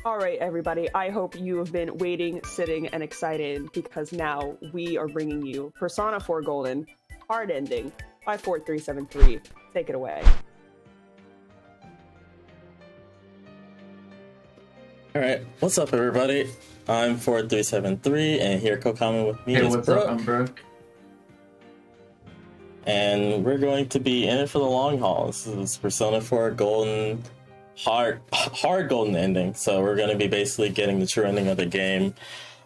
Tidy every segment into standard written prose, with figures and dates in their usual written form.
All right, everybody. I hope you have been waiting, sitting, and excited because now we are bringing you Persona 4 Golden Hard Ending by Ford373. Take it away. All right, what's up, everybody? I'm Ford373, and here co-commenting with me Hey, is what's Brooke. up? I'm Brooke. And we're going to be in it for the long haul. This is Persona 4 Golden hard golden ending. So we're going to be basically getting the true ending of the game,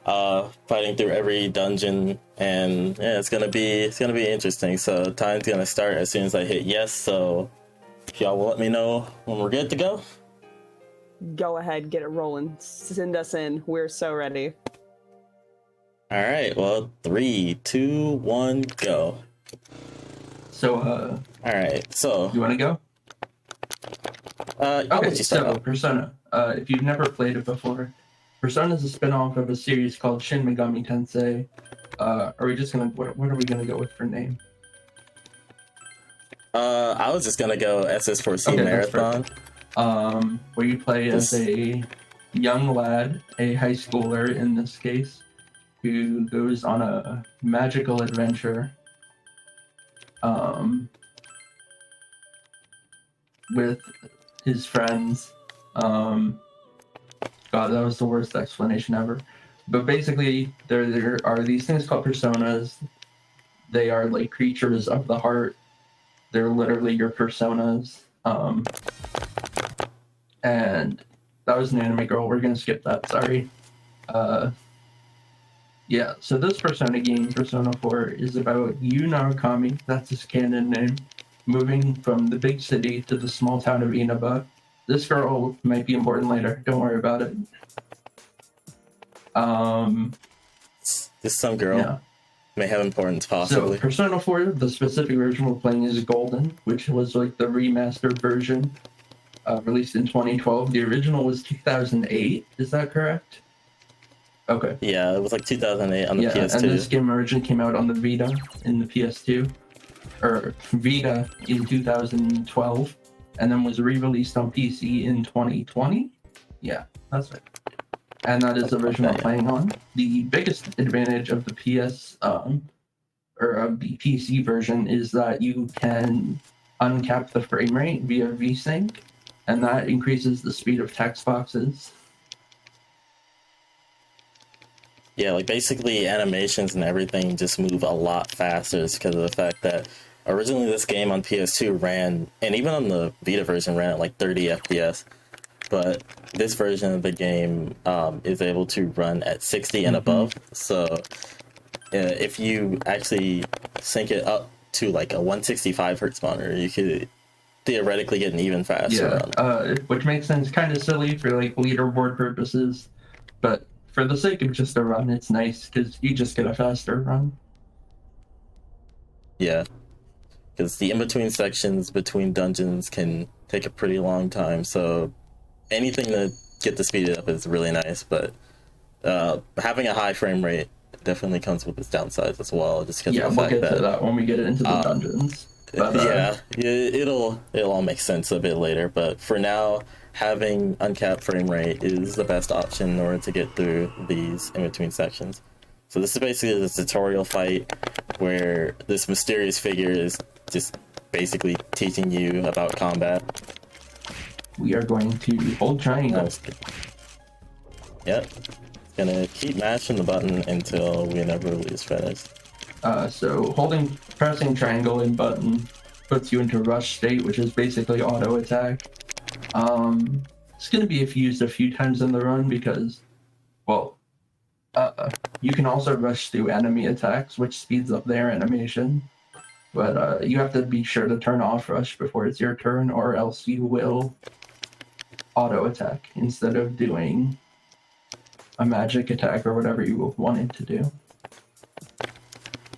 fighting through every dungeon, and yeah, it's gonna be interesting. So time's gonna start as soon as I hit yes. So if y'all will let me know when we're good to go. Go ahead, get it rolling. Send us in. We're so ready. All right. Well, 3, 2, 1, go. So, all right. So you want to go? Okay. So Persona. If you've never played it before, Persona is a spin-off of a series called Shin Megami Tensei. Are we just gonna? What are we gonna go with for name? I was just gonna go SS4C Marathon. Where you play as a young lad, a high schooler in this case, who goes on a magical adventure. With his friends. God, that was the worst explanation ever. But basically, there are these things called personas. They are like creatures of the heart. They're literally your personas. And that was an anime girl. We're gonna skip that. Sorry. Yeah. So this Persona game, Persona 4, is about Yu Narukami. That's his canon name. Moving from the big city to the small town of Inaba. This girl might be important later. Don't worry about it. This some girl may have importance, possibly. So Persona 4, the specific version we're playing is Golden, which was like the remastered version, released in 2012. The original was 2008. Is that correct? Okay. Yeah, it was like 2008 on the PS2. And this game originally came out on the Vita in the PS2, or Vita in 2012, and then was re-released on PC in 2020. Yeah, that's right. And that is the version we're playing on. The biggest advantage of the PS or of the PC version is that you can uncap the frame rate via VSync, and that increases the speed of text boxes. Yeah, like basically animations and everything just move a lot faster because of the fact that originally this game on PS2 ran, and even on the Vita version ran at like 30 FPS. But this version of the game is able to run at 60 and above. So if you actually sync it up to like a 165 hertz monitor, you could theoretically get an even faster run. Which makes sense. Kind of silly for like leaderboard purposes, but for the sake of just a run, it's nice because you just get a faster run. Yeah, because the in-between sections between dungeons can take a pretty long time, so anything to get the speed up is really nice, but having a high frame rate definitely comes with its downsides as well, just because of the fact we'll get to that when we get into the dungeons. But, it'll all make sense a bit later, but for now, having uncapped frame rate is the best option in order to get through these in-between sections. So this is basically the tutorial fight where this mysterious figure is just basically teaching you about combat. We are going to hold triangle. Yep. Gonna keep mashing the button until whenever we is finished. So pressing triangle and button puts you into rush state, which is basically auto attack. It's gonna be used a few times in the run because, well, you can also rush through enemy attacks, which speeds up their animation. But you have to be sure to turn off rush before it's your turn, or else you will auto attack instead of doing a magic attack or whatever you wanted to do.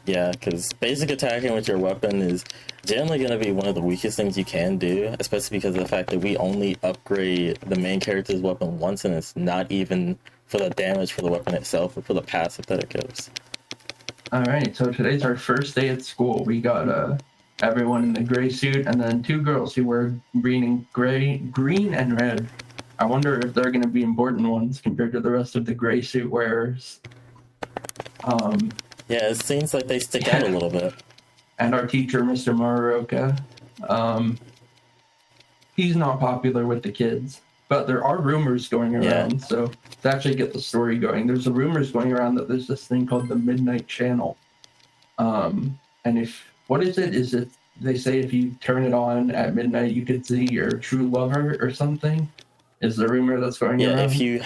Yeah, because basic attacking with your weapon is generally going to be one of the weakest things you can do, especially because of the fact that we only upgrade the main character's weapon once, and it's not even for the damage for the weapon itself, but for the passive that it gives. Alright, so today's our first day at school. We got everyone in the gray suit, and then two girls who wear green and red I wonder if they're going to be important ones compared to the rest of the gray suit wearers. Yeah, it seems like they stick out a little bit. And our teacher, Mr. Maruoka, he's not popular with the kids, but there are rumors going around. Yeah. So to actually get the story going, there's rumors going around that there's this thing called the Midnight Channel. And what is it? Is it, they say if you turn it on at midnight, you could see your true lover or something? Is the rumor that's going around? Yeah,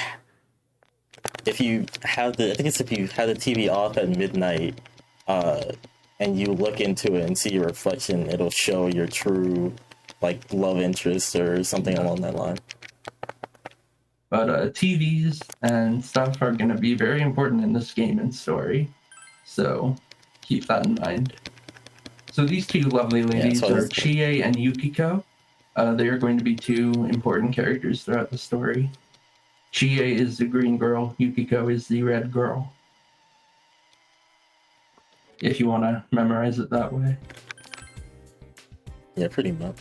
if you have the, I think it's if you have the TV off at midnight, and you look into it and see your reflection, it'll show your true, like, love interest or something along that line. But TVs and stuff are going to be very important in this game and story, so keep that in mind. So these two lovely ladies are Chie and Yukiko. They are going to be two important characters throughout the story. Chie is the green girl, Yukiko is the red girl. If you want to memorize it that way. Yeah, pretty much.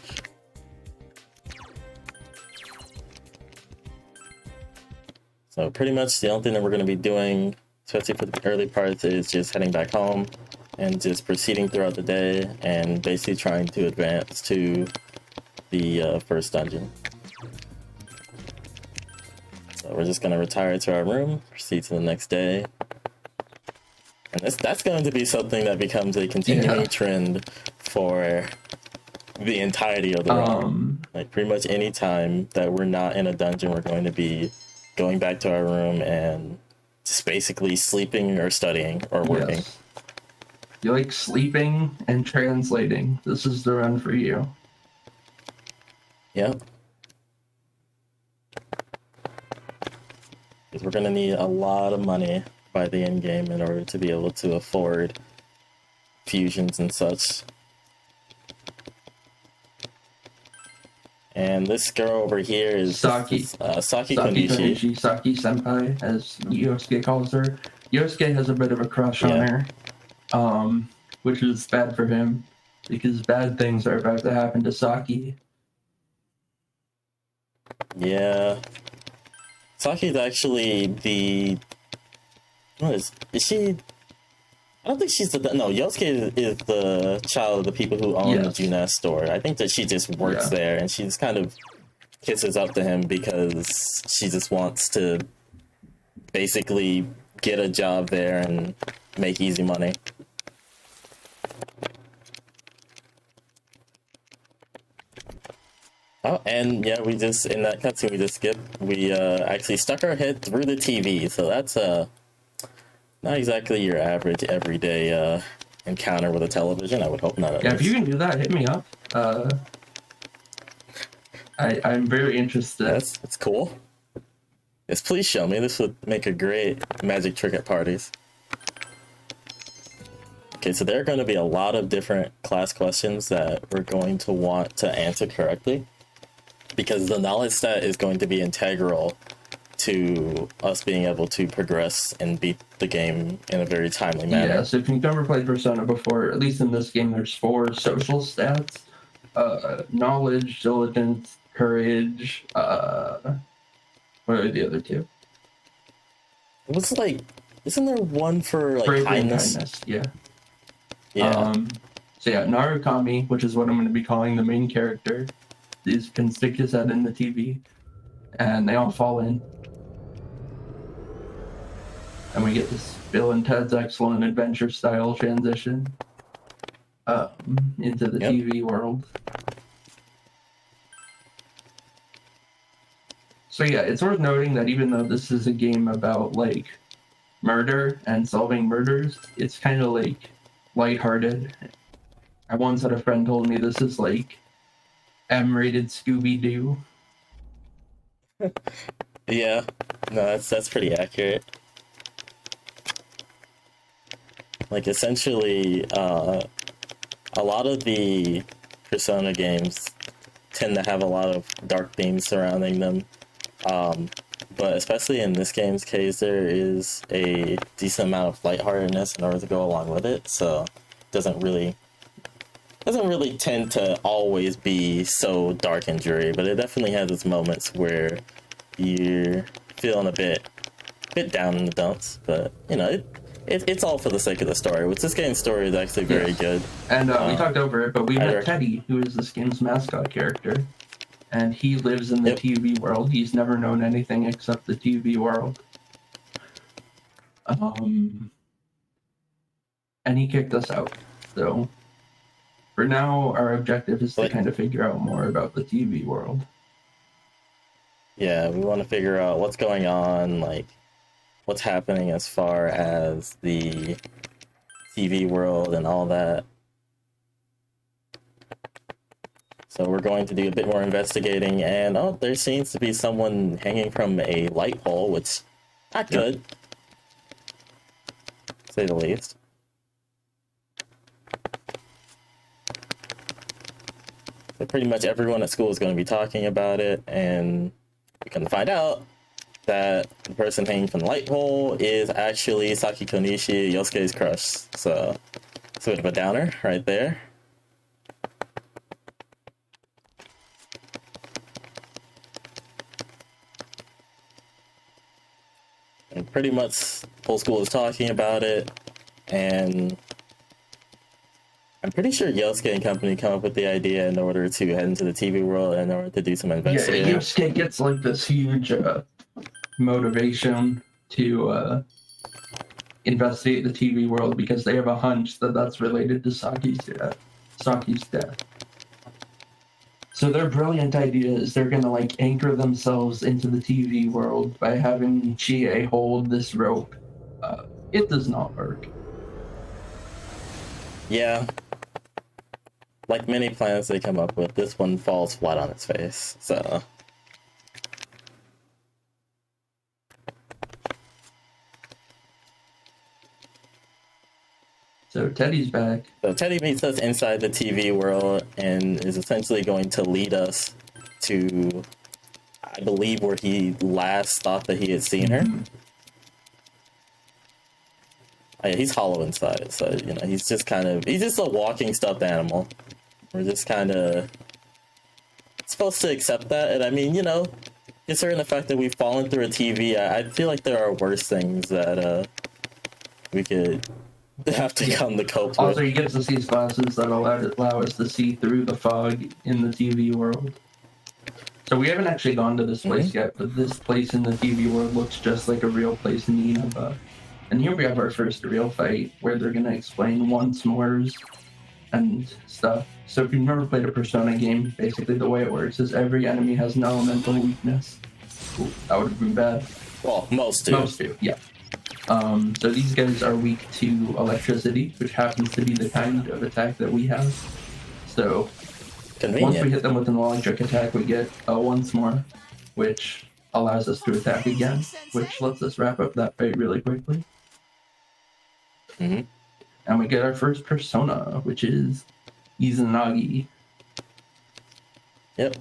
So pretty much the only thing that we're going to be doing, especially for the early parts, is just heading back home and just proceeding throughout the day and basically trying to advance to the first dungeon. So we're just going to retire to our room, proceed to the next day. And that's going to be something that becomes a continuing trend for the entirety of the run. Like pretty much any time that we're not in a dungeon, we're going to be going back to our room and just basically sleeping or studying or working. Yes. You like sleeping and translating. This is the run for you. Yep. Because we're going to need a lot of money by the end game in order to be able to afford fusions and such. And this girl over here is Saki. Saki Konishi. Saki Senpai, as Yosuke calls her. Yosuke has a bit of a crush on her, which is bad for him, because bad things are about to happen to Saki. Yeah. Saki's actually the... What is she... I don't think she's the... No, Yosuke is the child of the people who own the Junes store. I think that she just works there, and she just kind of kisses up to him because she just wants to basically get a job there and make easy money. Oh, and yeah, we just, in that cutscene we just skipped, we actually stuck our head through the TV, so that's not exactly your average everyday encounter with a television. I would hope not. Yeah, if you can do that, hit me up. I'm very interested. That's cool. Yes, please show me. This would make a great magic trick at parties. Okay, so there are going to be a lot of different class questions that we're going to want to answer correctly, because the knowledge set is going to be integral to us being able to progress and beat the game in a very timely manner. Yeah, so if you've never played Persona before, at least in this game, there's 4 social stats. Knowledge, diligence, courage, what are the other 2? It was like, isn't there one for like kindness? Yeah. Yeah. So yeah, Narukami, which is what I'm going to be calling the main character, can stick his head in the TV, and they all fall in. And we get this Bill and Ted's Excellent Adventure style transition into the TV world. So yeah, it's worth noting that even though this is a game about like murder and solving murders, it's kind of like lighthearted. I once had a friend told me this is like M-rated Scooby-Doo. Yeah, no, that's pretty accurate. Like, essentially, a lot of the Persona games tend to have a lot of dark themes surrounding them. But especially in this game's case, there is a decent amount of lightheartedness in order to go along with it, so it doesn't really tend to always be so dark and dreary, but it definitely has its moments where you're feeling a bit down in the dumps, but you know, it's all for the sake of the story, which this game's story is actually very good. And we talked over it, but we met direct- Teddy, who is this game's mascot character. And he lives in the Yep. TV world. He's never known anything except the TV world. And he kicked us out. So for now, our objective is to kind of figure out more about the TV world. Yeah, we want to figure out what's going on, like what's happening as far as the TV world and all that. So we're going to do a bit more investigating, and oh, there seems to be someone hanging from a light pole, which not good, to say the least. So pretty much everyone at school is going to be talking about it, and we can find out that the person hanging from the light pole is actually Saki Konishi, Yosuke's crush. So it's a bit of a downer right there. And pretty much the whole school is talking about it, and I'm pretty sure Yosuke and company come up with the idea in order to head into the TV world and in order to do some investigating. Yeah, Yosuke gets like this huge motivation to investigate the TV world because they have a hunch that that's related to Saki's death. So their brilliant idea is they're gonna like anchor themselves into the TV world by having Chie hold this rope. It does not work. Yeah. Like many plans they come up with, this one falls flat on its face, so... So Teddy's back. So Teddy meets us inside the TV world and is essentially going to lead us to, I believe, where he last thought that he had seen her. Oh, yeah, he's hollow inside, so, you know, he's just a walking stuffed animal. We're just kind of supposed to accept that, and I mean, you know, considering the fact that we've fallen through a TV, I feel like there are worse things that we could have to come to cope with. Also, he gives us these glasses that allow us to see through the fog in the TV world. So we haven't actually gone to this place yet, but this place in the TV world looks just like a real place in Inaba. And here we have our first real fight, where they're going to explain once more's and stuff. So if you've never played a Persona game, basically the way it works is every enemy has an elemental weakness. Ooh, that would have been bad. Well, most do. Most do, yeah. So these guys are weak to electricity, which happens to be the kind of attack that we have. So Convenient. once we hit them with an electric attack, we get once more, which allows us to attack again, which lets us wrap up that fight really quickly. And we get our first persona, which is Izanagi. Yep.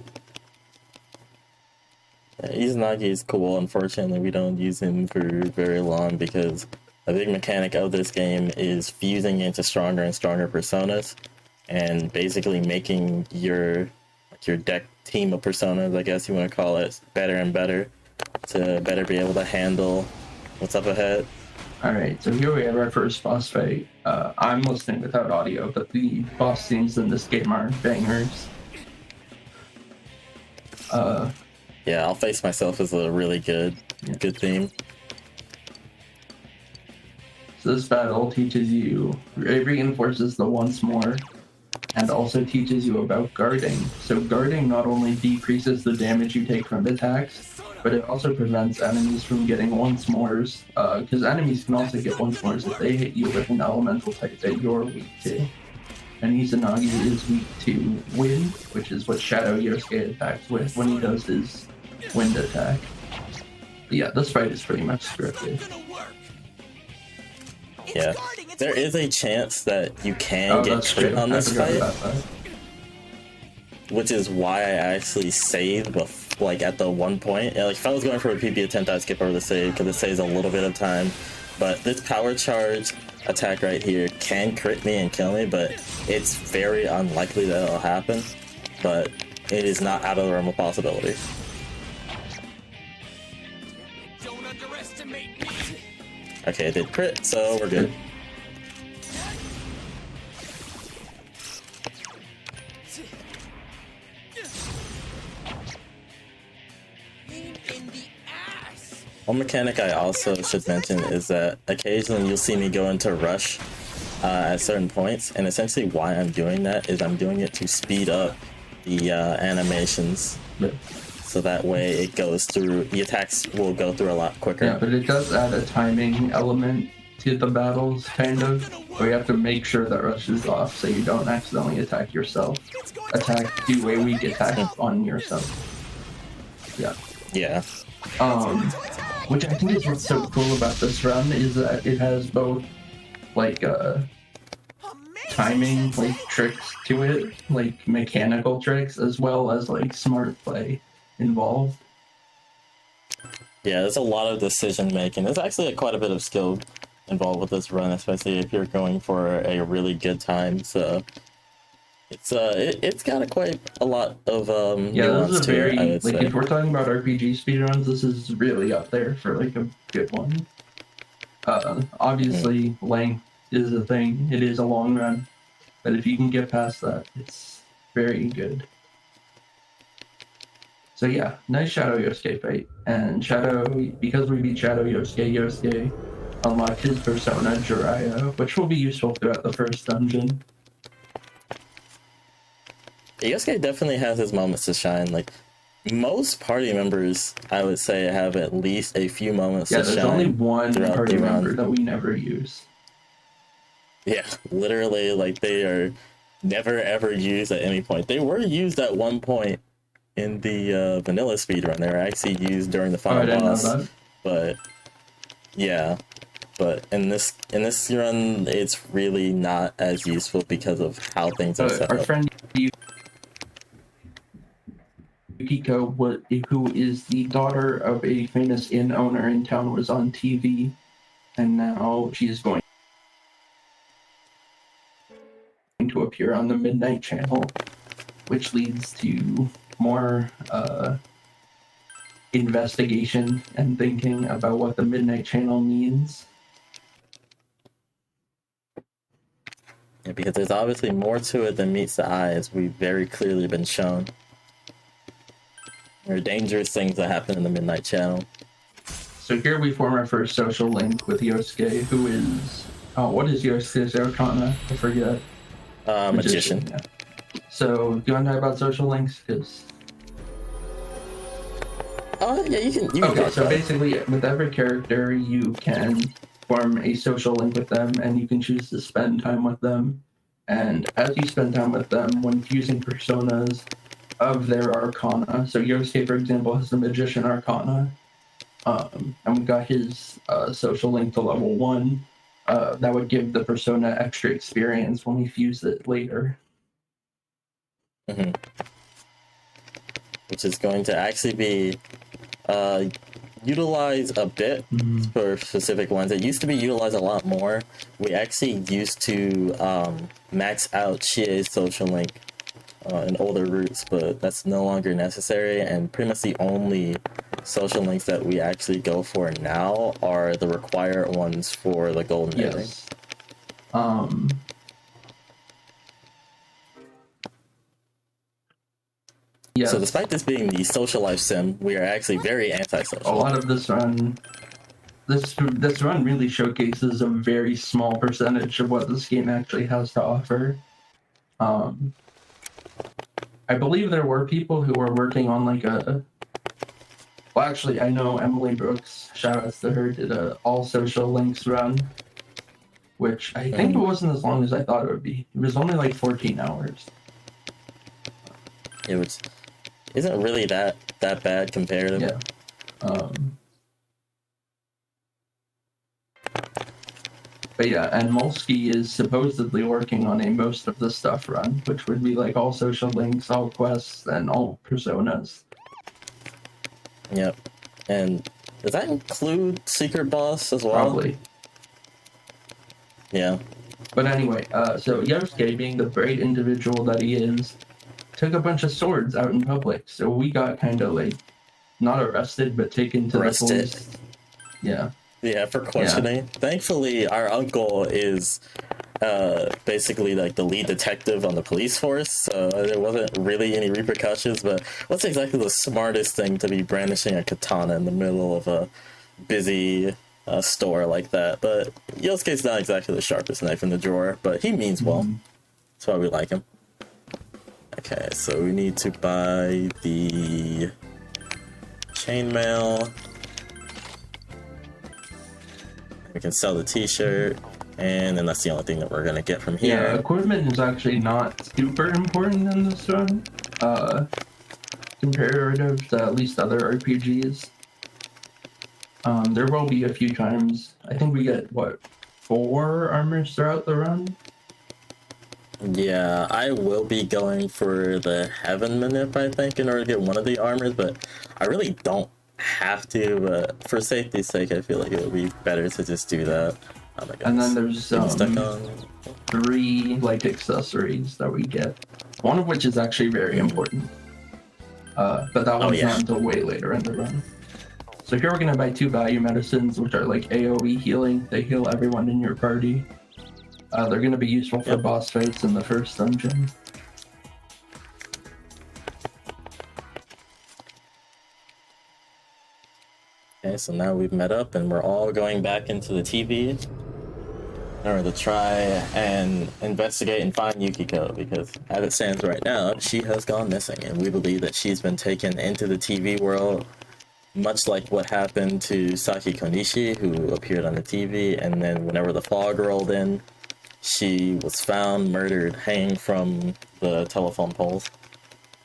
Yeah, Izanagi is cool. Unfortunately, we don't use him for very long because a big mechanic of this game is fusing into stronger and stronger personas and basically making your deck team of personas, I guess you want to call it, better and better to better be able to handle what's up ahead. Alright, so here we have our first boss fight. I'm listening without audio, but the boss themes in this game are bangers. Yeah, I'll Face Myself is a really good theme. So this battle teaches you, it reinforces the once more, and also teaches you about guarding. So guarding not only decreases the damage you take from attacks, but it also prevents enemies from getting once mores, because enemies can also get once mores if they hit you with an elemental type that you're weak to. And Izanagi is weak to wind, which is what Shadow Yosuke attacks with when he does his wind attack. But yeah, this fight is pretty much scripted. Yeah, there is a chance that you can get crit on this fight, which is why I actually saved like at the one point. Yeah, like if I was going for a PP attempt, I'd skip over the save because it saves a little bit of time. But this power charge attack right here can crit me and kill me, but it's very unlikely that it'll happen. But it is not out of the realm of possibility. Okay, it did crit, so we're good. One mechanic I also should mention is that occasionally you'll see me go into rush at certain points, and essentially why I'm doing that is I'm doing it to speed up the animations, so that way it goes through, the attacks will go through a lot quicker. Yeah, but it does add a timing element to the battles, kind of, where you have to make sure that rush is off so you don't accidentally attack yourself. Do a weak attack on yourself. Yeah. Yeah. Which I think is what's so cool about this run is that it has both like timing like tricks to it, like mechanical tricks, as well as like smart play involved. Yeah, there's a lot of decision making. There's actually quite a bit of skill involved with this run, especially if you're going for a really good time. So it's got quite a lot of yeah, nuance this is a to very it, I would like say. if we're talking about RPG speedruns, this is really up there for like a good one. Obviously length is a thing. It is a long run, but if you can get past that, it's very good. So yeah, nice Shadow Yosuke fight. And Shadow, because we beat Shadow Yosuke unlocked his persona, Jiraiya, which will be useful throughout the first dungeon. Yosuke definitely has his moments to shine. Like, most party members, I would say, have at least a few moments to shine. Yeah, there's only one party member that we never use. Yeah, literally, like, they are never ever used at any point. They were used at one point in the vanilla speedrun. They were actually used during the final boss. But yeah, but in this run, it's really not as useful because of how things are set up. Our friend Yukiko, who is the daughter of a famous inn owner in town, was on TV, and now she is going to appear on the Midnight Channel, which leads to more investigation and thinking about what the Midnight Channel means. Yeah, because there's obviously more to it than meets the eye, as we've very clearly been shown. There are dangerous things that happen in the Midnight Channel. So here we form our first social link with Yosuke, who is... Oh, what is Yosuke's arcana? I forget. Magician. Yeah. So, do you want to know about social links? Because... yeah, you can okay, so basically, with every character, you can form a social link with them, and you can choose to spend time with them. And as you spend time with them, when fusing personas of their arcana, so Yosuke, for example, has the Magician arcana, and we got his social link to level 1. That would give the persona extra experience when we fuse it later. Mm-hmm. Which is going to actually be utilized a bit for specific ones. It used to be utilized a lot more. We actually used to max out Chie's social link in older routes, but that's no longer necessary, and pretty much the only social links that we actually go for now are the required ones for the golden ending. Yes. So despite this being the social life sim, we are actually very anti-social. A lot of this run really showcases a very small percentage of what this game actually has to offer. I believe there were people who were working on like a... Well, actually, I know Emily Brooks, shout outs to her, did a all social links run, which I think it wasn't as long as I thought it would be. It was only like 14 hours. It was... Isn't really that bad comparative. Yeah. But yeah, and Molsky is supposedly working on a most of the stuff run, which would be like all social links, all quests, and all personas. Yep. And does that include Secret Boss as well? Probably. Yeah. But anyway, so Yosuke, being the great individual that he is, took a bunch of swords out in public. So we got kind of like, not arrested, but taken to the police. Yeah. Yeah, for questioning. Thankfully, our uncle is basically like the lead detective on the police force, so there wasn't really any repercussions. But what's exactly the smartest thing to be brandishing a katana in the middle of a busy store like that? But Yosuke's not exactly the sharpest knife in the drawer, but he means well. That's why we like him. Okay, so we need to buy the chainmail. We can sell the t-shirt, and then that's the only thing that we're gonna get from here. Yeah, equipment is actually not super important in this run, comparative to at least other RPGs. There will be a few times, I think we get, what, 4 armors throughout the run? Yeah, I will be going for the Heaven Manip, I think, in order to get one of the armors, but I really don't have to, but for safety's sake, I feel like it would be better to just do that. Oh my goodness. And then there's Stuck on. 3 like accessories that we get, one of which is actually very important. But that one's not until way later in the run. So here we're gonna buy 2 value medicines, which are like AoE healing. They heal everyone in your party. They're gonna be useful for boss fights in the first dungeon. Okay, so now we've met up and we're all going back into the TV in order to try and investigate and find Yukiko, because as it stands right now, she has gone missing, and we believe that she's been taken into the TV world, much like what happened to Saki Konishi, who appeared on the TV, and then whenever the fog rolled in, she was found murdered, hanging from the telephone poles.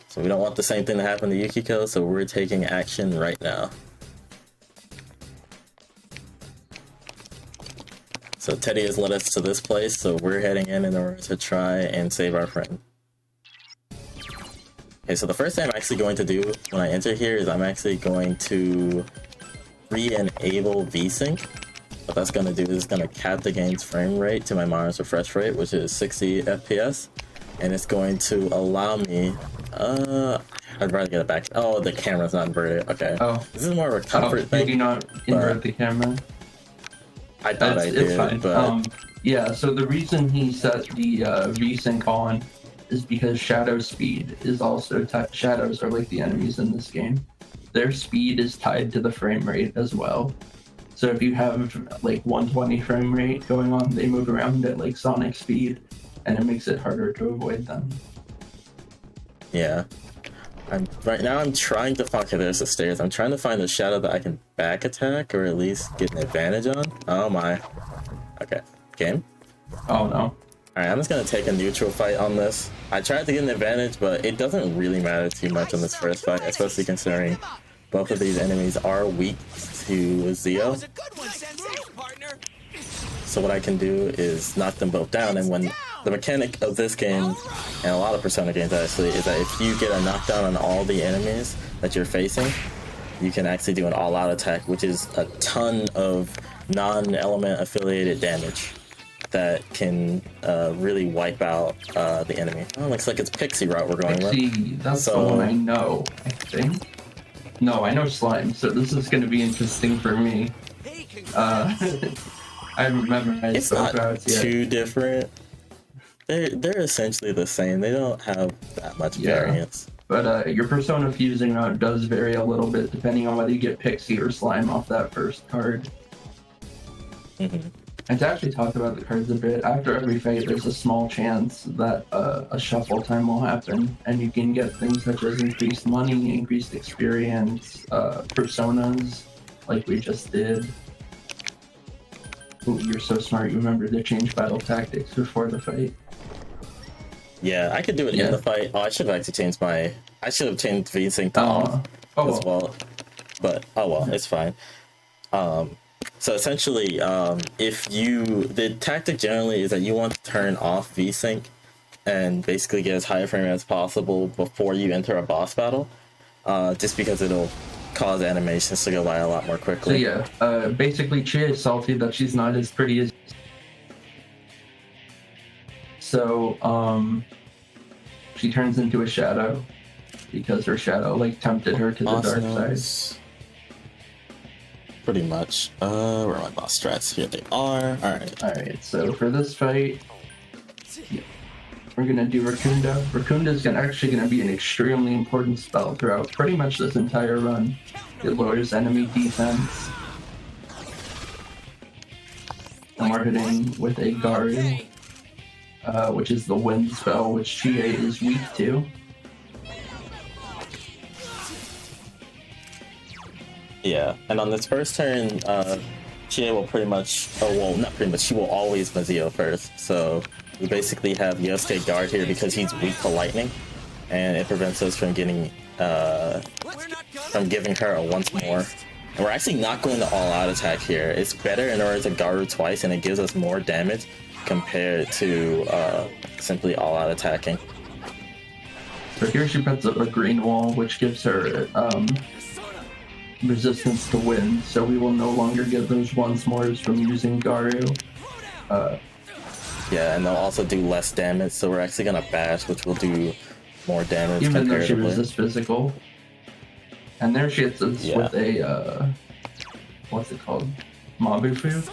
So we don't want the same thing to happen to Yukiko, so we're taking action right now. So Teddy has led us to this place, so we're heading in order to try and save our friend. Okay, so the first thing I'm actually going to do when I enter here is I'm actually going to re-enable VSync. What that's going to do is it's going to cap the game's frame rate to my monitor's refresh rate, which is 60 FPS, and it's going to allow me, I'd rather get it back. Oh, the camera's not inverted. Okay. Oh. This is more of a comfort thing. Maybe not invert the camera. I thought I did, it's fine. But... yeah, so the reason he set the VSync on is because shadow speed is also shadows are like the enemies in this game. Their speed is tied to the frame rate as well. So if you have like 120 frame rate going on, they move around at like Sonic speed, and it makes it harder to avoid them. Yeah. Right now I'm trying to find, okay, there's the stairs. I'm trying to find a shadow that I can back attack or at least get an advantage on. Oh my. Okay. Game? Oh no. Alright, I'm just gonna take a neutral fight on this. I tried to get an advantage, but it doesn't really matter too much on this first fight, especially considering both of these enemies are weak to Zio. So what I can do is knock them both down, and when the mechanic of this game, and a lot of Persona games actually, is that if you get a knockdown on all the enemies that you're facing, you can actually do an all-out attack, which is a ton of non-element affiliated damage that can really wipe out the enemy. Oh, looks like it's Pixie route we're going with. Pixie, that's the one I know, I think. No, I know Slime, so this is going to be interesting for me. I haven't memorized it's not routes yet. Too different. They're essentially the same. They don't have that much variance. But your Persona fusing route does vary a little bit depending on whether you get Pixie or Slime off that first card. And to actually talk about the cards a bit, after every fight there's a small chance that a shuffle time will happen, and you can get things such as increased money, increased experience, personas, like we just did. Ooh, you're so smart, you remember to change battle tactics before the fight. Yeah, I could do it in the fight. Oh, I should have actually changed my... I should have changed VSync to off as well. But, oh well, it's fine. So essentially, if you... The tactic generally is that you want to turn off VSync and basically get as high a frame rate as possible before you enter a boss battle, just because it'll cause animations to go by a lot more quickly. So yeah, basically Chia is salty that she's not as pretty as... So, she turns into a shadow because her shadow, like, tempted her to the dark side. Pretty much. Where are my boss strats? Here they are. Alright, so for this fight, we're gonna do Racunda. Racunda is actually gonna be an extremely important spell throughout pretty much this entire run. It lowers enemy defense. And we're hitting with a Garu, which is the wind spell, which GA is weak to. Yeah, and on this first turn, GA will pretty much, oh well, not pretty much, she will always Mazio first. So we basically have Yosuke guard here because he's weak to lightning, and it prevents us from getting, from giving her a once more. And we're actually not going to all-out attack here. It's better in order to Garu twice, and it gives us more damage compared to simply all-out attacking. So here she puts up a green wall, which gives her resistance to wind, so we will no longer get those once mores from using Garu. Yeah, and they'll also do less damage, so we're actually gonna bash, which will do more damage. Even though she resists physical. And there she hits us with a, what's it called? Mabufu?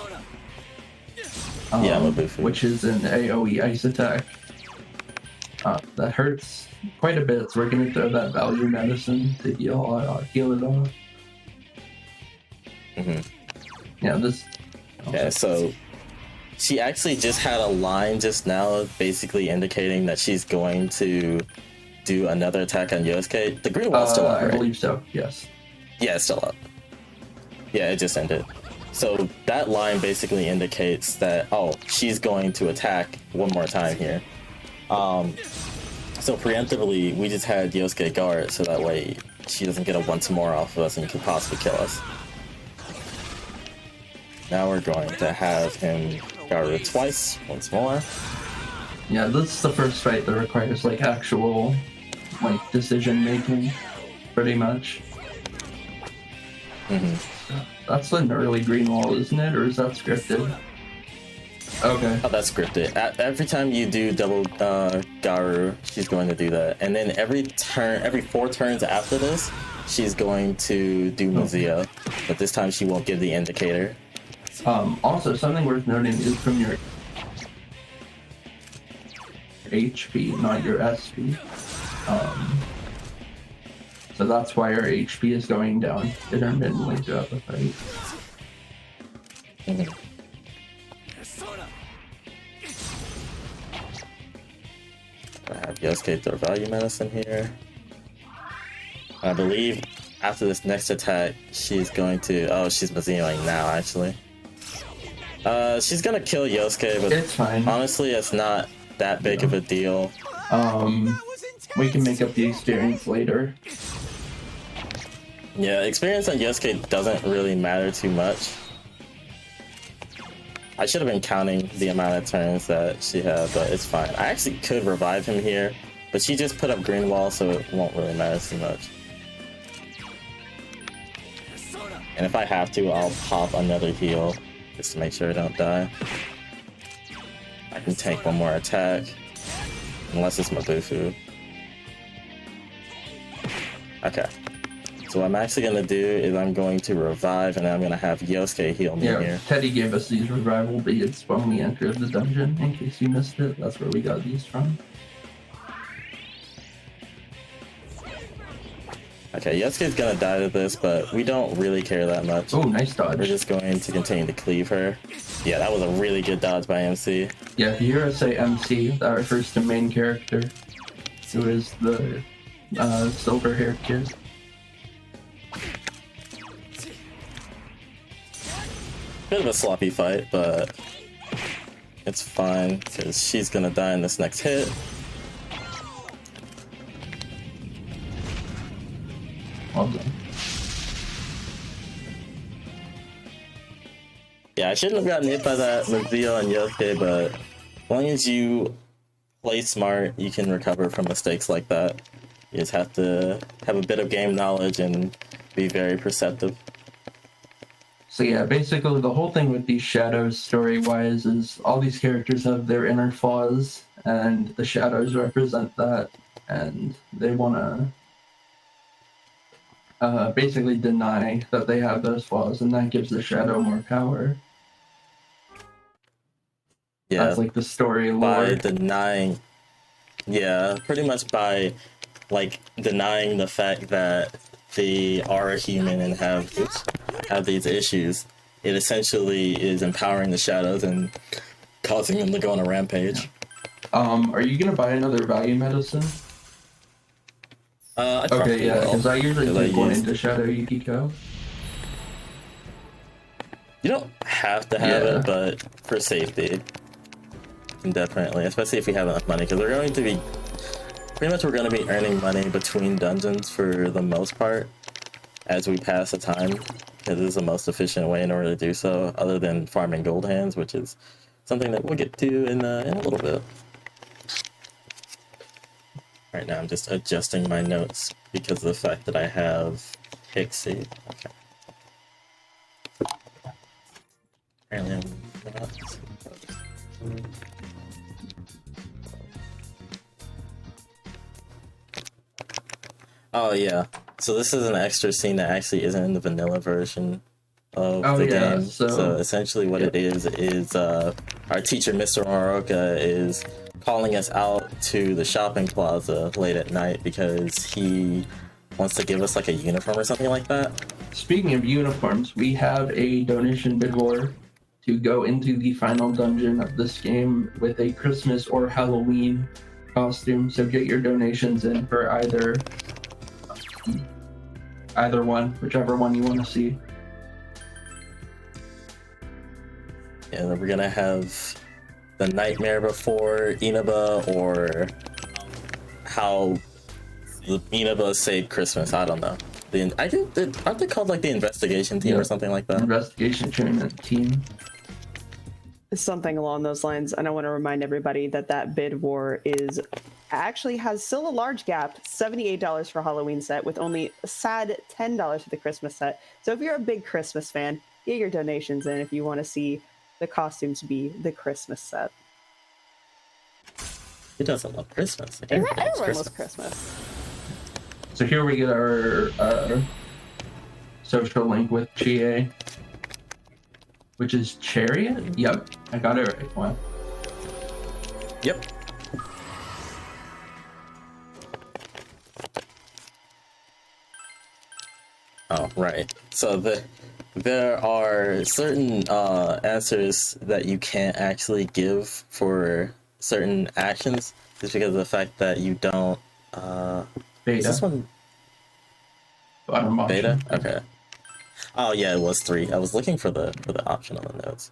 Yeah, Mabufu. Which is an AoE ice attack. That hurts quite a bit, so we're gonna throw that value medicine to heal it off. Yeah, this... Yeah, so she actually just had a line just now basically indicating that she's going to do another attack on Yosuke. The green wall's still up, right? I believe so, yes. Yeah, it's still up. Yeah, it just ended. So that line basically indicates that, oh, she's going to attack one more time here. So preemptively, we just had Yosuke guard, so that way she doesn't get a once more off of us and could possibly kill us. Now we're going to have him guard twice, once more. Yeah, this is the first fight that requires like actual decision making, pretty much. That's an early green wall, isn't it? Or is that scripted? Okay. Oh, that's scripted. Every time you do double Garu, she's going to do that. And then every 4 turns after this, she's going to do Mazio. But this time she won't give the indicator. Also, something worth noting is from your HP, not your SP. So that's why our HP is going down intermittently throughout the fight. I have Yosuke throw value medicine here. I believe after this next attack, she's going to... Oh, she's Mazioing now, actually. She's gonna kill Yosuke, but it's fine. Honestly, it's not that big of a deal. We can make up the experience later. Yeah, experience on Yosuke doesn't really matter too much. I should have been counting the amount of turns that she had, but it's fine. I actually could revive him here, but she just put up green wall, so it won't really matter too much. And if I have to, I'll pop another heal, just to make sure I don't die. I can tank one more attack, unless it's Mabufu. Okay. So what I'm actually going to do is I'm going to revive, and then I'm going to have Yosuke heal me here. Teddy gave us these revival beads when we entered the dungeon, in case you missed it. That's where we got these from. Okay, Yosuke's going to die to this, but we don't really care that much. Oh, nice dodge. We're just going to continue to cleave her. Yeah, that was a really good dodge by MC. Yeah, if you hear us say MC, that refers to main character, who is the silver-haired kid. Bit of a sloppy fight, but it's fine because she's gonna die in this next hit. Well done. Yeah, I shouldn't have gotten hit by that Mazio and Yosuke, but as long as you play smart, you can recover from mistakes like that. You just have to have a bit of game knowledge and be very perceptive. So yeah, basically the whole thing with these shadows story-wise is all these characters have their inner flaws, and the shadows represent that, and they want to basically deny that they have those flaws, and that gives the shadow more power. Yeah, That's like the story by lore. denying, yeah, pretty much by like denying the fact that they are human and have these issues. It essentially is empowering the shadows and causing them to go on a rampage. Are you gonna buy another value medicine? I Okay, probably yeah, will. because I usually 'Cause take one into Shadow Yukiko. You don't have to have Yeah. it, but for safety, definitely, especially if we have enough money, because we're going to be pretty much we're going to be earning money between dungeons for the most part as we pass the time. It is the most efficient way in order to do so, other than farming gold hands, which is something that we'll get to in a little bit. Right now, I'm just adjusting my notes because of the fact that I have Pixie. Okay. Apparently, I'm not. Oh yeah. So this is an extra scene that actually isn't in the vanilla version of the game. So essentially what it is our teacher, Mr. Moroka, is calling us out to the shopping plaza late at night because he wants to give us like a uniform or something like that. Speaking of uniforms, we have a donation bid war to go into the final dungeon of this game with a Christmas or Halloween costume. So get your donations in for either one, whichever one you want to see. And we're gonna have the Nightmare Before Inaba, or how the Inaba saved Christmas. I don't know. I think aren't they called like the investigation team or something like that? Investigation team. Something along those lines. And I want to remind everybody that that bid war is actually has still a large gap, $78 for Halloween set with only a sad $10 for the Christmas set. So if you're a big Christmas fan, get your donations in if you want to see the costumes be the Christmas set. Who doesn't love Christmas? Everyone loves Christmas. So here we get our social link with Chie, which is Chariot? Yep, I got it right. Wow. Yep. Oh, right. So there are certain answers that you can't actually give for certain actions just because of the fact that you don't Beta. Is this one beta? Okay. Oh yeah, it was 3. I was looking for the option on the notes.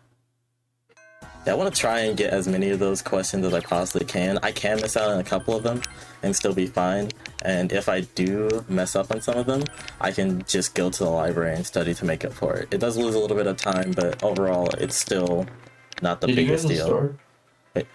Yeah, I want to try and get as many of those questions as I possibly can. I can miss out on a couple of them and still be fine. And if I do mess up on some of them, I can just go to the library and study to make up for it. It does lose a little bit of time, but overall, it's still not the biggest deal. Store? Wait.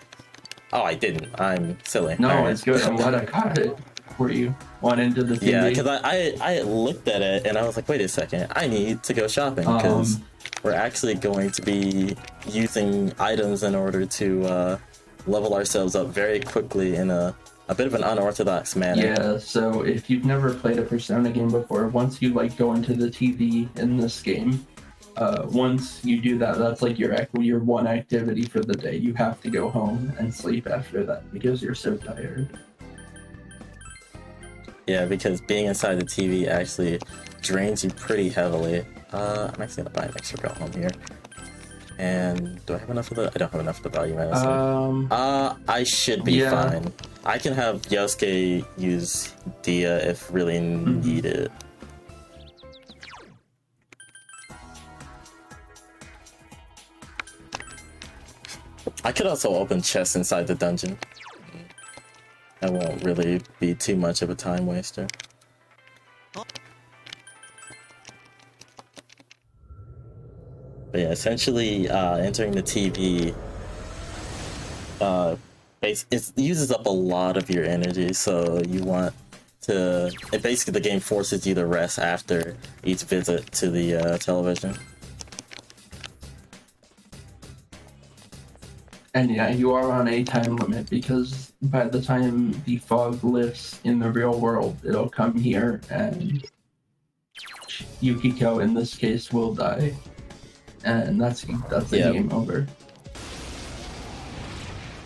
Oh, I didn't. I'm silly. No, right. It's good. I'm glad I caught it for you. Went into the TV. Yeah, because I looked at it and I was like, wait a second, I need to go shopping because we're actually going to be using items in order to level ourselves up very quickly in a bit of an unorthodox manner. Yeah, so if you've never played a Persona game before, once you like go into the TV in this game, once you do that, that's like your one activity for the day. You have to go home and sleep after that because you're so tired. Yeah, because being inside the TV actually drains you pretty heavily. I'm actually gonna buy an extra go home here. And do I have enough of the? I don't have enough of the value medicine. I should be fine. I can have Yosuke use Dia if really needed. I could also open chests inside the dungeon. That won't really be too much of a time waster. But yeah, essentially entering the TV it uses up a lot of your energy, so you want to... Basically the game forces you to rest after each visit to the television. And yeah, you are on a time limit because by the time the fog lifts in the real world, it'll come here and Yukiko in this case will die, and that's the Yep. game over.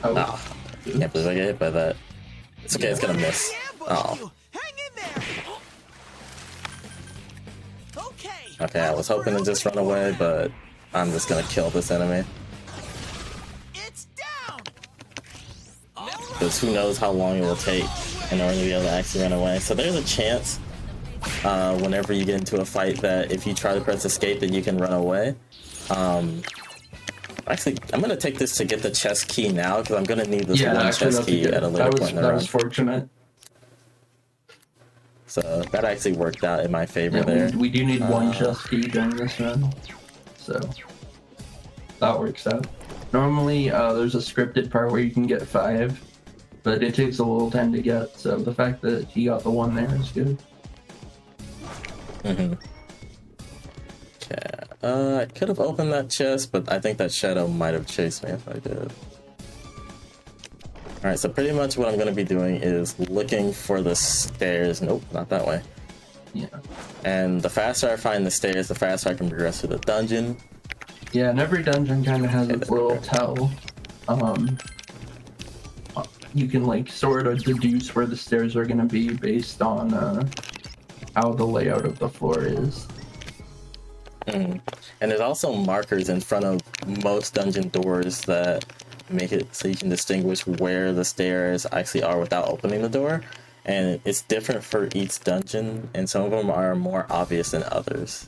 Oh, Ah, can't believe I get hit by that. It's okay, it's gonna miss. Oh. Okay, I was hoping to just run away, but I'm just gonna kill this enemy. Because who knows how long it will take in order to be able to actually run away. So there's a chance whenever you get into a fight that if you try to press escape that you can run away. Actually, I'm gonna take this to get the chest key now because I'm gonna need this one chest key at a later point in the run. That was fortunate. So that actually worked out in my favor there. We do need one chest key during this run, so that works out. Normally, there's a scripted part where you can get 5, but it takes a little time to get. So the fact that he got the one there is good. Okay. I could have opened that chest, but I think that shadow might have chased me if I did. Alright, so pretty much what I'm going to be doing is looking for the stairs. Nope, not that way. Yeah. And the faster I find the stairs, the faster I can progress through the dungeon. Yeah, and every dungeon kind of has its little tell. You can like sort of deduce where the stairs are going to be based on how the layout of the floor is. And there's also markers in front of most dungeon doors that make it so you can distinguish where the stairs actually are without opening the door. And it's different for each dungeon, and some of them are more obvious than others.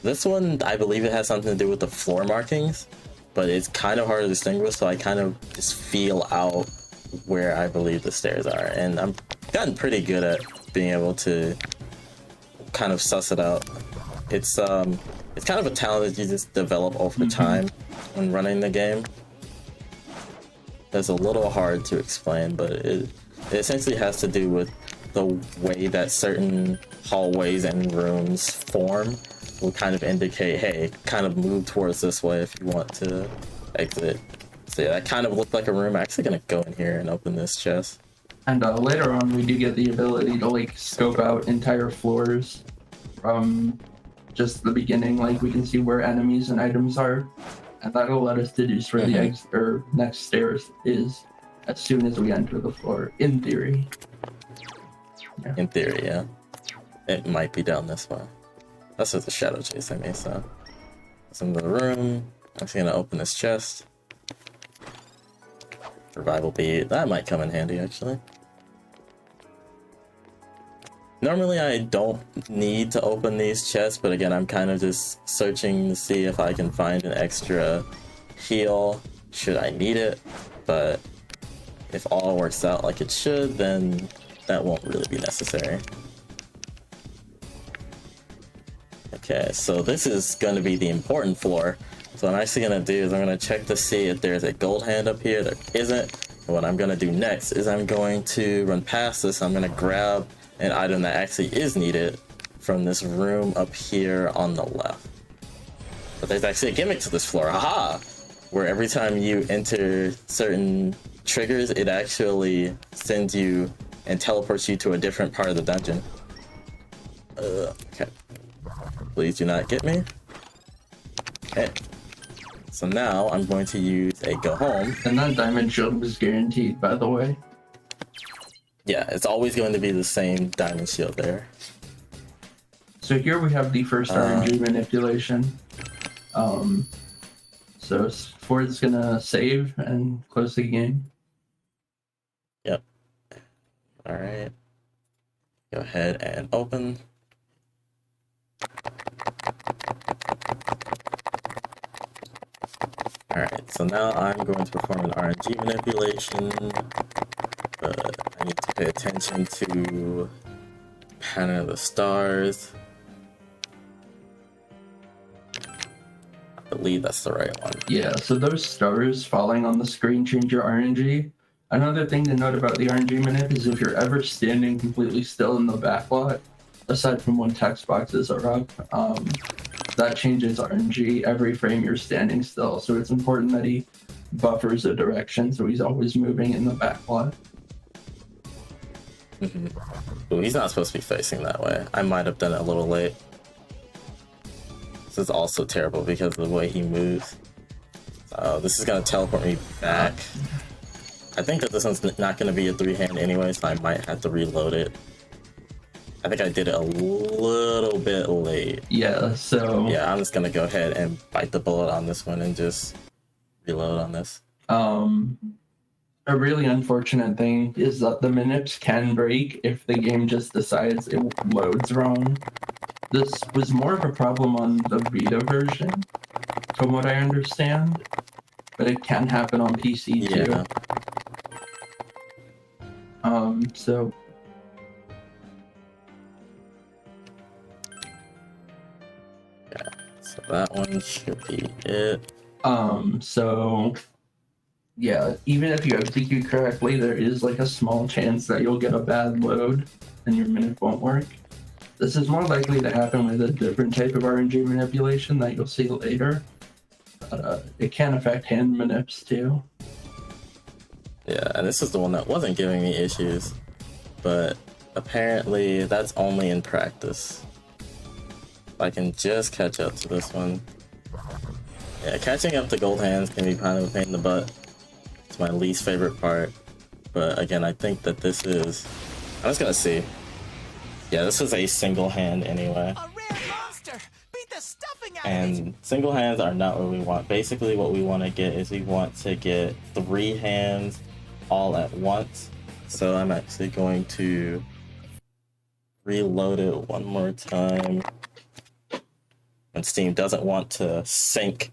This one, I believe it has something to do with the floor markings, but it's kind of hard to distinguish, so I kind of just feel out where I believe the stairs are. And I've gotten pretty good at being able to kind of suss it out. It's kind of a talent that you just develop over time when running the game. It's a little hard to explain, but it essentially has to do with the way that certain hallways and rooms form will kind of indicate, hey, kind of move towards this way if you want to exit. So yeah, that kind of looked like a room. I'm actually gonna go in here and open this chest. And later on, we do get the ability to like scope out entire floors from just the beginning. Like we can see where enemies and items are, and that'll let us deduce where the next stairs is as soon as we enter the floor. In theory. Yeah. In theory, yeah. It might be down this way. That's just a shadow chasing me, so. It's into the room. I'm just gonna open this chest. Revival bead. That might come in handy, actually. Normally I don't need to open these chests, but again, I'm kind of just searching to see if I can find an extra heal should I need it. But if all works out like it should, then that won't really be necessary. Okay, so this is going to be the important floor. So what I'm actually going to do is I'm going to check to see if there's a gold hand up here. There isn't. And what I'm going to do next is I'm going to run past this. I'm going to grab an item that actually is needed from this room up here on the left. But there's actually a gimmick to this floor. Haha! Where every time you enter certain triggers, it actually sends you and teleports you to a different part of the dungeon. Okay. Please do not get me. Okay. So now I'm going to use a go home. And that diamond shield was guaranteed, by the way. Yeah, it's always going to be the same diamond shield there. So here we have the first RNG manipulation. So Ford's gonna save and close the game. Yep. Alright. Go ahead and open. Alright, so now I'm going to perform an RNG manipulation, but I need to pay attention to pattern of the stars. I believe that's the right one. Yeah, so those stars falling on the screen change your RNG. Another thing to note about the RNG manip is if you're ever standing completely still in the backlot, aside from when text boxes are up, that changes RNG every frame you're standing still. So it's important that he buffers a direction so he's always moving in the backlot. Ooh, he's not supposed to be facing that way. I might have done it a little late. This is also terrible because of the way he moves. Oh, this is gonna teleport me back. I think that this one's not gonna be a 3-hand anyway, so I might have to reload it. I think I did it a little bit late. Yeah, so Yeah, I'm just gonna go ahead and bite the bullet on this one and just reload on this. a really unfortunate thing is that the minutes can break if the game just decides it loads wrong. This was more of a problem on the Vita version, from what I understand, but it can happen on PC too. Yeah. So So that one should be it. So yeah, even if you execute correctly, there is like a small chance that you'll get a bad load and your minute won't work. This is more likely to happen with a different type of RNG manipulation that you'll see later. But it can affect hand manips too. Yeah, and this is the one that wasn't giving me issues, but apparently that's only in practice. If I can just catch up to this one. Yeah, catching up to gold hands can be kind of a pain in the butt. It's my least favorite part. But again, I think that this is... I'm just gonna see. Yeah, this is a single hand anyway. A rare monster! Beat the stuffing out of it! And single hands are not what we want. Basically what we want to get is we want to get 3 hands all at once. So I'm actually going to reload it one more time. And Steam doesn't want to sync.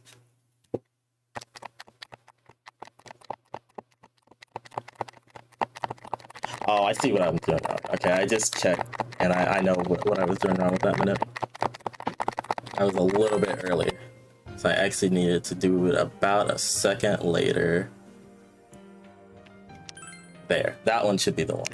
Oh, I see what I'm doing wrong. Okay, I just checked, and I know what I was doing wrong with that minute. I was a little bit early, so I actually needed to do it about a second later. There, that one should be the one.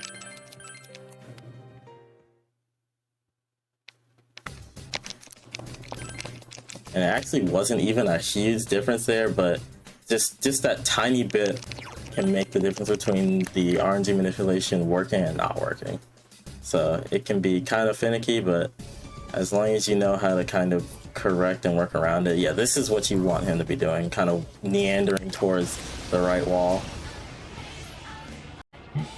And it actually wasn't even a huge difference there, but just that tiny bit can make the difference between the RNG manipulation working and not working. So it can be kind of finicky, but as long as you know how to kind of correct and work around it, yeah, this is what you want him to be doing, kind of meandering towards the right wall.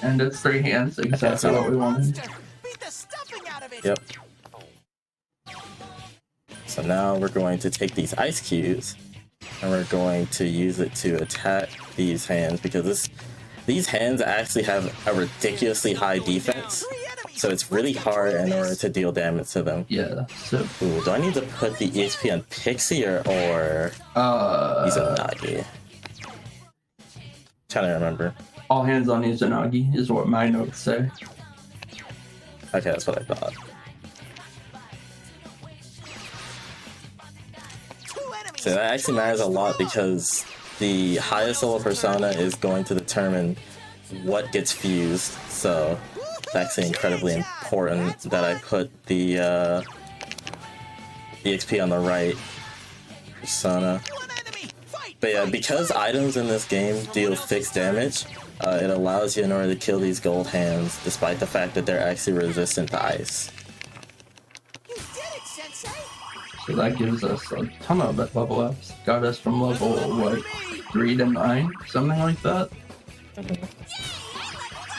And it's 3 hands, exactly Okay, so what we wanted. Beat the stuffing out of it! Yep. So now we're going to take these ice cubes and we're going to use it to attack these hands because these hands actually have a ridiculously high defense. So it's really hard in order to deal damage to them. Yeah, so Ooh, do I need to put the EXP on Pixie or use a Nagi? Trying to remember. all hands on Izanagi is what my notes say. Okay, that's what I thought. So that actually matters a lot because the highest level persona is going to determine what gets fused. So it's actually incredibly important that I put the XP on the right persona. But yeah, because items in this game deal fixed damage, it allows you in order to kill these gold hands, despite the fact that they're actually resistant to ice. You did it, Sensei! So that gives us a ton of level ups. Got us from level, what, 3 to 9? Something like that?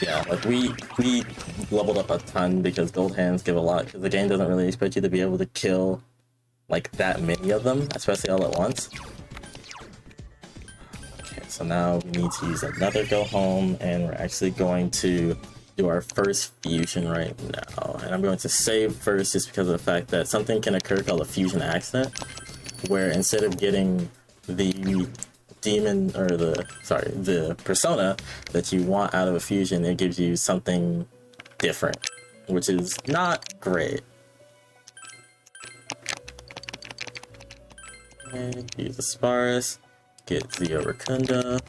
Yeah, like we leveled up a ton because gold hands give a lot, because the game doesn't really expect you to be able to kill like that many of them, especially all at once. Okay, so now we need to use another go home, and we're actually going to do our first fusion right now. And I'm going to save first just because of the fact that something can occur called a fusion accident, where instead of getting the demon or the persona that you want out of a fusion, it gives you something different, which is not great. And use the Sparus, get Zio Racunda.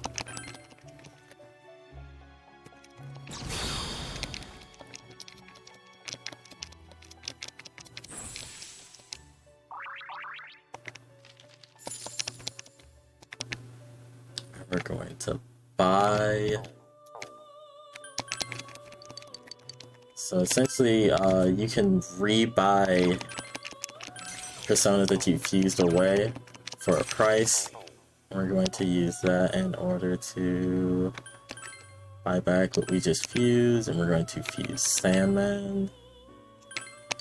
We're going to buy So essentially, you can rebuy personas that you fused away for a price. And we're going to use that in order to buy back what we just fused, and we're going to fuse Sandman.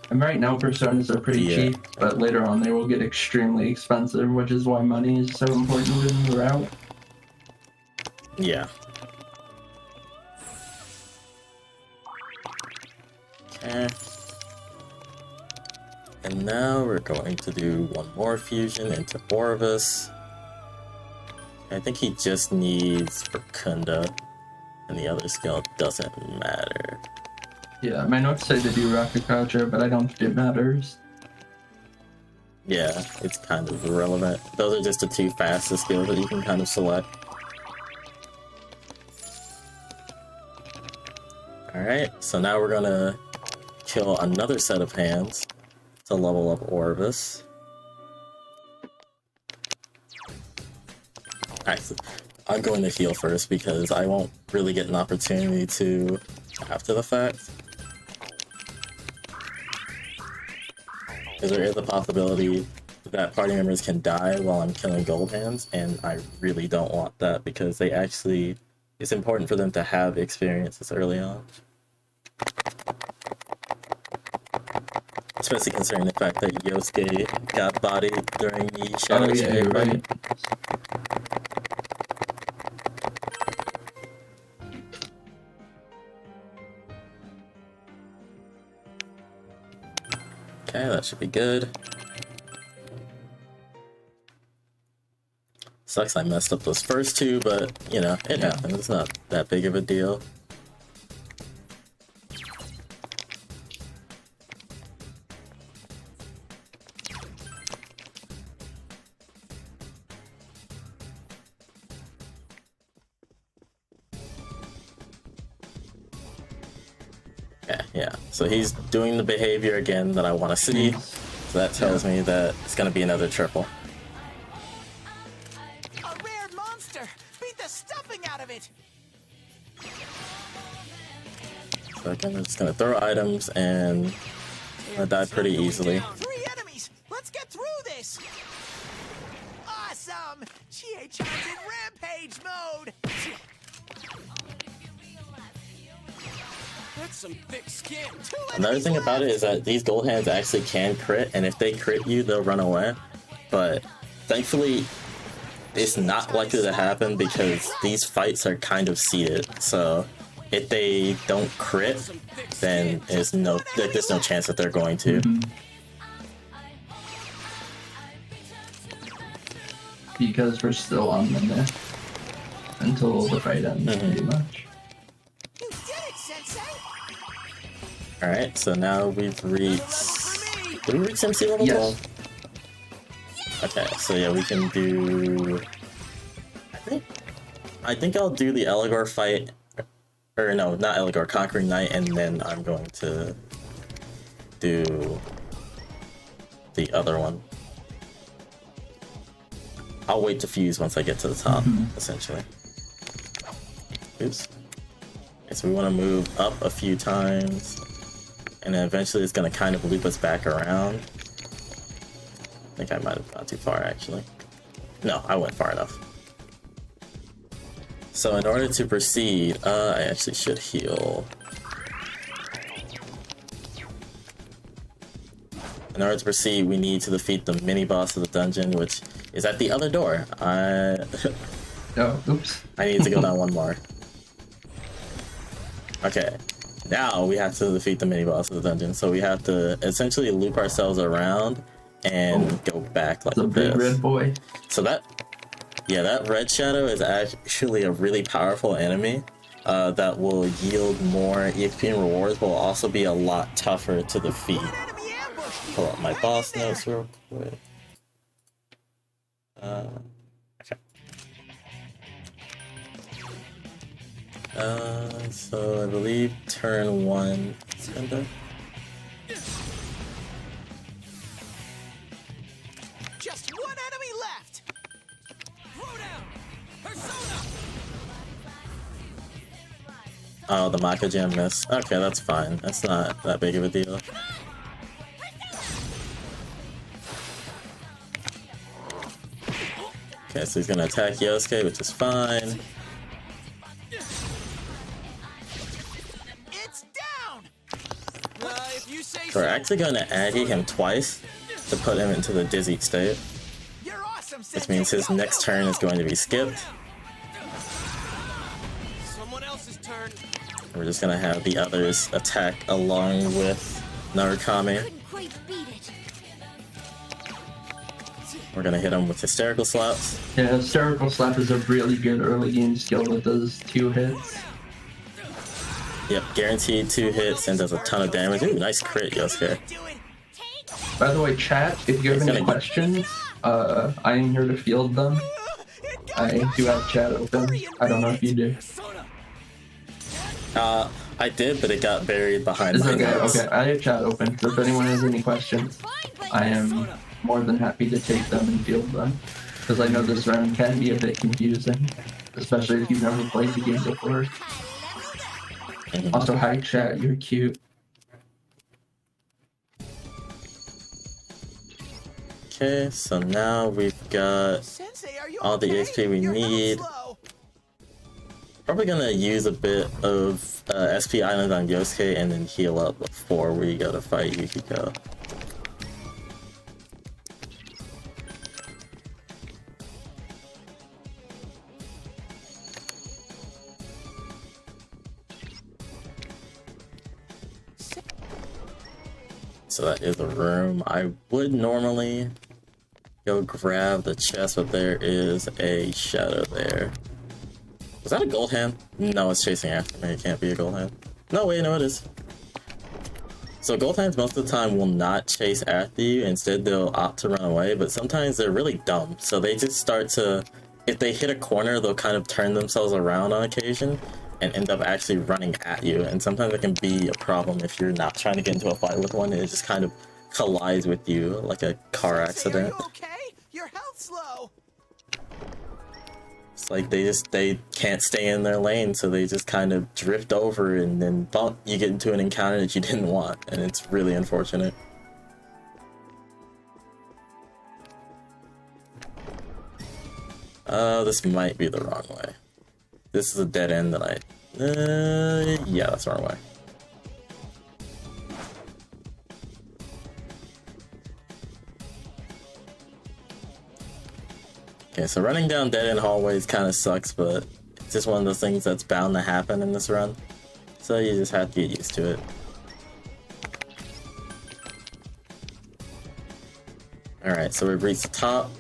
And right now, personas are pretty Yeah. cheap, but later on they will get extremely expensive, which is why money is so important in the route. Yeah. Okay. And now we're going to do one more fusion into Orvis. I think he just needs Racunda, and the other skill doesn't matter. Yeah, my notes say to do Rocket Croucher, but I don't think it matters. Yeah, it's kind of irrelevant. Those are just the two fastest skills that you can kind of select. Alright, so now we're gonna kill another set of hands to level up Orvis. Actually, I'm going to heal first because I won't really get an opportunity to after the fact. Because there is a possibility that party members can die while I'm killing gold hands, and I really don't want that because they actually, it's important for them to have experiences early on. Especially considering the fact that Yosuke got bodied during the Shadow Shade fight. Right. Okay, that should be good. Sucks I messed up those first two, but, you know, it happens. It's not that big of a deal. Yeah, so he's doing the behavior again that I want to see. So that tells me that it's going to be another triple. A rare monster! Beat the stuffing out of it! So again, I'm just going to throw items and I'm going to die pretty easily. 3 enemies! Let's get through this! Awesome! GH's in rampage mode! That's some thick skin. Another thing about it is that these gold hands actually can crit, and if they crit you, they'll run away. But thankfully, it's not likely to happen because these fights are kind of seeded. So if they don't crit, then there's no chance that they're going to. Because we're still on the net until the fight ends, pretty much. You did it, Sensei! Alright, so now we've reached... Did we reach MC level 12? Okay, so yeah, we can do... I think I'll do the Eligor fight... Or no, not Eligor, Conquering Knight, and then I'm going to do the other one. I'll wait to fuse once I get to the top, essentially. Oops. Okay, so we want to move up a few times, and then eventually it's going to kind of loop us back around. I think I might have gone too far, actually. No, I went far enough. So in order to proceed, I actually should heal. In order to proceed, we need to defeat the mini-boss of the dungeon, which is at the other door. Oh, oops. I need to go down one more. Okay, now we have to defeat the mini-boss of the dungeon, so we have to essentially loop ourselves around and go back like The big this. red boy. So that red shadow is actually a really powerful enemy that will yield more EXP and rewards, but will also be a lot tougher to defeat. Enemy ambush! Pull up my boss notes real quick. Okay. So I believe turn 1. Just one enemy left! Throw down! Persona! Oh, the Mako Jam missed. Okay, that's fine. That's not that big of a deal. Okay, so he's gonna attack Yosuke, which is fine. It's down. If you say So we're so. actually gonna Aggie him twice to put him into the dizzy state, You're awesome, which means his Sensei. next turn is going to be skipped. Someone else's turn. We're just gonna have the others attack along with Narukami. Couldn't quite beat it. We're gonna hit him with hysterical slaps. Yeah, hysterical slap is a really good early game skill that does 2 hits. Yep, guaranteed 2 hits and does a ton of damage. Ooh, nice crit, Yosuke. By the way, chat, if you have any questions, I am here to field them. I do have chat open. I don't know if you do. I did, but it got buried behind It's my okay, notes. okay. I have chat open, so if anyone has any questions, I am more than happy to take them and field them. Because I know this round can be a bit confusing, especially if you've never played the game before. Also, hi chat, you're cute. Okay, so now we've got Sensei, are you all the okay? XP we Your health's need. low. Probably gonna use a bit of SP Island on Yosuke and then heal up before we go to fight Yukiko. So that is a room. I would normally go grab the chest, but there is a shadow there. Was that a gold hand? No, it's chasing after me. It can't be a gold hand. No, wait, no, it is. So gold hands most of the time will not chase after you. Instead, they'll opt to run away, but sometimes they're really dumb. So they just start to, if they hit a corner, they'll kind of turn themselves around on occasion and end up actually running at you. And sometimes it can be a problem if you're not trying to get into a fight with one and it just kind of collides with you like a car Sensei, are accident. you okay? Your health's low. It's like they can't stay in their lane, so they just kind of drift over and then bump, you get into an encounter that you didn't want, and it's really unfortunate. This might be the wrong way. This is a dead end that I... yeah, that's the wrong way. Okay, so running down dead-end hallways kind of sucks, but it's just one of those things that's bound to happen in this run. So you just have to get used to it. Alright, so we've reached the top.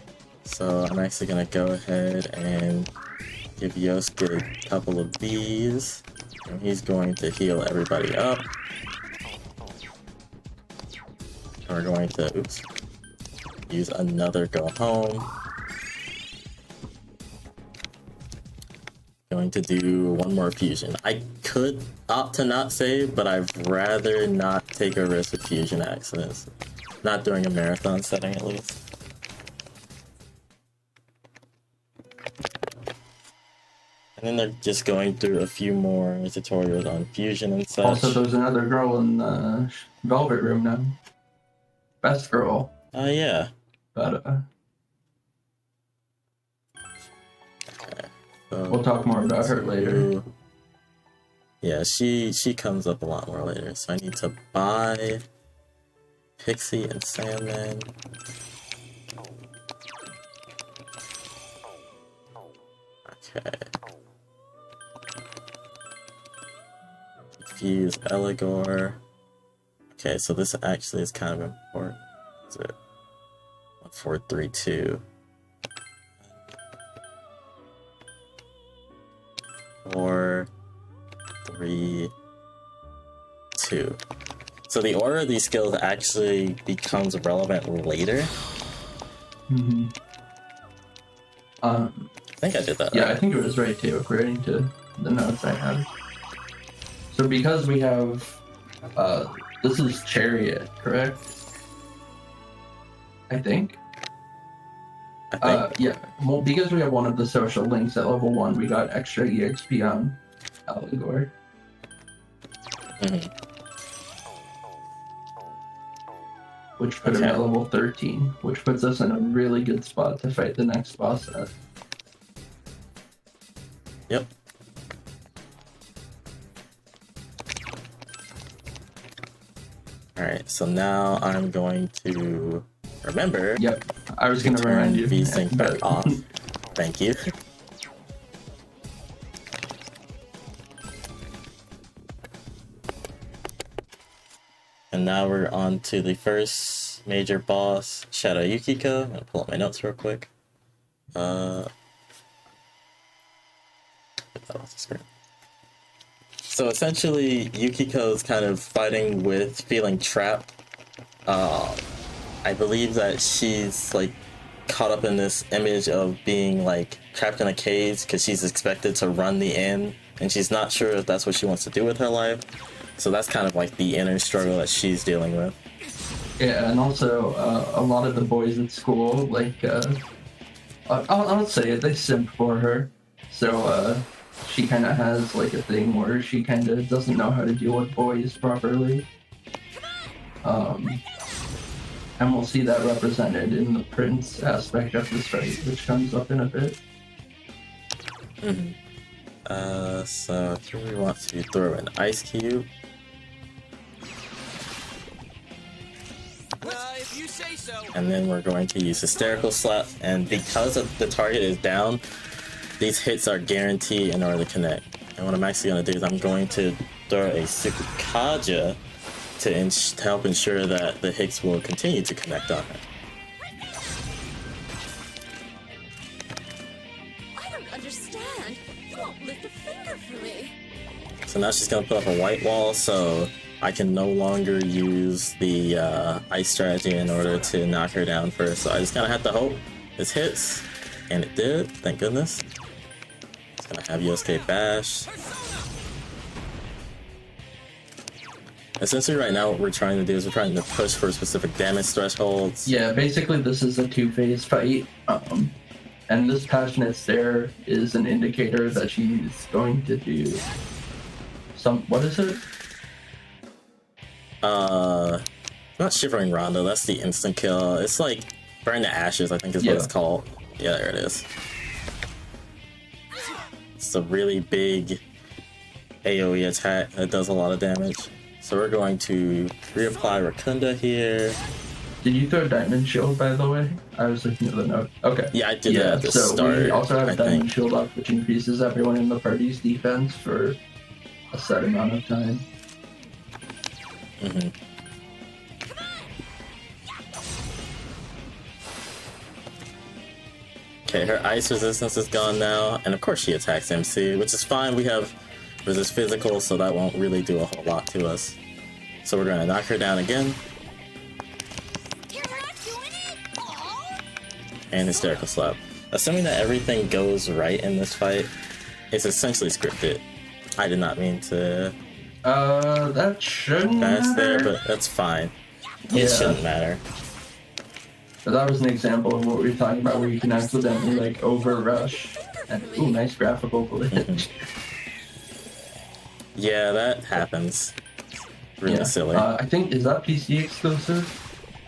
So I'm actually going to go ahead and give Yosuke a couple of these. And he's going to heal everybody up. And we're going to, oops, use another go home. Going to do one more fusion. I could opt to not save, but I'd rather not take a risk with fusion accidents. Not during a marathon setting, at least. And then they're just going through a few more tutorials on fusion and such. Also, there's another girl in the Velvet Room now. Best girl. Yeah. But, Okay. So we'll talk more about her later. Yeah, she comes up a lot more later. So I need to buy Pixie and Sandman. Okay. Fuse Eligor. Okay, so this actually is kind of important. Is it 1432? 4, 3, 2. So the order of these skills actually becomes relevant later. Mm-hmm. I think I did that. Yeah, right? I think it was right too, according to the notes I have. So because we have, this is Chariot, correct? I think. Yeah, well, because we have one of the social links at level 1, we got extra EXP on Allegor. Mhm. Which put him Okay. at level 13, which puts us in a really good spot to fight the next boss at. Yep. Alright, so now I'm going to remember Yep, I was going to remind you. VSync back but- off. Thank you. And now we're on to the first major boss, Shadow Yukiko. I'm gonna pull up my notes real quick. Get that off the screen. So essentially, Yukiko's kind of fighting with feeling trapped. I believe that she's like caught up in this image of being like trapped in a cage because she's expected to run the inn, and she's not sure if that's what she wants to do with her life. So that's kind of like the inner struggle that she's dealing with. Yeah, and also a lot of the boys at school, like, I'll say it, they simp for her. So she kind of has like a thing where she kind of doesn't know how to deal with boys properly. And we'll see that represented in the prince aspect of this fight, which comes up in a bit. So here we want to throw an ice cube. If you say so. And then we're going to use Hysterical Slap, and because the target is down, these hits are guaranteed in order to connect. And what I'm actually going to do is I'm going to throw a Sukukaja to help ensure that the hits will continue to connect on her. I don't understand. You won't lift a finger for me. So now she's going to put up a white wall, so I can no longer use the ice strategy in order to knock her down first. So I just kind of have to hope this hits, and it did, thank goodness. It's going to have Yosuke bash. Essentially right now what we're trying to do is we're trying to push for specific damage thresholds. Yeah, basically this is a two-phase fight. And this passionate stare is an indicator that she's going to do what is it? Not Shivering Rondo, that's the instant kill. It's like Burn to Ashes, I think is what it's called. Yeah, there it is. It's a really big AoE attack that does a lot of damage. So we're going to reapply Rakunda here. Did you throw Diamond Shield, by the way? I was looking at the note. Okay. Yeah, I did that at the so start. we also have I Diamond think. Shield up, which increases everyone in the party's defense for a set amount of time. Mm-hmm. Okay, her ice resistance is gone now, and of course she attacks MC, which is fine. We have resist physical, so that won't really do a whole lot to us. So we're gonna knock her down again. You're not doing it? Aw. And Hysterical Slap. Assuming that everything goes right in this fight, it's essentially scripted. I did not mean to That shouldn't pass matter. there, but that's fine. Yeah. It shouldn't matter. But that was an example of what we were talking about, where you can accidentally like over rush. And ooh, nice graphical glitch. Yeah, that happens. Really silly. I think, is that PC exclusive?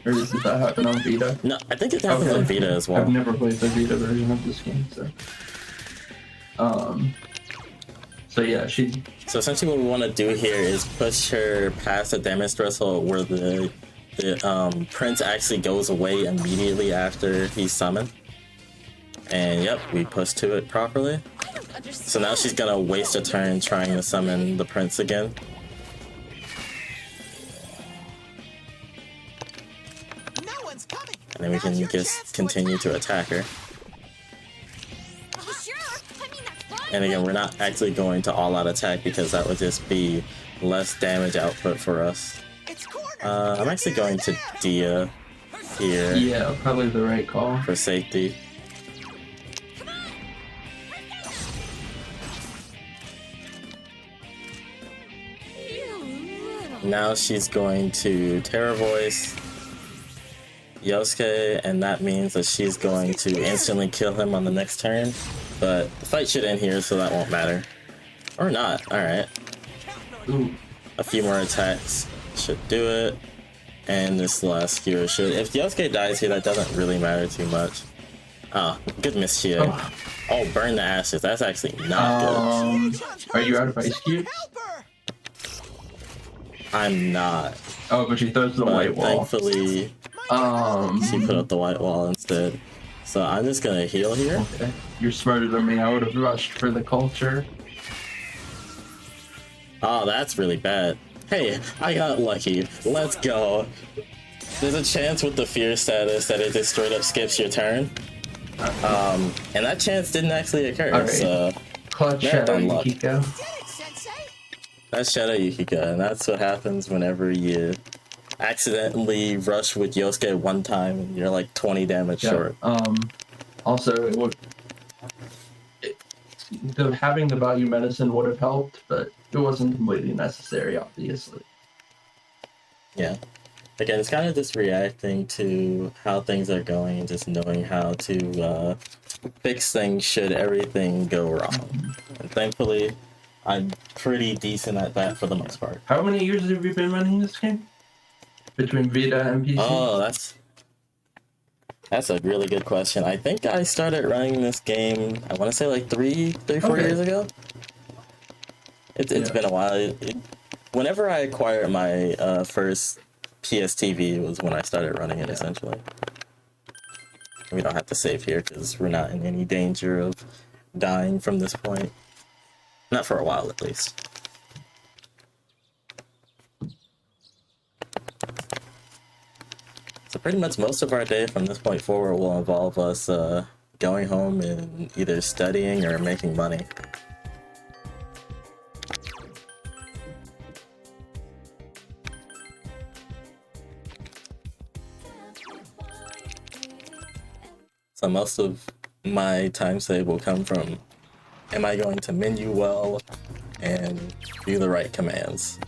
Or does that happen on Vita? No, I think it happens on Vita as well. I've never played the Vita version of this game, so. So yeah, So essentially what we want to do here is push her past the damage threshold where the prince actually goes away immediately after he's summoned. And yep, we pushed to it properly. I don't understand. So now she's gonna waste a turn trying to summon the prince again. No one's coming. And then we can just continue to attack her. Oh, sure. I mean, that's fine. And again, we're not actually going to all-out attack because that would just be less damage output for us. It's corner. I'm actually going to Dia here yeah, probably the right call. for safety. You little. Now she's going to Terror Voice Yosuke, and that means that she's going to instantly kill him on the next turn. But the fight should end here, so that won't matter. Or not, alright. Ooh, A few more attacks should do it. And this last skewer should. If Yosuke dies here, that doesn't really matter too much. Ah, good miss here. Oh, burn the ashes. That's actually not good. Are you out of ice cubes? I'm not. Oh, but she throws the But white wall. thankfully, she put up the white wall instead. So I'm just gonna heal here. Okay. You're smarter than me. I would have rushed for the culture. Oh, that's really bad. Hey, I got lucky. Let's go. There's a chance with the fear status that it just straight up skips your turn. And that chance didn't actually occur. Right. So Clutch Shadow Yukiko. that's Shadow Yukiko, and that's what happens whenever you accidentally rush with Yosuke one time and you're like 20 damage short. Also, having the value medicine would have helped, but it wasn't completely necessary, obviously. Yeah. Again, it's kind of just reacting to how things are going and just knowing how to fix things should everything go wrong. And thankfully, I'm pretty decent at that for the most part. How many years have you been running this game? Between Vita and PC? Oh, that's a really good question. I think I started running this game, I want to say like 4 years ago. It's been a while. Whenever I acquired my first PS TV was when I started running it, essentially. We don't have to save here because we're not in any danger of dying from this point. Not for a while, at least. So pretty much most of our day from this point forward will involve us going home and either studying or making money. So most of my time save will come from, am I going to menu well and do the right commands?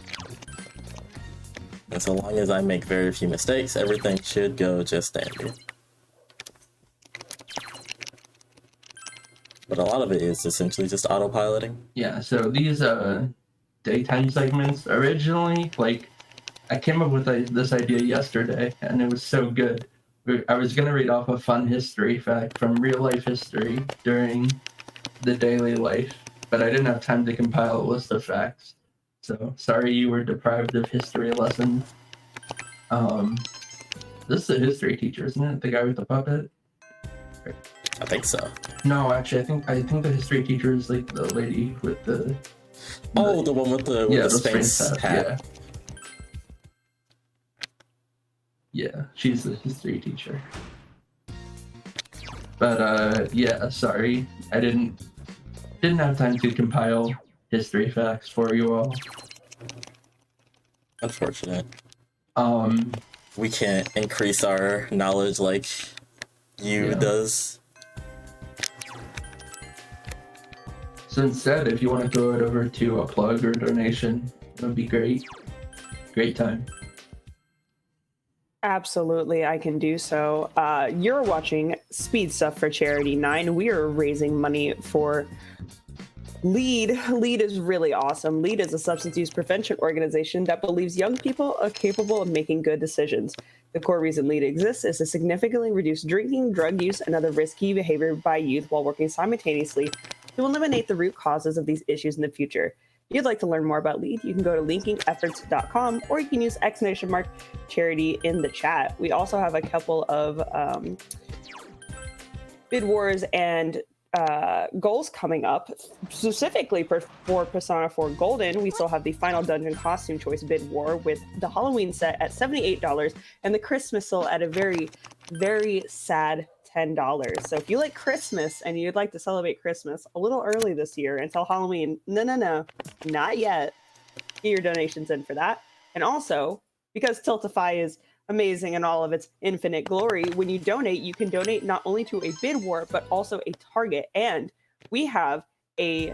And so long as I make very few mistakes, everything should go just dandy. But a lot of it is essentially just autopiloting. Yeah, so these daytime segments, originally, like, I came up with this idea yesterday, and it was so good. I was going to read off a fun history fact from real life history during the daily life, but I didn't have time to compile a list of facts. So sorry you were deprived of history lessons. This is the history teacher, isn't it? The guy with the puppet? I think so. No, actually, I think the history teacher is like the lady with the the one with the Sphinx hat. Yeah, she's the history teacher. But yeah, sorry, I didn't have time to compile history facts for you all. Unfortunate. We can't increase our knowledge like you does. So instead, if you want to throw it over to a plug or donation, that would be great. Great time. Absolutely, I can do so. You're watching Speed Stuff for Charity 9. We are raising money for LEAD. LEAD is really awesome. LEAD is a substance use prevention organization that believes young people are capable of making good decisions. The core reason LEAD exists is to significantly reduce drinking, drug use, and other risky behavior by youth while working simultaneously to eliminate the root causes of these issues in the future. If you'd like to learn more about LEAD, you can go to linkingefforts.com, or you can use !charity in the chat. We also have a couple of bid wars and goals coming up, specifically for Persona 4 Golden. We still have the final dungeon costume choice bid war with the Halloween set at $78 and the Christmas sale at a very, very sad $10. So if you like Christmas and you'd like to celebrate Christmas a little early this year until Halloween, no, not yet, get your donations in for that. And also, because Tiltify is amazing in all of its infinite glory, when you donate, you can donate not only to a bid war, but also a target. And we have a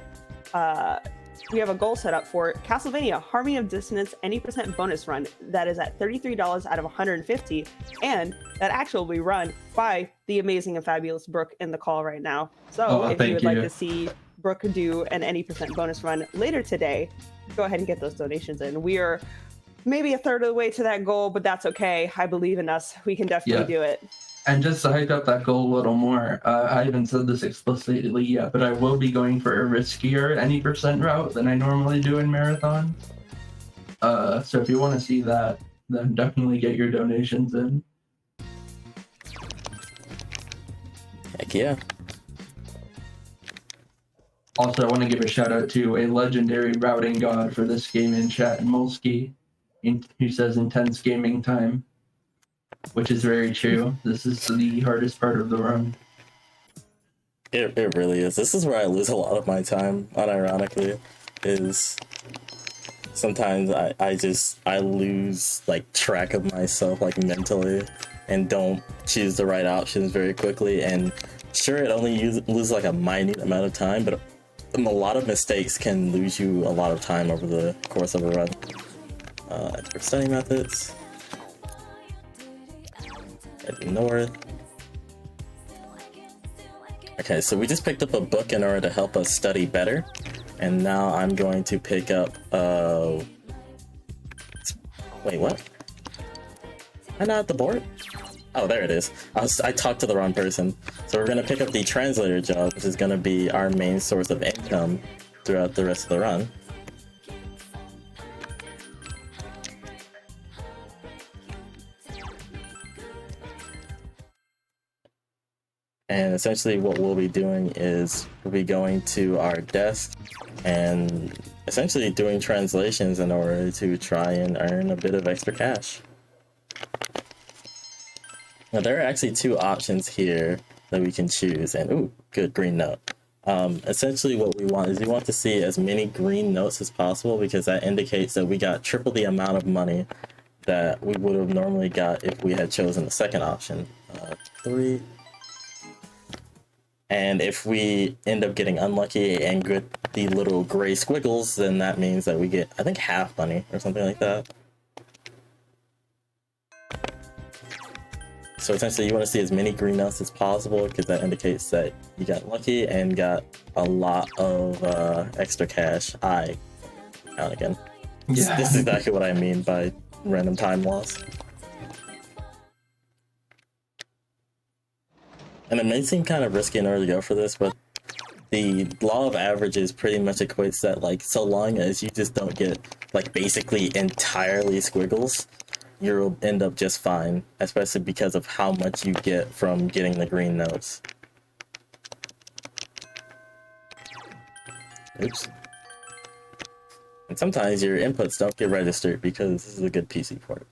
goal set up for Castlevania Harmony of Dissonance any % bonus run that is at $33 out of 150, and that actually will be run by the amazing and fabulous Brooke in the call right now. So if you would like to see Brooke do an any percent bonus run later today, go ahead and get those donations in. We are maybe a third of the way to that goal, but that's okay. I believe in us. We can definitely do it. And just to hype up that goal a little more, I haven't said this explicitly yet, but I will be going for a riskier any percent route than I normally do in marathon. So if you want to see that, then definitely get your donations in. Heck yeah. Also, I want to give a shout out to a legendary routing god for this game in chat, Molsky, who says intense gaming time, which is very true. This is the hardest part of the run. It really is. This is where I lose a lot of my time, unironically, is sometimes I lose like track of myself, like mentally, and don't choose the right options very quickly. And sure, it only loses like a minute amount of time, but a lot of mistakes can lose you a lot of time over the course of a run. For study methods, head north. Okay, so we just picked up a book in order to help us study better, and now I'm going to pick up. Wait, what? Am I not at the board? Oh, there it is. I talked to the wrong person. So we're going to pick up the translator job, which is going to be our main source of income throughout the rest of the run. And essentially what we'll be doing is we'll be going to our desk and essentially doing translations in order to try and earn a bit of extra cash. Now there are actually two options here that we can choose, and ooh, good green note. Essentially what we want is we want to see as many green notes as possible, because that indicates that we got triple the amount of money that we would have normally got if we had chosen the second option. 3. And if we end up getting unlucky and get the little gray squiggles, then that means that we get, I think, half money or something like that. So essentially you want to see as many green notes as possible, because that indicates that you got lucky and got a lot of extra cash. I count again. Yeah. This is exactly what I mean by random time loss. And it may seem kind of risky in order to go for this, but the law of averages pretty much equates that, like, so long as you just don't get, like, basically entirely squiggles, you'll end up just fine, especially because of how much you get from getting the green notes. Oops. And sometimes your inputs don't get registered because this is a good PC port.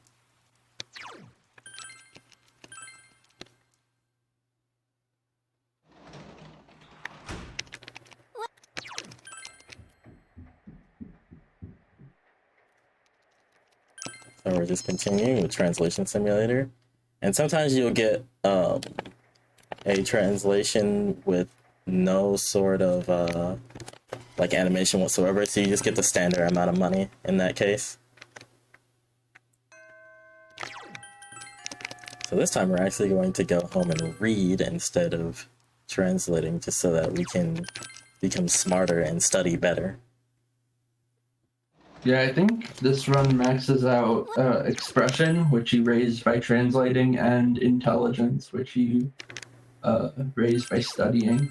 So we're just continuing with Translation Simulator. And sometimes you'll get a translation with no sort of like animation whatsoever, so you just get the standard amount of money in that case. So this time we're actually going to go home and read instead of translating, just so that we can become smarter and study better. Yeah, I think this run maxes out expression, which you raise by translating, and intelligence, which you raise by studying.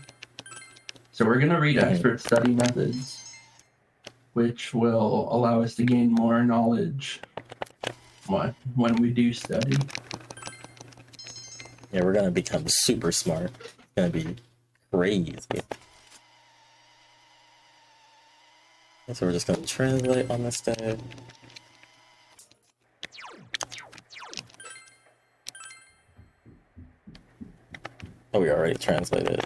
So we're going to read expert study methods, which will allow us to gain more knowledge when we do study. Yeah, we're going to become super smart. It's going to be crazy. So we're just going to translate on this tab. Oh, we already translated.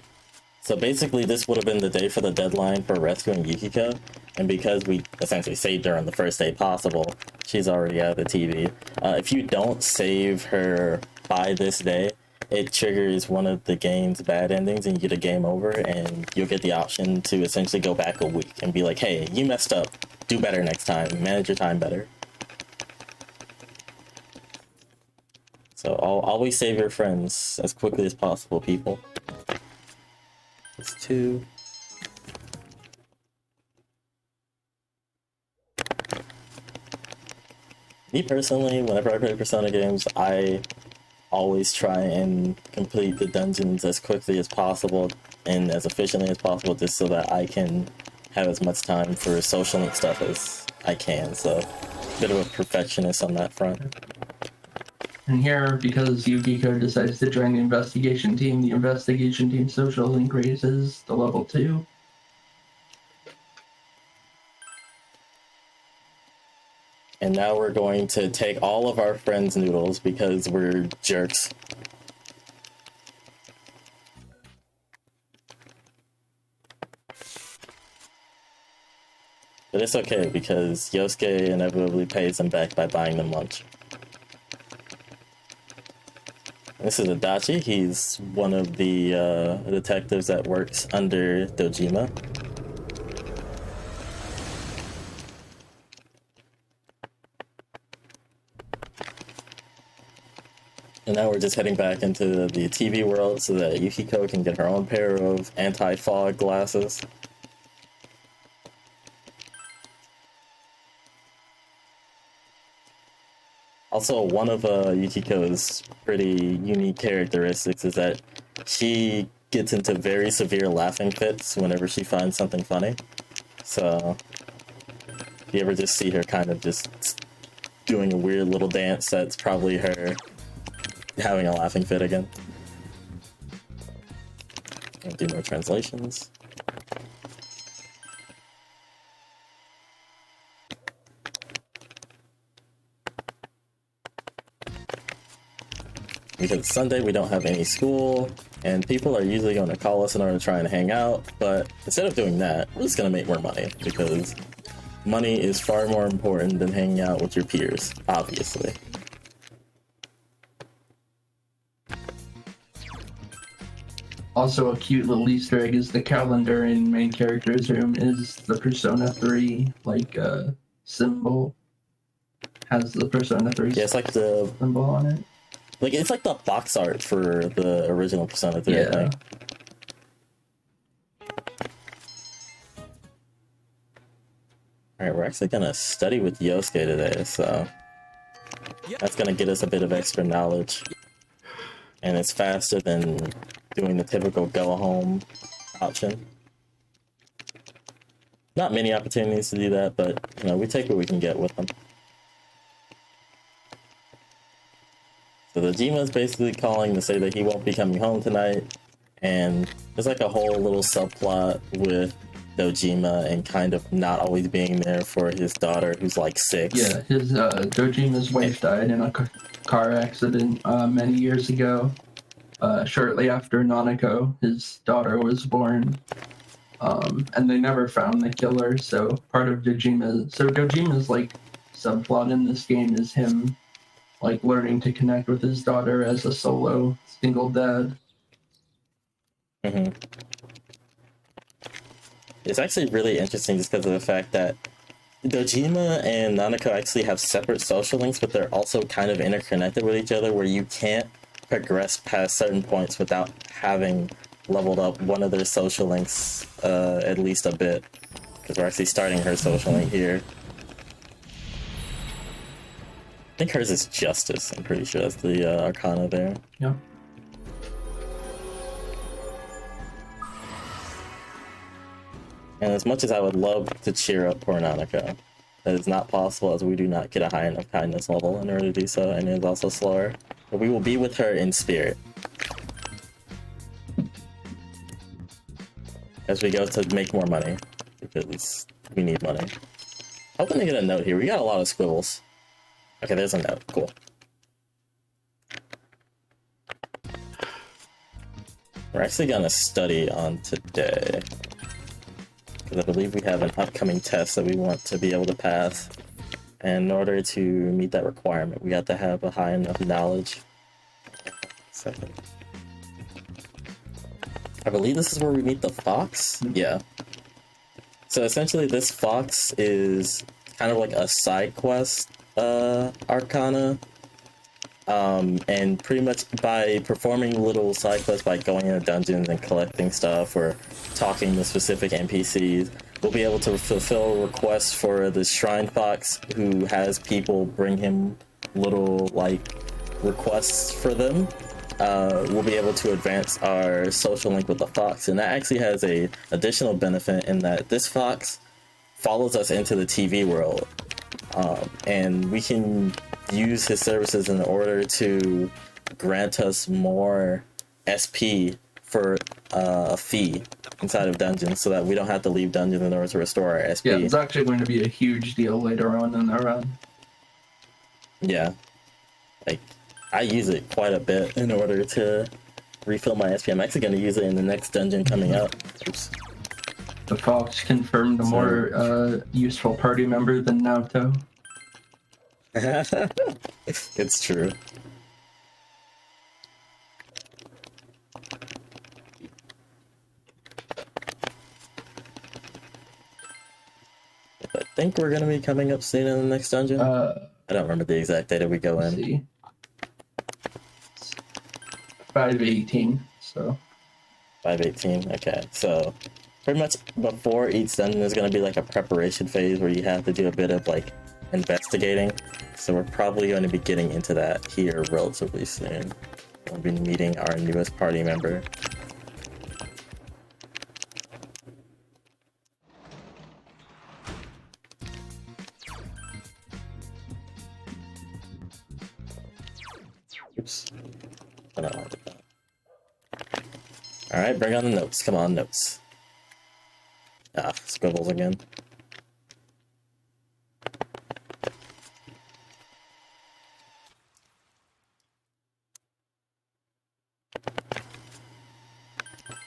So basically this would have been the day for the deadline for rescuing Yukiko, and because we essentially saved her on the first day possible, she's already out of the TV. If you don't save her by this day, it triggers one of the game's bad endings and you get a game over, and you'll get the option to essentially go back a week and be like, hey, you messed up, do better next time, manage your time better. So always save your friends as quickly as possible, people. It's 2. Me personally, whenever I play Persona games, I always try and complete the dungeons as quickly as possible and as efficiently as possible, just so that I can have as much time for social link stuff as I can. So, a bit of a perfectionist on that front. And here, because Yukiko decides to join the investigation team social link raises to level 2. And now we're going to take all of our friends' noodles because we're jerks. But it's okay because Yosuke inevitably pays them back by buying them lunch. This is Adachi. He's one of the detectives that works under Dojima. And now we're just heading back into the TV world so that Yukiko can get her own pair of anti-fog glasses. Also, one of Yukiko's pretty unique characteristics is that she gets into very severe laughing fits whenever she finds something funny. So, if you ever just see her kind of just doing a weird little dance, that's probably her having a laughing fit again. I'll do more translations. Because it's Sunday, we don't have any school, and people are usually going to call us in order to try and hang out, but instead of doing that, we're just going to make more money, because money is far more important than hanging out with your peers, obviously. Also, a cute little Easter egg is the calendar in main character's room is the Persona 3, symbol. Has the Persona 3 Yeah, it's like the symbol on it. Like, it's like the box art for the original Persona 3, I think. Alright, we're actually gonna study with Yosuke today, so that's gonna get us a bit of extra knowledge. And it's faster than doing the typical go-home option. Not many opportunities to do that, but, you know, we take what we can get with them. So the Jima's basically calling to say that he won't be coming home tonight, and there's like a whole little subplot with Dojima and kind of not always being there for his daughter who's like 6. Yeah, his Dojima's wife died in a car accident many years ago. Shortly after Nanako, his daughter was born, and they never found the killer. So part of Dojima's like subplot in this game is him like learning to connect with his daughter as a solo single dad. Mm-hmm. It's actually really interesting just because of the fact that Dojima and Nanako actually have separate social links, but they're also kind of interconnected with each other, where you can't progress past certain points without having leveled up one of their social links at least a bit. Because we're actually starting her social link here. I think hers is Justice. I'm pretty sure that's the Arcana there. Yeah. And as much as I would love to cheer up poor Nanako, that is not possible as we do not get a high enough kindness level in order to do so, and it is also slower. But we will be with her in spirit as we go to make more money, because we need money. Hoping to get a note here. We got a lot of squibbles. Okay, there's a note. Cool. We're actually gonna study on today, because I believe we have an upcoming test that we want to be able to pass. And in order to meet that requirement, we got to have a high enough knowledge. Second. I believe this is where we meet the fox? Yeah. So essentially this fox is kind of like a side quest arcana. And pretty much by performing little side quests, by going into dungeons and collecting stuff or talking to specific NPCs, we'll be able to fulfill requests for the Shrine Fox, who has people bring him little like requests for them. We'll be able to advance our social link with the fox, and that actually has a additional benefit in that this fox follows us into the TV world, and we can use his services in order to grant us more SP for a fee inside of dungeons, so that we don't have to leave dungeons in order to restore our SP. Yeah, it's actually going to be a huge deal later on in the run. Yeah, like I use it quite a bit in order to refill my SP. I'm actually going to use it in the next dungeon coming up. Oops. The fox confirmed a more useful party member than Naoto. It's true. I think we're going to be coming up soon in the next dungeon. I don't remember the exact data we go in. See. 518, so. 518, okay. So pretty much before each dungeon there's going to be like a preparation phase where you have to do a bit of like investigating. So we're probably going to be getting into that here relatively soon. We'll be meeting our newest party member. Oops. I don't want to do that. Alright, bring on the notes. Come on, notes. Ah, scribbles again.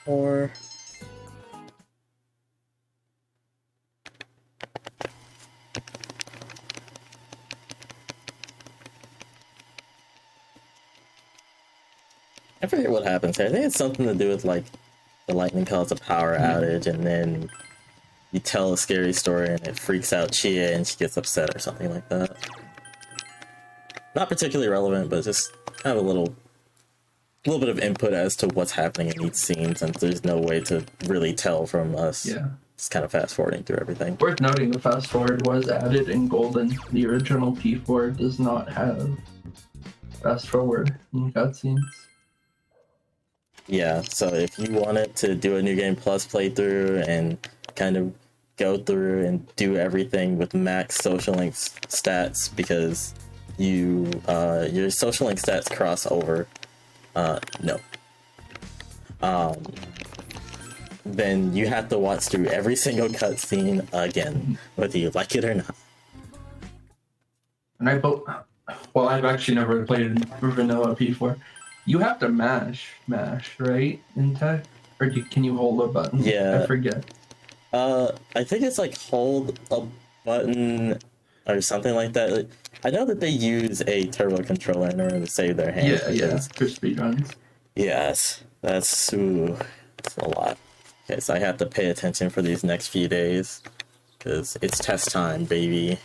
Or I forget what happens here. I think it's something to do with like the lightning caused a power outage, and then you tell a scary story and it freaks out Chia and she gets upset or something like that. Not particularly relevant, but just kind of a little bit of input as to what's happening in each scene, since there's no way to really tell from us. Yeah. Just kind of fast forwarding through everything. Worth noting, the fast forward was added in Golden. The original P4 does not have fast forward in cutscenes. Yeah, so if you wanted to do a New Game Plus playthrough and kind of go through and do everything with max social link stats, because you your social link stats cross over, no. Then you have to watch through every single cutscene again, whether you like it or not. And I've actually never played vanilla P4. You have to mash, right, in tech? Or can you hold a button? Yeah. I forget. I think it's like hold a button or something like that. Like, I know that they use a turbo controller in order to save their hands. Yeah, for speedruns. Yes, that's a lot. Okay, so I have to pay attention for these next few days, because it's test time, baby.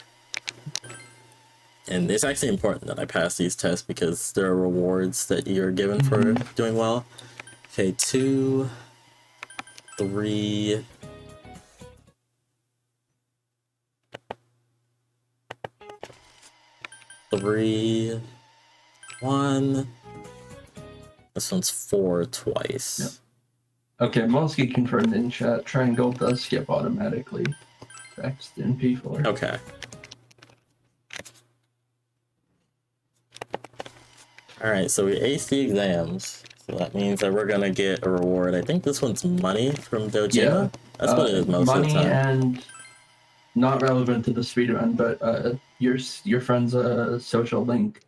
And it's actually important that I pass these tests, because there are rewards that you're given for doing well. Okay, 2, 3... 3, 1. This one's 4 twice. Yep. Okay, Monsky confirmed in chat. Triangle does skip automatically. Text in P4. Okay. Alright, so we aced the exams. So that means that we're gonna get a reward. I think this one's money from Dojima. Yeah. That's what it is most of the money time. And not relevant to the speedrun, but your friend's social link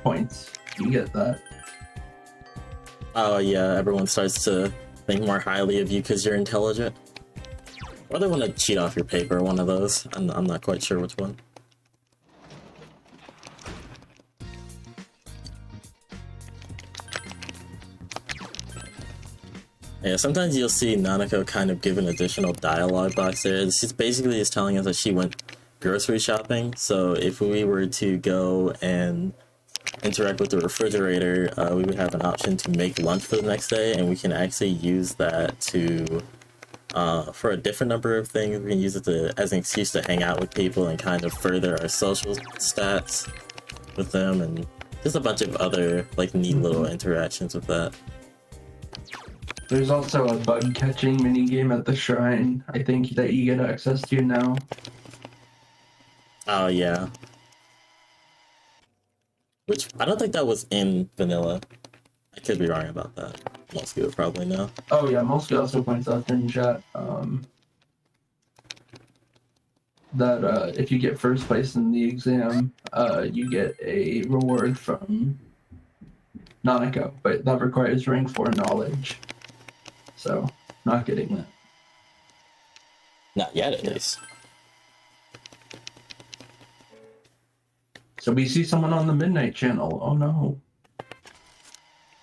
points. You get that. Oh yeah, everyone starts to think more highly of you because you're intelligent. Or they want to cheat off your paper, one of those. I'm not quite sure which one. Yeah, sometimes you'll see Nanako kind of give an additional dialogue box there. She's basically just telling us that she went grocery shopping. So if we were to go and interact with the refrigerator, we would have an option to make lunch for the next day, and we can actually use that to for a different number of things. We can use it as an excuse to hang out with people and kind of further our social stats with them, and just a bunch of other like neat little interactions with that. There's also a bug catching minigame at the shrine, I think, that you get access to now. Oh yeah. Which I don't think that was in vanilla. I could be wrong about that. Most people probably know. Oh yeah, Mosky also points out in chat that if you get first place in the exam, you get a reward from Nanako, but that requires rank 4 knowledge. So, not getting that. Not yet, at least. So we see someone on the Midnight Channel. Oh no.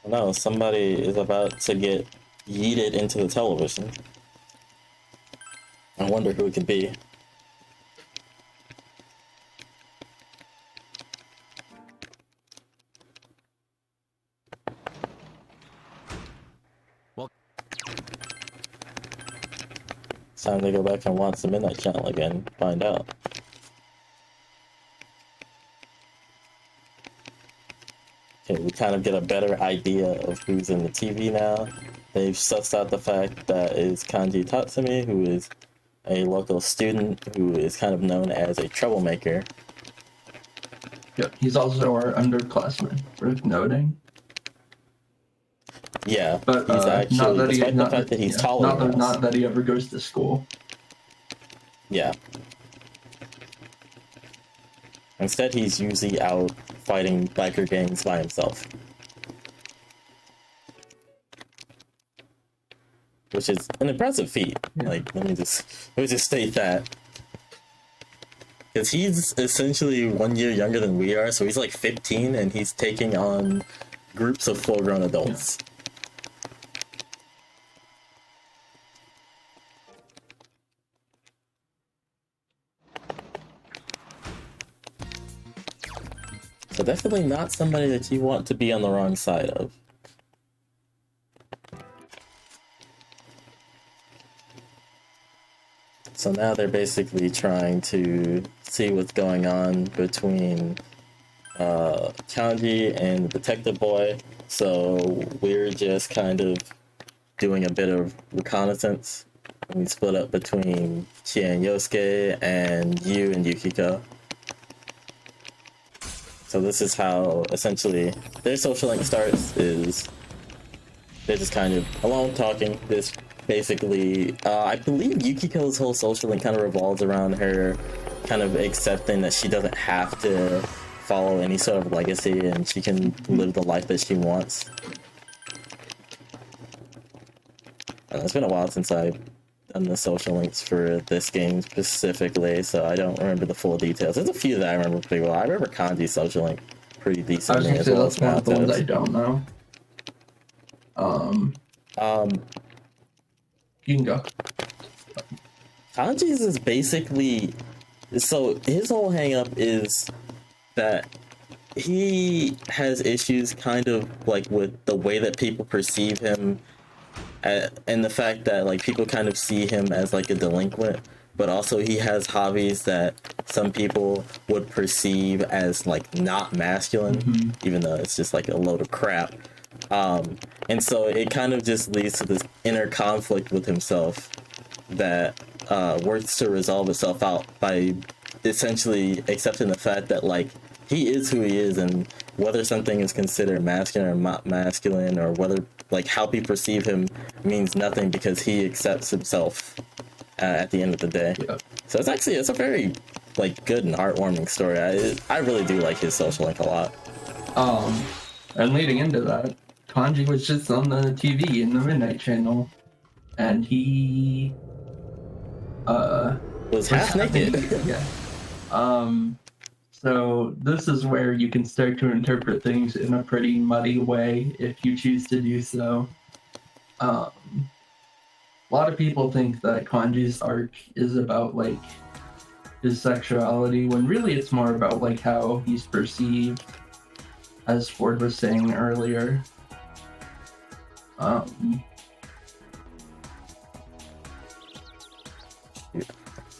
No, somebody is about to get yeeted into the television. I wonder who it could be. Well, It's time to go back and watch the Midnight Channel again. Find out. Okay, we kind of get a better idea of who's in the TV now. They've sussed out the fact that it's Kanji Tatsumi, who is a local student who is kind of known as a troublemaker. Yep, he's also our underclassman, worth noting. Yeah, But he's actually, not that despite the fact that he's taller than us. not that he ever goes to school. Yeah. Instead, he's usually out fighting biker gangs by himself. Which is an impressive feat. Yeah. Like, let me just state that. Because he's essentially 1 year younger than we are, so he's like 15, and he's taking on groups of full-grown adults. Yeah. So definitely not somebody that you want to be on the wrong side of. So now they're basically trying to see what's going on between Kanji and the detective boy. So we're just kind of doing a bit of reconnaissance. We split up between Chie and Yosuke and Yu and Yukiko. So this is how essentially their social link starts, is they're just kind of alone talking. This basically, I believe Yukiko's whole social link kind of revolves around her kind of accepting that she doesn't have to follow any sort of legacy and she can live the life that she wants. It's been a while since I've done the social links for this game specifically, so I don't remember the full details. There's a few that I remember pretty well. I remember Kanji's social link pretty I was decently, gonna as say well that's as one of the ones I Mato's. don't know. You can go. Kanji's is basically, so his whole hang up is that he has issues kind of like with the way that people perceive him, and the fact that like people kind of see him as like a delinquent, but also he has hobbies that some people would perceive as like not masculine, even though it's just like a load of crap. And so it kind of just leads to this inner conflict with himself that works to resolve itself out by essentially accepting the fact that like he is who he is, and whether something is considered masculine or not masculine, or whether like how people perceive him means nothing because he accepts himself at the end of the day. Yeah. So it's a very like good and heartwarming story. I really do like his social link a lot. And leading into that, Kanji was just on the TV in the Midnight Channel, and he Was half naked. Yeah. So this is where you can start to interpret things in a pretty muddy way if you choose to do so. A lot of people think that Kanji's arc is about like his sexuality, when really it's more about like how he's perceived, as Ford was saying earlier.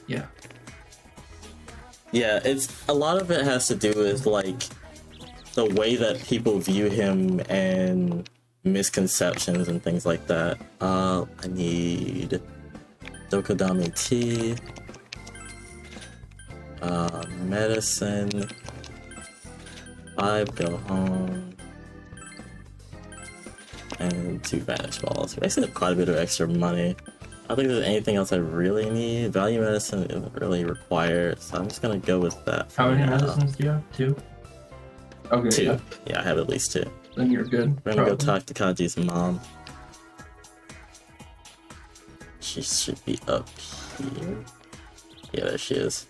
Yeah. Yeah, it's a lot of it has to do with like the way that people view him and misconceptions and things like that. I need Dokodami tea, medicine, 5 go home, and 2 vanish balls. I still have quite a bit of extra money. I don't think there's anything else I really need. Value medicine isn't really required, so I'm just gonna go with that. How many medicines do you have? 2? Okay, 2. yeah. Yeah, I have at least 2. Then you're good. We're gonna go talk to Kaji's mom. She should be up here. Yeah, there she is.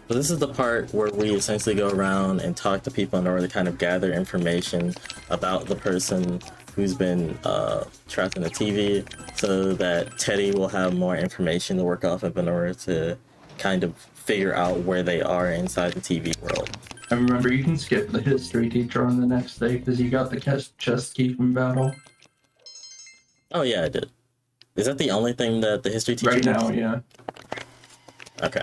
So this is the part where we essentially go around and talk to people in order to kind of gather information about the person who's been trapped in the TV, so that Teddy will have more information to work off of in order to kind of figure out where they are inside the TV world. And remember, you can skip the history teacher on the next day because you got the chest key from battle. Oh yeah, I did. Is that the only thing that the history teacher Right now, does? yeah. Okay.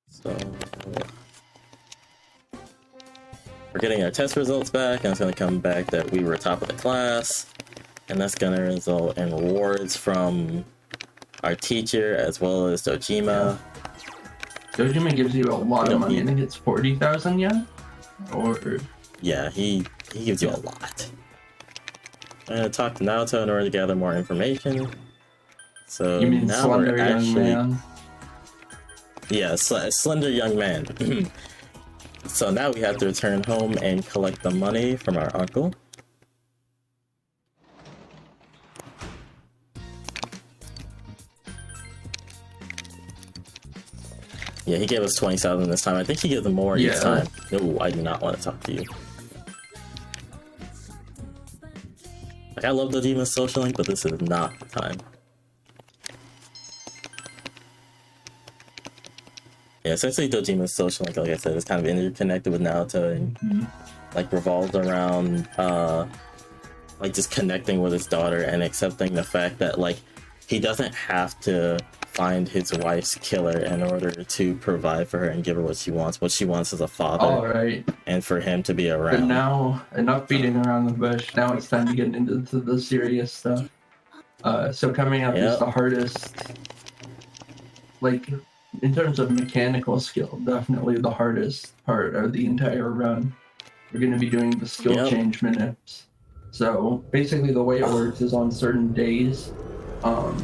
So we're getting our test results back, and it's going to come back that we were top of the class, and that's going to result in rewards from our teacher as well as Dojima. Dojima gives you a lot of money. I think it's 40,000 yen? Or... Yeah, he gives you a lot. I'm going to talk to Naoto in order to gather more information. So you mean now slender we're young actually... man? Yeah, slender young man. So now we have to return home and collect the money from our uncle. Yeah, he gave us 20,000 this time. I think he gives them more each time. No, I do not want to talk to you. Like, I love the Demon Social Link, but this is not the time. Yeah, essentially Dojima's social link, like I said, is kind of interconnected with Naoto and like revolved around like just connecting with his daughter and accepting the fact that like he doesn't have to find his wife's killer in order to provide for her and give her what she wants. What she wants is a father. All right. And for him to be around. But now, enough beating around the bush. Now it's time to get into the serious stuff. So coming up is the hardest, like, in terms of mechanical skill, definitely the hardest part of the entire run. We're going to be doing the skill change minutes. So basically the way it works is on certain days,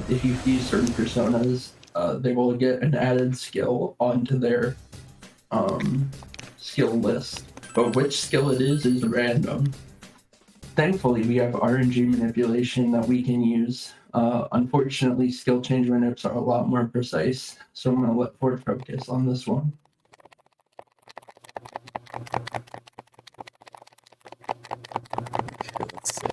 if you use certain personas, they will get an added skill onto their skill list. But which skill it is random. Thankfully, we have RNG manipulation that we can use. Unfortunately, skill change manips are a lot more precise, so I'm going to let Ford focus on this one. Okay, let's see.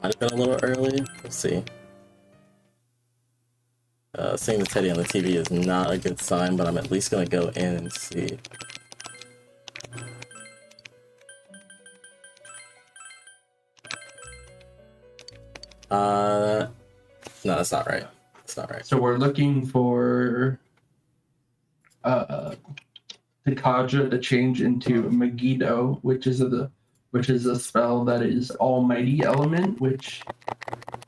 Might have been a little early. Let's see. Seeing the Teddy on the TV is not a good sign, but I'm at least gonna go in and see. No, that's not right. That's not right. So we're looking for Takaja to change into Megiddo, which is a spell that is Almighty Element, which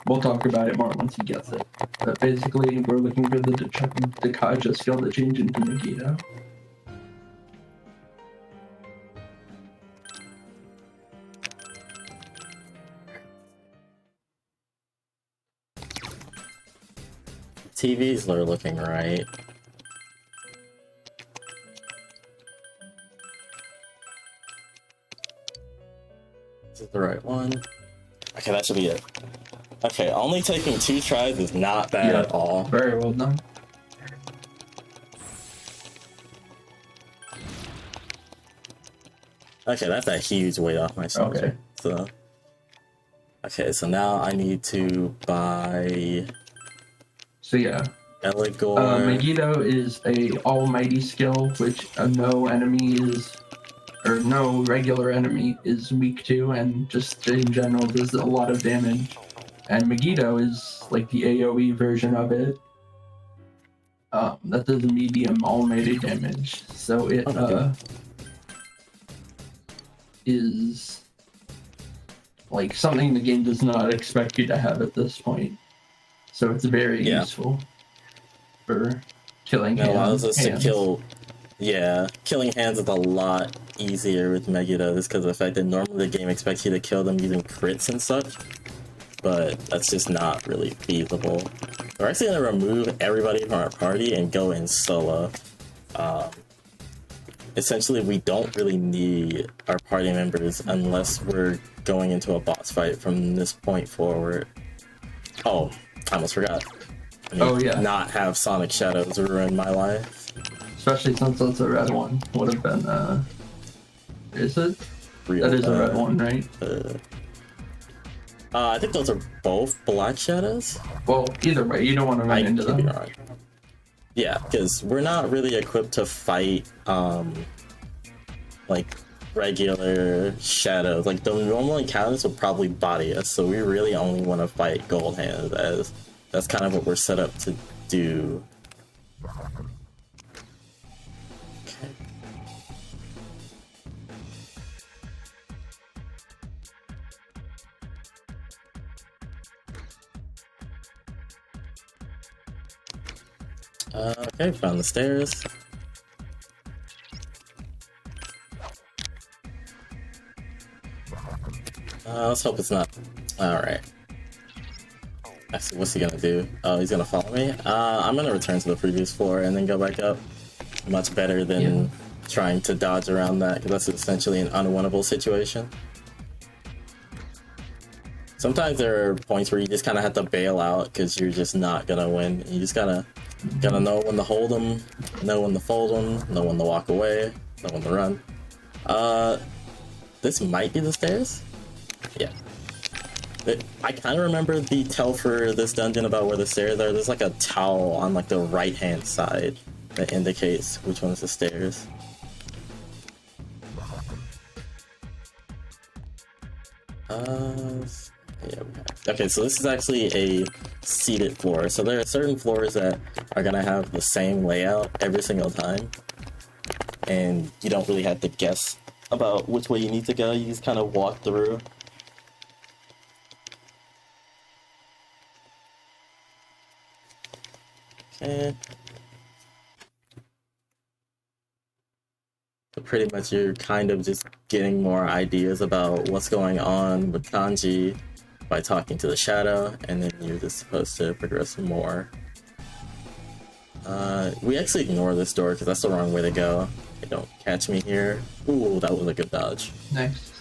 we'll talk about it more once he gets it. But basically, we're looking for the Takaja skill to change into Megiddo. TVs are looking right. Is it the right one? Okay, that should be it. Okay, only taking 2 tries is not bad at all. Very well done. Okay, that's a huge weight off my shoulder. Okay. Okay, so now I need to buy... So yeah, Eligor. Megiddo is a almighty skill, which no enemy is, or no regular enemy is weak to, and just in general does a lot of damage. And Megiddo is like the AoE version of it. That does medium almighty damage, so it is like something the game does not expect you to have at this point. So it's very useful for killing It allows us to hands. killing hands is a lot easier with Megiddo just because of the fact that normally the game expects you to kill them using crits and such, but that's just not really feasible. We're actually going to remove everybody from our party and go in solo. Essentially, we don't really need our party members unless we're going into a boss fight from this point forward. Oh, I almost forgot. Not have Sonic Shadows ruin my life. Especially since it's a red one. Would have been, is it? That is a red one, right? I think those are both black shadows. Well, either way, you don't want to run into them. Yeah, because we're not really equipped to fight, like, regular shadows. Like, the normal encounters will probably body us, so we really only want to fight Gold Hands, as that's kind of what we're set up to do. Okay, found the stairs. Let's hope it's not. Alright. Actually, what's he gonna do? Oh, he's gonna follow me? I'm gonna return to the previous floor and then go back up. Much better than trying to dodge around that, because that's essentially an unwinnable situation. Sometimes there are points where you just kind of have to bail out because you're just not gonna win. You just gotta know when to hold them, know when to fold them, know when to walk away, know when to run. This might be the stairs? Yeah. I kind of remember the tell for this dungeon about where the stairs are. There's like a towel on like the right hand side that indicates which one is the stairs. Yeah, okay, so this is actually a seated floor. So there are certain floors that are gonna have the same layout every single time, and you don't really have to guess about which way you need to go. You just kind of walk through. Okay. So pretty much you're kind of just getting more ideas about what's going on with Kanji by talking to the shadow, and then you're just supposed to progress more. We actually ignore this door because that's the wrong way to go. They don't catch me here. Ooh, that was a good dodge. Nice.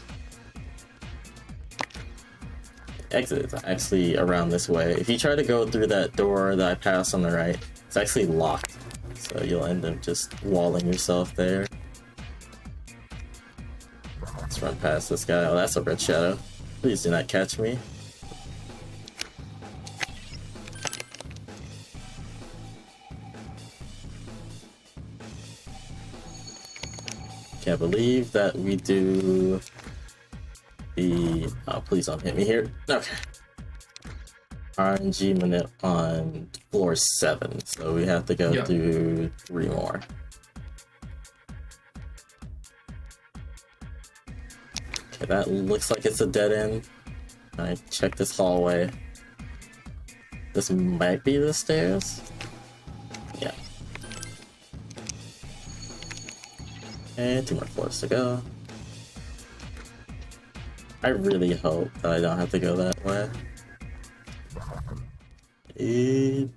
Exit is actually around this way. If you try to go through that door that I passed on the right, it's actually locked. So you'll end up just walling yourself there. Let's run past this guy. Oh, that's a red shadow. Please do not catch me. Can't believe that we do the... Oh, please don't hit me here. Okay. RNG minute on floor 7, so we have to go through 3 more. Okay, that looks like it's a dead end. Alright, check this hallway. This might be the stairs. Yeah. And 2 more floors to go. I really hope that I don't have to go that way. Okay.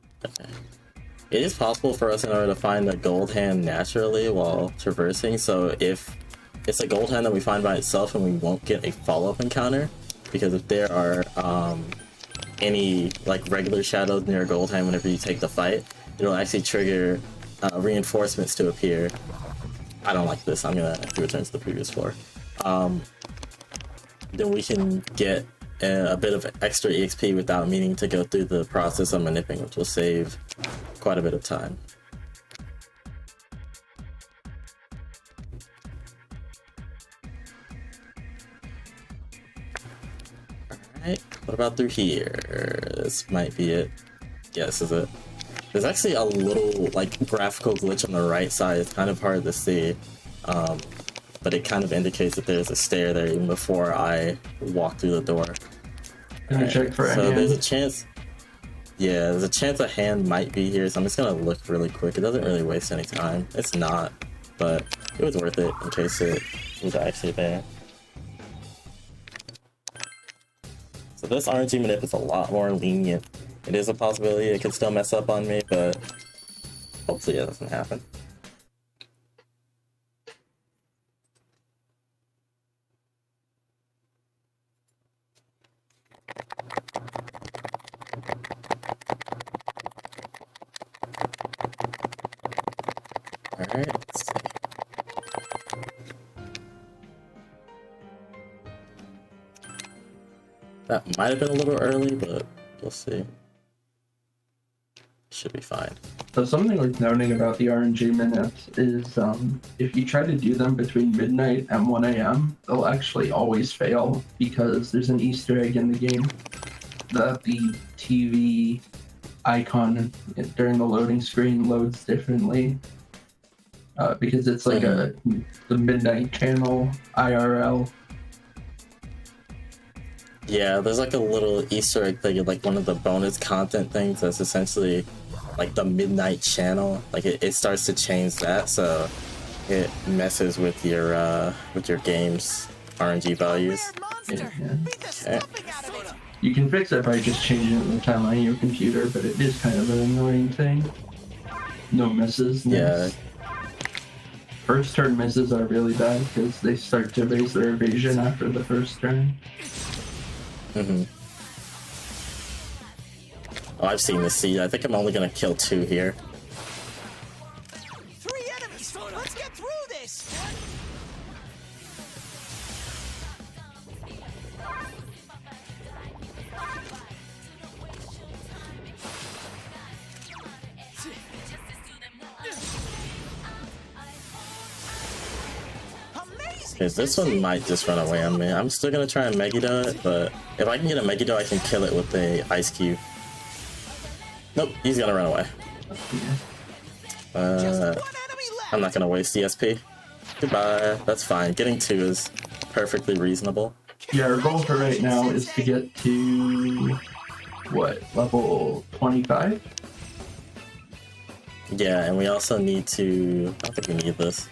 It is possible for us in order to find the gold hand naturally while traversing, so if it's a gold hand that we find by itself and we won't get a follow-up encounter, because if there are any like regular shadows near a gold hand whenever you take the fight, it'll actually trigger reinforcements to appear. I don't like this. I'm gonna have to return to the previous floor. Then we can get a bit of extra EXP without meaning to go through the process of manipping, which will save quite a bit of time. Alright, what about through here? This might be it. Yeah, this is it. There's actually a little like graphical glitch on the right side. It's kind of hard to see, but it kind of indicates that there's a stair there even before I walk through the door. Gonna check for a So hand. there's a chance. Yeah, there's a chance a hand might be here, so I'm just gonna look really quick. It doesn't really waste any time. It's not, but it was worth it in case it was actually there. So this RNG manip is a lot more lenient. It is a possibility it could still mess up on me, but hopefully it doesn't happen. Alright, let's see. That might have been a little early, but we'll see. Should be fine. So something worth noting about the RNG minutes is if you try to do them between midnight and 1 a.m., they'll actually always fail because there's an Easter egg in the game that the TV icon during the loading screen loads differently because it's like the midnight channel IRL. Yeah, there's like a little Easter egg thing, like one of the bonus content things that's essentially like the midnight channel. Like it starts to change that, so it messes with your game's RNG values. Monster, Yeah. beat the stuffing out of it. You can fix it by just changing the time on your computer, but it is kind of an annoying thing. No misses. Yeah. First turn misses are really bad because they start to raise their evasion after the first turn. Mm-hmm. Oh, I've seen this seed. I think I'm only gonna kill 2 here. 3 enemies. Let's get through this. Amazing. Okay, this one might just run away on me. I'm still gonna try and Megiddo it, but if I can get a Megiddo, I can kill it with the ice cube. Nope, he's gonna run away. Just one enemy I'm not left. gonna waste ESP. Goodbye. That's fine. Getting 2 is perfectly reasonable. Yeah, our goal for right now is to get to what, level 25? Yeah, and we also need to... I don't think we need this.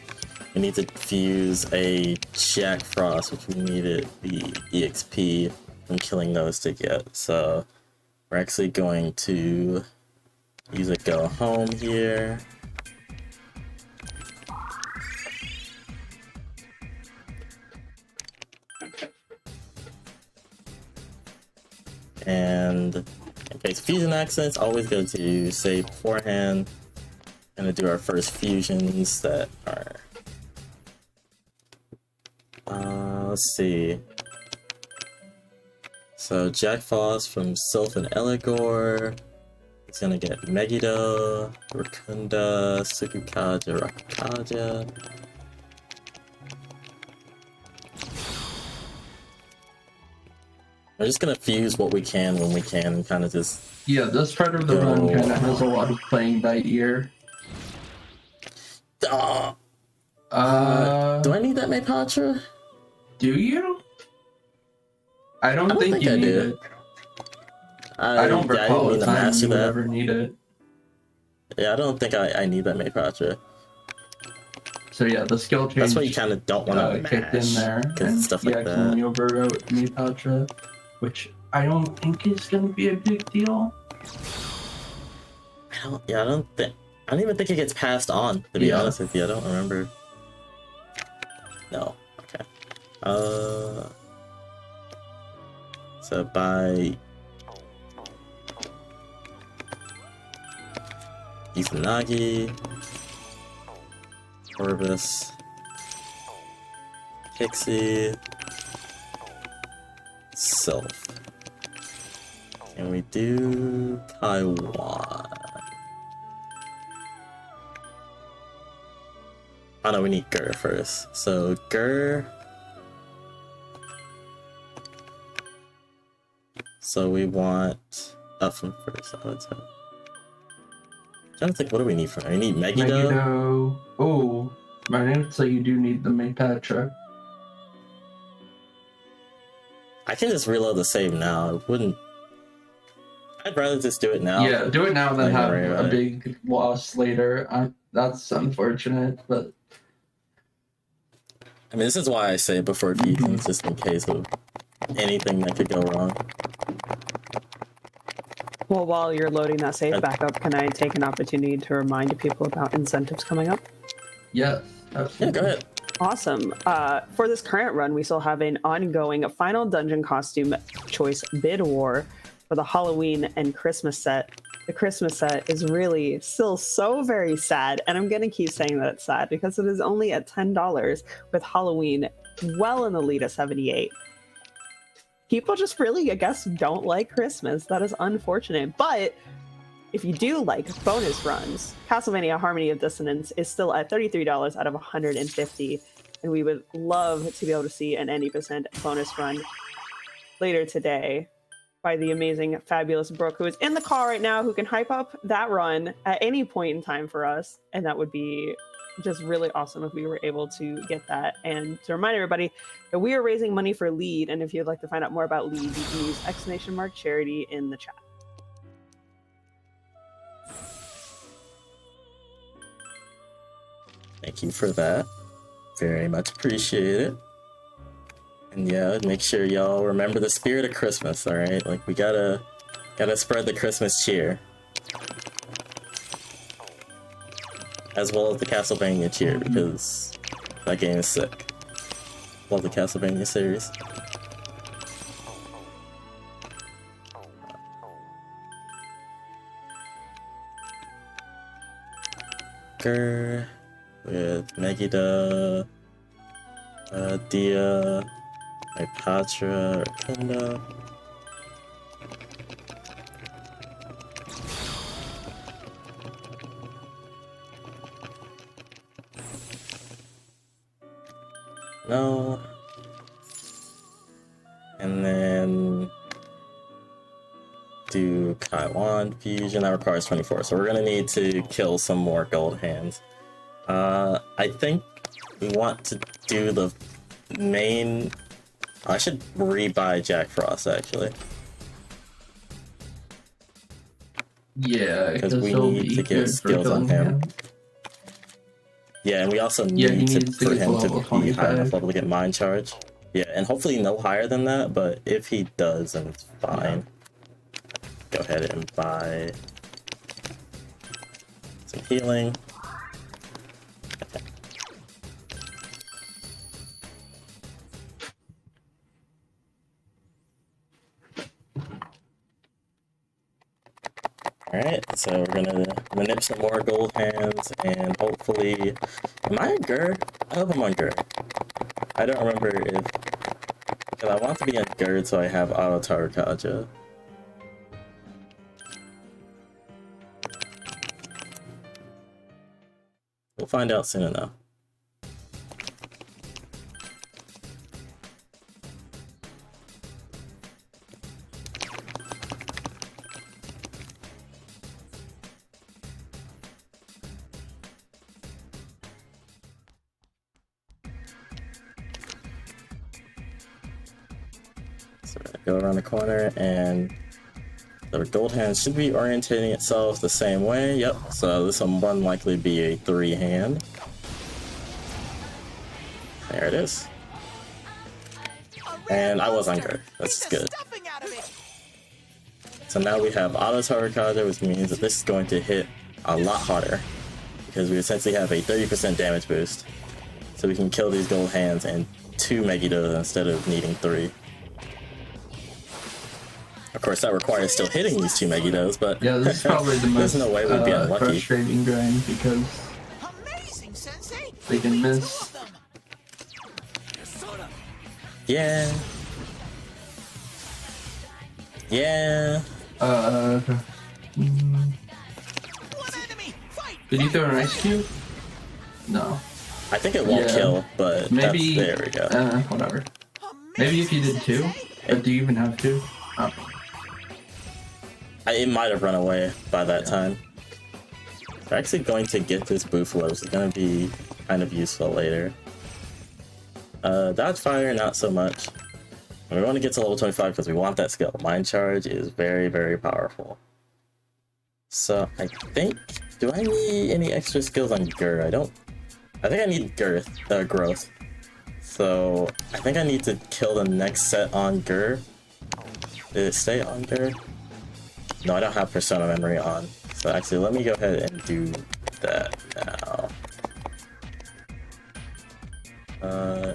We need to fuse a Jack Frost, which we needed the EXP from killing those to get. So we're actually going to use a go home here. And in case of fusion accidents, always go to save beforehand. Gonna do our first fusions that are let's see. So Jack Frost from Sylph and Eligor. He's gonna get Megiddo, Rakunda, Sukukaja, Rakaja. We're just gonna fuse what we can when we can and kind of just... Yeah, this part of the run kind of has a lot of playing by ear. Do I need that Maypatra? Do you? I don't think think you I need do. it. I don't yeah, recall didn't a mean to time master you would that. ever need it. Yeah, I don't think I need that Maypatra. So yeah, the skill change That's why you kind of don't want to kicked in there, and stuff like yeah, that. when you overwrote Mipatra, which I don't think is going to be a big deal. I don't even think it gets passed on, to be Yeah. honest with you. I don't remember. No. Okay. So by Izanagi, Corvus, Pixie, Sylph. Can we do Taiwan? Oh no, we need Gur first. So Gur. So we want Uffin first. I'm trying to think, what do we need for her? We need Megiddo. Megiddo. Oh, right. So you do need the Maypatra. I can just reload the save now. It wouldn't. I'd rather just do it now. Yeah, do it now than Not have worry a about it. big loss later. That's unfortunate, but I mean, this is why I say before defense, just in case of anything that could go wrong. Well, while you're loading that save back up, can I take an opportunity to remind people about incentives coming up? yes, absolutely. Yeah, go ahead. Awesome. For this current run, we still have an ongoing final dungeon costume choice bid war for the Halloween and Christmas set. The Christmas set is really still so very sad, and I'm going to keep saying that it's sad because it is only at $10 with Halloween well in the lead at 78. People just really, I guess, don't like Christmas. That is unfortunate. But if you do like bonus runs, Castlevania Harmony of Dissonance is still at $33 out of 150, and we would love to be able to see an 90% bonus run later today by the amazing, fabulous Brooke, who is in the call right now, who can hype up that run at any point in time for us, and that would be just really awesome if we were able to get that. And to remind everybody that we are raising money for LEAD, and if you'd like to find out more about LEAD, you can use !charity in the chat. Thank you for that. Very much appreciate it. And yeah, make sure y'all remember the spirit of Christmas, alright? Like, we gotta spread the Christmas cheer. As well as the Castlevania cheer, because that game is sick. Love the Castlevania series. Grr, with Megiddo, Dia, Ipatra, Kunda. No. And then do Kaiwan fusion. That requires 24. So we're gonna need to kill some more gold hands. I think we want to do the main. I should rebuy Jack Frost actually. Yeah, Because we he'll need be to good get for skills on killing him. Yeah, and we also Yeah, he need needs to for get him to level to be high enough 25. level to get mind charge. Yeah, and hopefully no higher than that, but if he does, then it's fine. Go ahead and buy some healing. Okay. Alright, so we're gonna manip some more gold hands, and hopefully... Am I on Gerd? I hope I'm on Gerd. I don't remember if... Because I want to be on Gerd so I have Auto Tarakaja. We'll find out soon enough. So we're gonna go around the corner, and the gold hand should be orientating itself the same way. Yep, so this will more than likely be a 3 hand. There it is. And I was on Gerd. That's good. So now we have Auto Tarakaja, which means that this is going to hit a lot harder, because we essentially have a 30% damage boost. So we can kill these gold hands and 2 Megiddos instead of needing 3. Of course, that requires still hitting these 2 Megiddos, but Yeah, this is probably the most there's no way we'd be unlucky. frustrating grind because Amazing, Sensei. they can Beat miss. 2 of them. Yeah. Yeah. Mm, One enemy! Fight! did you throw an ice cube? No. I think it won't Yeah. kill, but Maybe. there we go. Whatever. Maybe if you did two. But do you even have two? Oh. It might have run away by that time. We're actually going to get this Buffalo, which is going to be kind of useful later. Dodge fire, not so much. We want to get to level 25 because we want that skill. Mind charge is very, very powerful. So I think, do I need any extra skills on Gur? I think I need growth. So I think I need to kill the next set on Gur. Did it stay on Gur? No, I don't have Persona Memory on. So actually, let me go ahead and do that now.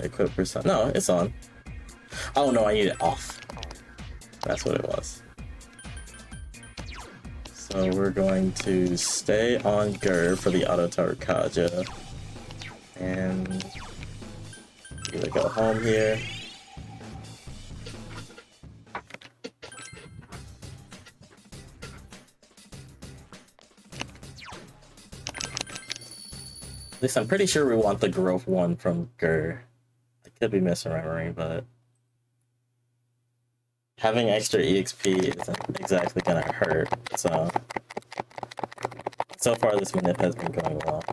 Equip Persona. No, it's on. Oh no, I need it off. That's what it was. So we're going to stay on Gur for the Auto Tarkaja. And either go home here. At least I'm pretty sure we want the growth one from Gur. I could be misremembering, but having extra EXP isn't exactly gonna hurt, so far this manip has been going well.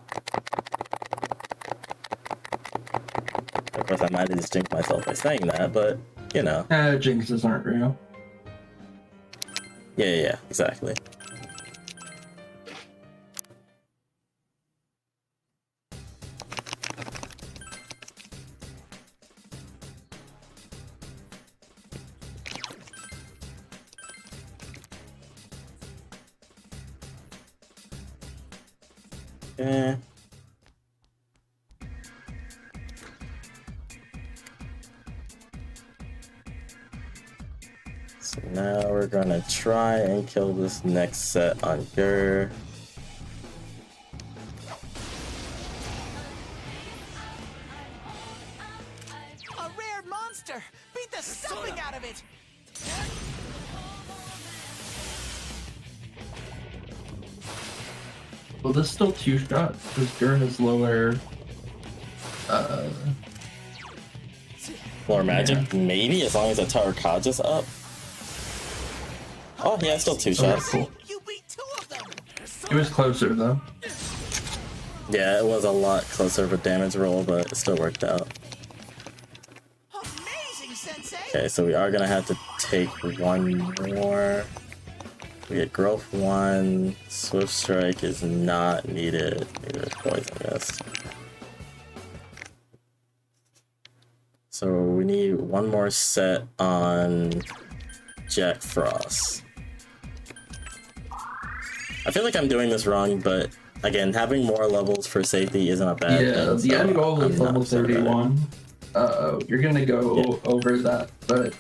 Of course, I might have just jinxed myself by saying that, but, you know. Jinxes aren't real. Yeah, exactly. Okay. So now we're gonna try and kill this next set on Gur. A rare monster! Beat the stuffing out of it! Well, this is still two shots because Gur has lower. Floor magic, maybe, as long as the Tarkaja's up. Oh, yeah, still two shots. Cool. You beat two of them! It was closer though. Yeah, it was a lot closer of a damage roll, but it still worked out. Amazing, Sensei! Okay, so we are gonna have to take one more. We get growth 1. Swift strike is not needed. Neither is poison mist. So we need one more set on Jack Frost. I feel like I'm doing this wrong, but again, having more levels for safety isn't a bad thing. Yeah, the end goal is level 31. You're gonna go over that, but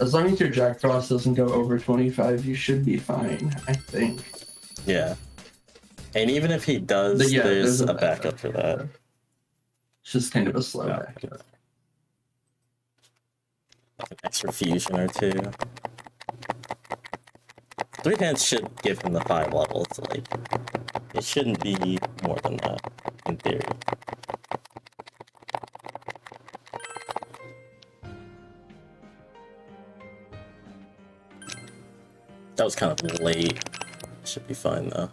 as long as your Jack Frost doesn't go over 25, you should be fine, I think. Yeah. And even if he does, there's a backup for that. It's just kind of a slow backup. An extra fusion or two. 3 hands should give him the 5 levels. Like, it shouldn't be more than that, in theory. That was kind of late. Should be fine though.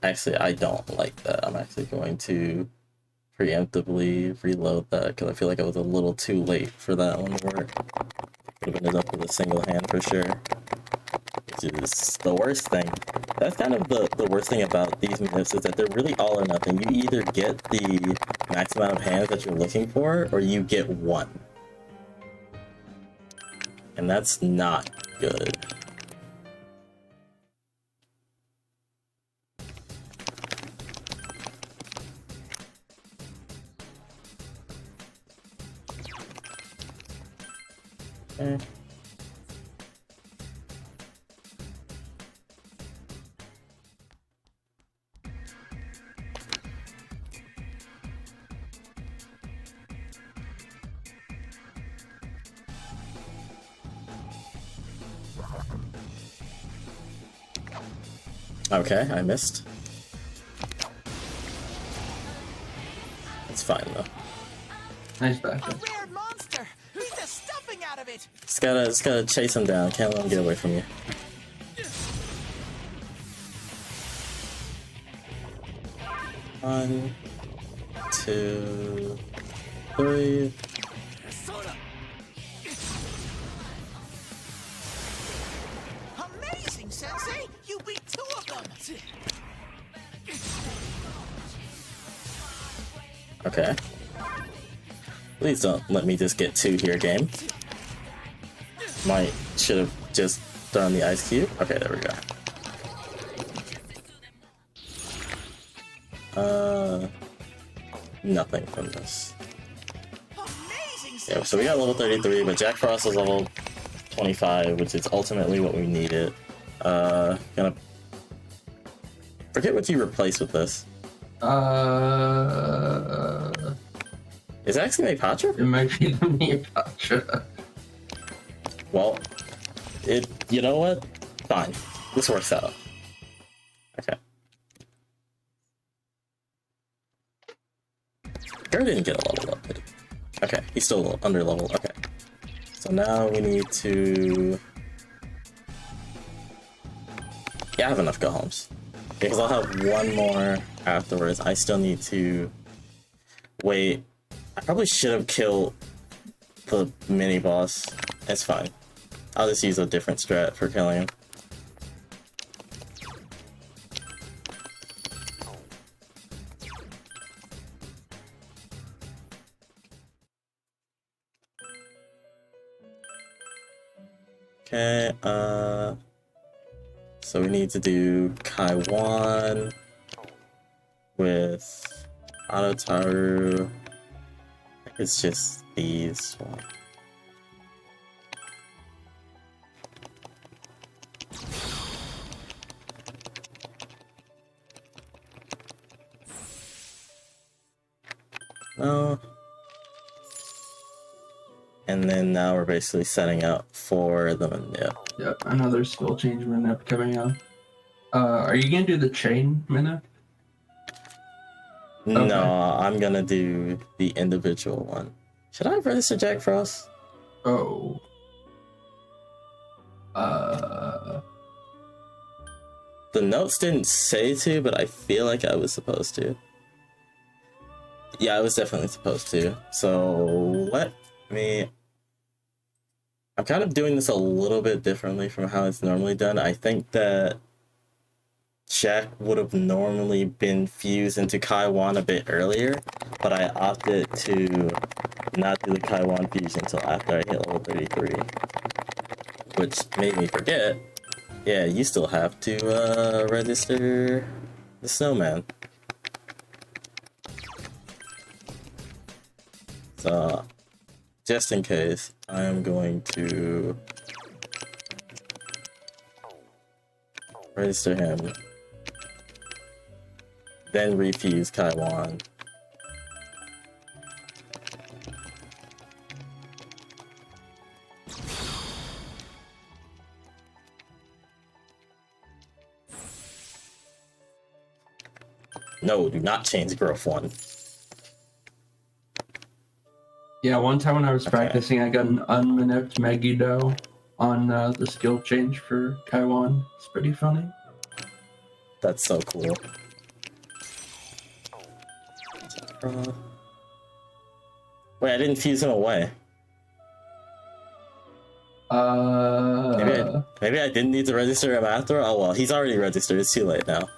Actually, I don't like that. I'm actually going to preemptively reload that because I feel like I was a little too late for that one to work. Would have ended up with a single hand for sure. Which is the worst thing. That's kind of the worst thing about these myths is that they're really all or nothing. You either get the max amount of hands that you're looking for, or you get one. And that's not good. Okay. Okay, I missed. It's fine though. Nice A backup. rare monster! Beat the stuffing out of it! Just gotta chase him down. Can't let him get away from you. One, two, three. Amazing, Sensei! You beat 2 of them! Okay. Please don't let me just get 2 here, game. Should have just thrown the ice cube. Okay, there we go. Nothing from this. Amazing, Yeah, Sensei! so we got level 33, but Jack Frost is level 25, which is ultimately what we needed. Gonna forget what you replaced with this. Is it actually Patra? It might be the Neopatra. Well, you know what? Fine. This works out. Okay. Gary didn't get a level up, did he? Okay, he's still under level. Okay. So now we need to... Yeah, I have enough go homes. Because I'll have one more afterwards. I still need to... Wait. I probably should have killed the mini-boss. It's fine. I'll just use a different strat for killing him. Okay, so we need to do Kaiwan with Ototaru. I think it's just these one. No. And then now we're basically setting up for the Manip. Yep, another skill change minute coming up. Are you gonna do the chain minute? No, Okay. I'm gonna do the individual one. Should I register Jack Frost? Oh. The notes didn't say to, but I feel like I was supposed to. Yeah, I was definitely supposed to. So let me... I'm kind of doing this a little bit differently from how it's normally done. I think that Jack would have normally been fused into Kaiwan a bit earlier, but I opted to not do the Kaiwan fusion until after I hit level 33. Which made me forget, yeah, you still have to register the snowman. So, just in case, I am going to register him, then refuse Kaiwan. No, do not change growth 1. Yeah, one time when I was practicing, I got an unmanipped Megiddo on the skill change for Kaiwan. It's pretty funny. That's so cool. Wait, I didn't fuse him away. Maybe I didn't need to register him after? Oh well, he's already registered. It's too late now.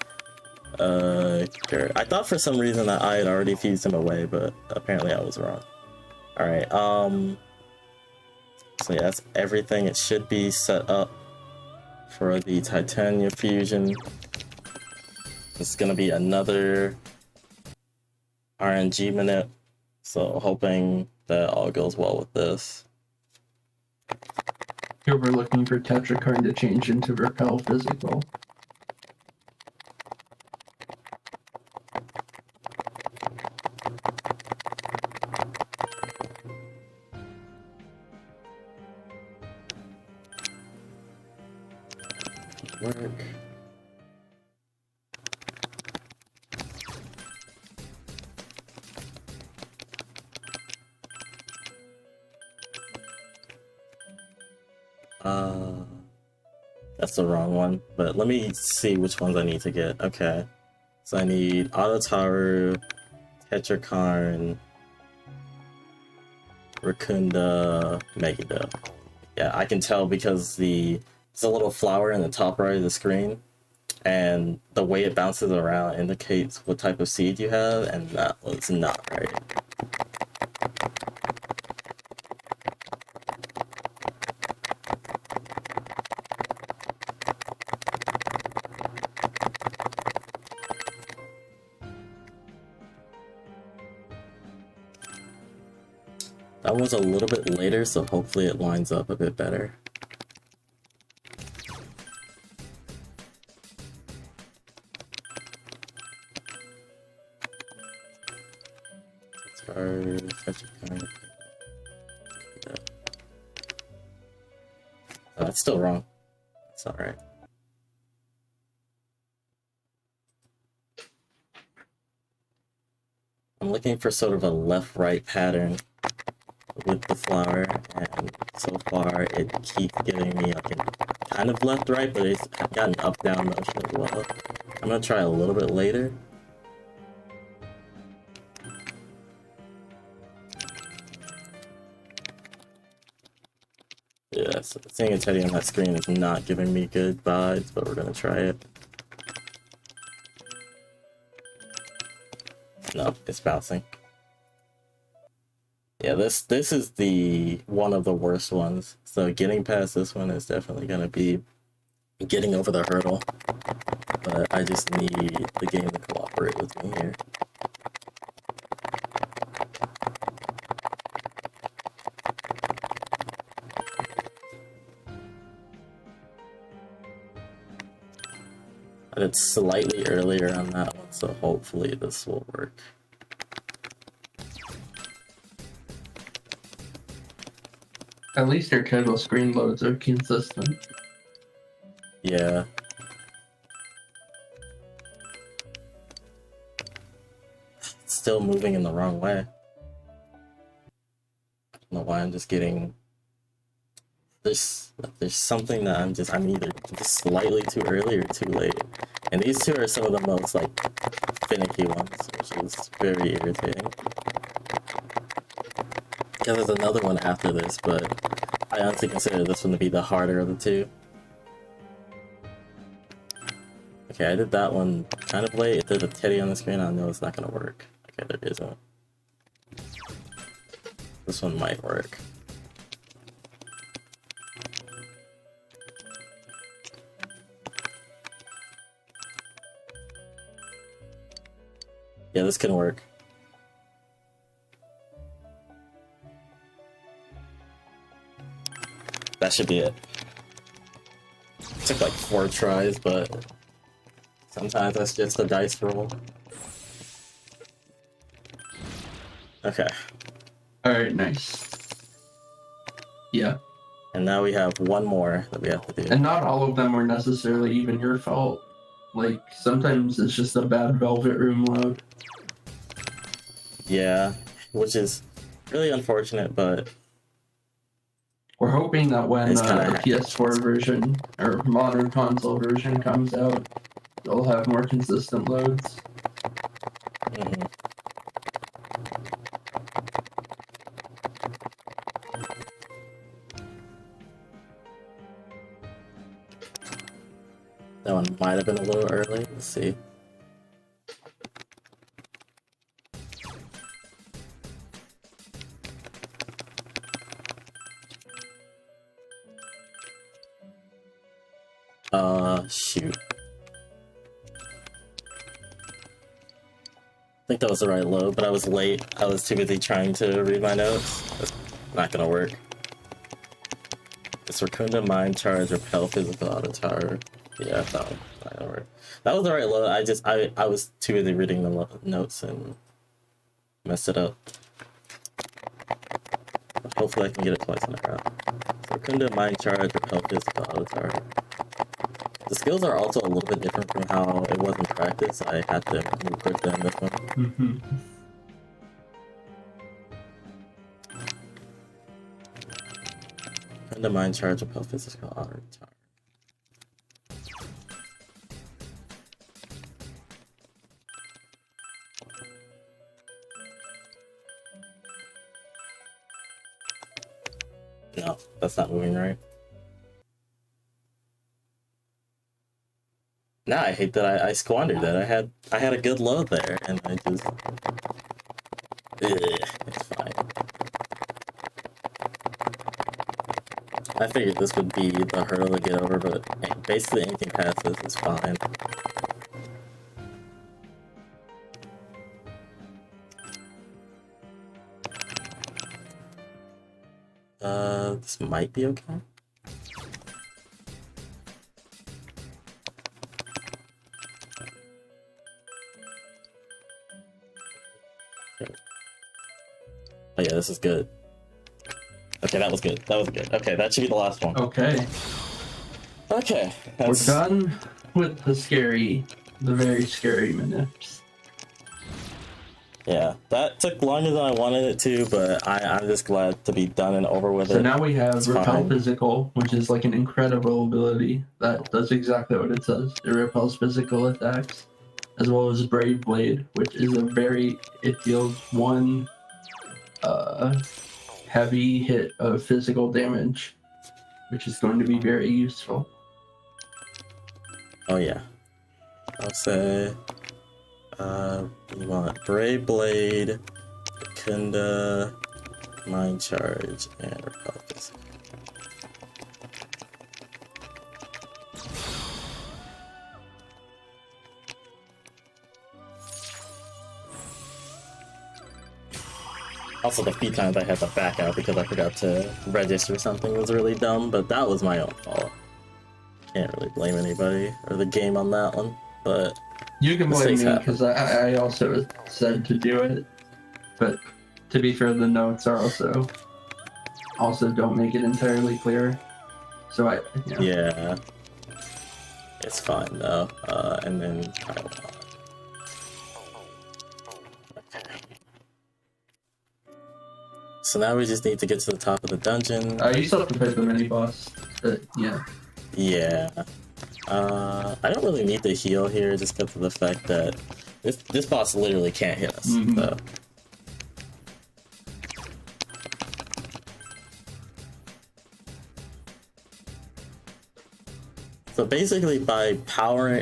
Sure. I thought for some reason that I had already fused him away, but apparently I was wrong. Alright, so yeah, that's everything. It should be set up for the Titania fusion. It's gonna be another RNG minute, so hoping that all goes well with this. Here we're looking for Tetrakarn to change into Repel Physical. Work. That's the wrong one. But let me see which ones I need to get. Okay. So I need Autotaru, Tetrakarn, Racunda, Megiddo. Yeah, I can tell because there's a little flower in the top right of the screen, and the way it bounces around indicates what type of seed you have, and that was not right. That was a little bit later, so hopefully it lines up a bit better. Sorry, oh, that's still wrong. It's alright. I'm looking for sort of a left-right pattern with the flower, and so far it keeps giving me like a kind of left-right, but it's got an up-down motion as well. I'm gonna try a little bit later. Yeah, so seeing a teddy on that screen is not giving me good vibes, but we're gonna try it. No, it's bouncing. Yeah, this is the one of the worst ones. So getting past this one is definitely gonna be getting over the hurdle. But I just need the game to cooperate with me here. But it's slightly earlier on that one, so hopefully this will work. At least your total screen loads are consistent. Yeah. It's still moving in the wrong way. I don't know why I'm just getting... There's something that I'm either just slightly too early or too late. And these two are some of the most, like, finicky ones, which is very irritating. Yeah, there's another one after this, but I honestly consider this one to be the harder of the two. Okay, I did that one kind of late. If there's a teddy on the screen, I know it's not gonna work. Okay, there isn't. This one might work. Yeah, this can work. That should be it. It took like 4 tries, but sometimes that's just a dice roll. Okay. Alright, nice. Yeah. And now we have one more that we have to do. And not all of them were necessarily even your fault. Like, sometimes it's just a bad Velvet Room load. Yeah, which is really unfortunate, but we're hoping that when it's the kinda PS4 version or modern console version comes out, they'll have more consistent loads. Mhm. That one might have been a little early. Let's see. Shoot. I think that was the right load, but I was late. I was too busy trying to read my notes. That's not gonna work. It's Racunda, Mind Charge, Repel, Physical, Auto Tower. Yeah, that one. Not gonna work. That was the right load. I was too busy reading the notes and messed it up. But hopefully I can get it twice in a row. So Racunda, Mind Charge, Repel, Physical, Auto Tower. The skills are also a little bit different from how it was in practice. I had to move quickly on this one. Mm-hmm. Racunda, Mind Charge, Repel, Physical, Auto Tower. No, that's not moving right. Now I hate that I squandered that. I had a good load there, and I just... it's fine. I figured this would be the hurdle to get over, but basically anything past this is fine. This might be okay. Oh yeah, this is good. Okay, that was good. That was good. Okay, that should be the last one. Okay. Okay, We're done with the very scary minutes. Yeah, that took longer than I wanted it to, but I'm just glad to be done and over with it. So now we have It's Repel fine. Physical, which is like an incredible ability that does exactly what it says. It repels physical attacks, as well as Brave Blade, which is it deals one heavy hit of physical damage, which is going to be very useful. Oh yeah. I'll say we want Brave Blade, Kunda, Mind Charge, and Repel Physical. Also, the few times I had to back out because I forgot to register something was really dumb, but that was my own fault. Can't really blame anybody or the game on that one, but You can blame mistakes me happen. because I also said to do it, but to be fair, the notes are also don't make it entirely clear. So Yeah, it's fine though. And then Taiwan. Okay. So now we just need to get to the top of the dungeon. You still have to fight the mini boss. Yeah. Yeah. I don't really need the heal here just because of the fact that this boss literally can't hit us. Mhm. So. So basically, by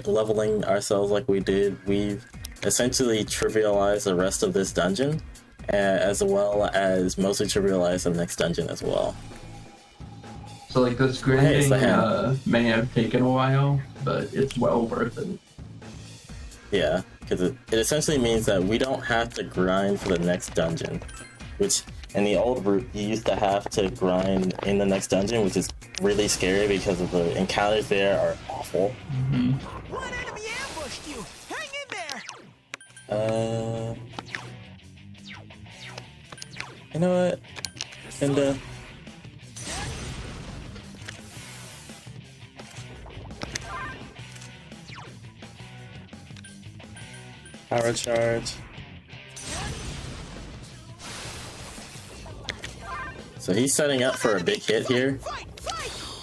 leveling ourselves like we did, we've essentially trivialized the rest of this dungeon, as well as mostly trivialized the next dungeon as well. So like this Hey, grinding it's the hand. may have taken a while, but it's well worth it. Yeah, because it essentially means that we don't have to grind for the next dungeon, which in the old route you used to have to grind in the next dungeon, which is really scary because of the encounters there are awful. One enemy ambushed you! Hang in there! You know what? And power charge. So he's setting up for a big hit here,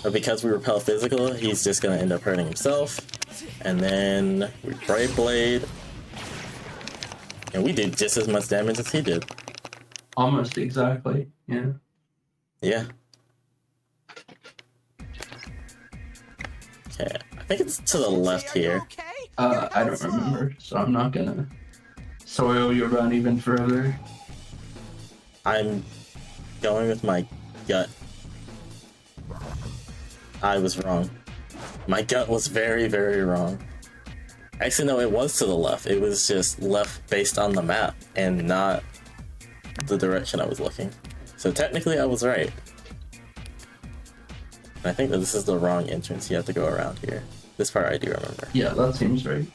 but because we repel physical, he's just gonna end up hurting himself. And then we Brave Blade, and we did just as much damage as he did. Almost exactly. Yeah. Yeah. Okay, I think it's to the left Are you here. okay? I don't remember, so I'm not gonna soil your run even further. I'm going with my gut. I was wrong. My gut was very, very wrong. Actually, no, it was to the left. It was just left based on the map and not the direction I was looking. So technically, I was right. I think that this is the wrong entrance. You have to go around here. This part I do remember. Yeah, that seems right.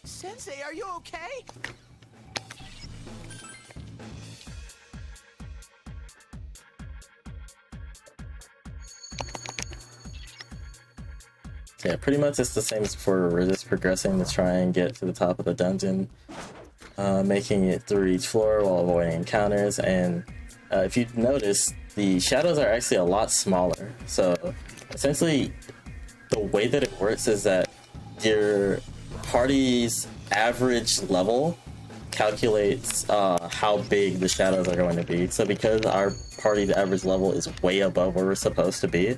Sensei, are you okay? Yeah, pretty much it's the same as before. We're just progressing to try and get to the top of the dungeon, making it through each floor while avoiding encounters. And if you notice, the shadows are actually a lot smaller. So essentially, the way that it works is that your party's average level calculates how big the shadows are going to be. So because our party's average level is way above where we're supposed to be,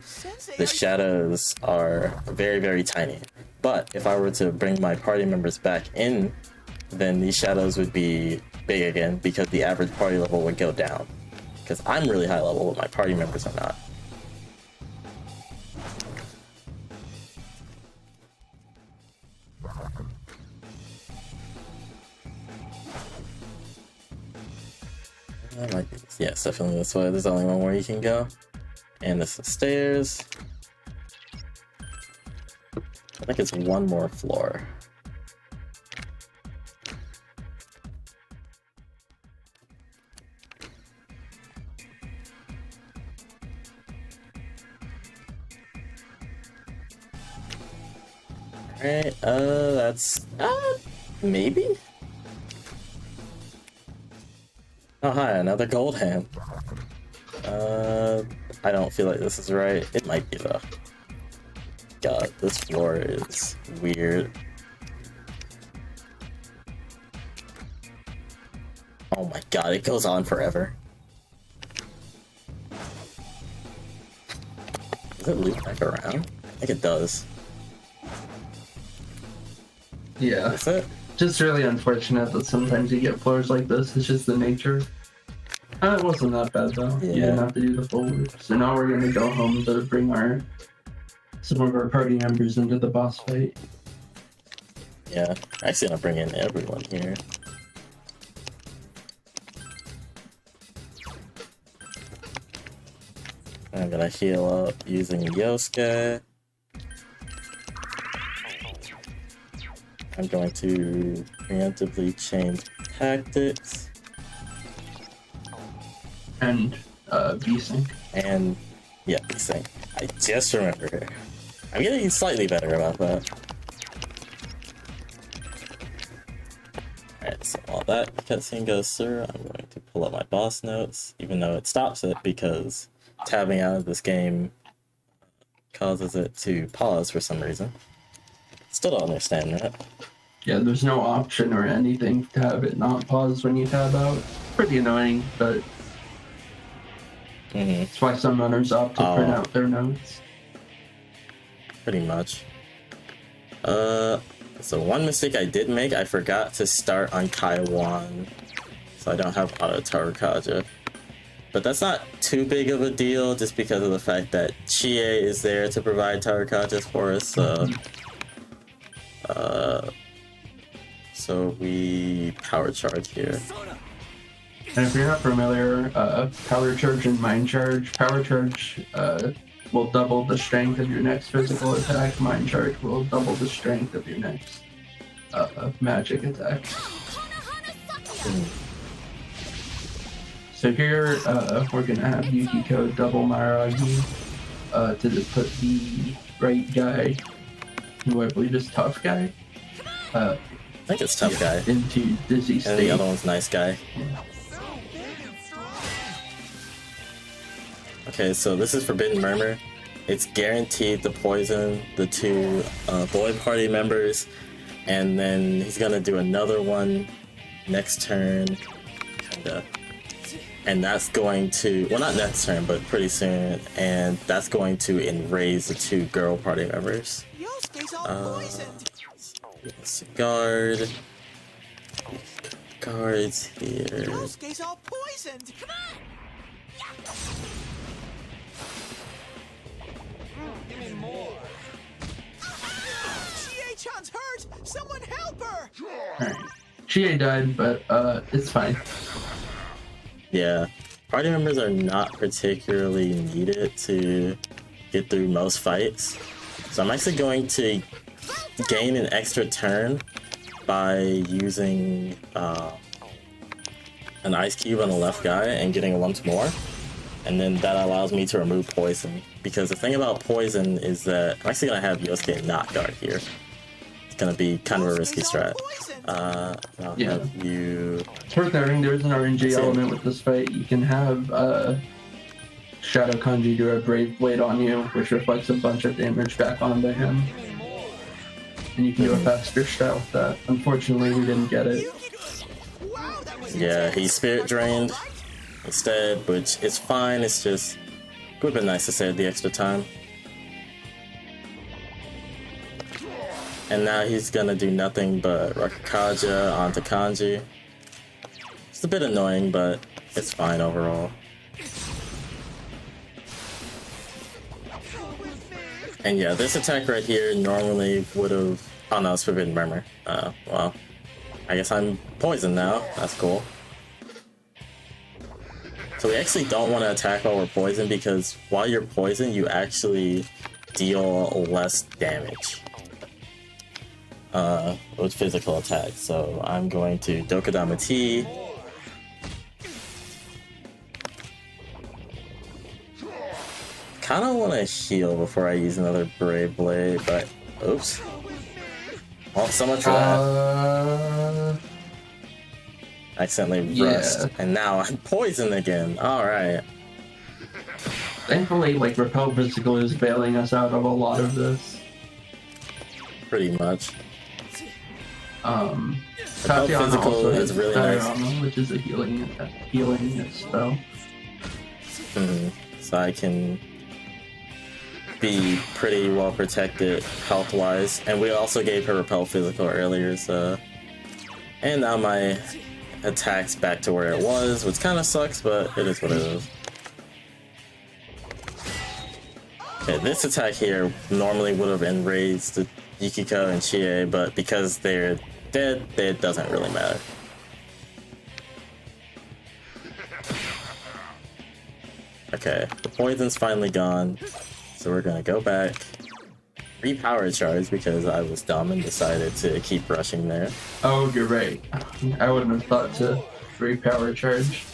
the shadows are very, very tiny. But if I were to bring my party members back in, then these shadows would be big again because the average party level would go down. Because I'm really high level, but my party members are not. Yes, definitely this way. There's only one where you can go. And this is stairs. I think it's one more floor. Alright, that's... maybe? Oh, hi, another gold hand. I don't feel like this is right. It might be, though. God, this floor is weird. Oh my god, it goes on forever. Does it loop back around? I think it does. Yeah. That's it? Just really unfortunate that sometimes you get floors like this. It's just the nature. It wasn't that bad though. Yeah. You didn't have to do the full loop. So now we're gonna go home to bring some of our party members into the boss fight. Yeah, I'm actually gonna bring in everyone here. I'm gonna heal up using Yosuke. I'm going to preemptively change tactics. And V-Sync. And yeah, V-Sync. I just remembered. I'm getting slightly better about that. Alright, so while that cutscene goes through, I'm going to pull up my boss notes, even though it stops it because tabbing out of this game causes it to pause for some reason. Still don't understand that. Yeah, there's no option or anything to have it not pause when you tab out. Pretty annoying, but that's why some runners opt to print out their notes. Pretty much. So one mistake I did make, I forgot to start on Kaiwan, so I don't have auto Tarakaja. But that's not too big of a deal, just because of the fact that Chie is there to provide Tarakajas for us. So we power charge here. And if you're not familiar, power charge and mind charge. Power charge will double the strength of your next physical attack. Mind charge will double the strength of your next magic attack. So here we're gonna have Yukiko double Maragi to put the right guy, who I believe is tough guy. I think it's tough guy. Into dizzy state. And the other one's nice guy. Okay, so this is Forbidden Murmur. It's guaranteed to poison the two boy party members, and then he's gonna do another one next turn, kinda. And that's going to, well, not next turn, but pretty soon, and that's going to enrage the two girl party members. Guard. Guards here. Yosuke's all poisoned. Come on. Give me more. Chie-chan's hurt. Someone help her. Alright. Chie died, but it's fine. Yeah, party members are not particularly needed to get through most fights. So I'm actually going to gain an extra turn by using an ice cube on the left guy and getting once more. And then that allows me to remove poison. Because the thing about poison is that I'm actually going to have Yosuke not guard here. It's going to be kind of a risky strat. I'll have you... It's worth noting there's an RNG element with this fight. You can have Shadow Kanji do a Brave Blade on you, which reflects a bunch of damage back onto him. And you can do a faster strat with that. Unfortunately, we didn't get it. Yeah, he spirit drained instead, which is fine. It's just, it would have been nice to save the extra time. And now he's gonna do nothing but Rakukaja onto Kanji. It's a bit annoying, but it's fine overall. And yeah, this attack right here normally would have... Oh no, it's Forbidden Murmur. Well, I guess I'm poisoned now. That's cool. So we actually don't want to attack while we're poisoned, because while you're poisoned, you actually deal less damage with physical attacks. So I'm going to Dokudama T. Kind of want to heal before I use another Brave Blade, but oops. Well, so much for that. Accidentally rushed, and now I'm poisoned again. All right. Thankfully, like, Repel Physical is bailing us out of a lot of this. Pretty much. Repel Physical also is has really Diorama, nice. which is a healing spell. So I can be pretty well protected health-wise, and we also gave her Repel Physical earlier, so... And now my attack's back to where it was, which kind of sucks, but it is what it is. Okay, this attack here normally would have enraged the Yukiko and Chie, but because they're dead, it doesn't really matter. Okay, the poison's finally gone, so we're gonna go back, repower charge because I was dumb and decided to keep rushing there. Oh, you're right. I wouldn't have thought to repower charge.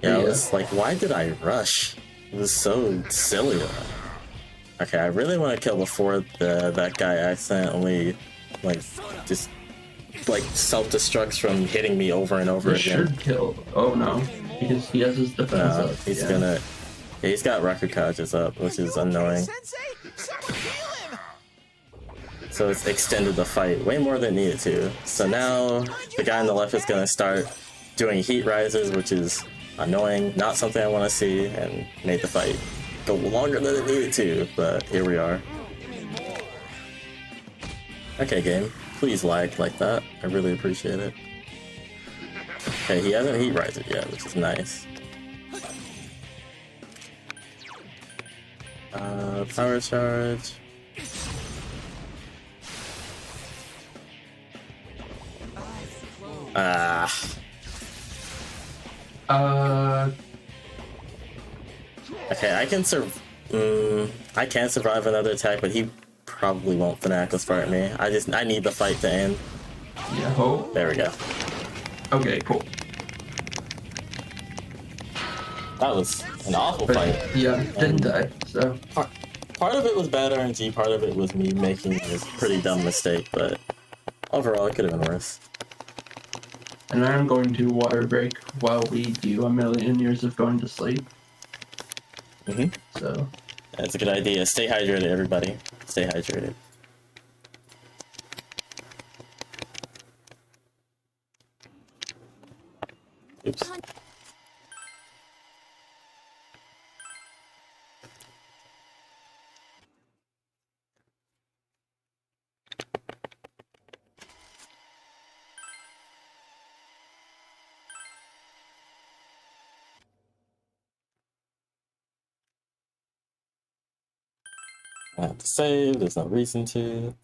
Yeah, I was like, why did I rush? It was so silly. Okay, I really want to kill before that guy accidentally, like, just, like, self-destructs from hitting me over and over He again. should kill. Oh no, because he has his defense No, up. he's gonna... Yeah, he's got Rakukajas up, which is annoying. Sensei, someone heal him! So it's extended the fight way more than it needed to. So now the guy on the left is gonna start doing heat rises, which is annoying, not something I want to see, and made the fight go longer than it needed to, but here we are. Okay, game, please lag like that. I really appreciate it. Okay, he hasn't heat rised yet, which is nice. Power charge. Okay, I can I can survive another attack, but he probably won't Fanatical Spark me. I need the fight to end. Yeah. Oh. There we go. Okay. Cool. That was an awful fight. Yeah. Didn't die. So. Part of it was bad RNG, part of it was me making this pretty dumb mistake, but overall it could have been worse. And I'm going to water break while we do a million years of going to sleep. So. That's a good idea. Stay hydrated, everybody. Stay hydrated. Oops. I have to save, there's no reason to.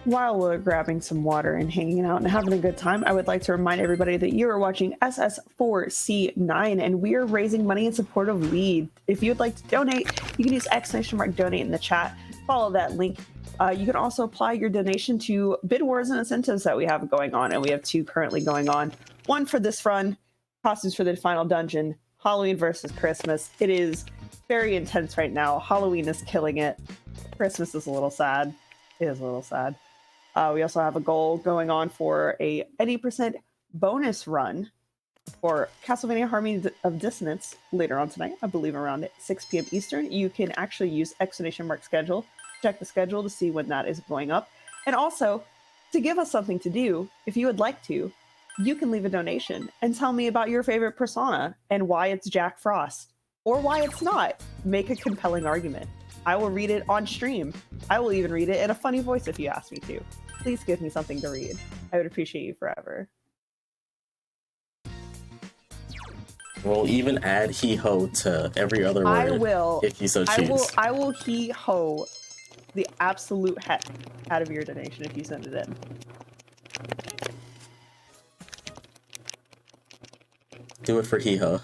While we're grabbing some water and hanging out and having a good time, I would like to remind everybody that you are watching SS4C9 and we are raising money in support of LEAD. If you'd like to donate, you can use !donate in the chat. Follow that link. You can also apply your donation to bid wars and incentives that we have going on, and we have two currently going on. One for this run, costumes for the final dungeon, Halloween versus Christmas. It is very intense right now. Halloween is killing it. Christmas is a little sad. It is a little sad. We also have a goal going on for a 80% bonus run for Castlevania Harmony of Dissonance later on tonight, I believe around 6 p.m. Eastern. You can actually use !schedule, check the schedule to see when that is going up. And also, to give us something to do, if you would like to, you can leave a donation and tell me about your favorite persona and why it's Jack Frost or why it's not. Make a compelling argument. I will read it on stream. I will even read it in a funny voice if you ask me to. Please give me something to read. I would appreciate you forever. We'll even add he-ho to every other word. I will. If you so choose. I will he-ho the absolute heck out of your donation if you send it in. Do it for he-ho.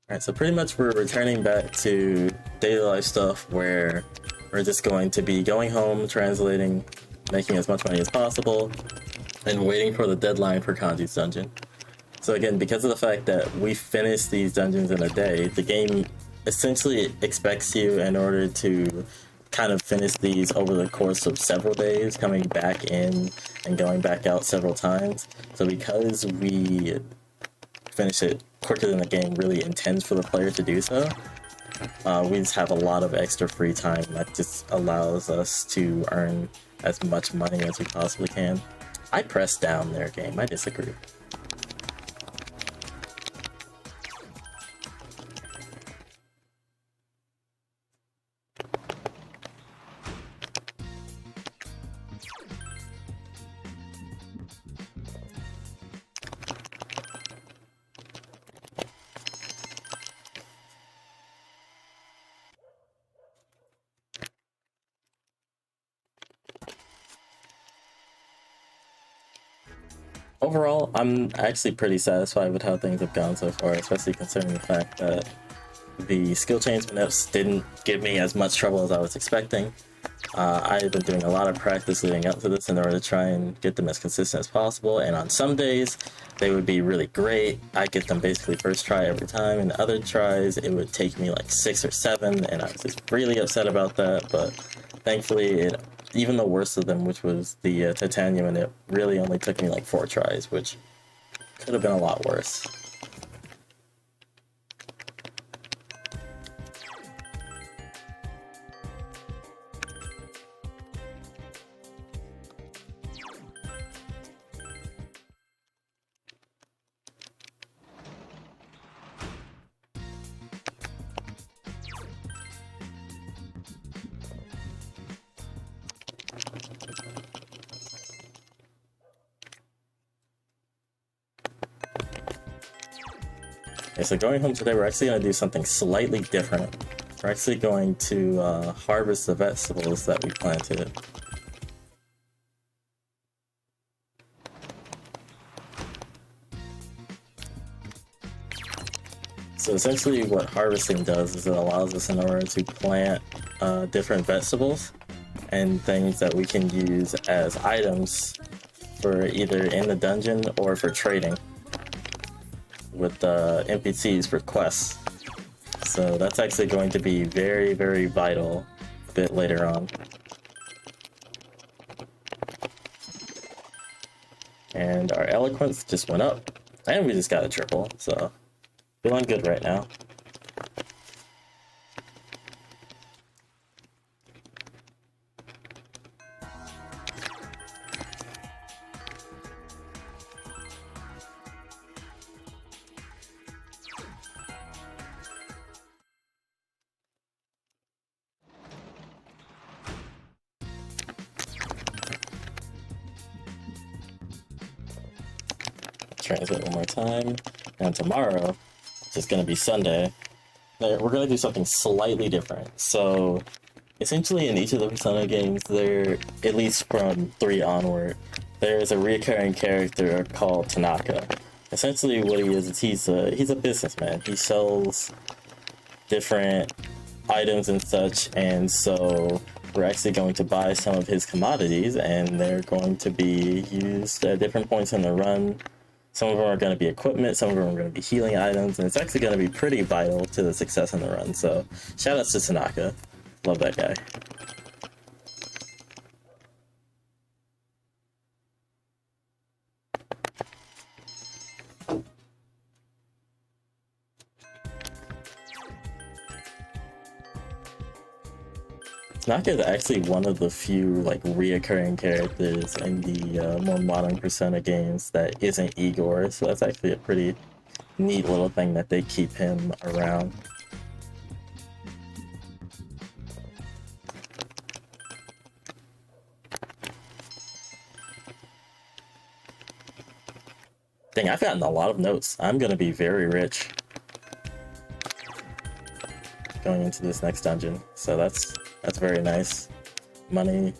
Alright, so pretty much we're returning back to daily life stuff where we're just going to be going home, translating, making as much money as possible, and waiting for the deadline for Kanji's dungeon. So again, because of the fact that we finished these dungeons in a day, the game essentially expects you, in order to kind of finish these over the course of several days, coming back in and going back out several times. So because we finish it quicker than the game really intends for the player to do so, we just have a lot of extra free time that just allows us to earn as much money as we possibly can. I pressed down their game. I disagree. Overall, I'm actually pretty satisfied with how things have gone so far, especially considering the fact that the skill change maps didn't give me as much trouble as I was expecting. I've been doing a lot of practice leading up to this in order to try and get them as consistent as possible, and on some days they would be really great. I get them basically first try every time, and other tries it would take me like 6 or 7, and I was just really upset about that, but thankfully even the worst of them, which was the titanium, and it really only took me like 4 tries, which could have been a lot worse. Okay, so going home today, we're actually going to do something slightly different. We're actually going to harvest the vegetables that we planted. So essentially what harvesting does is it allows us, in order to plant different vegetables and things that we can use as items for either in the dungeon or for trading with NPCs for quests. So that's actually going to be very, very vital a bit later on. And our eloquence just went up, and we just got a triple, so feeling good right now. Translate one more time. And tomorrow, which is going to be Sunday, we're going to do something slightly different. So essentially in each of the Persona games, there, at least from 3 onward, there's a recurring character called Tanaka. Essentially what he is he's a businessman. He sells different items and such, and so we're actually going to buy some of his commodities, and they're going to be used at different points in the run. Some of them are going to be equipment, some of them are going to be healing items, and it's actually going to be pretty vital to the success in the run. So shout outs to Tanaka. Love that guy. Naka is actually one of the few like reoccurring characters in the more modern Persona games that isn't Igor, so that's actually a pretty neat little thing that they keep him around. Dang, I've gotten a lot of notes. I'm gonna be very rich going into this next dungeon, so that's very nice. Money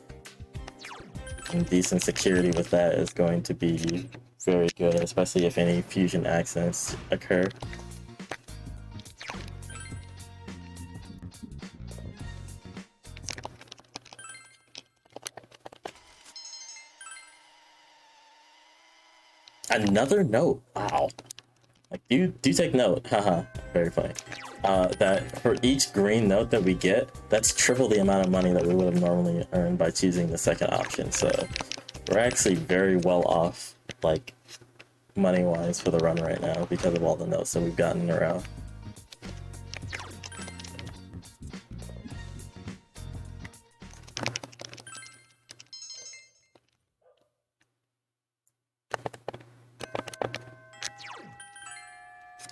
and decent security with that is going to be very good, especially if any fusion accidents occur. Another note. Wow. Like, do take note. Haha. Very funny. That for each green note that we get, that's triple the amount of money that we would have normally earned by choosing the second option. So we're actually very well off, like, money-wise for the run right now because of all the notes that we've gotten in a row.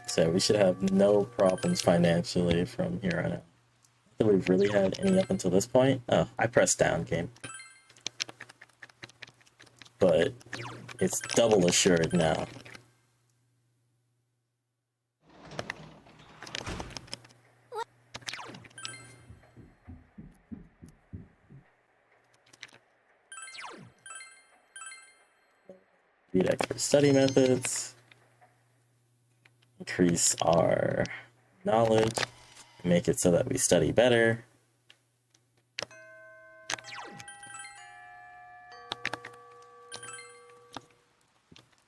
So we should have no problems financially from here on out. That we've really had any up until this point. Oh, I pressed down, game. But it's double assured now. Read expert study methods. Increase our knowledge. Make it so that we study better.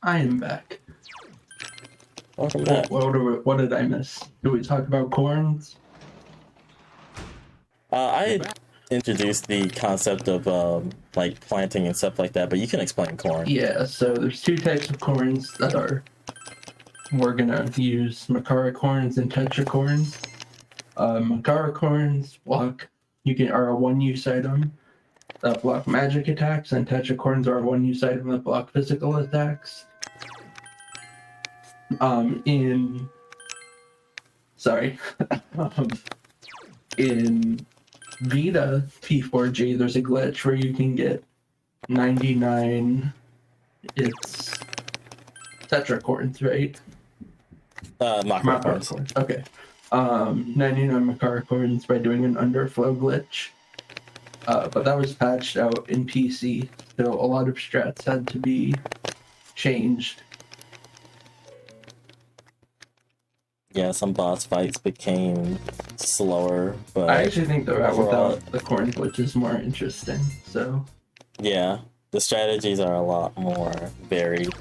I am back. Welcome back. What did I miss? Did we talk about corns? I introduced the concept of like planting and stuff like that, but you can explain corn. Yeah, so there's two types of corns that we're gonna use Makara corns and tetracorns. Makara corns are a one-use item that block magic attacks, and tetracorns are a one-use item that block physical attacks. In Vita P4G, there's a glitch where you can get 99. It's tetracorns, right? Makara corns. Okay. 99 Makara corns by doing an underflow glitch. But that was patched out in PC, so a lot of strats had to be changed. Yeah, some boss fights became slower, but I actually think the route overall, without the corn glitch is more interesting, so... yeah, the strategies are a lot more varied.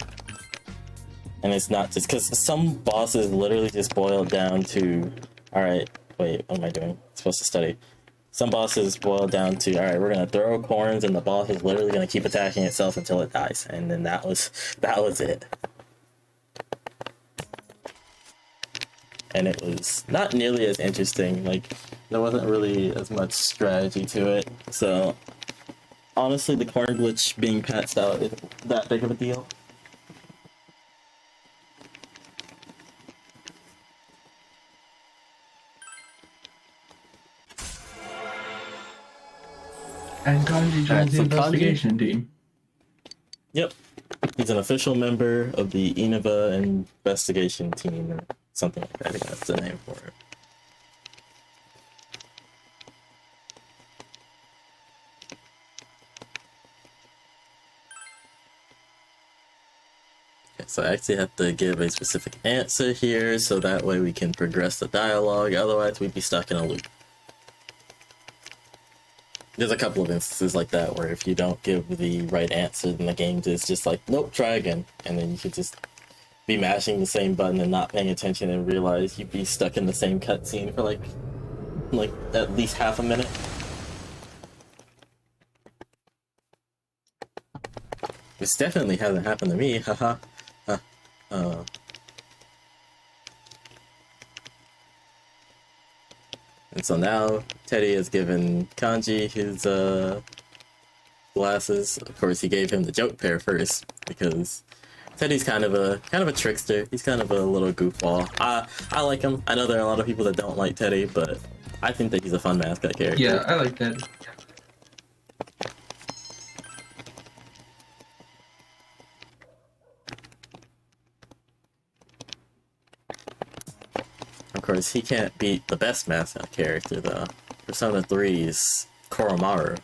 And it's not just because some bosses literally just boil down to, alright, wait, what am I doing? I'm supposed to study. Some bosses boil down to, alright, we're gonna throw corns and the boss is literally gonna keep attacking itself until it dies. And then that was it. And it was not nearly as interesting. Like, there wasn't really as much strategy to it. So, honestly, the corn glitch being patched out isn't that big of a deal. And Kanji joins the so investigation team. Yep. He's an official member of the Innova investigation team or something like that. I think that's the name for it. Okay, so I actually have to give a specific answer here so that way we can progress the dialogue. Otherwise, we'd be stuck in a loop. There's a couple of instances like that where if you don't give the right answer, then the game is just like, nope, try again. And then you could just be mashing the same button and not paying attention and realize you'd be stuck in the same cutscene for like at least half a minute. This definitely hasn't happened to me, haha. And so now Teddy has given Kanji his glasses. Of course, he gave him the joke pair first because Teddy's kind of a trickster. He's kind of a little goofball. I like him. I know there are a lot of people that don't like Teddy, but I think that he's a fun mascot character. Yeah, I like that. Of course, he can't beat the best mascot character though. Persona 3's Koromaru,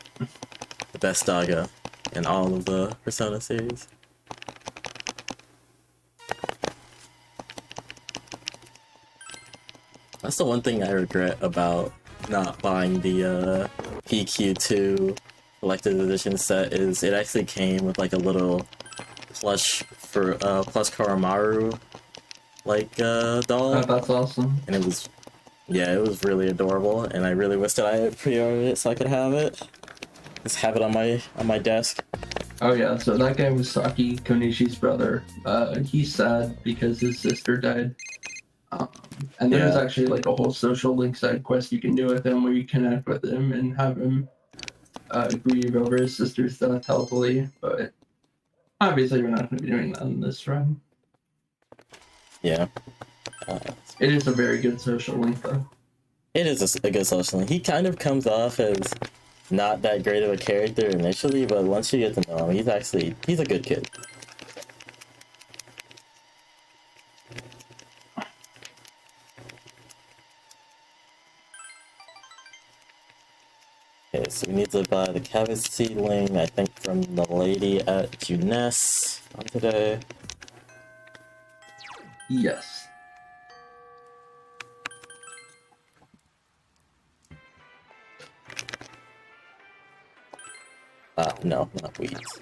the best doggo in all of the Persona series. That's the one thing I regret about not buying the PQ2 collector's edition set is it actually came with like a little plush for plus Koromaru like doll. Oh, that's awesome. And it was, yeah, it was really adorable, and I really wish that I had pre-ordered it so I could have it. Just have it on my desk. Oh yeah, so that guy was Saki Konishi's brother. He's sad because his sister died. And there's Yeah. actually like a whole social link side quest you can do with him where you connect with him and have him grieve over his sister's death healthily. But obviously we're not going to be doing that in this run. Yeah. It is a very good social link though. It is a good social link. He kind of comes off as not that great of a character initially, but once you get to know him, he's a good kid. Okay, so we need to buy the cabbage seedling, I think from the lady at Juness on today. Yes. No, not weeds.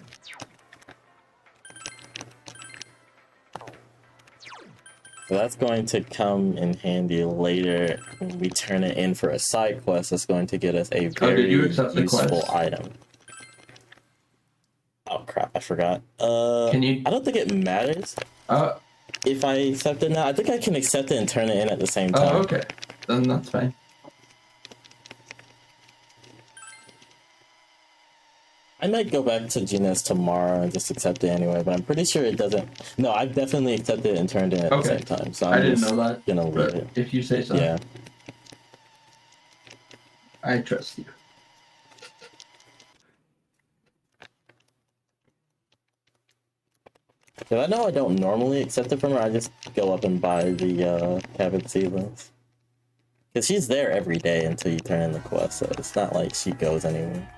So that's going to come in handy later when we turn it in for a side quest that's going to get us a very did you accept the useful quest? item. Oh crap, I forgot. Can you? I don't think it matters if I accept it now. I think I can accept it and turn it in at the same time. Oh, okay. Then that's fine. I might go back to Genius tomorrow and just accept it anyway, but I'm pretty sure it doesn't. No, I've definitely accepted it and turned it in at the Okay. same time. So I'm I didn't just know that. gonna leave But it. if you say so, Yeah. I trust you. Cause I know I don't normally accept it from her. I just go up and buy the cabbage seedlings. Cause she's there every day until you turn in the quest, so it's not like she goes anywhere.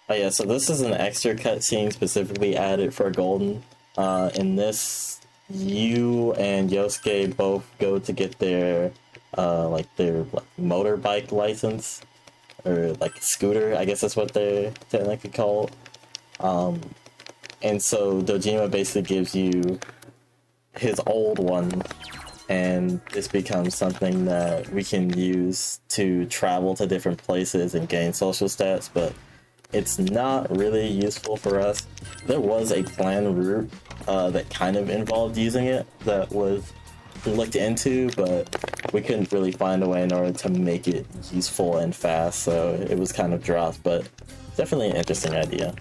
Oh yeah, so this is an extra cutscene specifically added for Golden. In this, you and Yosuke both go to get their motorbike license, or like scooter, I guess that's what they're technically called. And so Dojima basically gives you his old one, and this becomes something that we can use to travel to different places and gain social stats, but it's not really useful for us. There was a planned route that kind of involved using it that was looked into, but we couldn't really find a way in order to make it useful and fast, so it was kind of dropped, but definitely an interesting idea.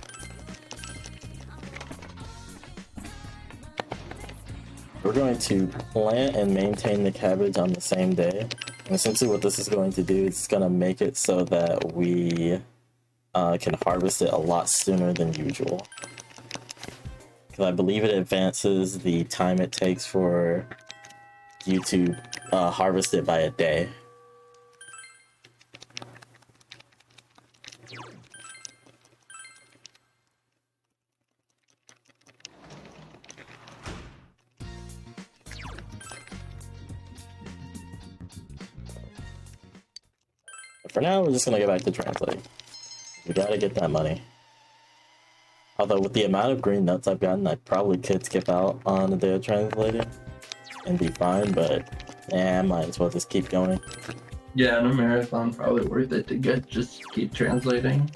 We're going to plant and maintain the cabbage on the same day, and essentially what this is going to do is it's going to make it so that we can harvest it a lot sooner than usual. Because I believe it advances the time it takes for you to harvest it by a day. But for now, we're just gonna go back to translate. We gotta get that money. Although with the amount of green nuts I've gotten, I probably could skip out on the day of translating and be fine, but I might as well just keep going. Yeah, in a marathon, probably worth it to just keep translating.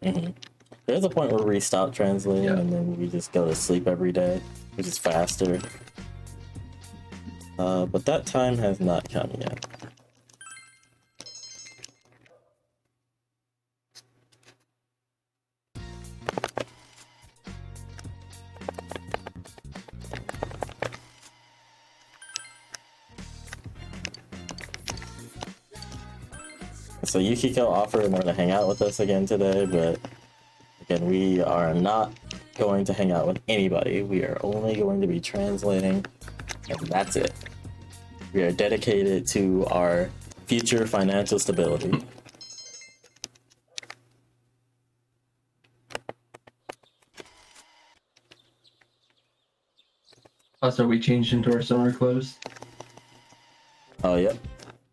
There's a point where we stop translating and then we just go to sleep every day, which is faster. But that time has not come yet. So Yukiko offered more to hang out with us again today, but again, we are not going to hang out with anybody. We are only going to be translating, and that's it. We are dedicated to our future financial stability. Also, we changed into our summer clothes. Oh, yep.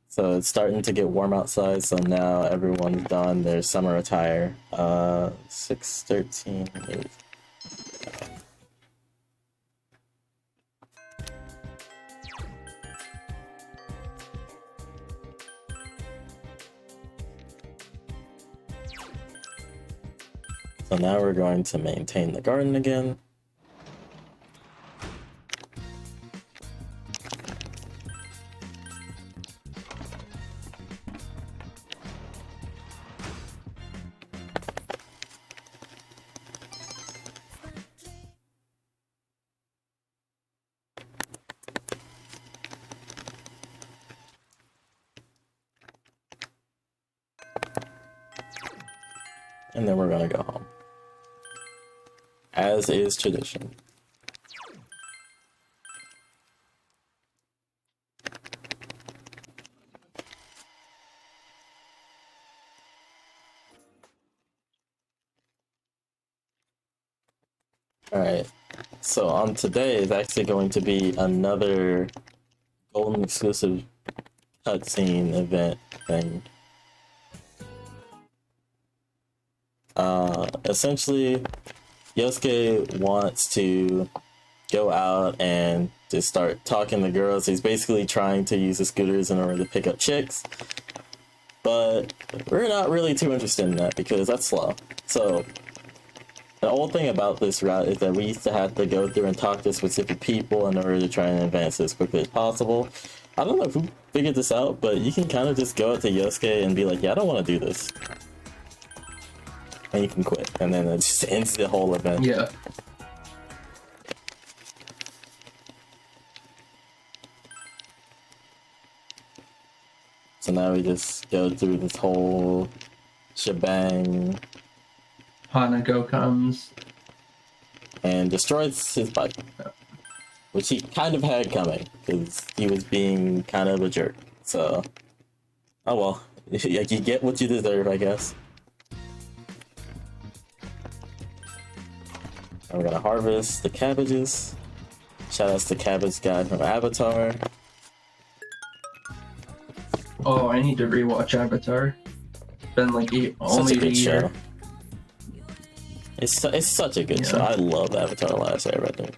So it's starting to get warm outside, so now everyone's done their summer attire. 6:13. So now we're going to maintain the garden again. And then we're gonna go home. As is tradition. Alright, so on today is actually going to be another Golden exclusive cutscene event thing. Essentially, Yosuke wants to go out and just start talking to girls. He's basically trying to use the scooters in order to pick up chicks. But we're not really too interested in that because that's slow. So the old thing about this route is that we used to have to go through and talk to specific people in order to try and advance as quickly as possible. I don't know who figured this out, but you can kind of just go up to Yosuke and be like, yeah, I don't want to do this. And you can quit. And then it just ends the whole event. Yeah. So now we just go through this whole shebang Hanako comes. and destroys his bike. Which he kind of had coming, because he was being kind of a jerk. So, oh well. Like, you get what you deserve, I guess. And we're gonna harvest the cabbages. Shout outs to Cabbage Guy from Avatar. Oh, I need to rewatch Avatar. It's been like Such only a good year. show. It's such a good Yeah. show. I love Avatar: The Last Airbender.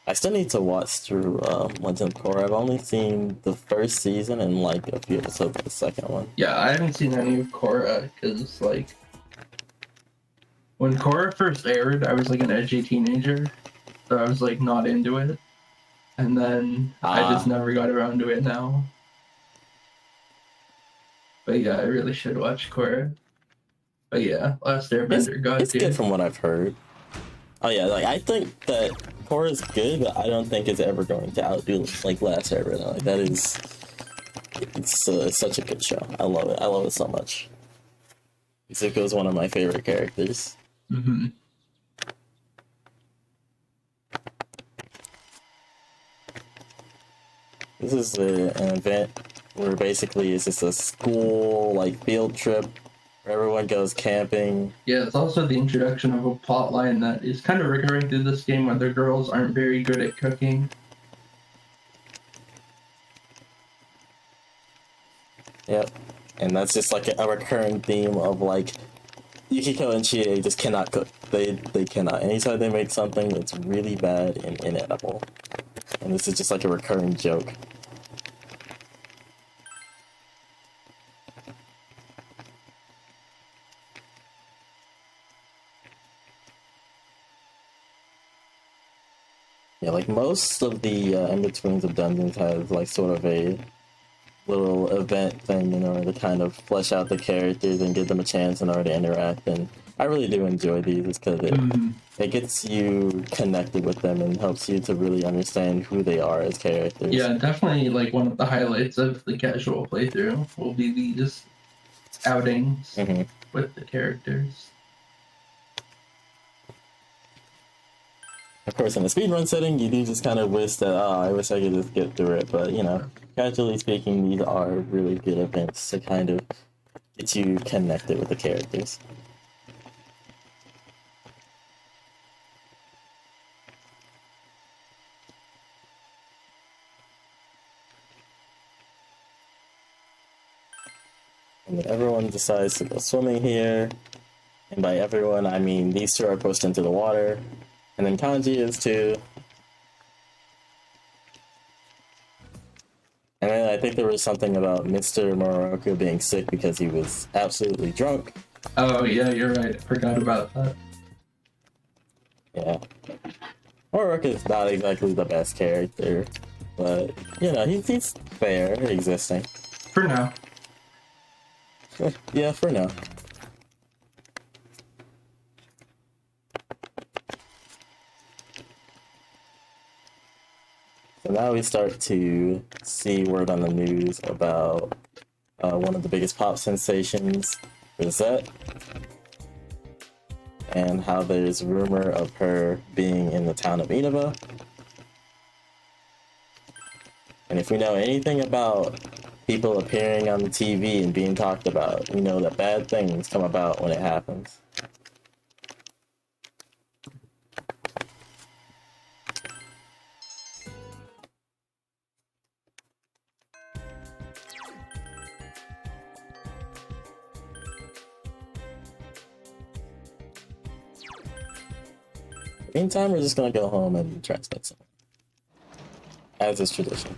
I still need to watch through Legend of Korra. I've only seen the first season and like a few episodes of the second one. Yeah, I haven't seen any of Korra because like when Korra first aired, I was like an edgy teenager, so I was like not into it, and then I just never got around to it now. But yeah, I really should watch Korra. But yeah, Last Airbender, It's good from what I've heard. Oh yeah, like I think that Korra is good, but I don't think it's ever going to outdo like Last Airbender. Like that is, it's such a good show. I love it. I love it so much. Zuko is one of my favorite characters. Mm-hmm. This is an event where basically it's just a school like field trip where everyone goes camping. Yeah, it's also the introduction of a plot line that is kind of recurring through this game where the girls aren't very good at cooking. Yep, and that's just like a recurring theme of like Yukiko and Chie just cannot cook. They cannot. Anytime they make something, it's really bad and inedible. And this is just like a recurring joke. like most of the in-betweens of dungeons have like sort of a little event thing in order to kind of flesh out the characters and give them a chance in order to interact. And I really do enjoy these because it gets you connected with them and helps you to really understand who they are as characters. Yeah, definitely like one of the highlights of the casual playthrough will be these outings with the characters. Of course, in a speedrun setting, you do just kind of wish that, oh, I wish I could just get through it. But, you know, casually speaking, these are really good events to kind of get you connected with the characters. And then everyone decides to go swimming here. And by everyone, I mean these two are pushed into the water. And then Kanji is too. And then I think there was something about Mr. Moroku being sick because he was absolutely drunk. Oh yeah, you're right. I forgot about that. Yeah. Moroku is not exactly the best character, but, you know, he's fair existing. For now. Yeah, for now. So now we start to see word on the news about one of the biggest pop sensations, Rosette, and how there's rumor of her being in the town of Inaba. And if we know anything about people appearing on the TV and being talked about, we know that bad things come about when it happens. Meantime, we're just gonna go home and translate some, as is tradition.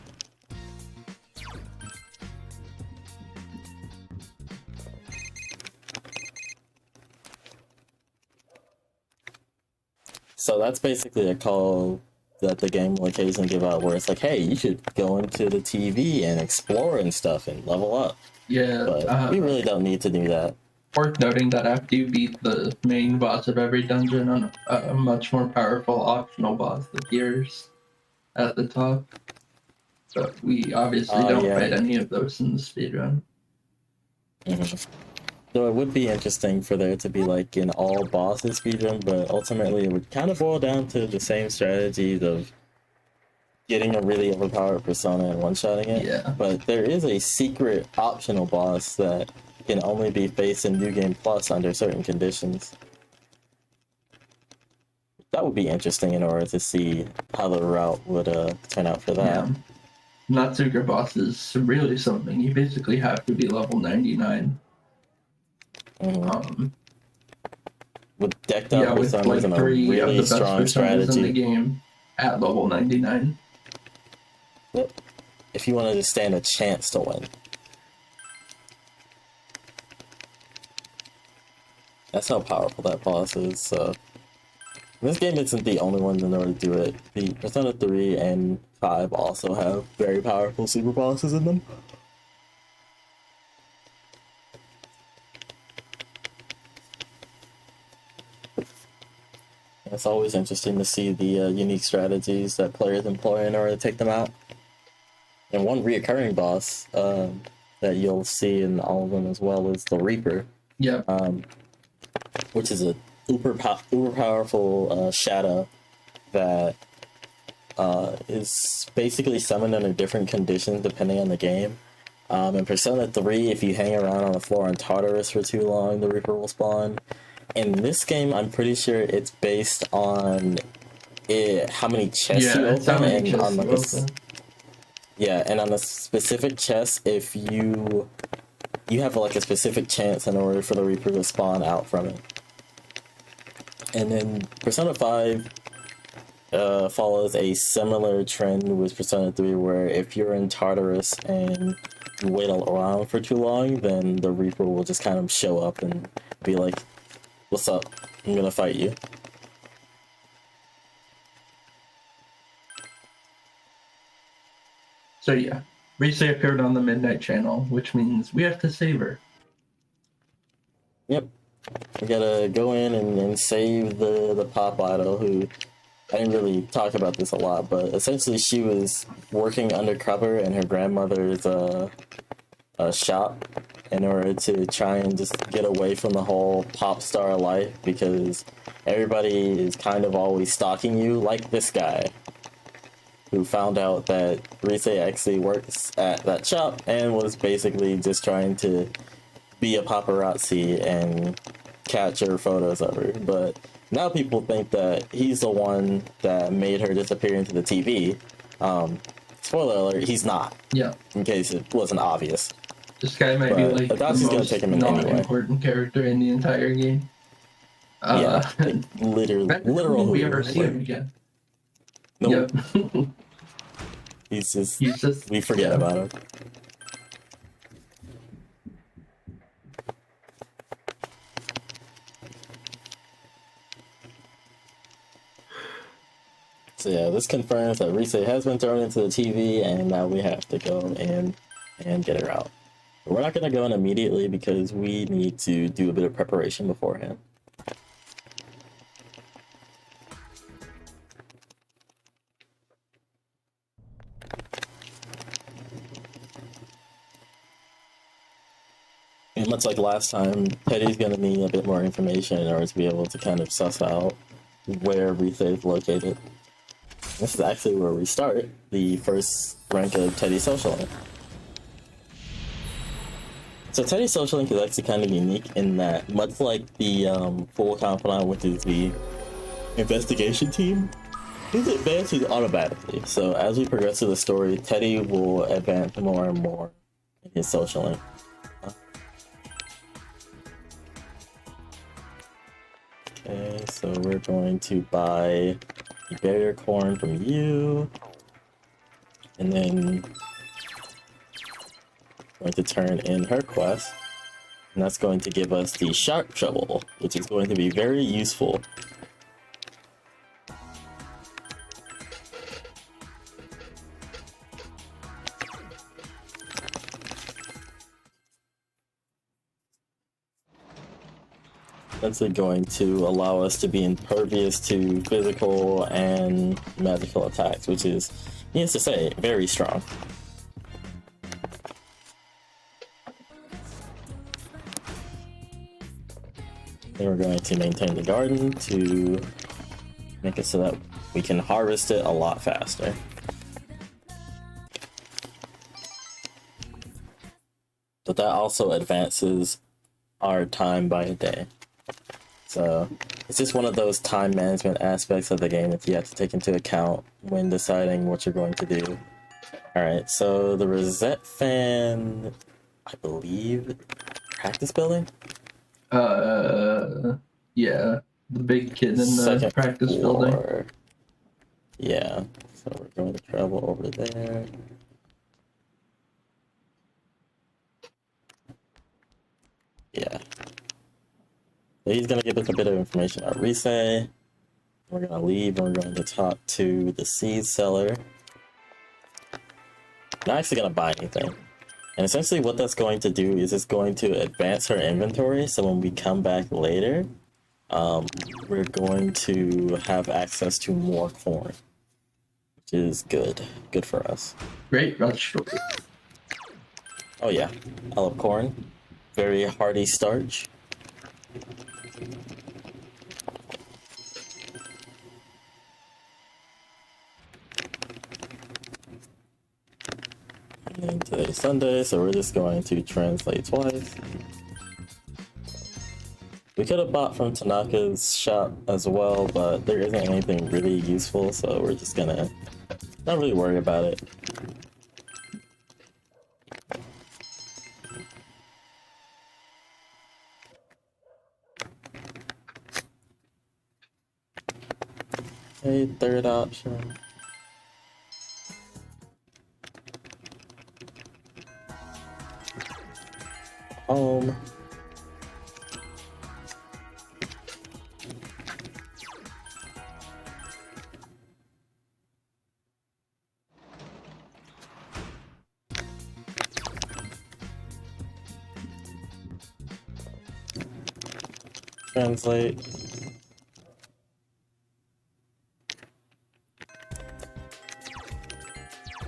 So that's basically a call that the game will occasionally give out where it's like, hey, you should go into the TV and explore and stuff and level up. Yeah. But we really don't need to do that. Worth noting that after you beat the main boss of every dungeon, a much more powerful optional boss appears at the top. But we obviously don't fight any of those in the speedrun. So it would be interesting for there to be like an all bosses speedrun, but ultimately it would kind of boil down to the same strategies of getting a really overpowered persona and one-shotting it. Yeah. But there is a secret optional boss that can only be faced in New Game Plus under certain conditions. That would be interesting in order to see how the route would turn out for that. Yeah. Natsuka boss is really something. You basically have to be level 99. With decked out personas like and a 3 of really the best strong personas strategy. in the game at level 99. If you wanted to stand a chance to win. That's how powerful that boss is. So this game isn't the only one in order to do it. The Persona 3 and 5 also have very powerful super bosses in them. It's always interesting to see the unique strategies that players employ in order to take them out. And one reoccurring boss that you'll see in all of them as well is the Reaper. Yeah. Which is a uber powerful shadow that is basically summoned under different conditions depending on the game. In Persona 3, if you hang around on the floor in Tartarus for too long, the Reaper will spawn. In this game, I'm pretty sure it's based on how many chests you open, and on like and on a specific chest, if you have like a specific chance in order for the Reaper to spawn out from it. And then Persona 5 follows a similar trend with Persona 3, where if you're in Tartarus and you wait around for too long, then the Reaper will just kind of show up and be like, what's up? I'm gonna fight you. So yeah, Rise appeared on the Midnight Channel, which means we have to save her. Yep. We gotta go in and save the pop idol who I didn't really talk about this a lot, but essentially she was working undercover in her grandmother's shop in order to try and just get away from the whole pop star life because everybody is kind of always stalking you, like this guy who found out that Rise actually works at that shop and was basically just trying to be a paparazzi and capture photos of her. But now people think that he's the one that made her disappear into the TV. Spoiler alert, he's not. Yeah. In case it wasn't obvious. This guy might be But like I thought the she's gonna most take him in anyway. non-important character in the entire game. Yeah, like literal we who, ever see like, him again. no, Yep. he's just we forget yeah. about him. So yeah, this confirms that Rise has been thrown into the TV, and now we have to go in and get her out. But we're not gonna go in immediately because we need to do a bit of preparation beforehand. And much like last time, Teddy's gonna need a bit more information in order to be able to kind of suss out where Rise is located. This is actually where we start the first rank of Teddy's social link. So Teddy's social link is actually kind of unique in that, much like the full confidant, which is the investigation team, his advances automatically. So as we progress through the story, Teddy will advance more and more in his social link. Okay, so we're going to buy the barrier corn from you, and then going to turn in her quest, and that's going to give us the sharp shovel, which is going to be very useful. Essentially going to allow us to be impervious to physical and magical attacks, which is, needless to say, very strong. Then we're going to maintain the garden to make it so that we can harvest it a lot faster. But that also advances our time by a day. So it's just one of those time management aspects of the game that you have to take into account when deciding what you're going to do. Alright, so the Rosette fan, I believe, practice building? Yeah. The big kid in the Second practice floor. building. Yeah, so we're going to travel over there. Yeah. So he's going to give us a bit of information about Rise. We're going to leave and we're going to talk to the seed seller. Not actually going to buy anything. And essentially what that's going to do is it's going to advance her inventory, so when we come back later, we're going to have access to more corn, which is good. Good for us. Great vegetable. Oh yeah, I love corn. Very hearty starch. And today's Sunday, so we're just going to translate twice. We could have bought from Tanaka's shop as well, but there isn't anything really useful, so we're just gonna not really worry about it. Okay, third option. Home. Translate.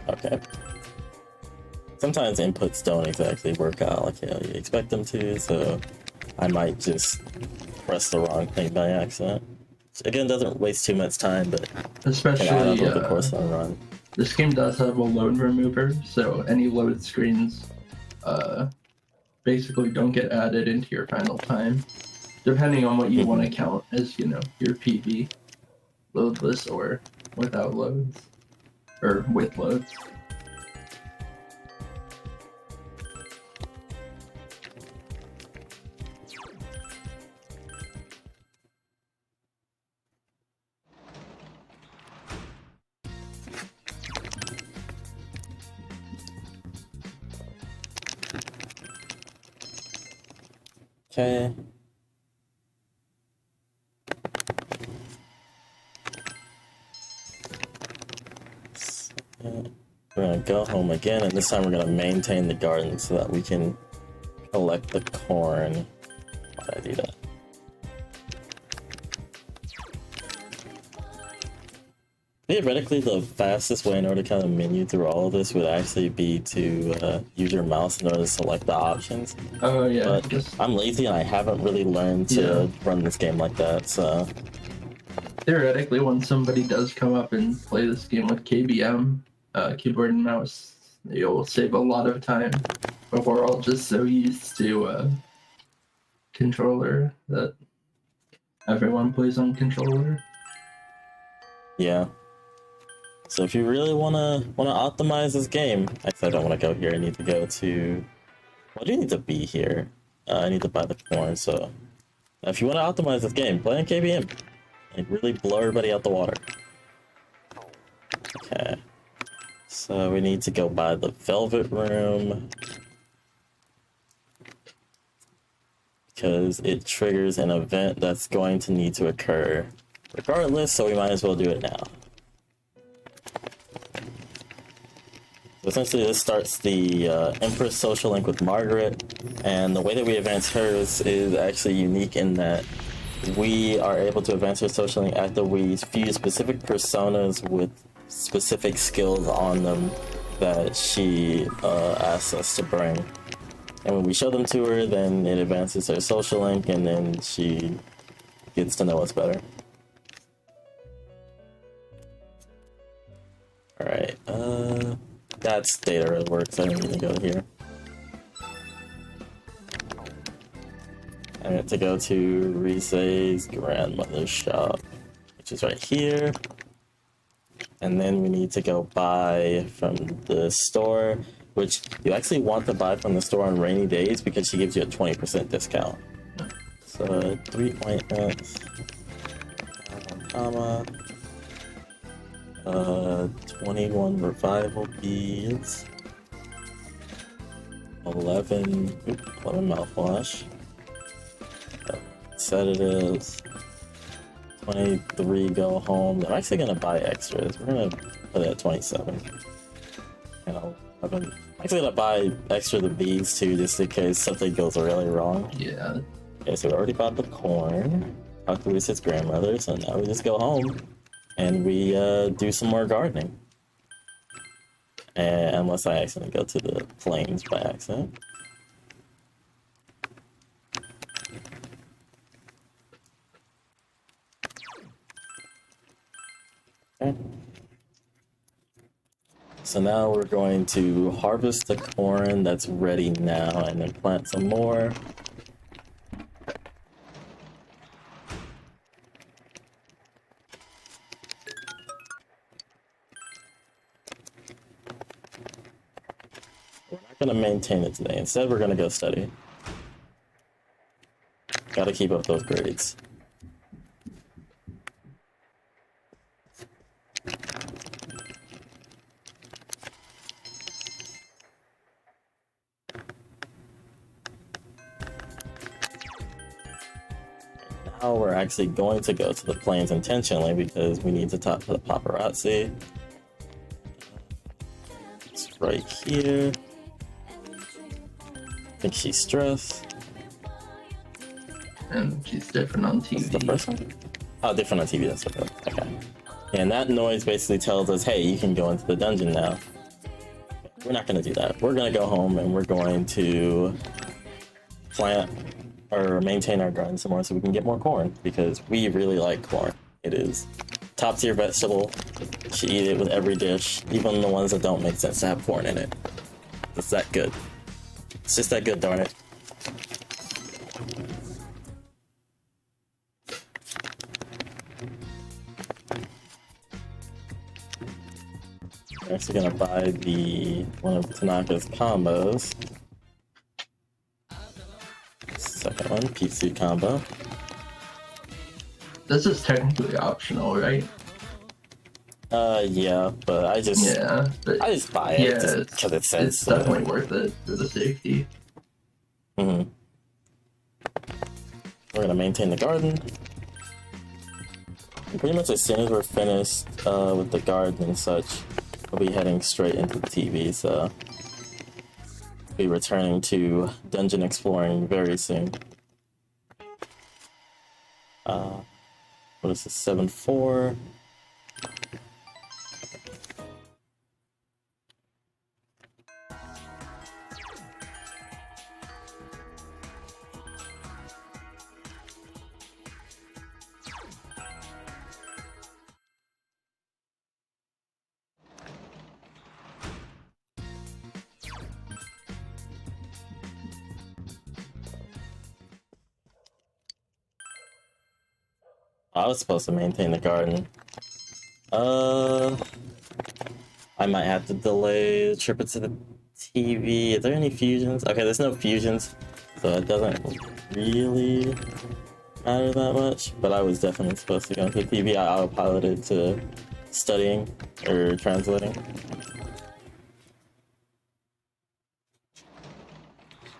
Okay. Sometimes inputs don't exactly work out like you expect them to, so I might just press the wrong thing by accident. Again, doesn't waste too much time, but can add Especially, up over the course of the run. this game does have a load remover, so any load screens basically don't get added into your final time, depending on what you want to count as, you know, your PB, loadless or without loads, or with loads. Okay. We're gonna go home again, and this time we're gonna maintain the garden so that we can collect the corn. Why did I do that? Theoretically, the fastest way in order to kind of menu through all of this would actually be to use your mouse in order to select the options. Oh yeah, But I'm lazy and I haven't really learned to run this game like that, so... Theoretically, when somebody does come up and play this game with KBM, keyboard and mouse, you'll save a lot of time. But we're all just so used to controller that everyone plays on controller. Yeah. So if you really wanna optimize this game, actually I don't want to go here. I need to go to. Well, I do need to be here. I need to buy the corn. So if you want to optimize this game, play on KBM and really blow everybody out the water. Okay. So we need to go buy the Velvet Room because it triggers an event that's going to need to occur regardless. So we might as well do it now. Essentially, this starts the Empress social link with Margaret, and the way that we advance hers is actually unique in that we are able to advance her social link after we fuse specific personas with specific skills on them that she asks us to bring. And when we show them to her, then it advances her social link, and then she gets to know us better. Alright, that's data road works. I don't need to go here. I have to go to Rise's grandmother's shop, which is right here. And then we need to go buy from the store, which you actually want to buy from the store on rainy days because she gives you a 20% discount. So 3 ointments, comma. 21 revival beads, 11 mouthwash, sedatives, 23 go home. I'm actually gonna buy extras. We're gonna put it at 27. And 11. I'm actually gonna buy extra the beads too, just in case something goes really wrong. Yeah. Okay, so we already bought the corn. Talked to Lisa's grandmother, so now we just go home. And we do some more gardening. And unless I accidentally go to the plains by accident. Okay. So now we're going to harvest the corn that's ready now and then plant some more. Gonna maintain it today. Instead, we're gonna go study. Gotta keep up those grades. Now we're actually going to go to the plains intentionally because we need to talk to the paparazzi. It's right here. I think she's stressed. and she's different on Is the TV. first one? Oh, different on TV. That's okay. And that noise basically tells us, hey, you can go into the dungeon now. We're not going to do that. We're going to go home and we're going to plant or maintain our garden some more so we can get more corn, because we really like corn. It is top tier vegetable. You should eat it with every dish, even the ones that don't make sense to have corn in it. It's that good. It's just that good, darn it. We're actually gonna buy one of Tanaka's combos. Second one, Pea Soup combo. This is technically optional, right? Yeah, but I just But I just buy it yeah, just because it says it's so. definitely worth it for the safety. We're gonna maintain the garden. And pretty much as soon as we're finished with the garden and such, we'll be heading straight into the TV. So we'll be returning to dungeon exploring very soon. What is this? 7-4. I was supposed to maintain the garden. I might have to delay the trip to the TV. Is there any fusions? Okay, there's no fusions, so it doesn't really matter that much. But I was definitely supposed to go into the TV. I autopiloted to studying or translating.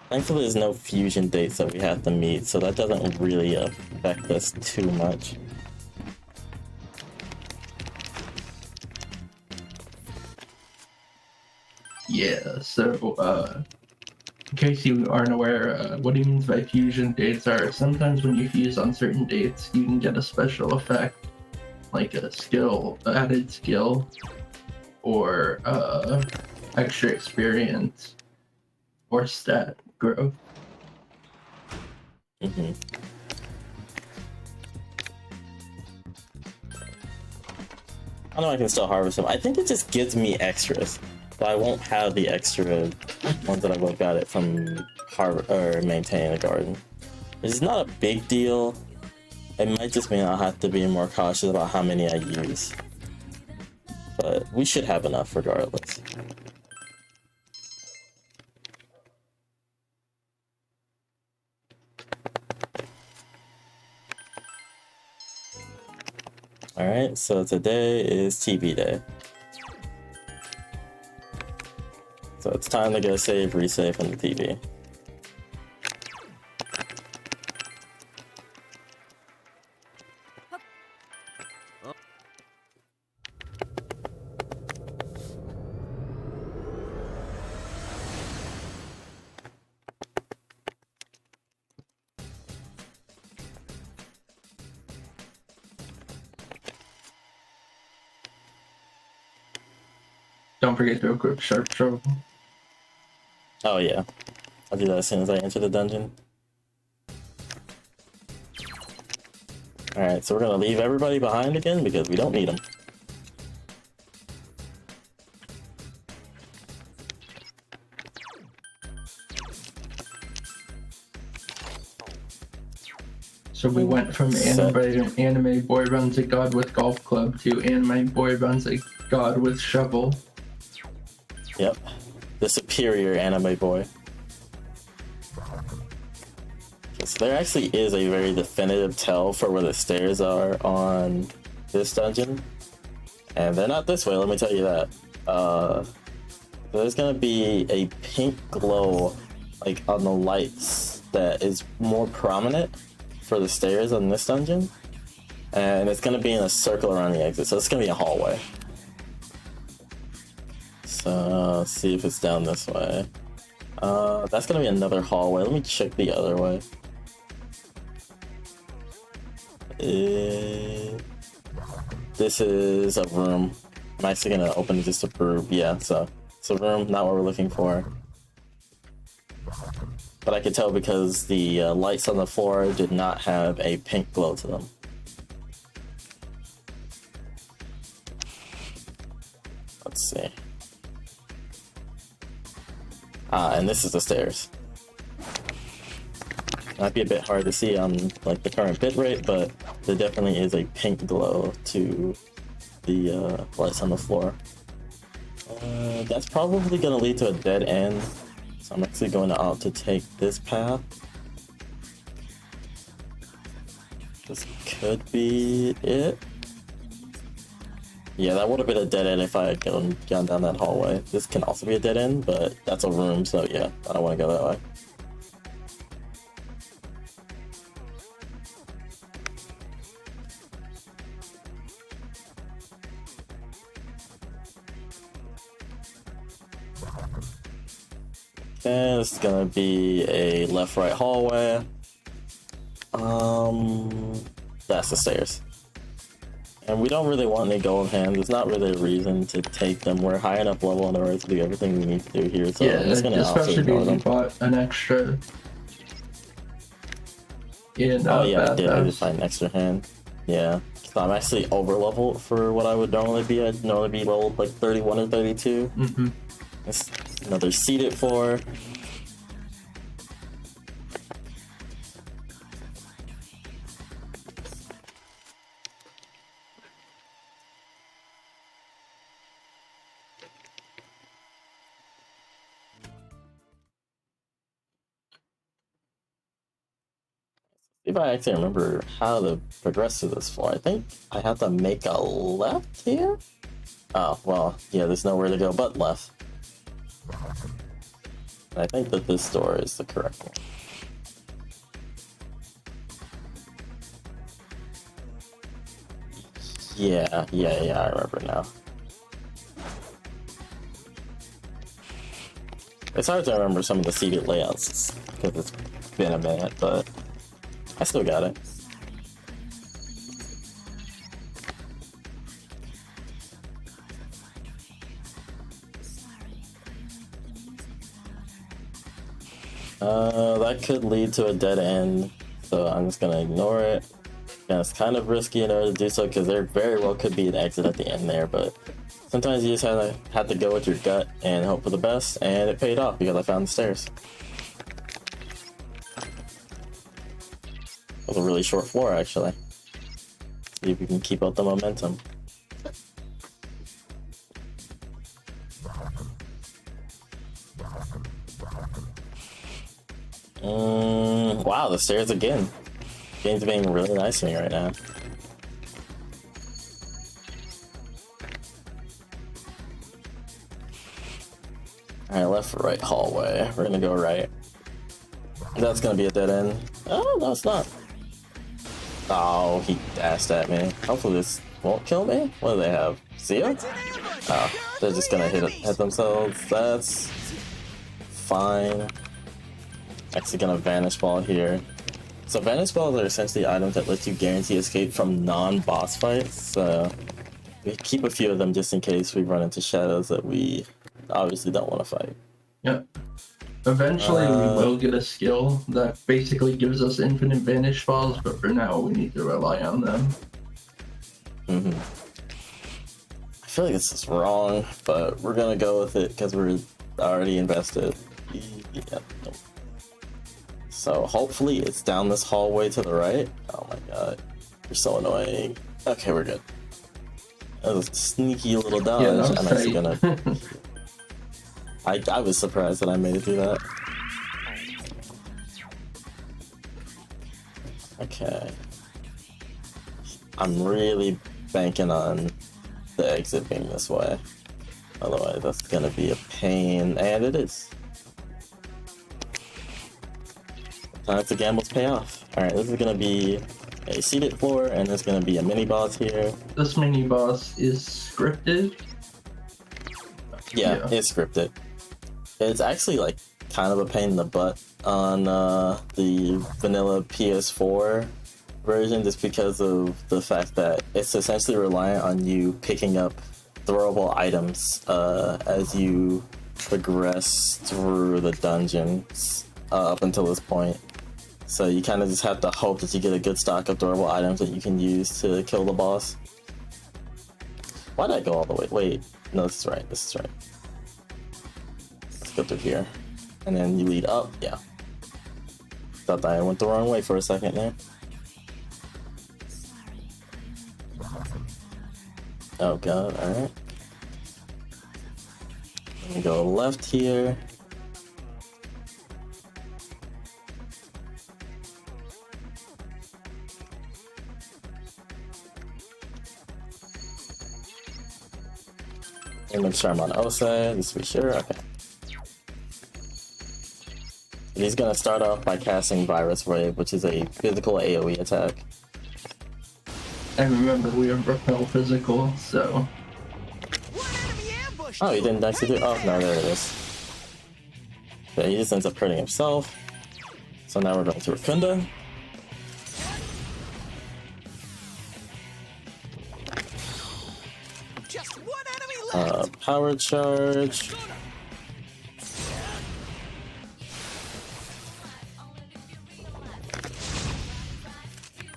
Thankfully, there's no fusion dates that we have to meet, so that doesn't really affect us too much. Yeah, so, in case you aren't aware, what he means by fusion dates are sometimes when you fuse on certain dates, you can get a special effect, like a skill, added skill, or extra experience, or stat growth. I know I can still harvest them. I think it just gives me extras, but I won't have the extra ones that I would have got it from maintaining the garden. It's not a big deal. It might just mean I'll have to be more cautious about how many I use. But we should have enough regardless. Alright, so today is TV day. So it's time to go save, resave on the TV. Don't forget to equip Sharp Shovel. Oh yeah, I'll do that as soon as I enter the dungeon. Alright, so we're gonna leave everybody behind again because we don't need them. So we went from anime boy runs a god with golf club to anime boy runs a god with shovel. Yep, the superior anime boy. So there actually is a very definitive tell for where the stairs are on this dungeon. And they're not this way, let me tell you that. There's gonna be a pink glow like on the lights that is more prominent for the stairs on this dungeon. And it's gonna be in a circle around the exit, so it's gonna be a hallway. So let's see if it's down this way. That's gonna be another hallway. Let me check the other way. This is a room. I'm actually gonna open it just to prove. Yeah, so it's a room, not what we're looking for. But I could tell because the lights on the floor did not have a pink glow to them. Let's see. And this is the stairs. Might be a bit hard to see on like the current bitrate, but there definitely is a pink glow to the lights on the floor. That's probably going to lead to a dead end, so I'm actually going to opt to take this path. This could be it. Yeah, that would have been a dead end if I had gone down that hallway. This can also be a dead end, but that's a room, so yeah, I don't want to go that way. Okay, this is gonna be a left-right hallway. That's the stairs. And we don't really want any gold hands. There's not really a reason to take them. We're high enough level on the road to do everything we need to do here. So yeah, I'm just gonna especially because you bought an extra. Oh yeah, I did. I did find an extra hand. Yeah, so I'm actually over leveled for what I would normally be. I'd normally be leveled like 31 or 32. Mm-hmm. It's another seated floor. If I actually remember how to progress to this floor, I think I have to make a left here? Oh, well, yeah, there's nowhere to go but left. I think that this door is the correct one. Yeah, I remember now. It's hard to remember some of the seated layouts because it's been a minute, but I still got it. That could lead to a dead end, so I'm just gonna ignore it. Yeah, it's kind of risky in order to do so because there very well could be an exit at the end there, but sometimes you just have to go with your gut and hope for the best, and it paid off because I found the stairs. It was a really short floor, actually. See if we can keep up the momentum. Wow, the stairs again. Game's being really nice to me right now. Alright, left, right hallway. We're gonna go right. That's gonna be a dead end. Oh, no, it's not. Oh, he dashed at me. Hopefully this won't kill me. What do they have? See ya? Oh, they're just gonna hit themselves. That's fine. Actually gonna vanish ball here. So vanish balls are essentially items that let you guarantee escape from non-boss fights. So we keep a few of them just in case we run into shadows that we obviously don't want to fight. Yep. Eventually we will get a skill that basically gives us infinite vanish balls, but for now we need to rely on them. I feel like this is wrong, but we're gonna go with it because we're already invested. Yeah. So hopefully it's down this hallway to the right. Oh my god, you're so annoying. Okay, we're good. That was a sneaky little dodge. Yeah, that was I'm actually gonna. I was surprised that I made it through that. Okay. I'm really banking on the exit being this way. Otherwise, that's gonna be a pain, and it is. Sometimes the gambles pay off. Alright, this is gonna be a seated floor, and there's gonna be a mini boss here. This mini boss is scripted. Yeah, it's scripted. It's actually like kind of a pain in the butt on the vanilla PS4 version just because of the fact that it's essentially reliant on you picking up throwable items as you progress through the dungeons up until this point. So you kind of just have to hope that you get a good stock of throwable items that you can use to kill the boss. Why did I go all the way? Wait, no, this is right. This is right. Let's go through here. And then you lead up. Yeah. Thought that I went the wrong way for a second there. Oh god, alright. Go left here. And make sure I'm on O side, just to be sure. Okay. And he's gonna start off by casting Virus Wave, which is a physical AoE attack. And remember, we have repel physical, so. Oh, he didn't actually do. Oh, no, there it is. Okay, he just ends up hurting himself. So now we're going to Rakunda. Just one enemy left. Power charge.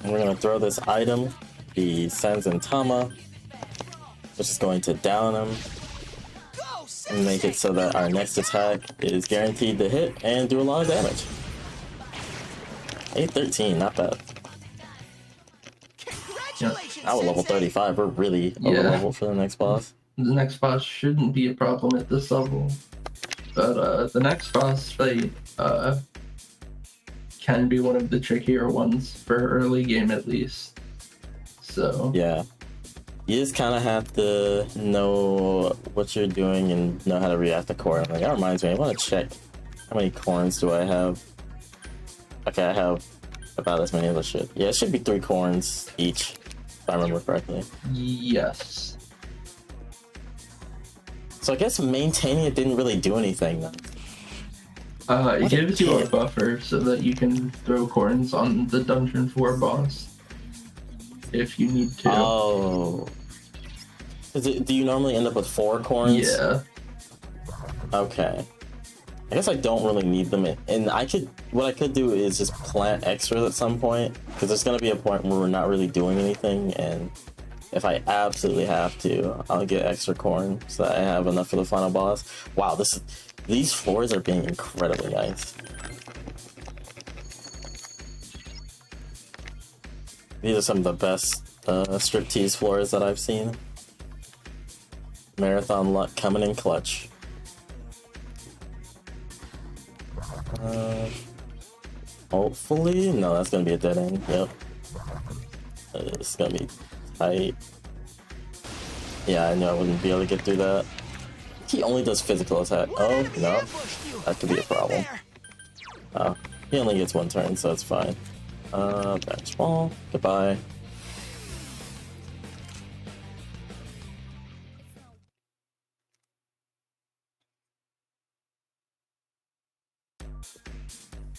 And we're gonna throw this item, the Sanzantama, which is going to down him Go, and make it so that our next attack is guaranteed to hit and do a lot of damage. 813, not bad. Congratulations, Now we're level Sensei. 35, we're really over level for the next boss. The next boss shouldn't be a problem at this level. But the next boss fight can be one of the trickier ones for early game at least. So Yeah. You just kind of have to know what you're doing and know how to react accordingly. That reminds me, I want to check how many corns do I have. Okay, I have about as many as I should. Yeah, it should be 3 corns each, if I remember correctly. yes. So I guess maintaining it didn't really do anything then. It What a gives you a kid. buffer so that you can throw corns on the Dungeon 4 boss if you need to. Oh. Do you normally end up with 4 corns? Yeah. Okay. I guess I don't really need them, and what I could do is just plant extras at some point, because there's going to be a point where we're not really doing anything, and if I absolutely have to, I'll get extra corn so that I have enough for the final boss. Wow, these floors are being incredibly nice. These are some of the best striptease floors that I've seen. Marathon luck coming in clutch. Hopefully, no, that's gonna be a dead end. Yep, it's gonna be tight. Yeah, I know I wouldn't be able to get through that. He only does physical attack. Oh no, that could be a problem. Oh, he only gets 1 turn, so it's fine. Bench ball. Goodbye.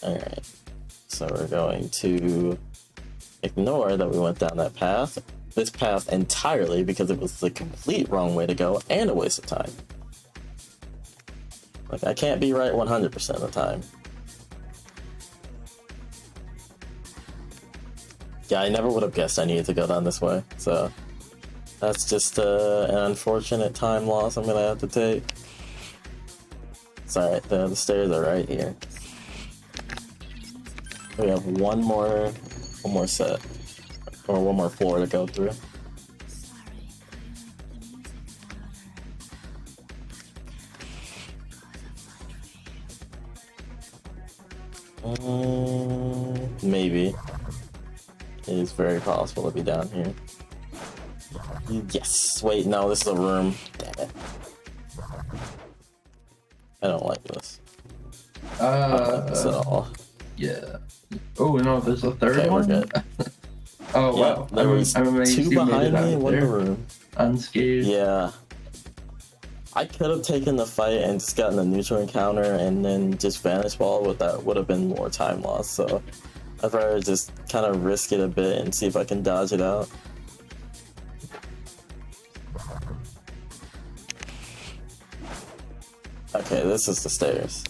Alright, so we're going to ignore that we went down that path. This path entirely because it was the complete wrong way to go and a waste of time. Like, I can't be right 100% of the time. Yeah, I never would have guessed I needed to go down this way, so that's just an unfortunate time loss I'm gonna have to take. It's alright, the stairs are right here. We have one more set, or one more floor to go through. Maybe. It is very possible to be down here. Yes! Wait, no, this is a room. Damn it. I don't like this. I don't like this at all. Yeah. Oh no, there's a third Okay, we're one? good. Oh Yep, wow. there was I'm amazed 2 you made behind it out me and 1 in the there room. unscathed. Yeah. I could have taken the fight and just gotten a neutral encounter and then just vanish ball, but that would have been more time loss, so I'd rather just kind of risk it a bit and see if I can dodge it out. Okay, this is the stairs.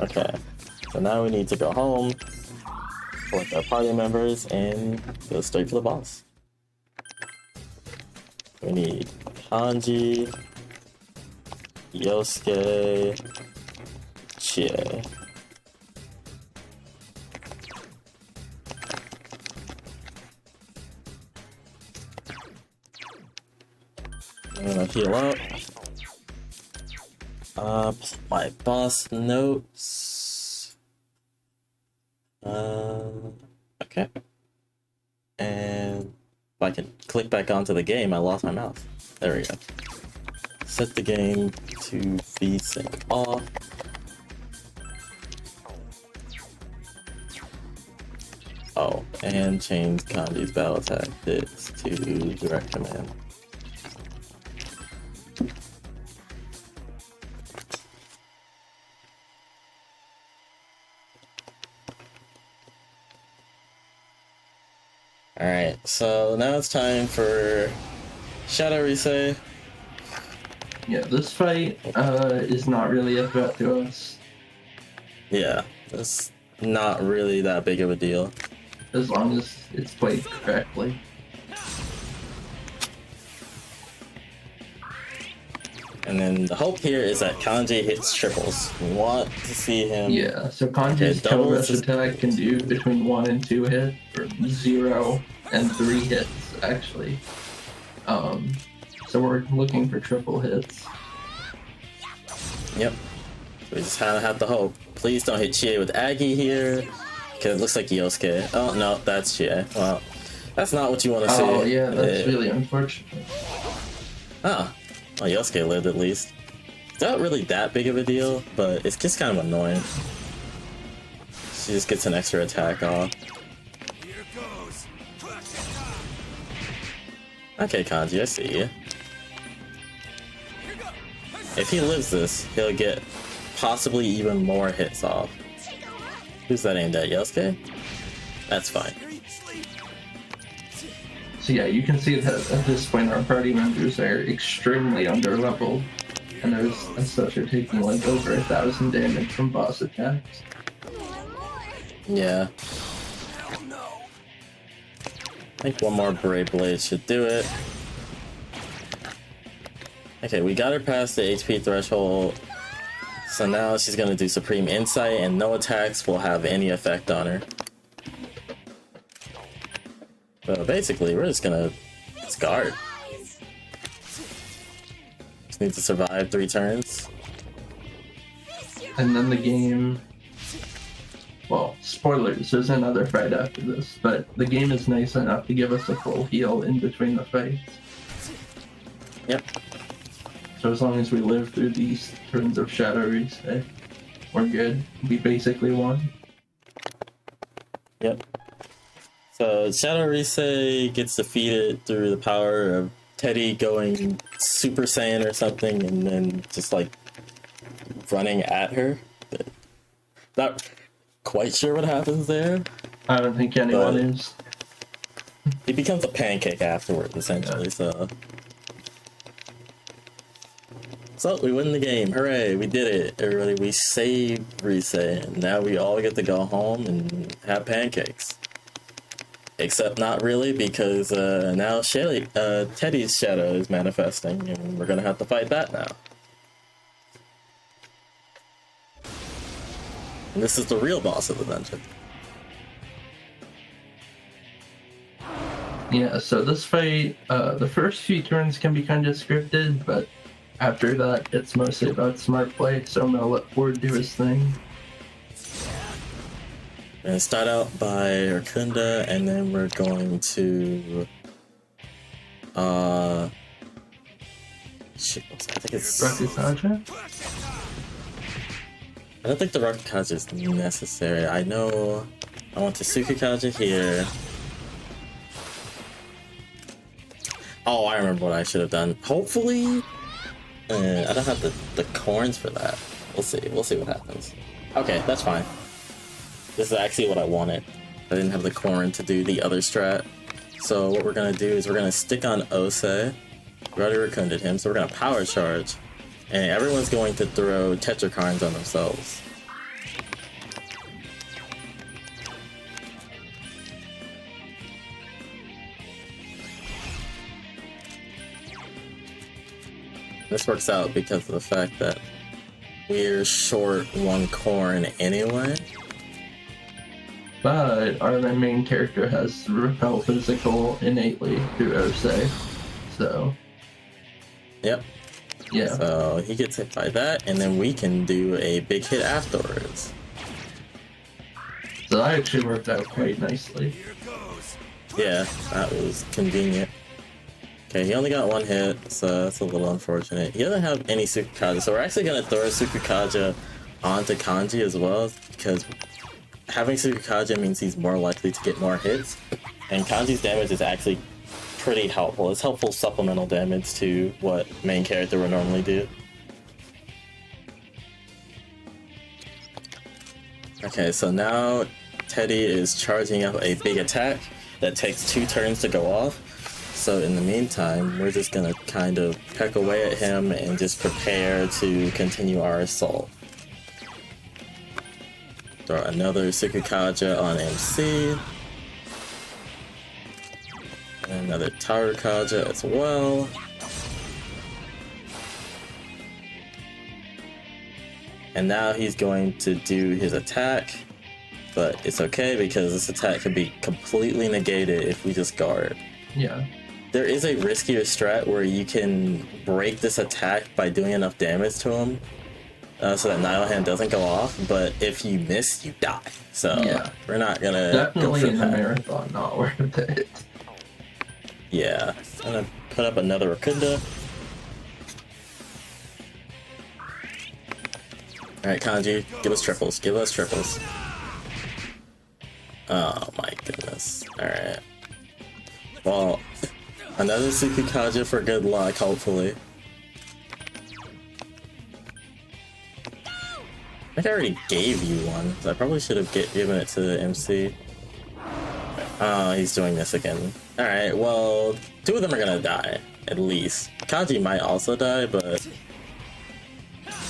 Okay, so now we need to go home, collect our party members, and go straight for the boss. We need Kanji, Yosuke, Chie. I'm gonna heal up. My boss notes. Okay. And if I can click back onto the game, I lost my mouse. There we go. Set the game to VSync off. Oh, and change Kanji's battle tactics to direct command. Alright, so now it's time for Shadow Risei. Yeah, this fight is not really a threat to us. Yeah, it's not really that big of a deal. As long as it's played correctly. And then the hope here is that Kanji hits triples. We want to see him. Yeah, so Kanji's Okay, Toe doubles Rush is- attack can do between 1 and 2 hits, or 0 and 3 hits, actually. So we're looking for triple hits. Yep. We just kind of have to hope. Please don't hit Chie with Aggie here. Because it looks like Yosuke. Oh, no, that's Chie. Well, that's not what you want to see. Oh, yeah, that's really unfortunate. Oh, well, Yosuke lived at least. It's not really that big of a deal, but it's just kind of annoying. She just gets an extra attack off. Here goes. Okay, Kanji, I see you. If he lives this, he'll get possibly even more hits off. Who's that aimed at? Yosuke? That's fine. So yeah, you can see that at this point our party members are extremely underleveled, and as such are taking like over 1,000 damage from boss attacks. Yeah. I think one more Brave Blade should do it. Okay, we got her past the HP threshold. So now she's gonna do Supreme Insight and no attacks will have any effect on her. So basically, we're just gonna discard. Just need to survive 3 turns. And then the game, well, spoilers, there's another fight after this, but the game is nice enough to give us a full heal in between the fights. Yep. So as long as we live through these turns of Shadow Risei, we're good. We basically won. Yep. So Shadow Risei gets defeated through the power of Teddy going Super Saiyan or something, and then just like running at her. Not quite sure what happens there. I don't think anyone But- is. He becomes a pancake afterwards, essentially. So we win the game! Hooray! We did it, everybody! We saved Risei, and now we all get to go home and have pancakes. Except not really, because now Teddy's shadow is manifesting, and we're gonna have to fight that now. And this is the real boss of the dungeon. Yeah, so this fight, the first few turns can be kind of scripted, but after that, it's mostly about smart play, so I'm gonna let Ford do his thing. We're gonna start out by Arkunda, and then we're going to shit, I think it's Rakusaja? I don't think the Rakukaja is necessary. I know I want to Tsukukaja here. Oh, I remember what I should have done. Hopefully, I don't have the corns for that. We'll see. We'll see what happens. Okay, that's fine. This is actually what I wanted. I didn't have the corn to do the other strat. So what we're gonna do is we're gonna stick on Ose. We already reconded him, so we're gonna power charge. And everyone's going to throw Tetrakarns on themselves. This works out because of the fact that we're short one corn anyway. But our main character has repel physical innately through Ose. So, Yep. yeah. So he gets hit by that, and then we can do a big hit afterwards. So that actually worked out quite nicely. Yeah, that was convenient. Okay, he only got one hit, so that's a little unfortunate. He doesn't have any Sukukaja, so we're actually going to throw a Sukukaja onto Kanji as well, because having Sukukaja means he's more likely to get more hits, and Kanji's damage is actually pretty helpful. It's helpful supplemental damage to what main character would normally do. Okay, so now Teddy is charging up a big attack that takes 2 turns to go off. So in the meantime, we're just gonna kind of peck away at him and just prepare to continue our assault. Throw another Sukukaja on MC. And another Tarukaja as well. And now he's going to do his attack. But it's okay because this attack can be completely negated if we just guard. Yeah. There is a riskier strat where you can break this attack by doing enough damage to him so that Nile Hand doesn't go off, but if you miss, you die. So Yeah. we're not gonna Definitely go for in the that. marathon, not worth it. Yeah, I'm gonna put up another Rakunda. Alright, Kanji, give us triples, give us triples. Oh my goodness. Alright. Well, another Sukukaja for good luck, hopefully. I think I already gave you one, so I probably should have given it to the MC. Oh, he's doing this again. Alright, well, 2 of them are gonna die, at least. Kanji might also die, but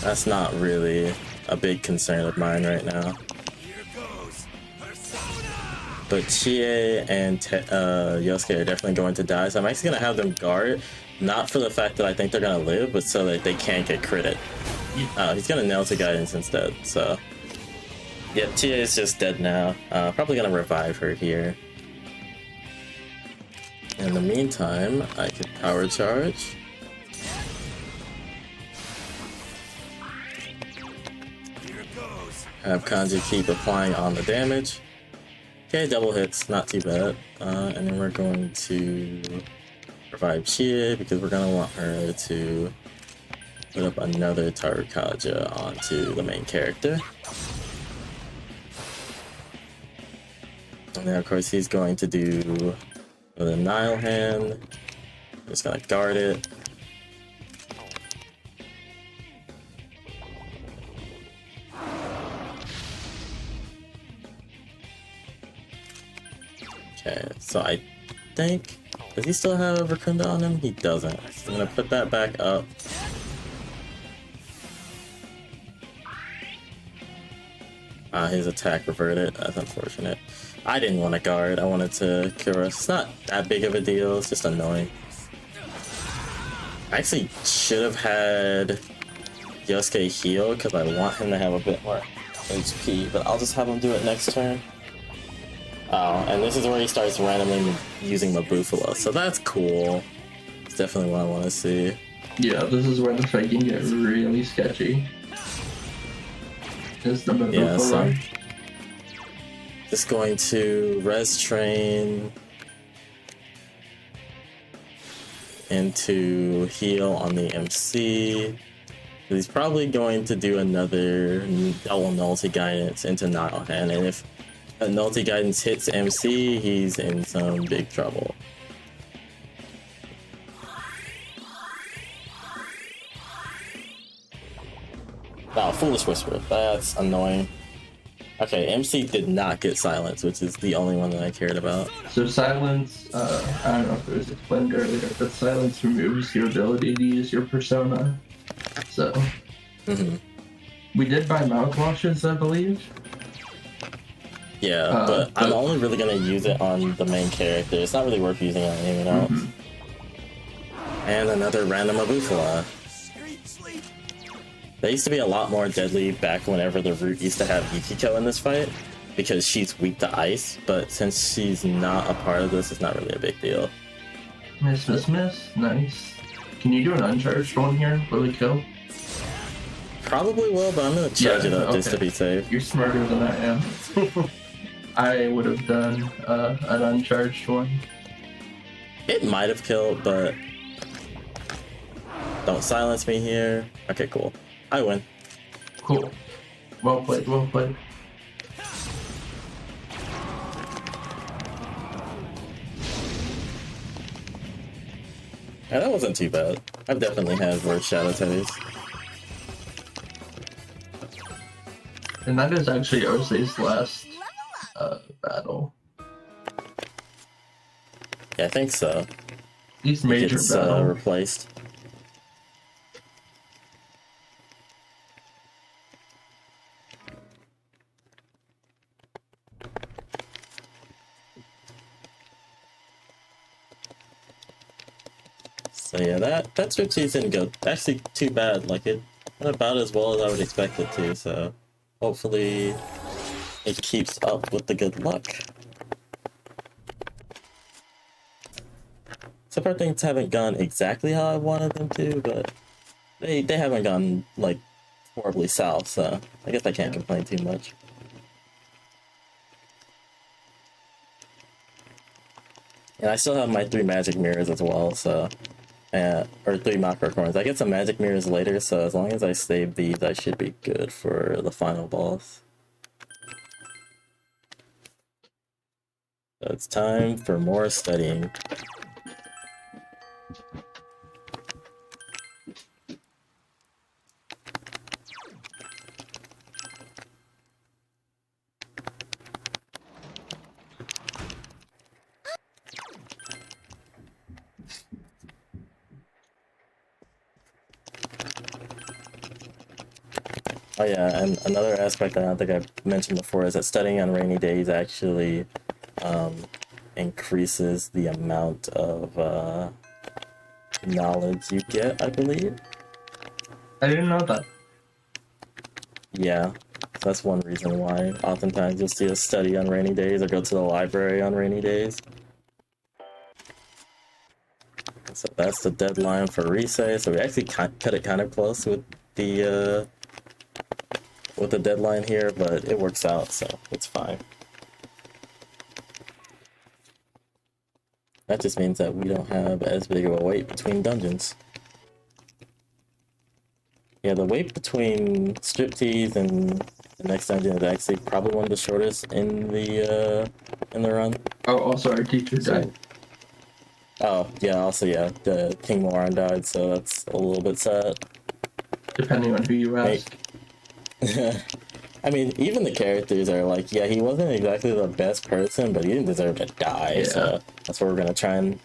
that's not really a big concern of mine right now. But Chie and Yosuke are definitely going to die, so I'm actually going to have them guard, not for the fact that I think they're going to live, but so that they can't get critted. He's going to nail to guidance instead, so... Yeah, Chie is just dead now. Probably going to revive her here. In the meantime, I could power charge. Have Kanji keep applying on the damage. Okay, double hits, not too bad. And then we're going to revive Chie because we're going to want her to put up another Tarukaja onto the main character. And then of course he's going to do the Nile Hand. Just going to guard it. Okay, so I think... Does he still have Rakunda on him? He doesn't. I'm gonna put that back up. His attack reverted. That's unfortunate. I didn't want to guard. I wanted to kill us. It's not that big of a deal. It's just annoying. I actually should have had Yosuke heal because I want him to have a bit more HP, but I'll just have him do it next turn. Oh, and this is where he starts randomly using Mabufala, so that's cool. It's definitely what I want to see. Yeah, this is where the fight can get really sketchy. Is the Mabufala. Yeah, so just going to res train into heal on the MC. He's probably going to do another double Nulty Guidance into Nile Hand, and if a Nulty Guidance hits MC, he's in some big trouble. Oh, Foolish Whisper. That's annoying. Okay, MC did not get silence, which is the only one that I cared about. So silence, I don't know if it was explained earlier, but silence removes your ability to use your persona. So we did buy mouthwashes, I believe. Yeah, but I'm only really gonna use it on the main character. It's not really worth using on anyone else. And another random Abufala. They used to be a lot more deadly back whenever the root used to have Yukiko in this fight, because she's weak to ice, but since she's not a part of this, it's not really a big deal. Miss. Nice. Can you do an uncharged one here? Will it kill? Probably will, but I'm gonna charge it up just to be safe. You're smarter than I am. I would have done an uncharged one. It might have killed, but don't silence me here. Okay, cool. I win. Cool. Well played, well played. Yeah, that wasn't too bad. I've definitely had worse Shadow Teddies. And that is actually Ose's last battle. Yeah, I think so. These major battles. Replaced. So yeah, that striptease didn't go actually too bad. Like it went about as well as I would expect it to. So hopefully it keeps up with the good luck. So far things haven't gone exactly how I wanted them to, but they haven't gone like horribly south. So I guess I can't complain too much. And I still have my 3 magic mirrors as well, so or 3 macro coins. I get some magic mirrors later, so as long as I save these, I should be good for the final boss. So it's time for more studying. Oh yeah, and another aspect I don't think I've mentioned before is that studying on rainy days actually increases the amount of knowledge you get, I believe. I didn't know that. Yeah, so that's one reason why oftentimes you'll see us study on rainy days or go to the library on rainy days. So that's the deadline for Risei, so we actually cut it kind of close with the deadline here, but it works out, so it's fine. That just means that we don't have as big of a wait between dungeons. Yeah, the wait between striptease and the next dungeon is actually probably one of the shortest in the run. Oh, also our teacher died. Oh, yeah, also, yeah, the King Moran died, so that's a little bit sad. Depending on who you ask. I mean, even the characters are like, yeah, he wasn't exactly the best person, but he didn't deserve to die, so that's why we're gonna try and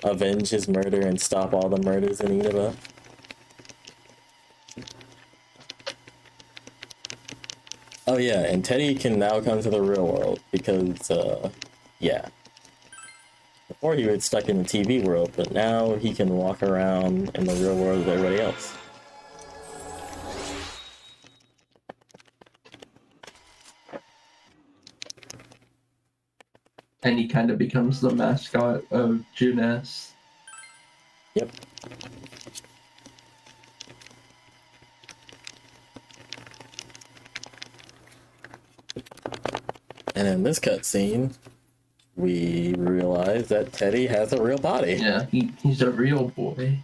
avenge his murder and stop all the murders in Inaba. Oh yeah, and Teddy can now come to the real world, because, yeah. Before he was stuck in the TV world, but now he can walk around in the real world with everybody else. And he kind of becomes the mascot of Junes. Yep. And in this cutscene, we realize that Teddy has a real body. Yeah, he's a real boy.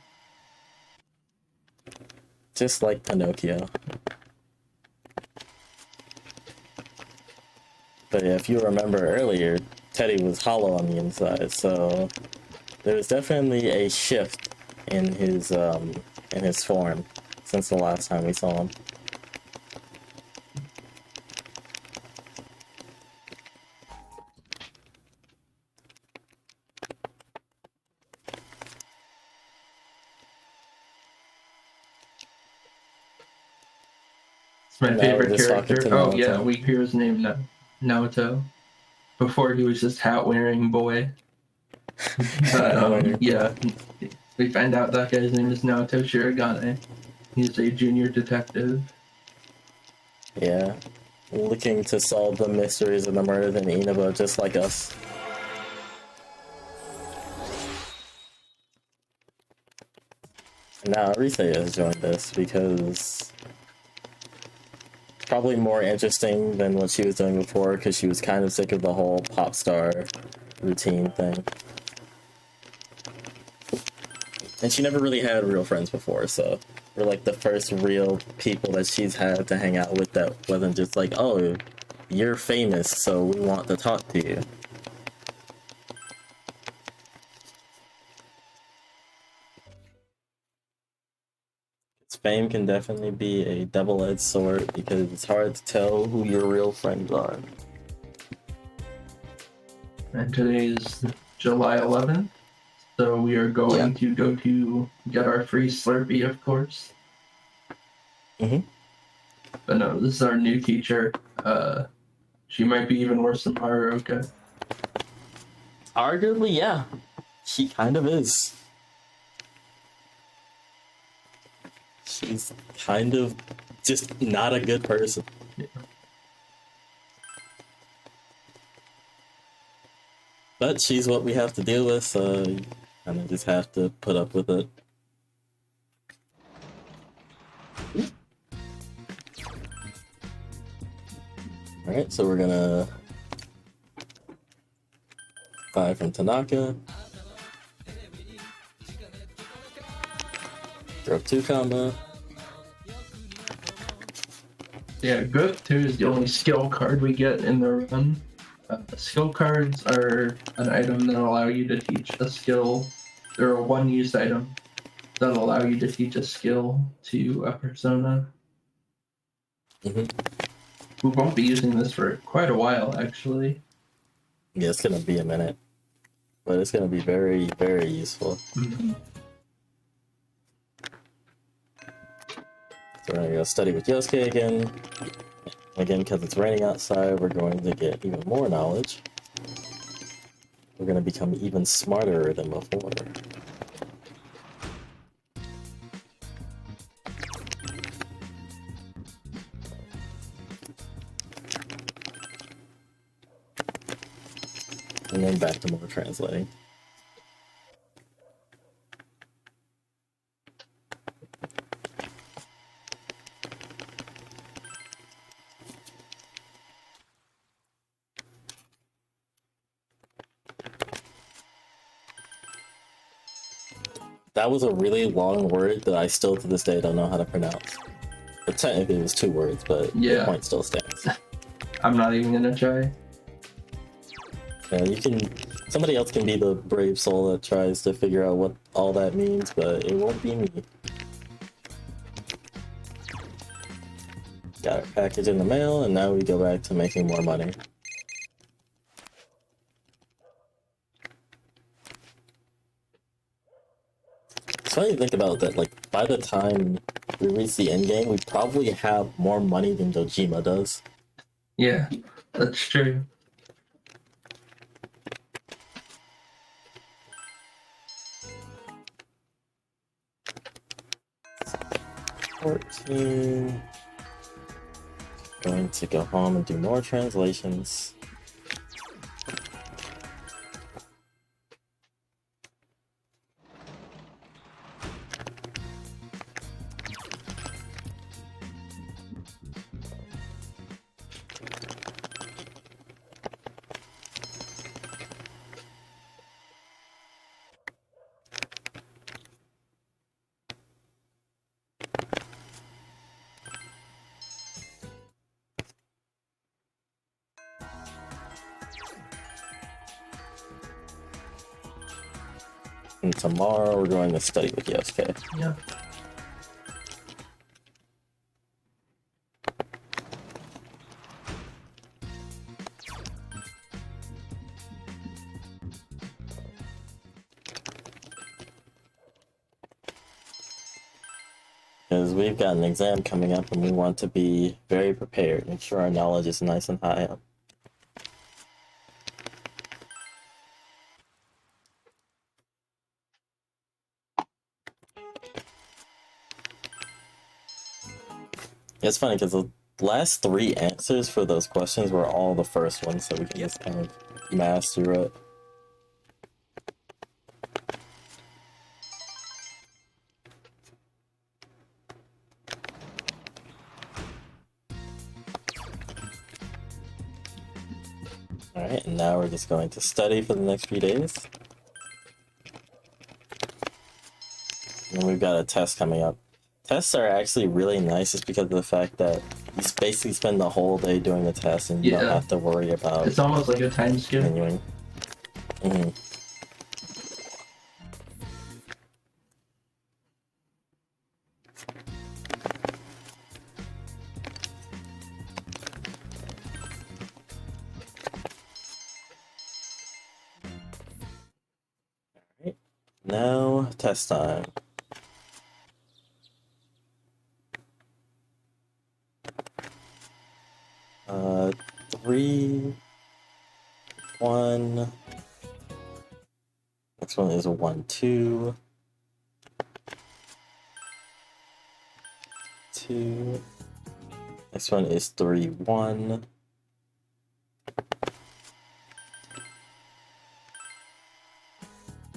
Just like Pinocchio. But yeah, if you remember earlier, Teddy was hollow on the inside, so there was definitely a shift in his form since the last time we saw him. It's my Now we're favorite just talking character. to Oh yeah, Naruto. we hear his name now. Naoto. Before he was just hat wearing boy. But yeah, we find out that guy's name is Naoto Shirogane. He's a junior detective. Yeah. Looking to solve the mysteries of the murder in Inaba, just like us. And now Arise has joined us because it's probably more interesting than what she was doing before because she was kind of sick of the whole pop star routine thing. And she never really had real friends before, so we're like the first real people that she's had to hang out with that wasn't just like, oh, you're famous, so we want to talk to you. Fame can definitely be a double-edged sword because it's hard to tell who your real friends are. And today is July 11th, so we are going to go to get our free Slurpee, of course. Mm-hmm. But no, this is our new teacher. She might be even worse than Haruka. Arguably, yeah. She kind of is. She's kind of just not a good person. Yeah. But she's what we have to deal with, so you kind of just have to put up with it. Alright, so we're gonna buy from Tanaka. Throw 2 combo. Yeah, Growth 2 is the only skill card we get in the run. Skill cards are an item that allow you to teach a skill. They're a one-use item that allow you to teach a skill to a persona. Mm-hmm. We won't be using this for quite a while, actually. Yeah, it's gonna be a minute. But it's gonna be very, very useful. Mm-hmm. So we're gonna go study with Yosuke again. Again, because it's raining outside, we're going to get even more knowledge. We're gonna become even smarter than before. And then back to more translating. That was a really long word that I still to this day don't know how to pronounce. But technically it was 2 words, but the Yeah. point still stands. I'm not even gonna try. Yeah, you can. Somebody else can be the brave soul that tries to figure out what all that means, but it won't be me. Got our package in the mail, and now we go back to making more money. It's funny to think about that, like, by the time we reach the end game, we probably have more money than Dojima does. Yeah, that's true. $14. Going to go home and do more translations. And tomorrow we're going to study with Yosuke. Yeah. Because we've got an exam coming up and we want to be very prepared, make sure our knowledge is nice and high up. It's funny because the last 3 answers for those questions were all the first ones, so we can just kind of master it. Alright, and now we're just going to study for the next few days. And we've got a test coming up. Tests are actually really nice just because of the fact that you basically spend the whole day doing the test and you don't have to worry about It's almost like a time skip. continuing. Mm-hmm. Alright, now test time. Uh, 3, 1. Next one is a 1, 2. 2. Next one is 3, 1. And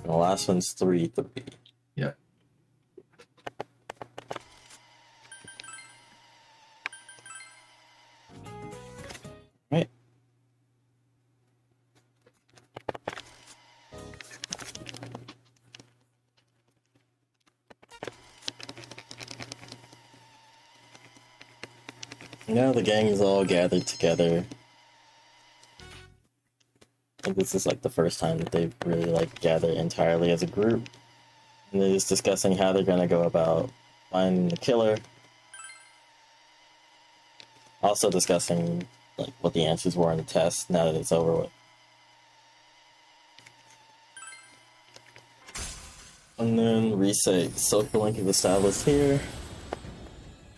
the last one's 3, 3. Yeah. Right. Now the gang is all gathered together. I think this is like the first time that they've really like gathered entirely as a group. And they're just discussing how they're gonna go about finding the killer. Also discussing like what the answers were in the test now that it's over with. And then reset social link is established here.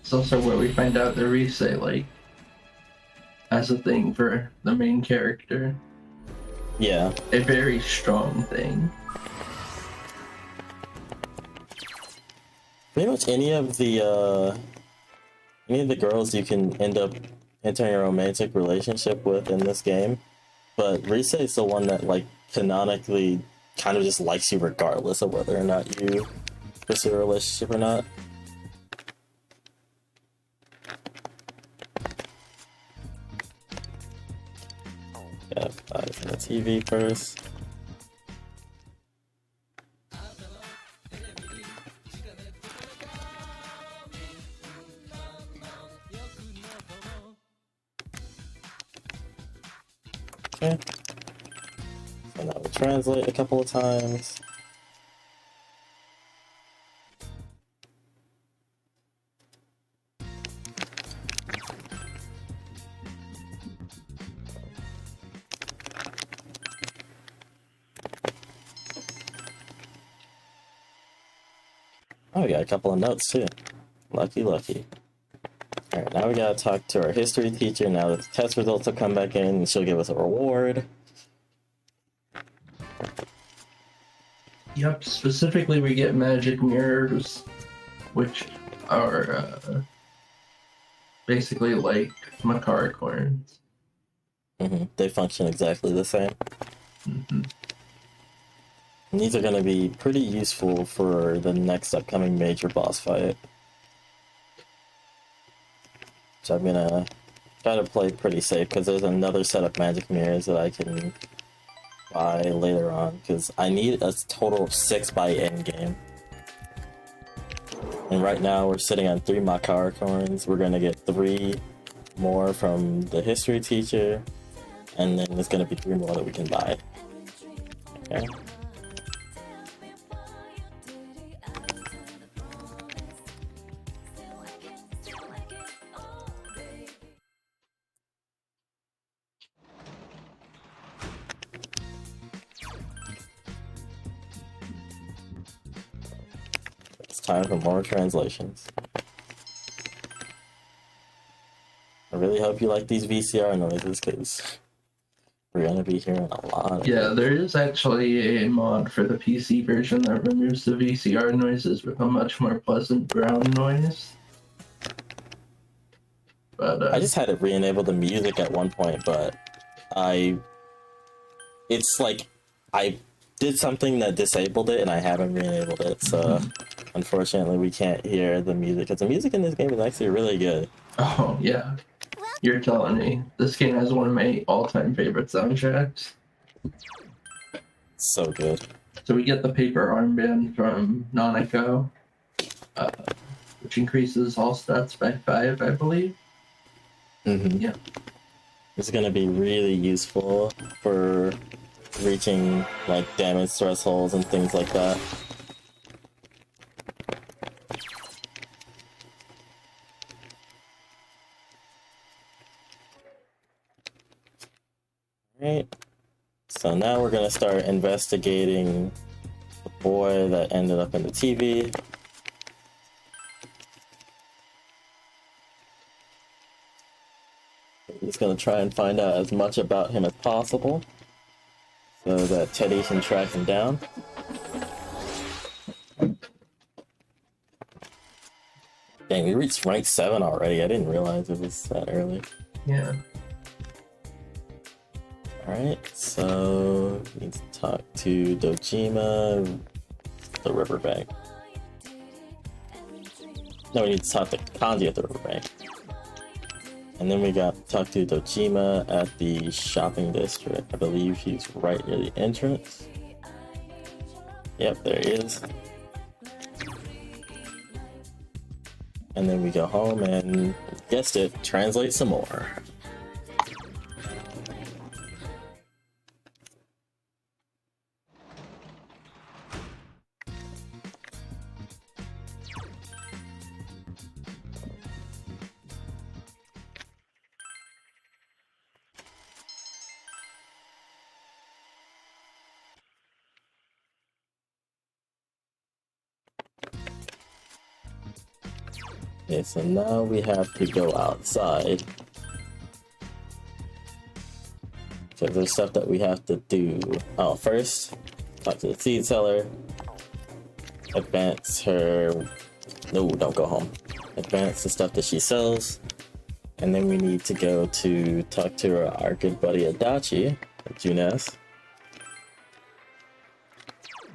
It's also where we find out the reset, like, as a thing for the main character. Yeah. A very strong thing. Pretty much any of the girls you can end up entering a romantic relationship with in this game. But Reset is the one that like canonically kind of just likes you regardless of whether or not you pursue a relationship or not. Yeah, the TV first. Okay. So now we translate a couple of times. Oh, we got a couple of notes too. Lucky, lucky. Alright, now we gotta talk to our history teacher. Now that the test results will come back in and she'll give us a reward. Yep, specifically we get magic mirrors, which are basically like Makara coins. They function exactly the same. And these are going to be pretty useful for the next upcoming major boss fight. So I'm going to try to play pretty safe because there's another set of magic mirrors that I can buy later on because I need a total of 6 by end game. And right now we're sitting on 3 Makara coins. We're going to get 3 more from the history teacher, and then there's going to be 3 more that we can buy. Okay. It's time for more translations. really hope you like these VCR noises, because we're gonna be hearing a lot of Yeah, it. there is actually a mod for the PC version that removes the VCR noises with a much more pleasant ground noise. But I just had to re-enable the music at one point, but it's like I did something that disabled it and I haven't re-enabled it, so unfortunately we can't hear the music, because the music in this game is actually really good. oh yeah, you're telling me this game has one of my all-time favorite soundtracks. So good. So we get the paper armband from Nanako, which increases all stats by 5, I believe. Yeah. It's gonna be really useful for reaching like damage thresholds and things like that. Right. So now we're gonna start investigating the boy that ended up in the TV. We're just gonna try and find out as much about him as possible so that Teddy can track him down. Dang, we reached rank 7 already. I didn't realize it was that early. Yeah. Alright, so we need to talk to Dojima, the riverbank. No, we need to talk to Kanji at the riverbank. And then we got to talk to Dojima at the shopping district. I believe he's right near the entrance. Yep, there he is. And then we go home and, guessed it, translate some more. Okay, so now we have to go outside. So there's stuff that we have to do. Oh, first, talk to the seed seller. Advance her... No, don't go home. Advance the stuff that she sells. And then we need to go to talk to our good buddy Adachi, Junes.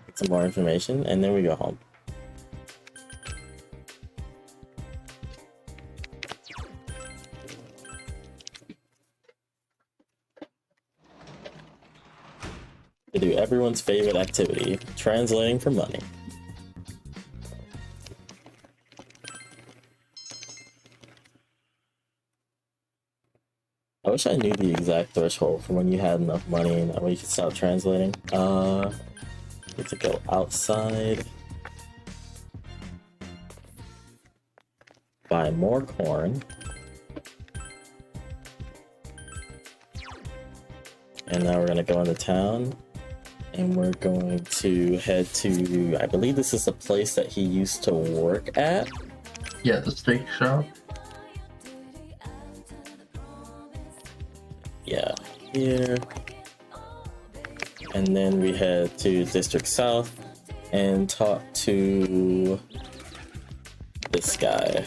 Get some more information, and then we go home. To do everyone's favorite activity, translating for money. I wish I knew the exact threshold for when you had enough money and that way you could stop translating. Need to go outside. Buy more corn. And now we're gonna go into town. And we're going to head to, I believe this is the place that he used to work at. Yeah, the steak shop. Yeah, here. And then we head to District South and talk to this guy.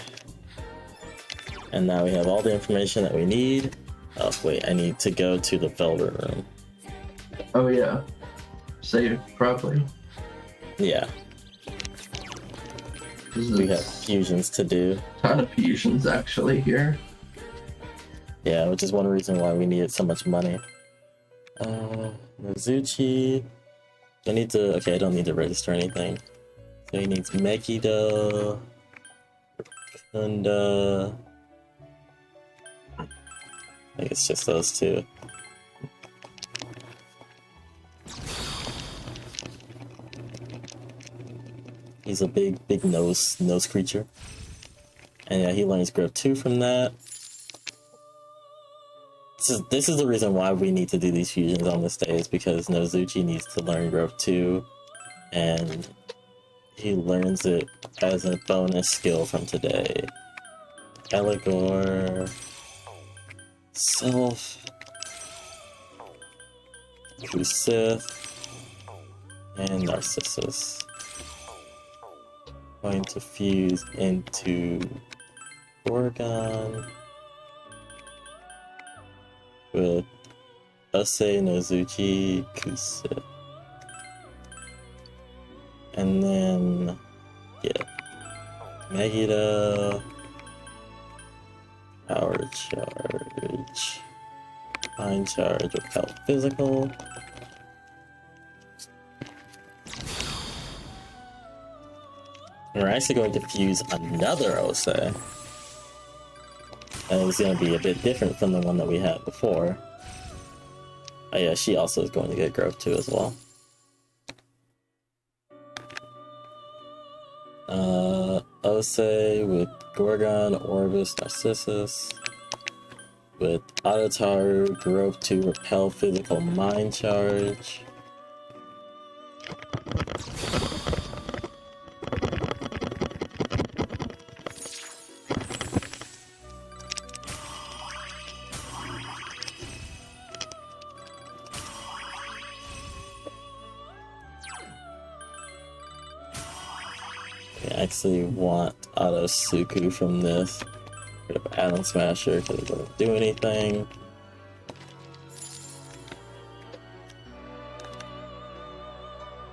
And now we have all the information that we need. Oh, wait, I need to go to the Velvet Room. Oh yeah. Save properly. Yeah, we have fusions to do. Ton of fusions actually here. Yeah, which is one reason why we needed so much money. Mizuchi. I need to, okay, I don't need to register anything. So he needs Mekido, and I think it's just those two. He's a big nose creature. And yeah, he learns grip 2 from that. This is the reason why we need to do these fusions on this stage, because Nozuchi needs to learn growth 2, and he learns it as a bonus skill from today. Eligor. Self, Kusith, and Narcissus. Going to fuse into Gorgon with Ase, Nozuchi, Kusith. And then get Megiddo, Power Charge, Mind Charge, Repel Physical. And we're actually going to fuse another Ose. And it's going to be a bit different from the one that we had before. Oh yeah, she also is going to get growth too as well. Ose with Gorgon, Orvis, Narcissus. With Autotaru, growth to repel physical mind charge. I actually want Autosuku from this. Rid of Atom Smasher because it doesn't do anything.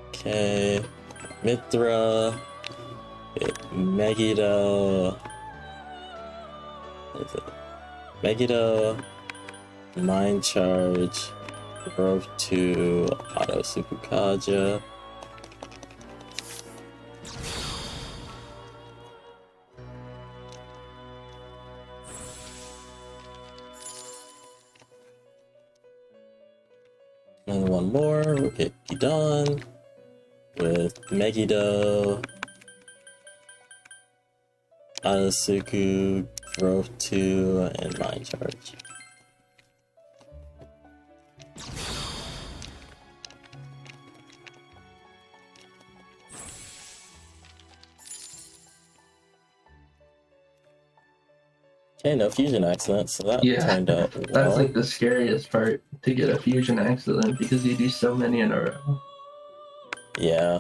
Okay, Mithra, Megiddo. What is it? Megiddo, Mind Charge, growth to Autosuku Kaja. And one more, we'll get Gidan with Megiddo, Autosuku, growth 2, and Mind Charge. Okay, no fusion accidents, so that turned out well. That's like the scariest part, to get a fusion accident, because you do so many in a row. Yeah.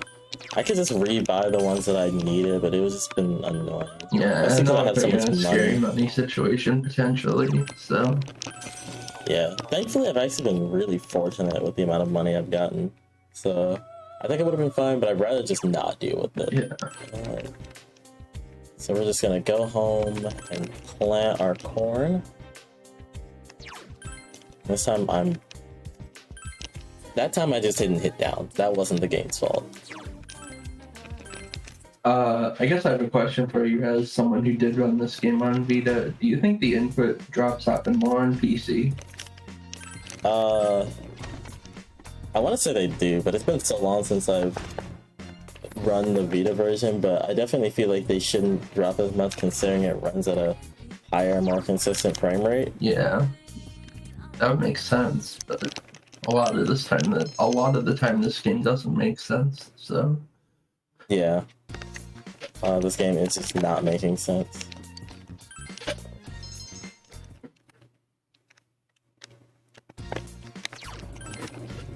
I could just rebuy the ones that I needed, but it was just been annoying. Yeah, I and I had so much a money. scary money situation, potentially, so... Yeah, thankfully I've actually been really fortunate with the amount of money I've gotten. So, I think it would have been fine, but I'd rather just not deal with it. Yeah. Alright. So we're just gonna go home and plant our corn. This time that time I just didn't hit down. That wasn't the game's fault. I guess I have a question for you as someone who did run this game on Vita. Do you think the input drops happen more on PC? I want to say they do, but it's been so long since I've run the Vita version, but I definitely feel like they shouldn't drop as much considering it runs at a higher, more consistent frame rate. Yeah, that would make sense, but a lot of the time this game doesn't make sense, so... Yeah. This game is just not making sense.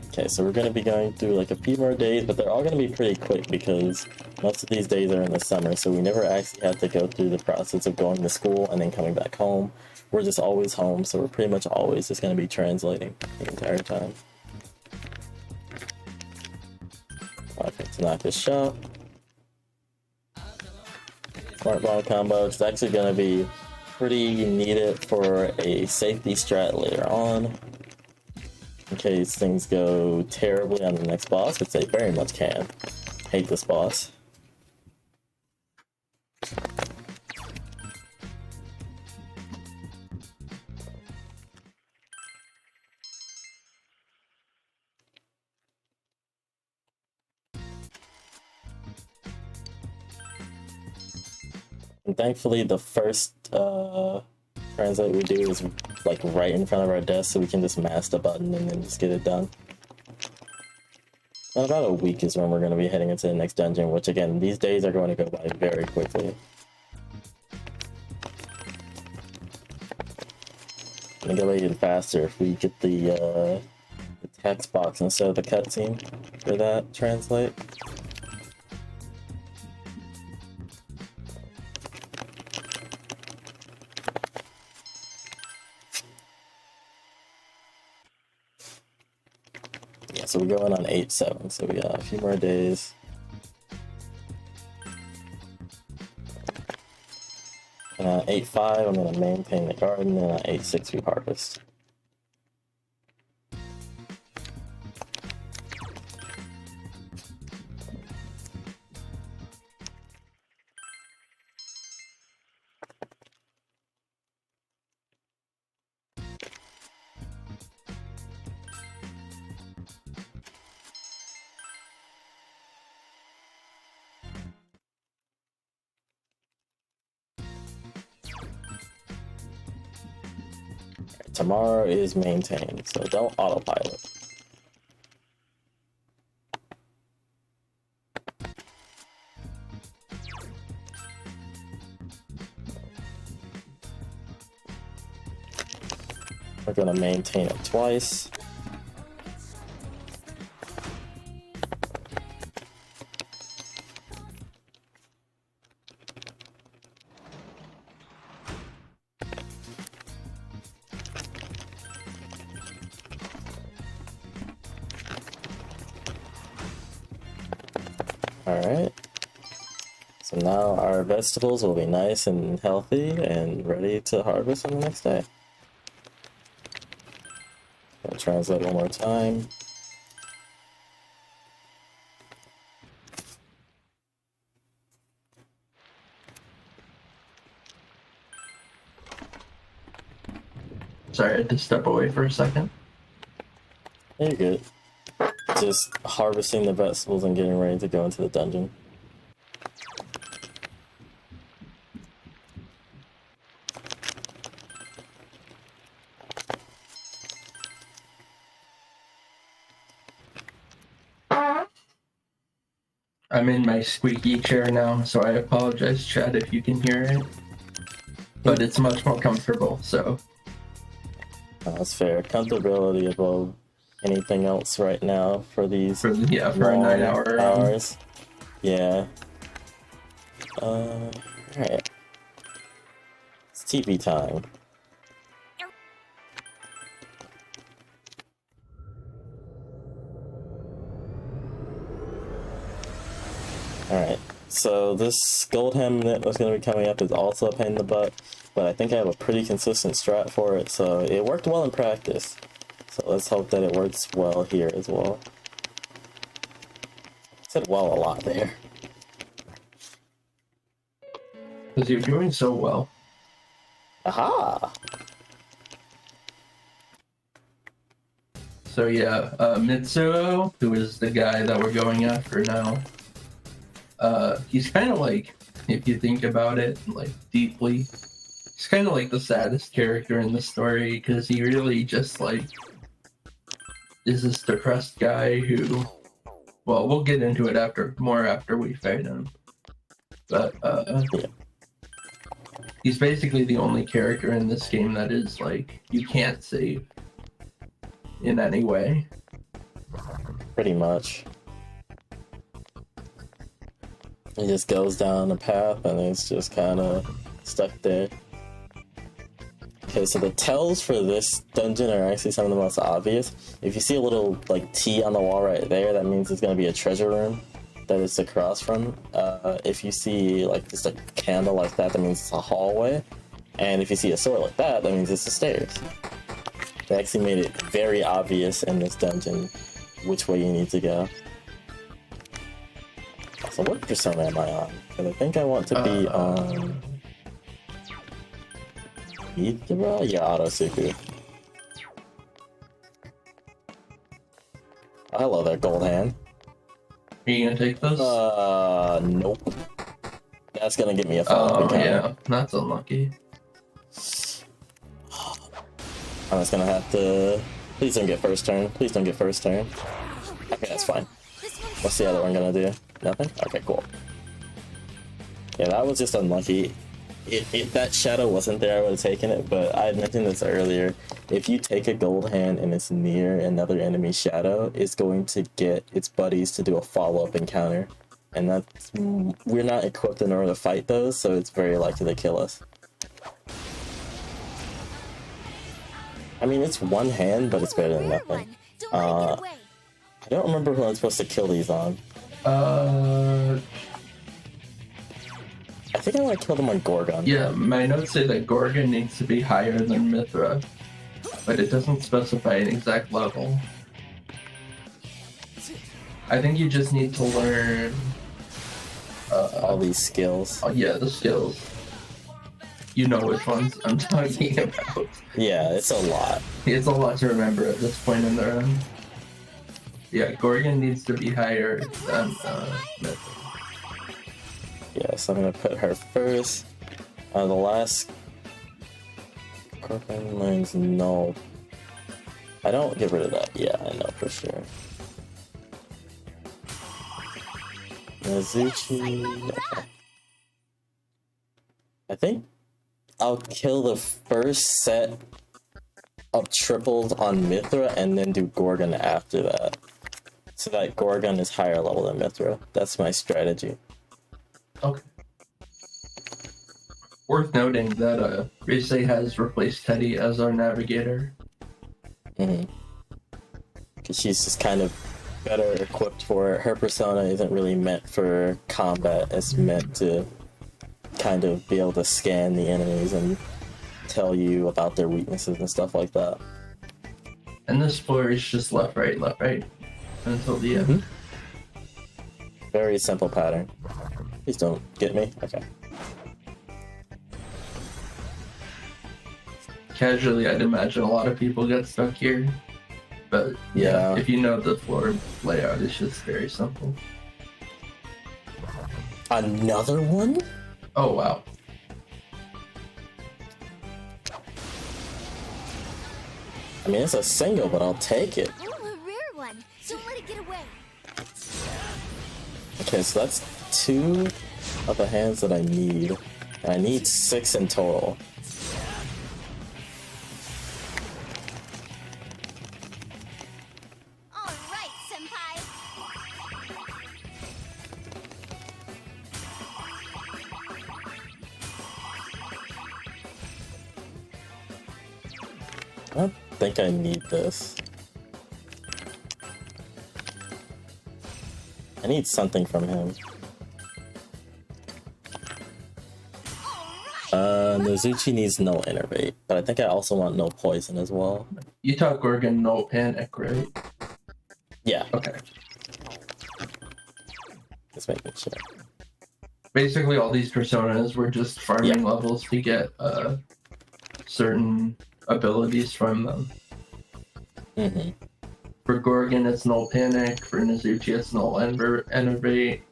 Okay, so we're going to be going through like a few more days, but they're all going to be pretty quick because most of these days are in the summer, so we never actually have to go through the process of going to school and then coming back home. We're just always home, so we're pretty much always just going to be translating the entire time. Okay, Tanaka's shop. Smart bomb combo. It's actually going to be pretty needed for a safety strat later on. In case things go terribly on the next boss, which they very much can. Hate this boss. And thankfully the first translate we do is like right in front of our desk, so we can just mash the button and then just get it done. In about a week is when we're going to be heading into the next dungeon, which again, these days are going to go by very quickly. gonna go even faster if we get the text box instead of the cutscene for that translate. Yeah, so we're going on 8-7, so we got a few more days. And at 8-5, I'm gonna maintain the garden, and at 8-6, we harvest. Tomorrow is maintained, so don't autopilot. We're gonna maintain it twice. Alright, so now our vegetables will be nice and healthy and ready to harvest on the next day. I'll translate one more time. Sorry, I had to step away for a second. You're good. Just harvesting the vegetables and getting ready to go into the dungeon. I'm in my squeaky chair now, so I apologize, Chad, if you can hear it. But it's much more comfortable, so. That's fair. Comfortability above anything else right now for these For a long 9-hour hours. Yeah. Alright. It's TV time. Alright, so this gold helmet that's going to be coming up is also a pain in the butt, but I think I have a pretty consistent strat for it, so it worked well in practice. So let's hope that it works well here as well. I said well a lot there. Because you're doing so well. Aha! So yeah, Mitsuo, who is the guy that we're going after now, he's kind of like, if you think about it, like deeply, he's kind of like the saddest character in the story because he really just like is this depressed guy who, well, we'll get into it after we fight him, but he's basically the only character in this game that is like you can't save in any way. Pretty much. It just goes down a path and it's just kind of stuck there. Okay, so the tells for this dungeon are actually some of the most obvious. If you see a little like T on the wall right there, that means it's going to be a treasure room that it's across from. If you see like just a candle like that, that means it's a hallway. And if you see a sword like that, that means it's the stairs. They actually made it very obvious in this dungeon which way you need to go. So what persona am I on? Because I think I want to be on... Idra? Yeah, Autosuku. Oh, hello there, Gold Hand. Are you gonna take this? Nope. That's gonna get me a follow-up Oh encounter. yeah, that's unlucky. I'm just gonna have to... Please don't get first turn. Please don't get first turn. Okay, that's fine. What's the other one gonna do? Nothing? Okay, cool. Yeah, that was just unlucky. if that shadow wasn't there, I would have taken it. But I had mentioned this earlier. If you take a gold hand and it's near another enemy shadow, it's going to get its buddies to do a follow-up encounter, and that's we're not equipped in order to fight those, so it's very likely to kill us. I mean, it's one hand, but it's better than nothing. I don't remember who I'm supposed to kill these on. I think I want to kill them on Gorgon. Yeah, my notes say that Gorgon needs to be higher than Mithra, but it doesn't specify an exact level. I think you just need to learn all these skills. Oh, yeah, the skills. You know which ones I'm talking about. Yeah, it's a lot. It's a lot to remember at this point in the run. Yeah, Gorgon needs to be higher than Mithra. Yeah, so I'm gonna put her first. The last Gorgon learns no. I don't get rid of that. Yeah, I know for sure. Mizuchi. Okay. I think I'll kill the first set of triples on Mithra and then do Gorgon after that. So that Gorgon is higher level than Mithra. That's my strategy. Okay. Worth noting that Rise has replaced Teddy as our navigator. Because she's just kind of better equipped for it. Her persona isn't really meant for combat. It's meant to kind of be able to scan the enemies and tell you about their weaknesses and stuff like that. And this floor is just left, right, until the end. Very simple pattern. Please don't get me. Okay. Casually, I'd imagine a lot of people get stuck here. But yeah, if you know the floor layout, it's just very simple. Another one? Oh, wow. I mean, it's a single, but I'll take it. Oh, a rare one. Don't let it get away. Okay, so that's 2 of the hands that I need. And I need 6 in total. All right, senpai. I don't think I need this. I need something from him. Nozuchi needs no innervate, but I think I also want no poison as well. You talk Gorgon, no panic, right? Yeah, Okay. just making sure. Basically, all these personas were just farming levels to get certain abilities from them. For Gorgon, it's no panic. For Nozuchi, it's no enervate.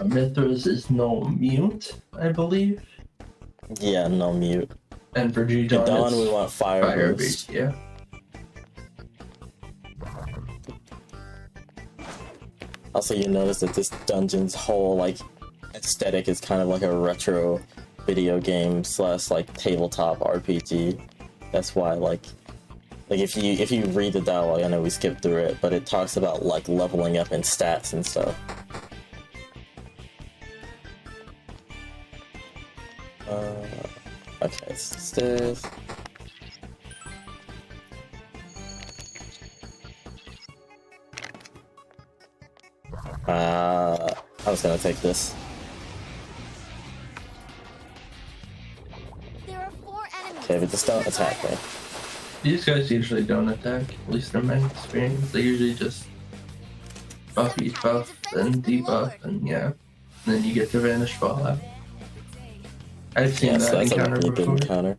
Mithra's is no mute, I believe. Yeah, no mute. And for G Dawn, we want fire boost. Yeah. Also, you notice that this dungeon's whole like aesthetic is kind of like a retro video game / like tabletop RPG. That's why like if you read the dialogue, I know we skipped through it, but it talks about like leveling up in stats and stuff. Okay, stairs. I was gonna take this. There are 4 enemies. Okay, but just don't attack me. These guys usually don't attack, at least in my experience. They usually just buff, then debuff, and yeah. And then you get to vanish fallout. I've seen that that's encounter a really before. good encounter.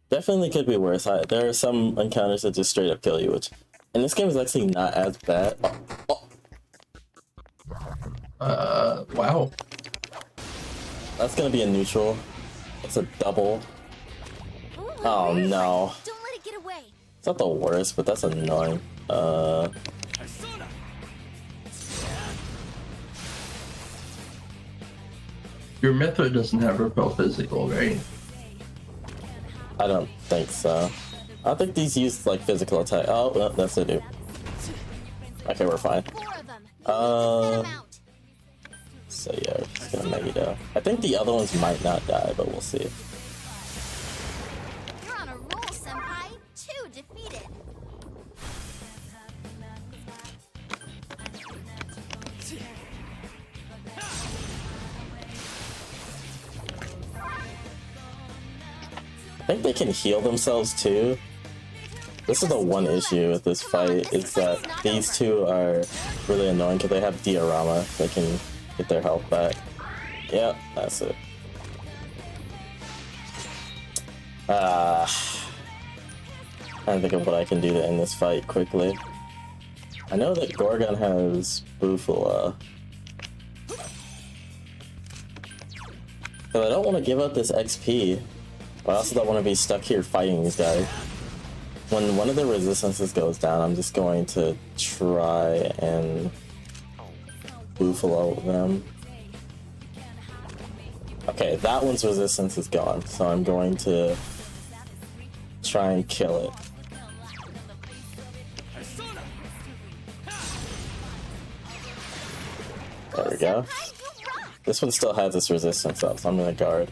Definitely could be worse. There are some encounters that just straight up kill you, which in this game is actually not as bad. Wow. That's gonna be a neutral. It's a double. Ooh, a Oh rare no. one. Don't let it get away. It's not the worst, but that's annoying. Your method doesn't have repel physical, right? I don't think so. I think these use like physical attack. Oh, no, that's they do. Okay, we're fine. So yeah, we're just gonna Magneto. I think the other ones might not die, but we'll see. You're on a roll, Senpai. 2 defeated. I think they can heal themselves too. This is the one issue with this fight, is that these two are really annoying because they have diorama. They can get their health back. Yep, that's it. Trying to think of what I can do to end this fight quickly. I know that Gorgon has Bufala. But I don't want to give up this XP. But I also don't want to be stuck here fighting these guys. When one of the resistances goes down, I'm just going to try and Bufalo them. Okay, that one's resistance is gone, so I'm going to try and kill it. There we go. This one still has its resistance up, so I'm gonna guard.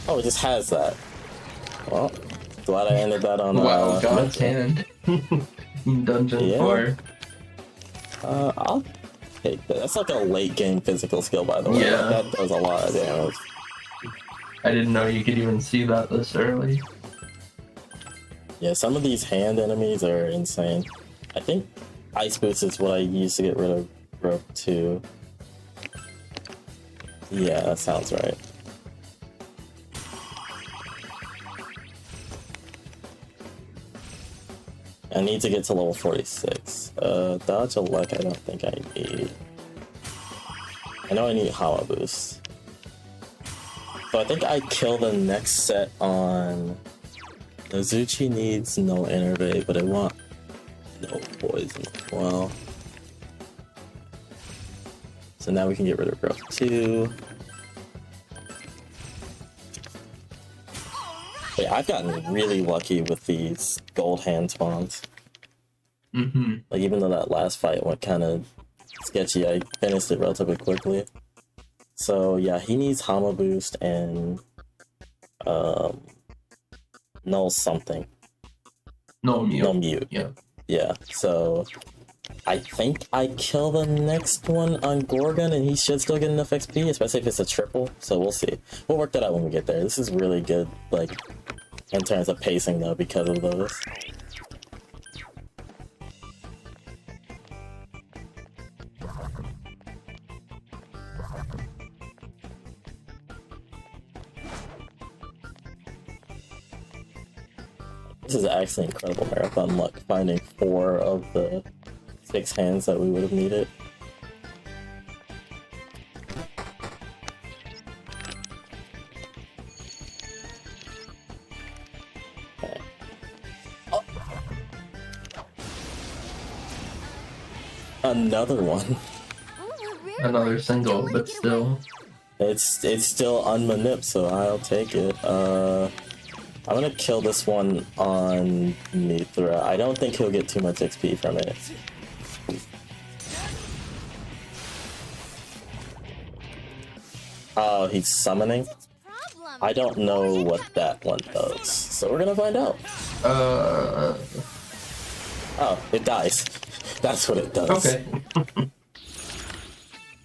Oh, it just has that. Well, glad I ended that on wow, God's hand. Dungeon 4. I'll take that. That's like a late game physical skill, by the way. Yeah. That does a lot of damage. I didn't know you could even see that this early. Yeah, some of these hand enemies are insane. I think Ice Boost is what I use to get rid of Rope 2. Yeah, that sounds right. I need to get to level 46. Dodge a Luck I don't think I need. I know I need Hama Boost. So I think I kill the next set on... Nozuchi needs no Innervate, but I want no Poison as well. So now we can get rid of Growth 2. Yeah, I've gotten really lucky with these gold hand spawns. Like, even though that last fight went kind of sketchy, I finished it relatively quickly. So yeah, he needs Hama Boost and Null something. No mute. No mute. Yeah. Yeah, so I think I kill the next one on Gorgon and he should still get enough XP, especially if it's a triple, so we'll see. We'll work that out when we get there. This is really good, like, in terms of pacing though, because of those. This is actually incredible marathon luck, finding 4 of the 6 hands that we would have needed. Okay. Oh. Another one. Another single, but still. It's still unmanip, so I'll take it. I'm gonna kill this one on Mithra. I don't think he'll get too much XP from it. Oh, he's summoning? I don't know what that one does, so we're gonna find out. Oh, it dies. That's what it does. Okay.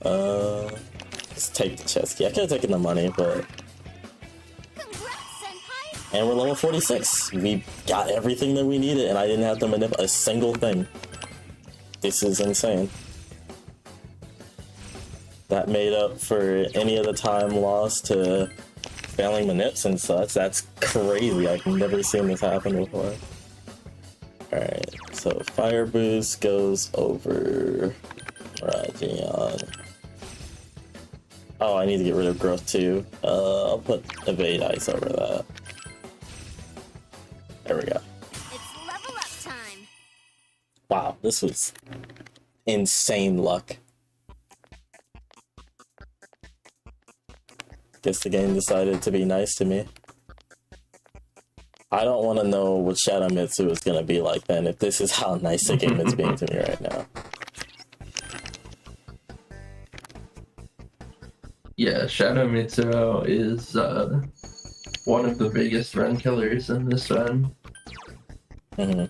Let's take the chest key. I could have taken the money, but... And we're level 46. We got everything that we needed, and I didn't have to manipulate a single thing. This is insane. That made up for any of the time lost to failing manips and such. That's crazy. I've never seen this happen before. Alright, so Fire Boost goes over Rajion. Oh, I need to get rid of Growth too. I'll put Evade Ice over that. There we go. It's level up time. Wow, this was insane luck. Guess the game decided to be nice to me. I don't want to know what Shadow Mitsu is going to be like then, if this is how nice the game is being to me right now. Yeah, Shadow Mitsuo is one of the biggest run killers in this run. Yeah,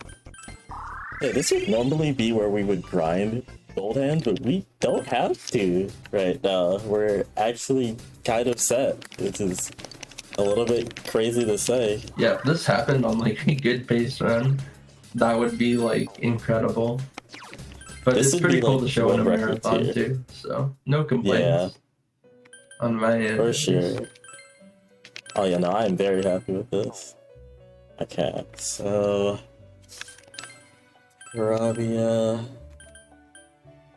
this would normally be where we would grind Gold Hand, but we don't have to right now. We're actually kind of set, which is a little bit crazy to say. Yeah, if this happened on like a good pace run, that would be like incredible. But This it's would pretty be, cool like, to show in a world record marathon tier. too, so no complaints on my end. For at sure. least. Oh yeah, no, I am very happy with this. Okay, so Rabia,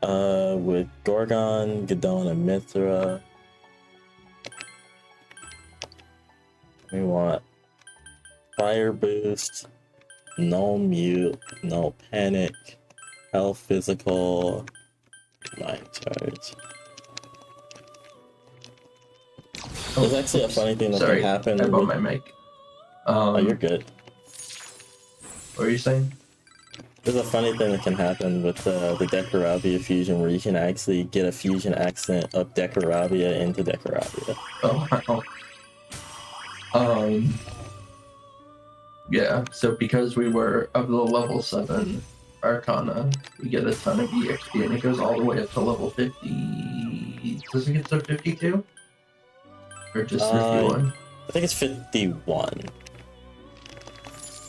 with Gorgon, Gadon, and Mithra. We want Fire Boost, no Mute, no Panic, Health Physical, Mind Charge. There's actually a funny thing that Sorry, can happen. I'm on with- my mic. Oh, you're good. What were you saying? There's a funny thing that can happen with the Decoravia fusion where you can actually get a fusion accent of Decoravia into Decoravia. Oh, wow. Yeah, so because we were of the level 7 Arcana, we get a ton of EXP and it goes all the way up to level 50. Does it get to 52? Or just 51? I think it's 51.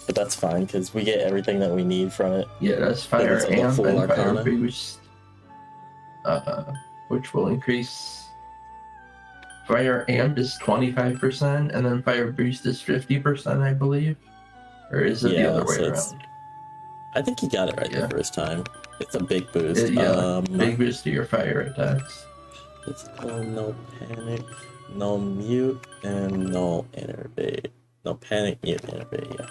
But that's fine because we get everything that we need from it. Yeah, that's Fire it's like a Amp full and Fire Arcana. Boost. Which will increase. Fire Amp is 25%, and then Fire Boost is 50%, I believe. Or is it the Yeah, other way so it's- around? I think you got it right Yeah. the first time. It's a big boost. Yeah, big boost to your fire attacks. Let's go no panic, no mute, and no innervate. No panic, mute, innervate, yeah.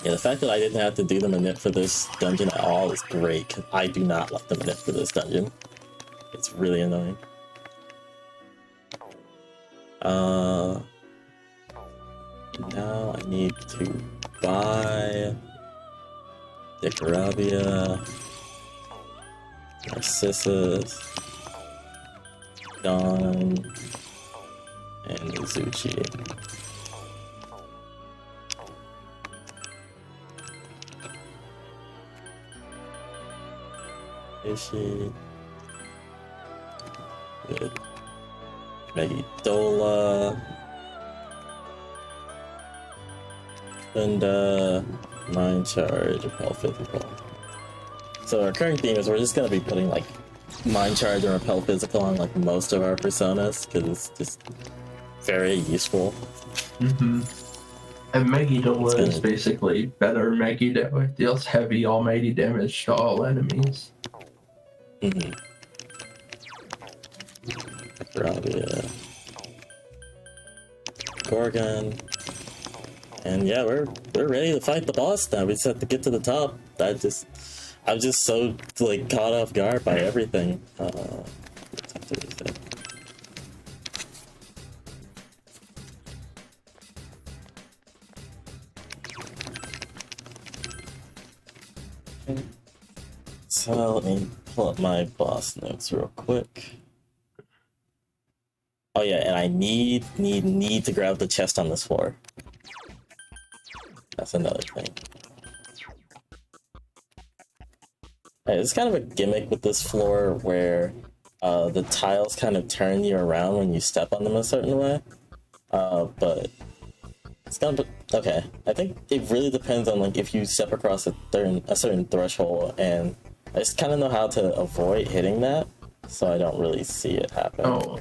Yeah, the fact that I didn't have to do the manip for this dungeon at all is great, 'cause I do not like the manip for this dungeon. It's really annoying. Now I need to buy Decoravia, Narcissus, Dawn, and Mizuchi. Ishi. Good. Megidola. And Mind Charge, Repel Physical. So our current theme is we're just gonna be putting like Mind Charge and Repel Physical on like most of our personas because it's just very useful. Mm-hmm. And Megidola is basically better Megido. It deals heavy almighty damage to all enemies. Mm-hmm. Rabia. Gorgon. And yeah, we're ready to fight the boss now. We just have to get to the top. I'm just so like caught off guard by everything. So let me pull up my boss notes real quick. Oh yeah, and I need to grab the chest on this floor. That's another thing. It's kind of a gimmick with this floor where the tiles kind of turn you around when you step on them a certain way. But it's kind of okay. I think it really depends on like if you step across a certain threshold, and I just kind of know how to avoid hitting that, so I don't really see it happen. Oh.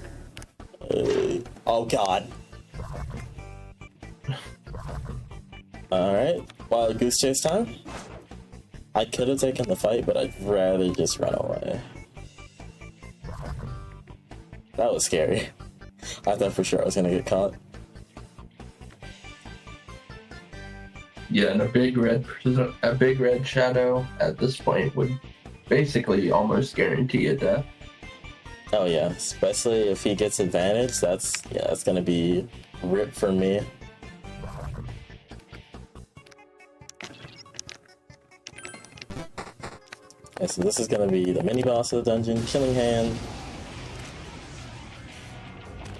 Oh god. Alright, wild goose chase time. I could have taken the fight, but I'd rather just run away. That was scary. I thought for sure I was gonna get caught. Yeah, and a big red shadow at this point would basically almost guarantee a death. Oh yeah, especially if he gets advantage. That's gonna be rip for me. Okay, so this is gonna be the mini boss of the dungeon, Killing Hand.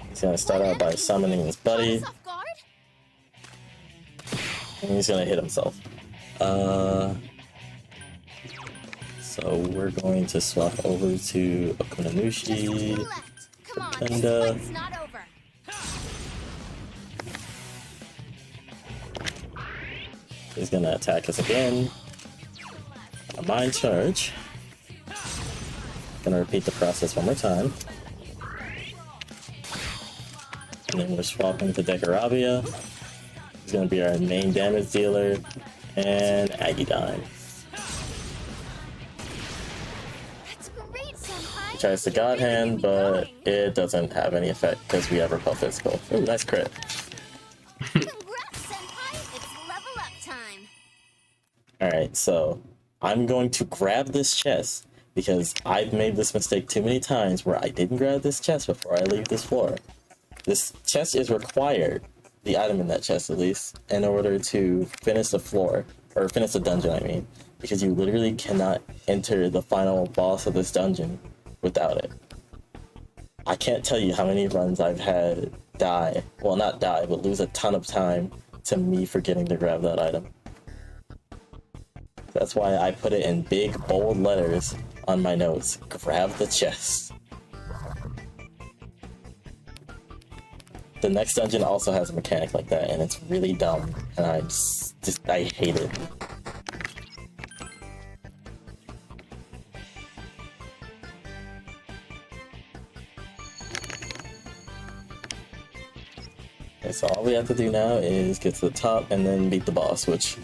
He's gonna start out by summoning his buddy, Off guard? and he's gonna hit himself. So we're going to swap over to Okunanushi, Left. Come on, and this fight's not over. he's gonna attack us again. A mind charge. Gonna repeat the process one more time. And then we're swapping to Dekarabia. He's gonna be our main damage dealer. And Agidine. That's great, Senpai. Tries to God Hand, but it doesn't have any effect because we have Repel Physical. Ooh, nice crit. Congrats, Senpai. It's level up time. Alright, so I'm going to grab this chest because I've made this mistake too many times where I didn't grab this chest before I leave this floor. This chest is required, the item in that chest at least, in order to finish the floor, or finish the dungeon I mean, because you literally cannot enter the final boss of this dungeon without it. I can't tell you how many runs I've had die, well not die, but lose a ton of time to me forgetting to grab that item. That's why I put it in big, bold letters on my notes. Grab the chest. The next dungeon also has a mechanic like that, and it's really dumb, and I hate it. Okay, so all we have to do now is get to the top and then beat the boss, which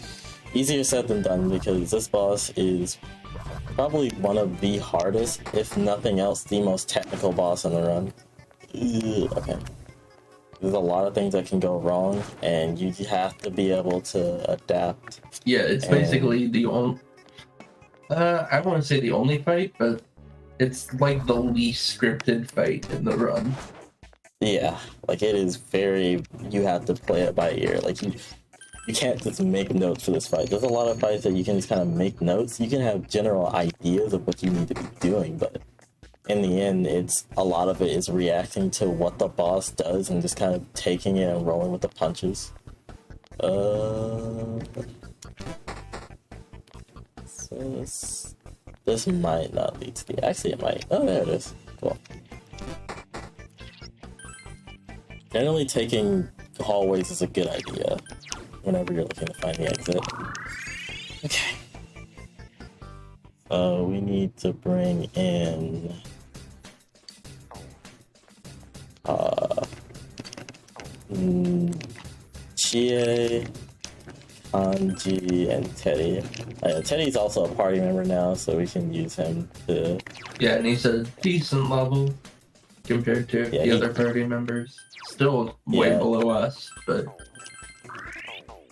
easier said than done because this boss is probably one of the hardest, if nothing else, the most technical boss in the run. Okay. There's a lot of things that can go wrong, and you have to be able to adapt. Yeah, it's basically the only. I want to say the only fight, but it's like the least scripted fight in the run. Yeah, like it is very. You have to play it by ear. Like you can't just make notes for this fight. There's a lot of fights that you can just kind of make notes. You can have general ideas of what you need to be doing, but in the end, a lot of it is reacting to what the boss does and just kind of taking it and rolling with the punches. So this might not lead to the. Actually, it might. Oh, there it is. Cool. Generally, taking hallways is a good idea whenever you're looking to find the exit. Okay. So we need to bring in Chie, Kanji, and Teddy. Teddy's also a party member now, so we can use him to... Yeah, and he's a decent level compared to the other party members. Still way below us, but...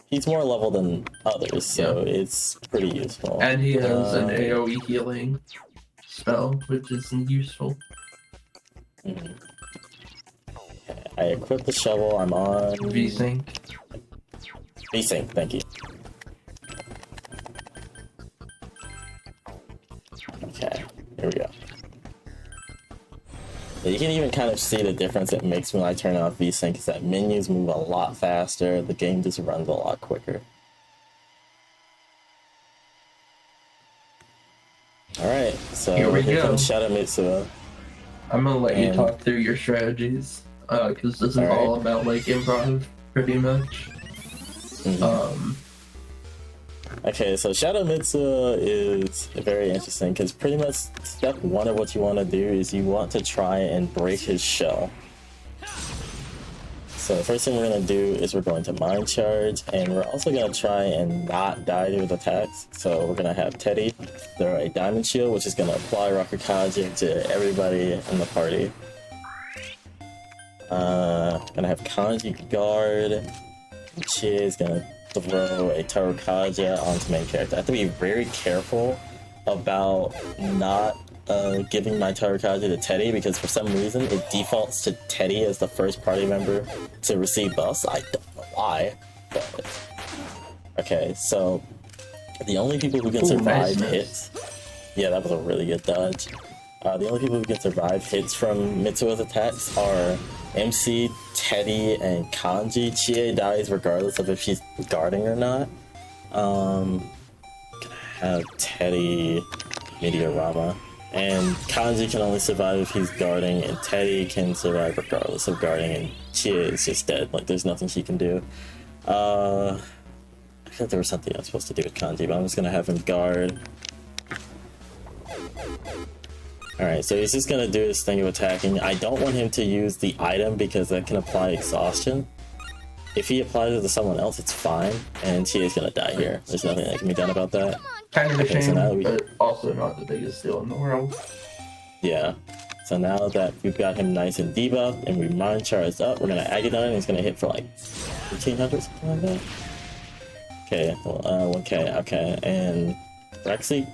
He's more level than others, so it's pretty useful. And he has an AoE healing spell, which is useful. Okay, I equipped the shovel, I'm on... V-Sync. V-Sync, thank you. Okay, here we go. You can even kind of see the difference it makes when I turn off V-Sync, is that menus move a lot faster, the game just runs a lot quicker. Alright, so here comes Shadow Mitsuo. I'm gonna let you talk through your strategies, because this is all about, like, improv, pretty much. Okay, so Shadow Mitsuo is very interesting because pretty much step one of what you want to do is you want to try and break his shell. So the first thing we're going to do is we're going to Mind Charge, and we're also going to try and not die to his attacks. So we're going to have Teddy throw a Diamond Shield, which is going to apply Rakukaji to everybody in the party. Gonna have Kanji guard. Chie is gonna throw a Tarukaja onto main character. I have to be very careful about not giving my Tarukaja to Teddy, because for some reason it defaults to Teddy as the first party member to receive buffs. I don't know why, but okay, so the only people who can survive hits, yeah, that was a really good dodge. The only people who can survive hits from Mitsuo's attacks are MC, Teddy, and Kanji. Chie dies regardless of if she's guarding or not. Gonna have Teddy, Meteorama, and Kanji can only survive if he's guarding, and Teddy can survive regardless of guarding, and Chie is just dead. Like, there's nothing she can do. I thought there was something I was supposed to do with Kanji, but I'm just gonna have him guard. Alright, so he's just gonna do his thing of attacking. I don't want him to use the item because that can apply exhaustion. If he applies it to someone else, it's fine, and she is gonna die here. There's nothing that can be done about that. Kind of a Okay, so shame, now but also not the biggest deal in the world. Yeah. So now that we've got him nice and debuffed and we mind charged up, we're gonna Agadon and he's gonna hit for like 1300, something like that. Okay, 1k, okay, and Rexy,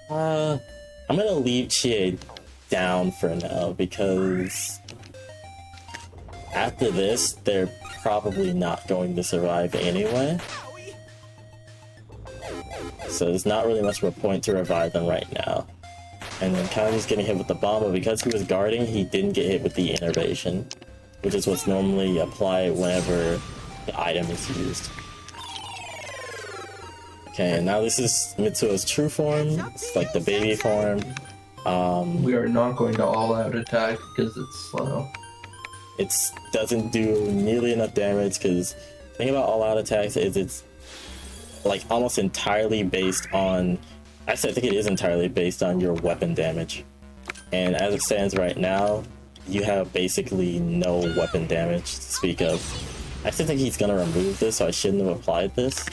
I'm gonna leave Chie down for now because after this, they're probably not going to survive anyway. So there's not really much of a point to revive them right now. And then Kanji's getting hit with the bomb, but because he was guarding, he didn't get hit with the innervation, which is what's normally applied whenever the item is used. Okay, and now this is Mitsuo's true form. It's like the baby form. We are not going to all-out attack because it's slow. It doesn't do nearly enough damage because the thing about all-out attacks is it's like almost entirely based on, actually I think it is entirely based on your weapon damage. And as it stands right now, you have basically no weapon damage to speak of. I still think he's gonna remove this, so I shouldn't have applied this.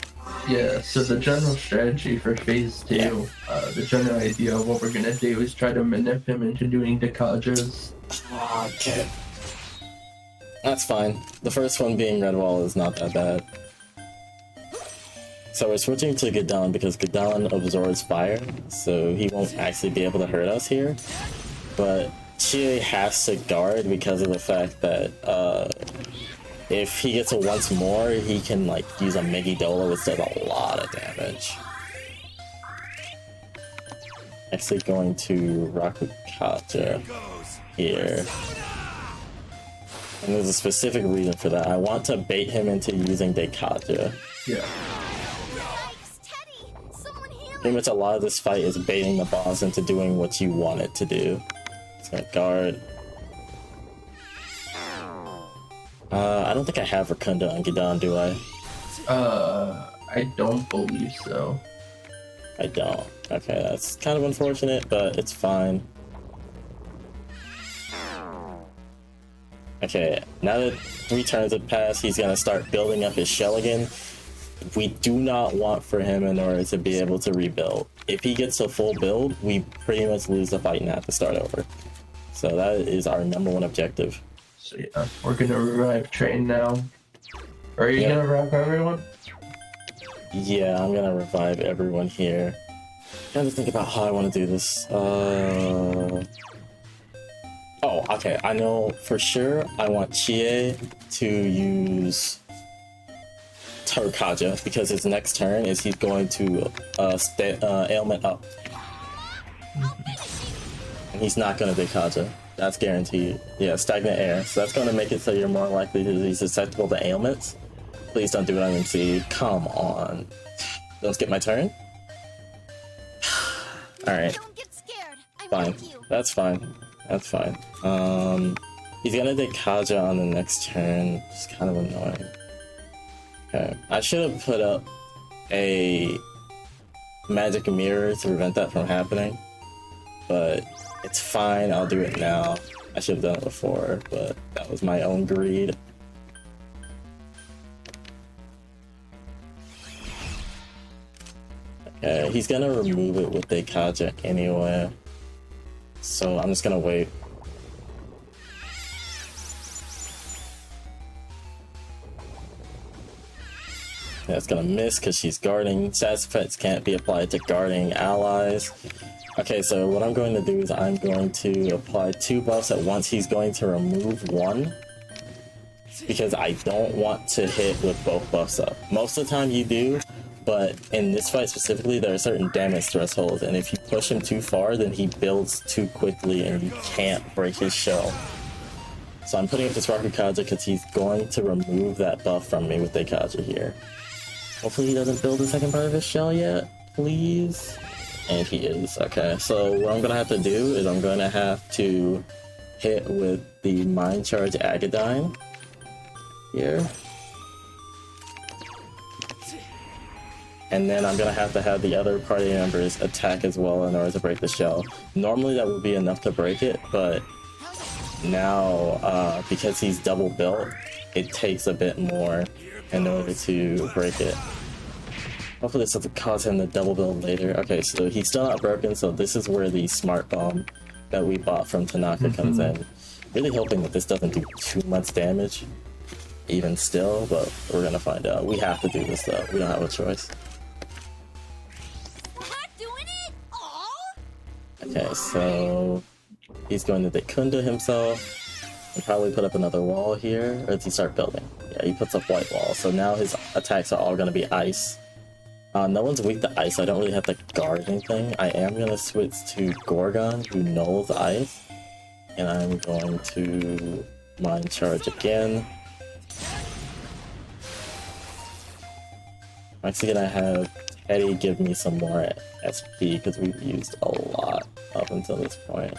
Yeah, so the general strategy for phase 2, the general idea of what we're gonna do is try to manip him into doing Dekajas. Okay. That's fine. The first one being Red Wall is not that bad. So we're switching to Gadon because Gadon absorbs fire, so he won't actually be able to hurt us here. But Chie has to guard because of the fact that if he gets it once more, he can like use a Megidolo, which does a lot of damage. Actually going to Rakukaja here. And there's a specific reason for that. I want to bait him into using Dekaja. Yeah. Pretty much a lot of this fight is baiting the boss into doing what you want it to do. It's gonna guard. I don't think I have Rakunda on Gadon, do I? I don't believe so. I don't. Okay, that's kind of unfortunate, but it's fine. Okay, now that 3 turns have passed, he's gonna start building up his shell again. We do not want for him in order to be able to rebuild. If he gets a full build, we pretty much lose the fight and have to start over. So that is our #1 objective. So yeah, we're gonna revive Train now. Are you gonna revive everyone? Yeah, I'm gonna revive everyone here. I have to think about how I want to do this. Oh, okay. I know for sure I want Chie to use Tarukaja because his next turn is he's going to ailment up. And he's not going to Dekaja. That's guaranteed. Yeah, stagnant air. So that's going to make it so you're more likely to be susceptible to ailments. Please don't do it on MC. Come on. Don't skip my turn? Alright. Don't get scared. I'm Fine. with you. That's fine. That's fine. He's gonna Dekaja on the next turn. It's kind of annoying. Okay. I should have put up a magic mirror to prevent that from happening. But it's fine, I'll do it now. I should have done it before, but that was my own greed. Okay, he's gonna remove it with Dekaja anyway. So I'm just gonna wait. That's gonna miss because she's guarding. Status effects can't be applied to guarding allies. Okay, so what I'm going to do is I'm going to apply 2 buffs at once. He's going to remove 1 because I don't want to hit with both buffs up. Most of the time you do, but in this fight specifically, there are certain damage thresholds, and if you push him too far, then he builds too quickly and you can't break his shell. So I'm putting up this Rakukaja because he's going to remove that buff from me with Dekaja here. Hopefully he doesn't build the second part of his shell yet, please. And he is. Okay, so what I'm going to have to do is I'm going to have to hit with the Mind Charge Agadine here. And then I'm going to have the other party members attack as well in order to break the shell. Normally that would be enough to break it, but now because he's double built, it takes a bit more in order to break it. Hopefully this doesn't cause him to double build later. Okay, so he's still not broken, so this is where the smart bomb that we bought from Tanaka comes in. Really hoping that this doesn't do too much damage, even still, but we're gonna find out. We have to do this though, we don't have a choice. Doing it? Aw! Okay, so he's going to Dekunda himself and probably put up another wall here, or does he start building? Yeah, he puts up white wall, so now his attacks are all gonna be ice. No one's weak to ice, so I don't really have to guard anything. I am going to switch to Gorgon, who nulls ice. And I'm going to Mind Charge again. I'm actually going to have Eddie give me some more SP, because we've used a lot up until this point.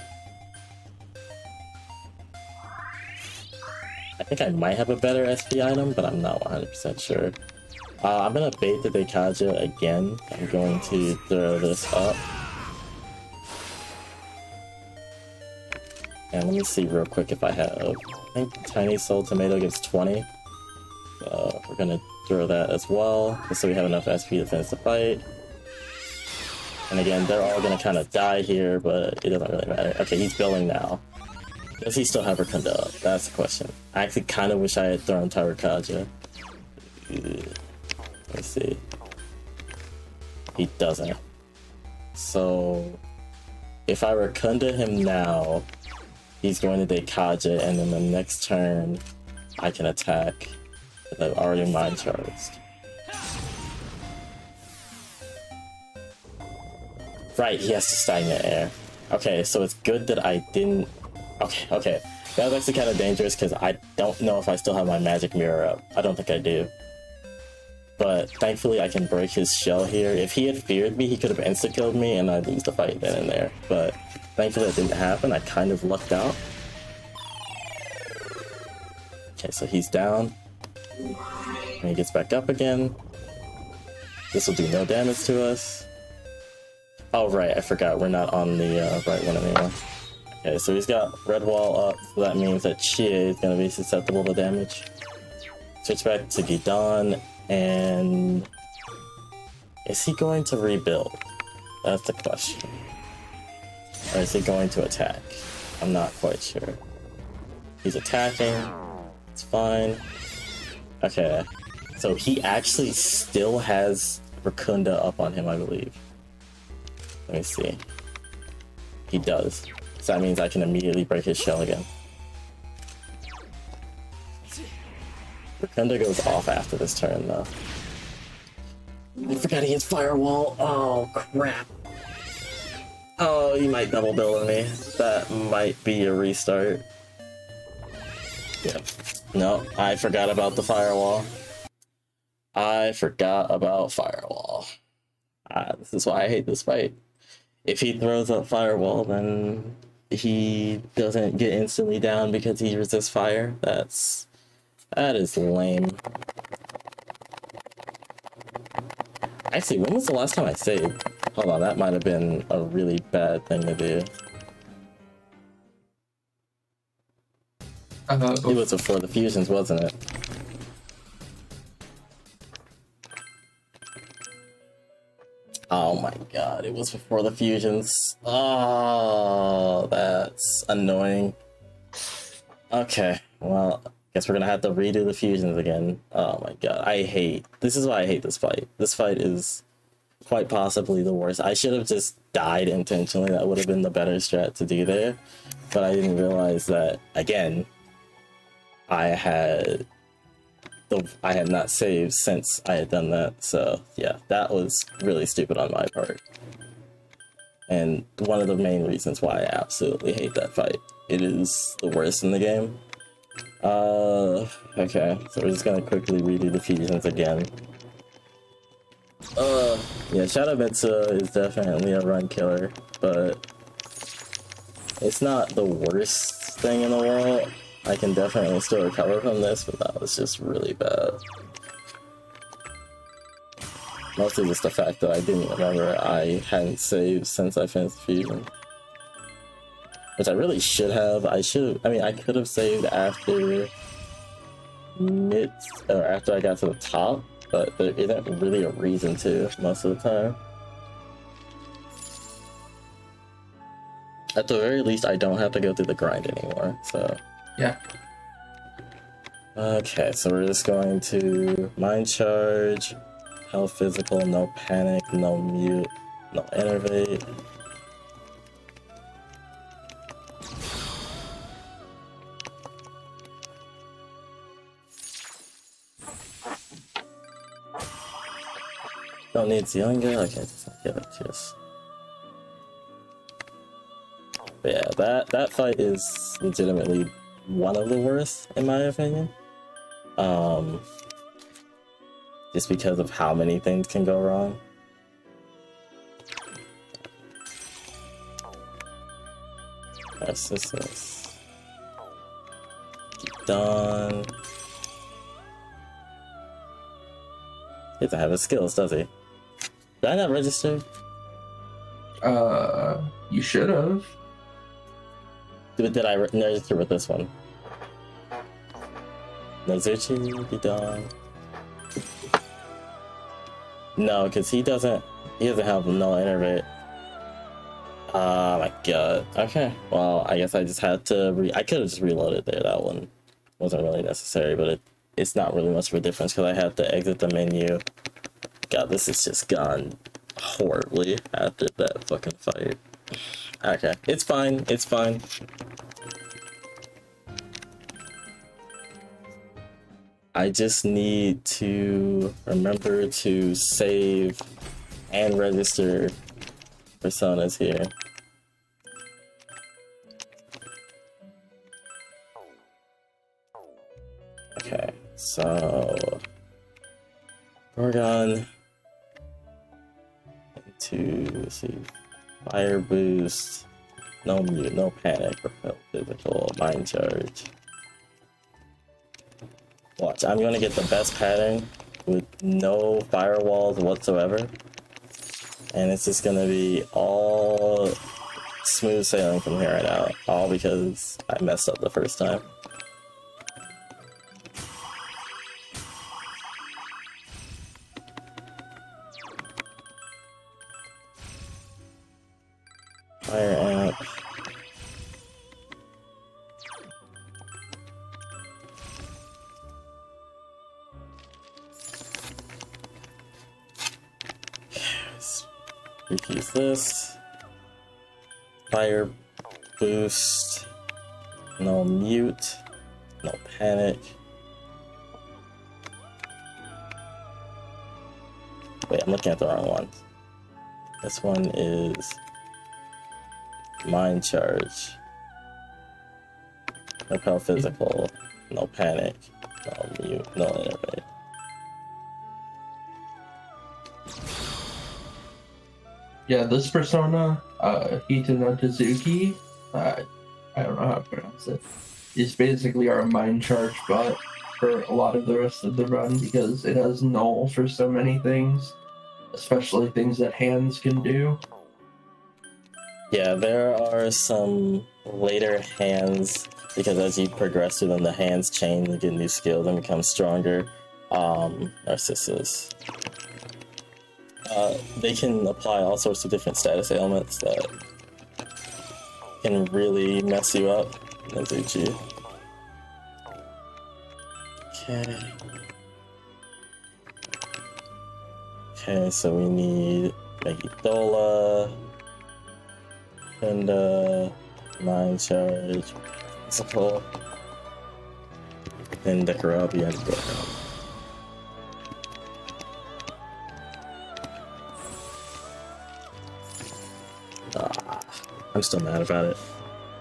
I think I might have a better SP item, but I'm not 100% sure. I'm gonna bait the Dekaja again. I'm going to throw this up. And let me see real quick if I have... I think Tiny Soul Tomato gives 20. So we're gonna throw that as well, just so we have enough SP to finish the fight. And again, they're all gonna kind of die here, but it doesn't really matter. Okay, he's building now. Does he still have Rakunda up? That's the question. I actually kind of wish I had thrown Tyrakaja. Let's see. He doesn't. So if I Rakunda him now, he's going to Dekaja, and then the next turn I can attack. I've already Mind Charged. Right, he has to stagnate air. Okay, so it's good that I didn't... Okay. That was actually kind of dangerous because I don't know if I still have my magic mirror up. I don't think I do. But thankfully I can break his shell here. If he had feared me, he could have insta-killed me and I'd lose the fight then and there. But thankfully that didn't happen. I kind of lucked out. Okay, so he's down. And he gets back up again. This will do no damage to us. Oh right, I forgot. We're not on the right one anymore. Okay, so he's got red wall up. So that means that Chie is going to be susceptible to damage. Switch back to Gidan. And is he going to rebuild? That's the question. Or is he going to attack? I'm not quite sure. He's attacking. It's fine. Okay. So he actually still has Rakunda up on him, I believe. Let me see. He does. So that means I can immediately break his shell again. Rakunda goes off after this turn, though. I forgot he has Firewall. Oh, crap. Oh, he might double build on me. That might be a restart. Yep. No, I forgot about the Firewall. I forgot about Firewall. This is why I hate this fight. If he throws up Firewall, then he doesn't get instantly down because he resists fire. That is lame. Actually, when was the last time I saved? Hold on, that might have been a really bad thing to do. It was before the fusions, wasn't it? Oh my god, it was before the fusions. Oh, that's annoying. Okay, well, Guess we're gonna have to redo the fusions again. Oh my god, this is why I hate this fight. This fight is quite possibly the worst. I should have just died intentionally. That would have been the better strat to do there. But I didn't realize that, again, I had not saved since I had done that. So yeah, that was really stupid on my part. And one of the main reasons why I absolutely hate that fight. It is the worst in the game. Okay, so we're just gonna quickly redo the fusions again. Yeah, Shadow Mitsuha is definitely a run killer, but it's not the worst thing in the world. I can definitely still recover from this, but that was just really bad. Mostly just the fact that I didn't remember I hadn't saved since I finished the fusion. Which I really should have. I could have saved after after I got to the top, but there isn't really a reason to most of the time. At the very least, I don't have to go through the grind anymore, so... Yeah. Okay, so we're just going to Mind Charge, Health Physical, no Panic, no Mute, no Innervate. Don't need Zionga? Okay, just give it to us. But yeah, that fight is legitimately one of the worst, in my opinion. Just because of how many things can go wrong. This. Done. He doesn't have his skills, does he? Did I not register? You should have. Did I register with this one? Nozuchi, be done. No, because he doesn't have no innervate. Oh my god. Okay, well, I guess I just had to I could have just reloaded there. That one wasn't really necessary, but it's not really much of a difference because I had to exit the menu. God, this has just gone horribly after that fucking fight. Okay, it's fine. It's fine. I just need to remember to save and register personas here. Okay, so Gorgon into fire boost, no mute, no panic, repel physical, mind charge. Watch, I'm gonna get the best pattern with no firewalls whatsoever. And it's just gonna be all smooth sailing from here on out. All because I messed up the first time. Fire amp. Refuse this. Fire boost. No mute. No panic. Wait, I'm looking at the wrong one. This one is mind charge. Repel physical. No panic. No mute. No innervate. Yeah, this persona, Hitano Tazuki, I don't know how to pronounce it, is basically our mind charge bot for a lot of the rest of the run because it has null for so many things, especially things that hands can do. Yeah, there are some later hands because as you progress through them, the hands change and get new skills and become stronger. Narcissus. They can apply all sorts of different status ailments that can really mess you up. Nozuchi. Okay. Okay, so we need Megiddola, and Mind Charge, Principal, and Dekarabi and Broken. I'm still mad about it.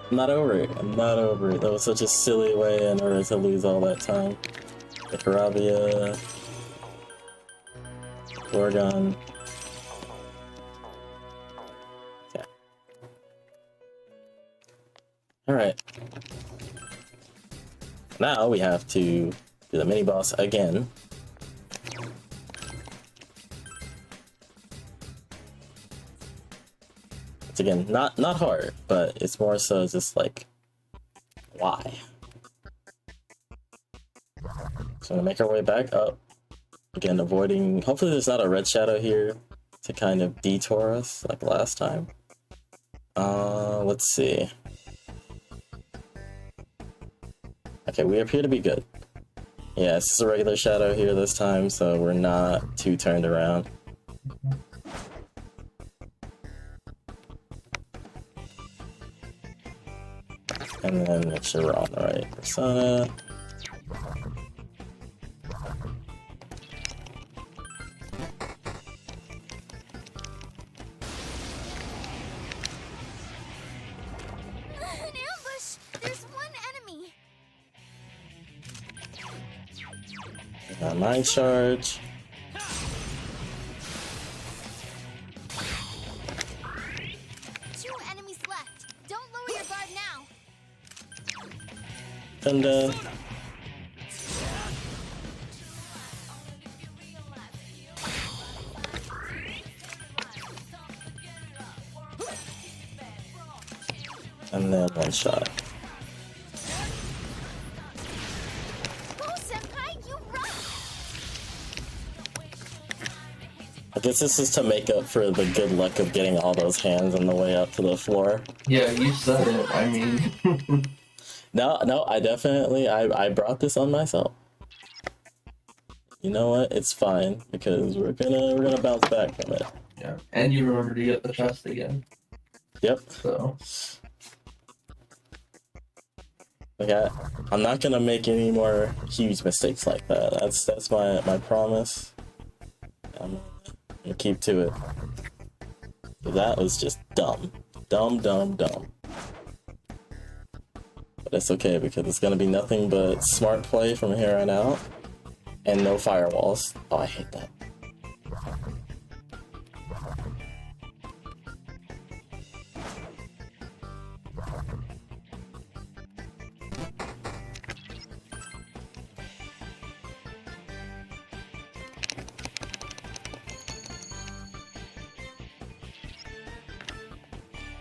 I'm not over it. I'm not over it. That was such a silly way in order to lose all that time. Dekarabia, Gorgon. Yeah. Alright. Now we have to do the mini boss again. It's again not hard, but it's more so just like why? So we're gonna make our way back up. Again, avoiding, hopefully there's not a red shadow here to kind of detour us like last time. Let's see. Okay, we appear to be good. Yeah, it's just a regular shadow here this time, so we're not too turned around. And then make sure we're on the right persona. An ambush! There's one enemy! Mind Charge. Two enemies left. Don't lower your guard now. And then one shot. Go, Senpai, you rock! I guess this is to make up for the good luck of getting all those hands on the way up to the floor. Yeah, you said it. I mean, No, I definitely, I brought this on myself. You know what? It's fine because we're gonna bounce back from it. yeah. And you remember to get the chest again. Yep. So Okay, I'm not gonna make any more huge mistakes like that. That's my promise. I'm gonna keep to it. That was just dumb. Dumb. But it's okay because it's gonna be nothing but smart play from here on out. And no firewalls. Oh, I hate that.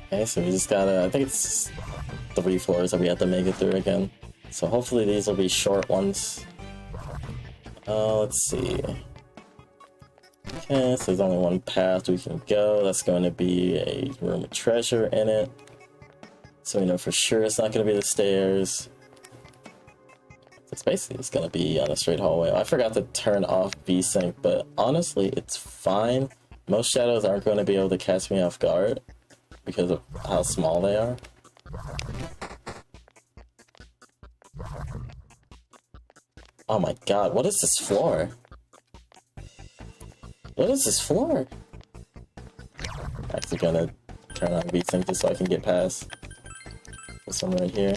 Okay, so we just gotta, I think it's 3 floors that we have to make it through again. So hopefully these will be short ones. Let's see. Okay, so there's only one path we can go. That's going to be a room with treasure in it. So we know for sure it's not going to be the stairs. It's basically just going to be on a straight hallway. I forgot to turn off VSync, but honestly, it's fine. Most shadows aren't going to be able to catch me off guard because of how small they are. Oh my god, what is this floor? What is this floor? I'm actually gonna turn on VSync just so I can get past this one right here.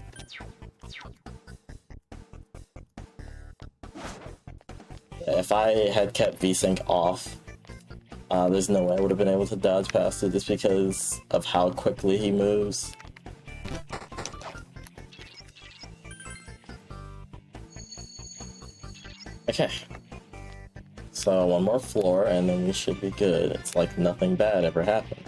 If I had kept VSync off, there's no way I would have been able to dodge past it just because of how quickly he moves. Okay. So one more floor and then we should be good. It's like nothing bad ever happened.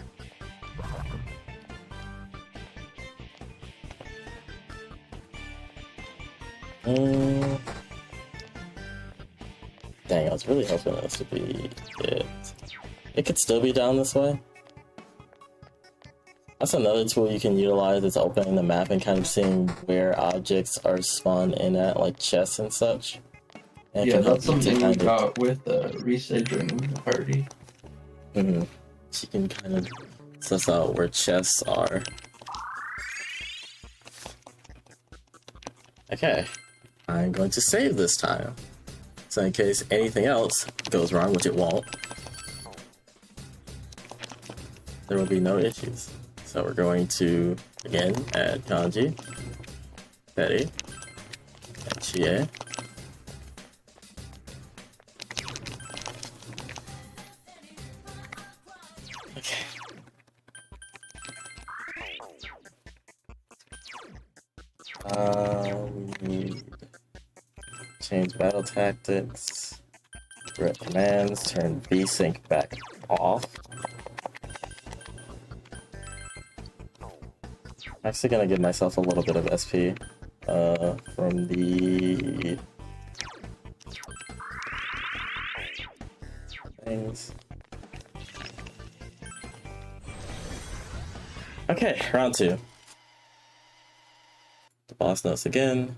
Dang, I was really hoping this would be it. It could still be down this way. That's another tool you can utilize, is opening the map and kind of seeing where objects are spawned in at, like chests and such. And it Yeah, can help that's you to something we kind of, got with Risa joining the party. she can kind of suss out where chests are. Okay, I'm going to save this time. So in case anything else goes wrong, which it won't, there will be no issues. So we're going to, again, add Kanji, Betty, and Chie. Okay. We need change battle tactics, direct commands, turn VSync back off. I'm actually gonna give myself a little bit of SP from the things. Okay, round 2. The boss notes again.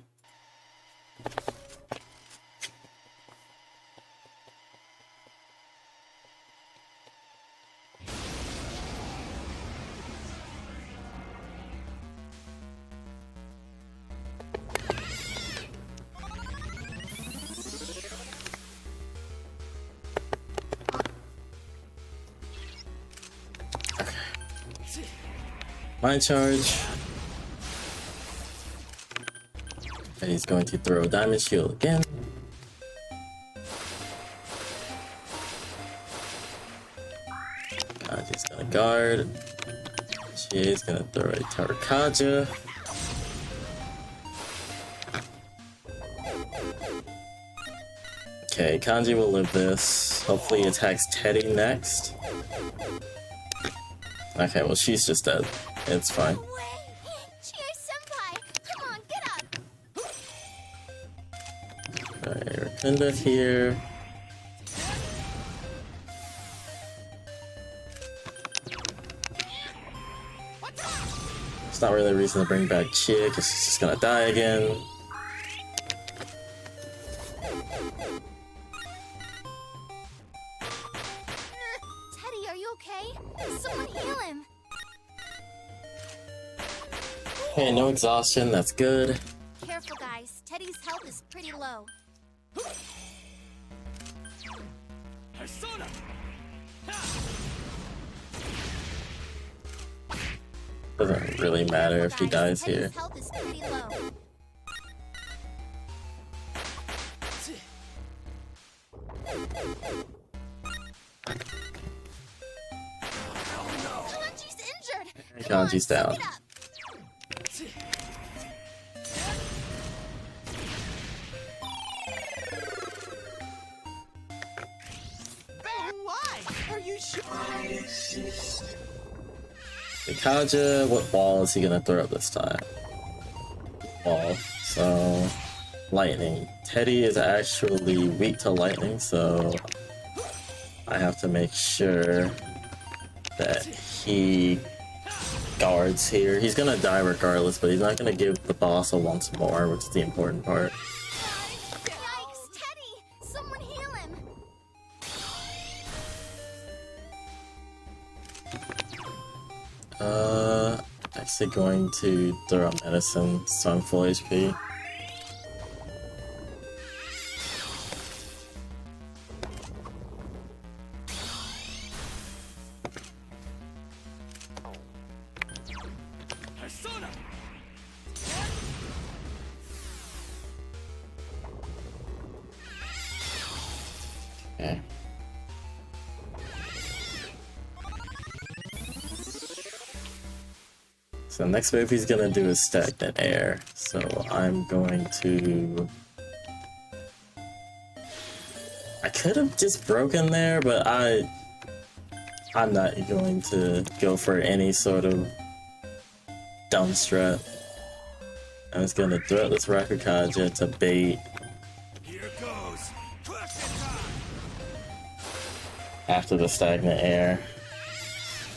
Mind charge. And he's going to throw Diamond Shield again. Kaji's gonna guard. Chie's gonna throw a Tarakaja. Okay, Kanji will live this. Hopefully he attacks Teddy next. Okay, well she's just dead. It's fine. No way! Cheer, senpai! Come on, get up! Alright, Rakunda here. It's not really a reason to bring back Chia, because she's just gonna die again. Teddy, are you okay? Someone heal him! Okay, no exhaustion, that's good. Careful, guys. Teddy's health is pretty low. Persona! Doesn't really matter if he dies here. Teddy's health is pretty low. Kanji's injured! Come on, Kanji's suck down. it up. Why? Are you sure? Kaja, what ball is he gonna throw up this time? Ball. So, lightning. Teddy is actually weak to lightning, so I have to make sure that he guards here. He's gonna die regardless, but he's not gonna give the boss a once more, which is the important part. Yikes, Teddy! Someone heal him! Actually going to throw out medicine, so I'm full HP. Persona! Okay. So next move he's gonna do is stagnant air. So I'm going to... I could have just broken there, but I'm not going to go for any sort of dumb strat. I'm just gonna throw out this Rakukaja to bait Here goes! Question time! after the stagnant air.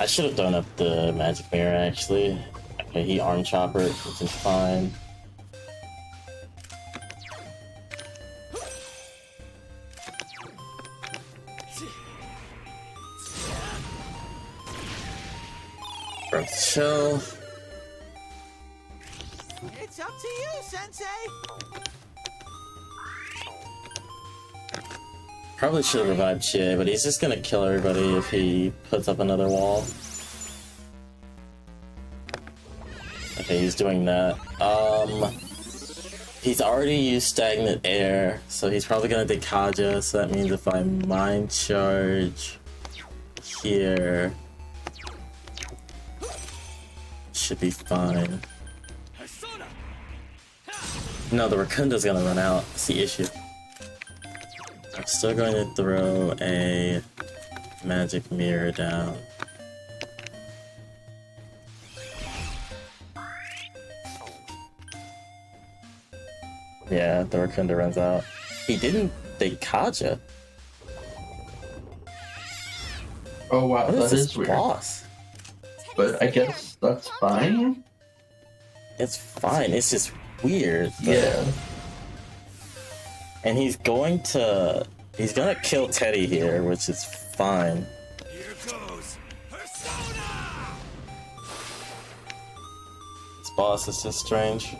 I should have thrown up the magic mirror actually. Okay, he arm chopper, which is fine. Bro, chill. It's up to you, Sensei. Probably should have revived Chie, but he's just gonna kill everybody if he puts up another wall. Okay, he's doing that. He's already used stagnant air, so he's probably gonna Dekaja, so that means if I mind charge here, should be fine. No, the Rakunda's gonna run out. That's the issue. I'm still going to throw a magic mirror down. Yeah, the Rakunda runs out. He didn't Dekaja. Oh wow, What is that this is weird. boss? But I guess that's fine. It's fine, it's just weird. but- Yeah. And he's gonna kill Teddy here, which is fine. Here goes Persona. This boss is just strange.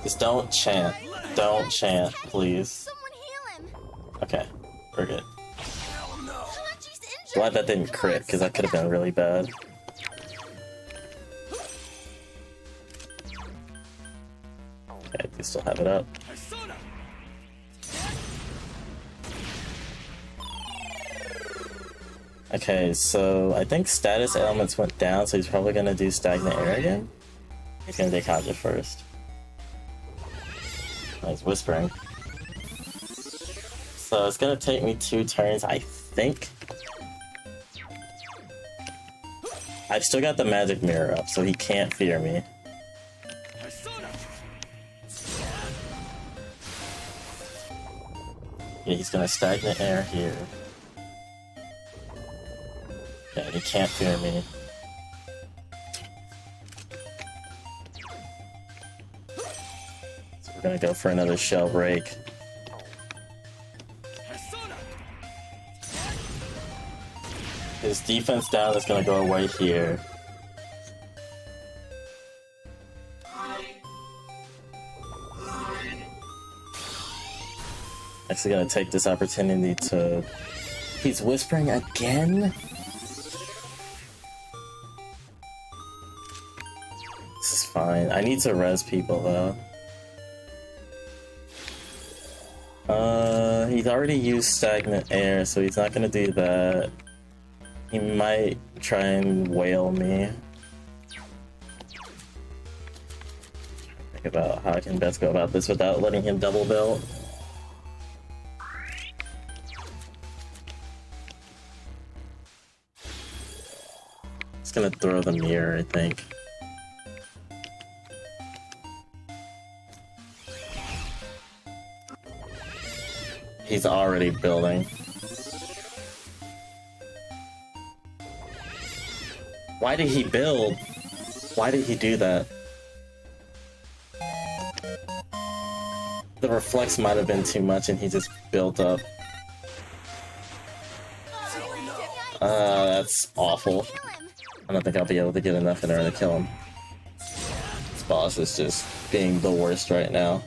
Just don't chant. Don't chant, please. Someone heal him. Okay, we're good. Hell no. Hachi's injured. Glad that didn't crit, because that could have been really bad. Okay, you still have it up. Persona. Okay, so I think status elements went down, so he's probably gonna do stagnant air again. He's gonna Dekaja first. Oh, he's whispering. So it's gonna take me 2 turns, I think. I've still got the magic mirror up, so he can't fear me. Persona. Yeah, he's gonna stagnant air here. Yeah, he can't fear me. So we're gonna go for another shell break. Persona. His defense down is gonna go away here. Actually gonna take this opportunity to... He's whispering again? This is fine. I need to res people though. He's already used stagnant air, so he's not gonna do that. He might try and wail me. Think about how I can best go about this without letting him double build. Just gonna throw the mirror, I think. He's already building. Why did he build? Why did he do that? The reflex might have been too much and he just built up. That's awful. Heal him. I don't think I'll be able to get enough in there to kill him. This boss is just being the worst right now.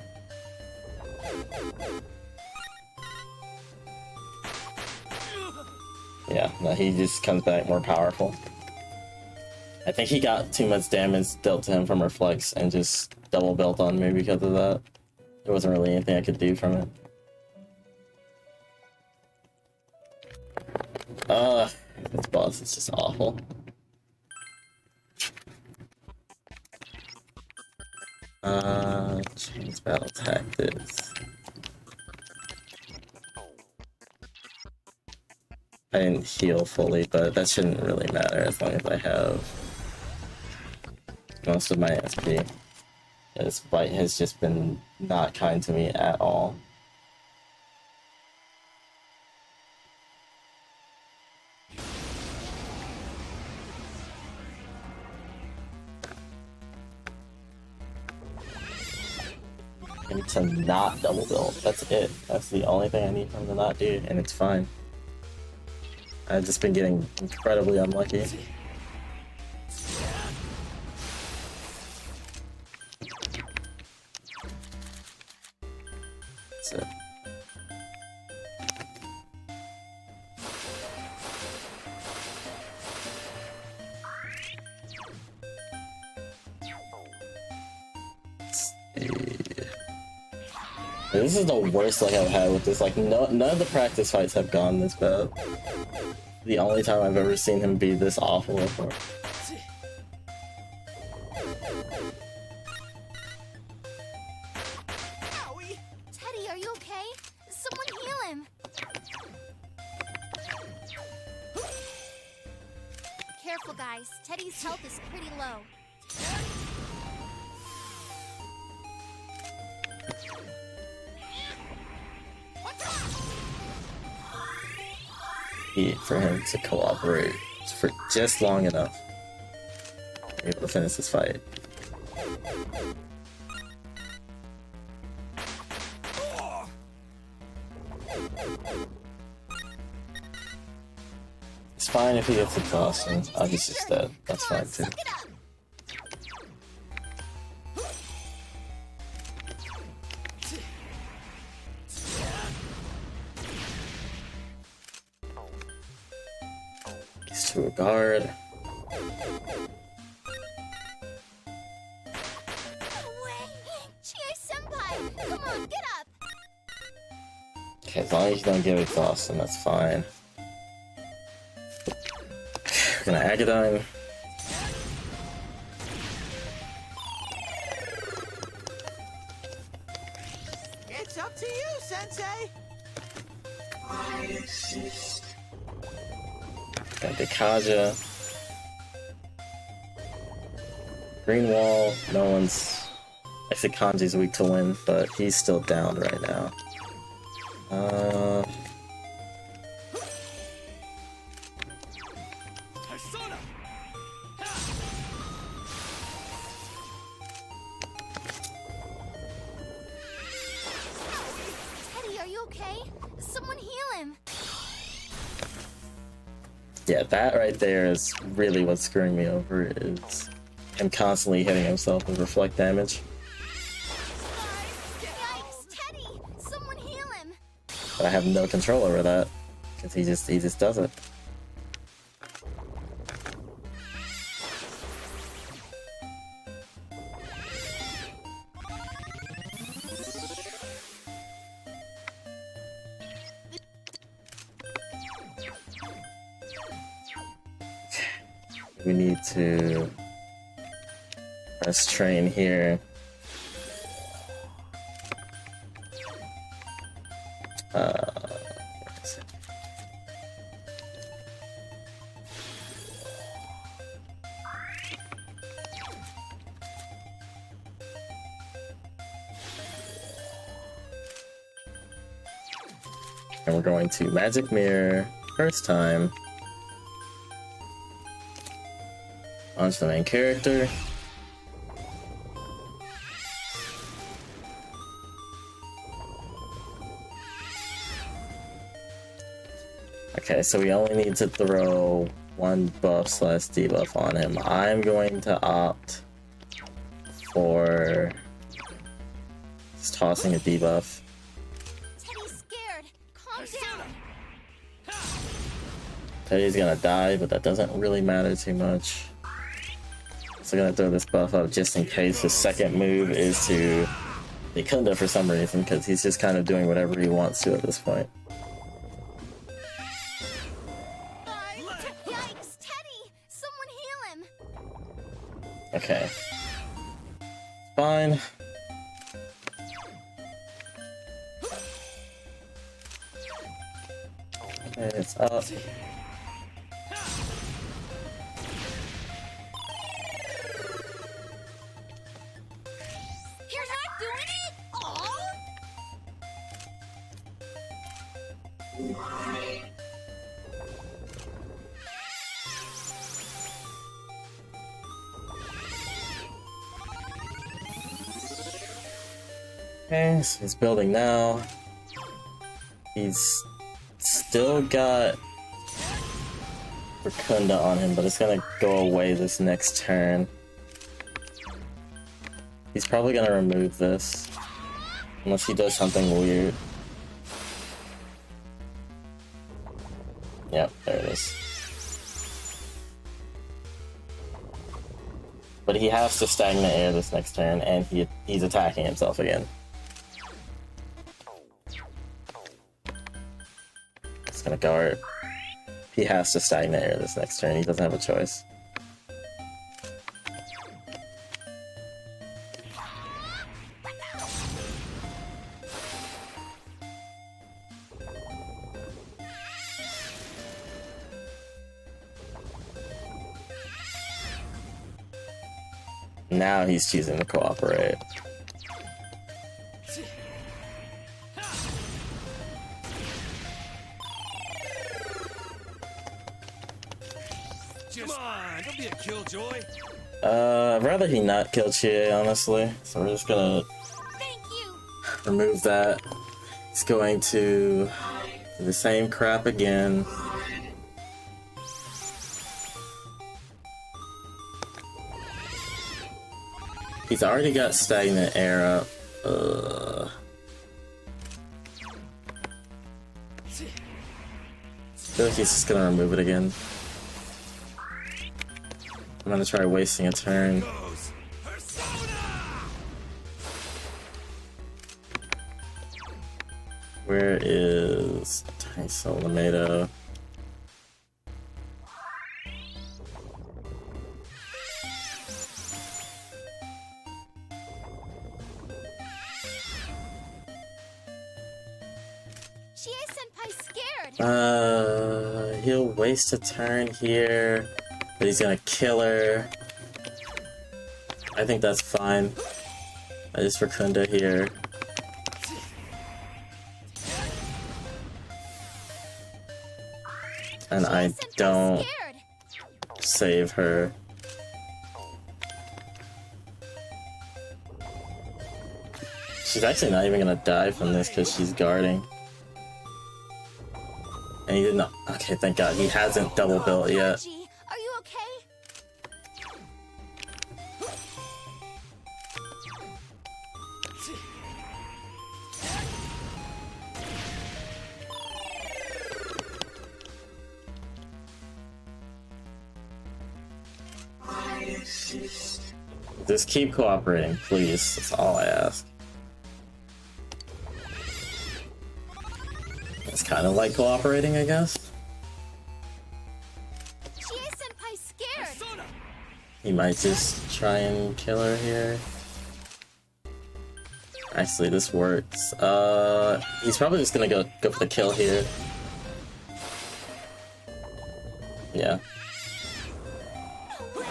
Yeah, no, he just comes back more powerful. I think he got too much damage dealt to him from reflex and just double built on me because of that. There wasn't really anything I could do from it. This boss is just awful. Change battle tactics. I didn't heal fully, but that shouldn't really matter as long as I have most of my SP. This fight has just been not kind to me at all. I need to not double build. That's it. That's the only thing I need from him to not do, and it's fine. I've just been getting incredibly unlucky. That's it. This is the worst luck I've had with this. Like, none of the practice fights have gone this bad. The only time I've ever seen him be this awful before. Owie. Teddy, are you okay? Someone heal him. Careful, guys. Teddy's health is pretty low. For him to cooperate for just long enough to be able to finish this fight. It's fine if he gets exhausted. Obviously he's dead. That's Come on, fine too. suck it up. He's to a guard. No way! Chie-senpai! Come on, get up! Okay, as long as you don't get exhausted, that's fine. We're gonna Agadine. It's up to you, Sensei. Got Dekaja. Green wall, no one's... Actually, Kanji's weak to wind, but he's still downed right now. Persona. Teddy, are you okay? Someone heal him. Yeah, that right there is really what's screwing me over, is him constantly hitting himself with reflect damage. Yikes, Teddy! Someone heal him. But I have no control over that, because he just does it. We need to press train here. Where is it? And we're going to Magic Mirror first time. Onto the main character. Okay, so we only need to throw one buff / debuff on him. I'm going to opt for just tossing a debuff. Teddy's scared. Calm down. Teddy's gonna die, but that doesn't really matter too much. So I'm gonna throw this buff up just in case. His second move is to Ikunda for some reason, because he's just kind of doing whatever he wants to at this point. Yikes, Teddy! Someone heal him. Okay. Fine. Okay, it's up. You're not doing it? Aww! Okay, so he's building now. He's still got Racunda on him, but it's gonna go away this next turn. He's probably gonna remove this. Unless he does something weird. Yep, there it is. But he has to stagnant air this next turn, and he's attacking himself again. It's gonna guard. He has to stagnant air this next turn. He doesn't have a choice. Now he's choosing to cooperate. Come on, don't be a killjoy. I'd rather he not kill Chie, honestly. So we're just gonna Thank you. remove that. He's going to do the same crap again. He's already got stagnant air up. I feel like he's just gonna remove it again. I'm gonna try wasting a turn. Goes Persona. Where is Tiny Solomado? Chie-senpai scared. He'll waste a turn here, but he's gonna kill her. I think that's fine. I just Racunda here. And I Chie-senpai don't scared. save her. She's actually not even gonna die from this because she's guarding. And he did not. Okay, thank God. He hasn't double built yet. Haji, are you okay? Just keep cooperating, please. That's all I ask. It's kind of like cooperating, I guess. Chie-senpai scared. Persona. He might just try and kill her here. Actually, this works. He's probably just gonna go for the kill here. Yeah. No way.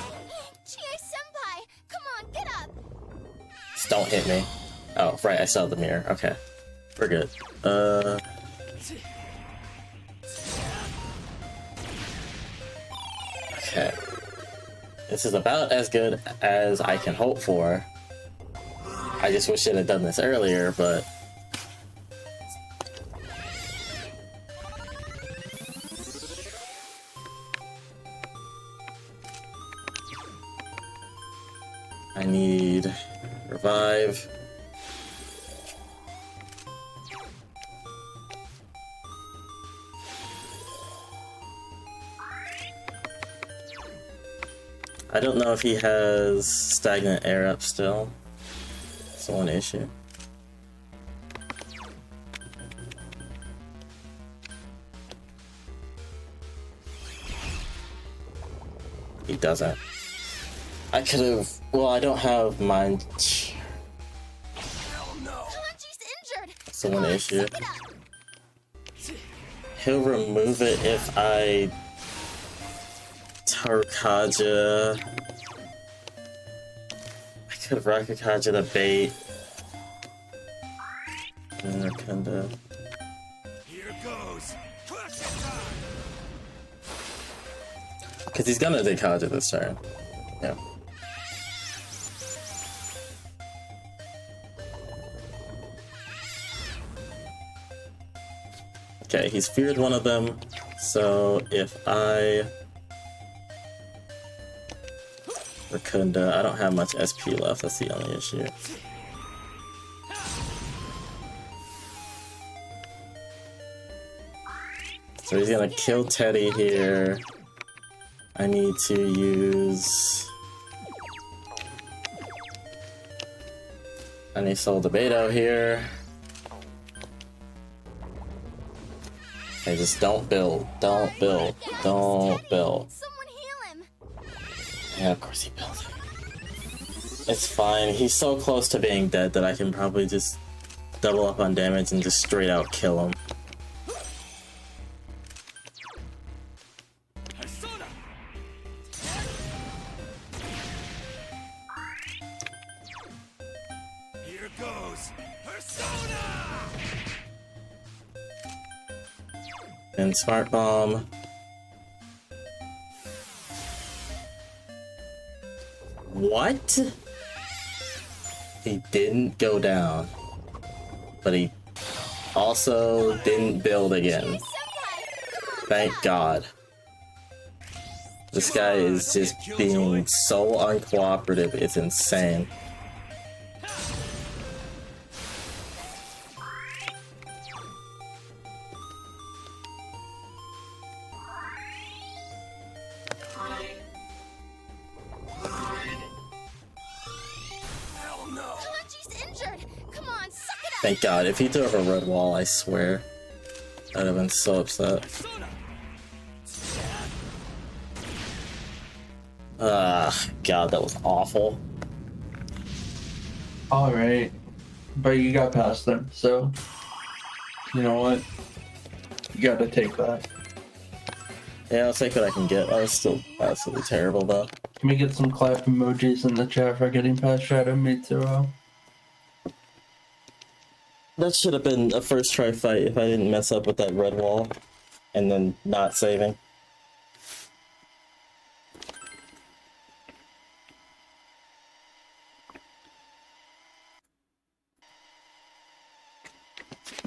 Chie-senpai, come on, get up. Just don't hit me. Oh, right, I saw the mirror. Okay. We're good. Okay. This is about as good as I can hope for. I just wish it had done this earlier, but... I need revive. I don't know if he has stagnant air up still. That's one issue. He doesn't. I could have. Well, I don't have mind. Hell no. Hanji's injured. That's the one issue. Suck it up. He'll remove it if I Tarkaja. I could have Rakakaja the bait. And Rakunda. Here goes. Crush it time. Because he's gonna Dekaja this turn. Yeah. Okay, he's feared one of them. So if I Rakunda, I don't have much SP left, that's the only issue. So he's gonna kill Teddy here. I need to use... I need Soul Debato here. Hey, just don't build. Don't build. Don't build. Someone heal him. Yeah, of course he built. It's fine. He's so close to being dead that I can probably just double up on damage and just straight out kill him. Persona. Here goes Persona. And Smart Bomb. What? He didn't go down. But he also didn't build again. Thank God. This guy is just being so uncooperative, it's insane. Hell no. Hachi's injured. Come on, suck it up. Thank God. If he threw up a red wall, I swear, I'd have been so upset. Persona. God, that was awful. Alright. But you got past them, so you know what? You gotta take that. Yeah, I'll take what I can get. That was still absolutely terrible, though. Can we get some clap emojis in the chat for getting past Shadow Mitsuro? That should have been a first try fight if I didn't mess up with that red wall and then not saving.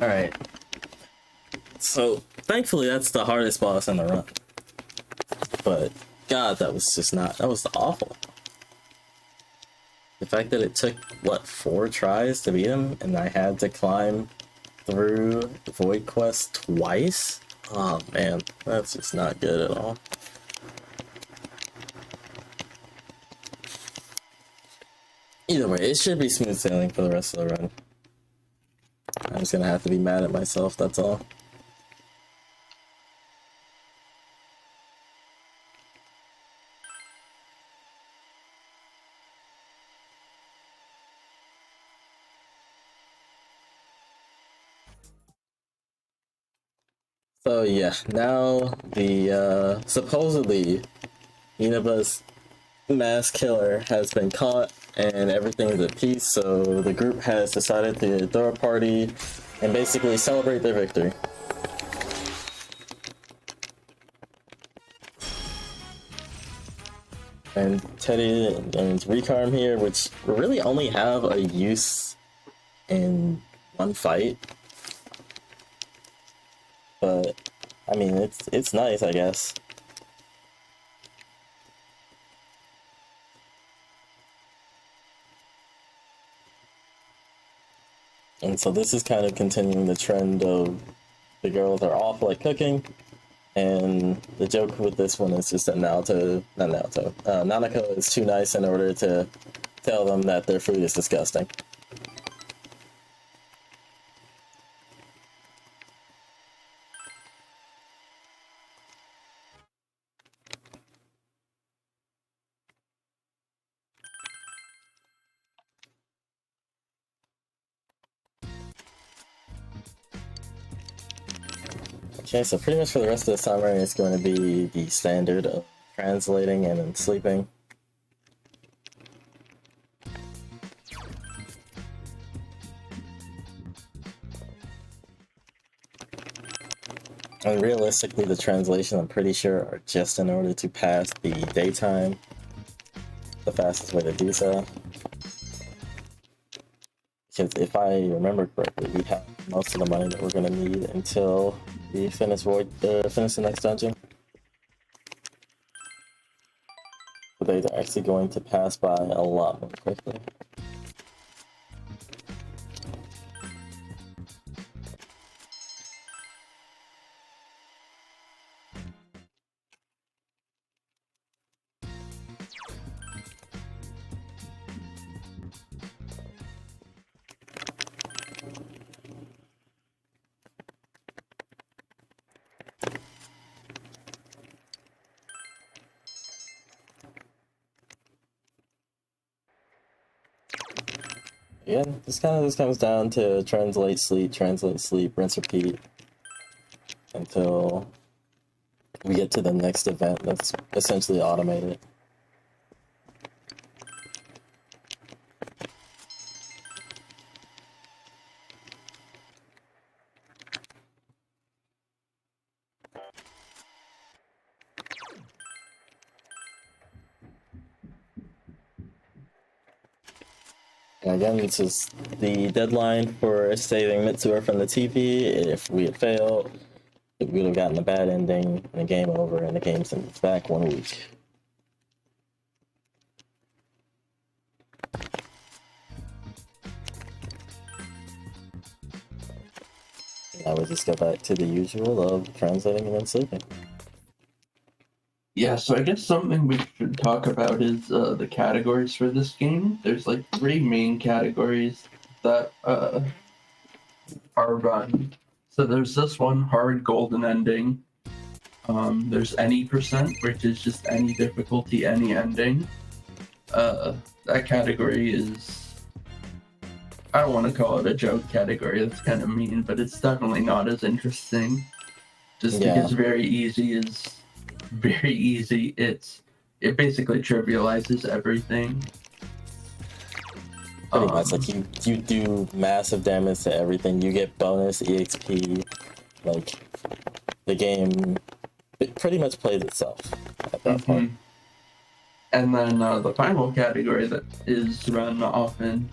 Alright. So, thankfully that's the hardest boss in the run. But, God, that was just not... That was awful. The fact that it took, what, 4 tries to beat him, and I had to climb through Void Quest twice? Oh, man. That's just not good at all. Either way, it should be smooth sailing for the rest of the run. I'm just gonna have to be mad at myself, that's all. So yeah, now the supposedly Inaba's mass killer has been caught and everything is at peace, so the group has decided to throw a party and basically celebrate their victory. And Teddy and Recarm here, which really only have a use in one fight. But I mean, it's nice, I guess. And so this is kind of continuing the trend of the girls are awful at cooking, and the joke with this one is just that Nanako is too nice in order to tell them that their food is disgusting. Okay, so pretty much for the rest of the summer, it's going to be the standard of translating and then sleeping. And realistically, the translation, I'm pretty sure, are just in order to pass the daytime. The fastest way to do so. Because if I remember correctly, we have most of the money that we're going to need until we finish the next dungeon. The days are actually going to pass by a lot more quickly. Yeah, this kind of just comes down to translate, sleep, rinse, repeat until we get to the next event that's essentially automated. And again, it's just the deadline for saving Mitsuo from the TP. If we had failed, we would have gotten a bad ending and a game over, and the game sent back 1 week. I would just go back to the usual of translating and then sleeping. Yeah, so I guess something we should talk about is the categories for this game. There's like 3 main categories that are run. So there's this one, hard golden ending. There's any percent, which is just any difficulty, any ending. That category is, I don't want to call it a joke category, that's kind of mean, but it's definitely not as interesting. Just because very easy is very easy. It basically trivializes everything. Pretty much, like you do massive damage to everything. You get bonus EXP. Like the game, it pretty much plays itself at that point. And then the final category that is run often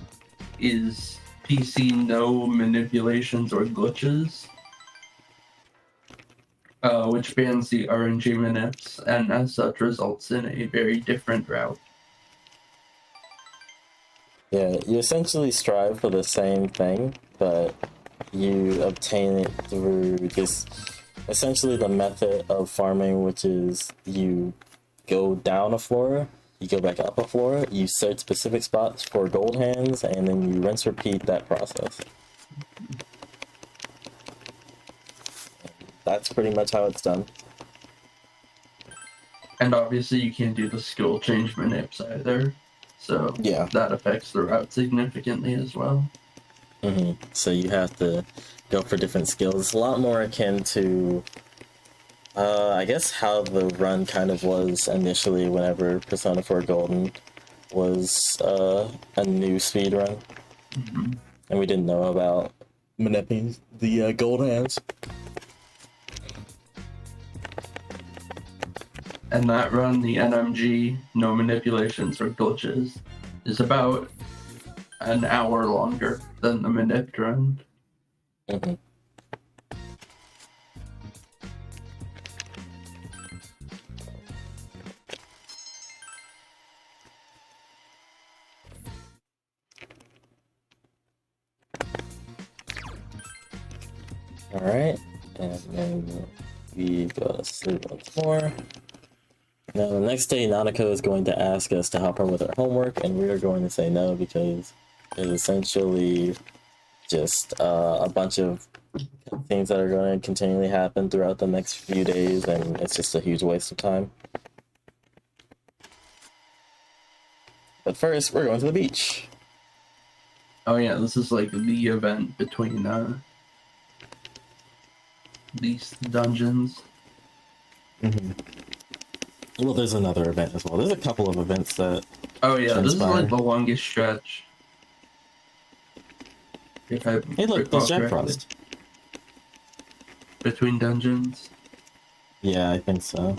is PC no manipulations or glitches, which bans the RNG manips and as such results in a very different route. Yeah, you essentially strive for the same thing, but you obtain it through this essentially the method of farming, which is you go down a floor, you go back up a floor, you search specific spots for gold hands, and then you rinse repeat that process. That's pretty much how it's done. And obviously you can't do the skill change manips either, so Yeah. that affects the route significantly as well. So you have to go for different skills. It's a lot more akin to I guess how the run kind of was initially whenever Persona 4 Golden was a new speed run. And we didn't know about manipulating the gold hands. And that run, the NMG, no manipulations or glitches, is about an hour longer than the manip run. Alright, and then we go to sleep once more. Now the next day Nanako is going to ask us to help her with her homework, and we are going to say no because it's essentially just a bunch of things that are going to continually happen throughout the next few days, and it's just a huge waste of time. But first, we're going to the beach. Oh yeah, this is like the event between these dungeons. Well, there's another event as well. There's a couple of events that... Oh yeah, this is transpire. like the longest stretch. If I Hey look, recall there's Jack correctly. Frost. Between dungeons. Yeah, I think so.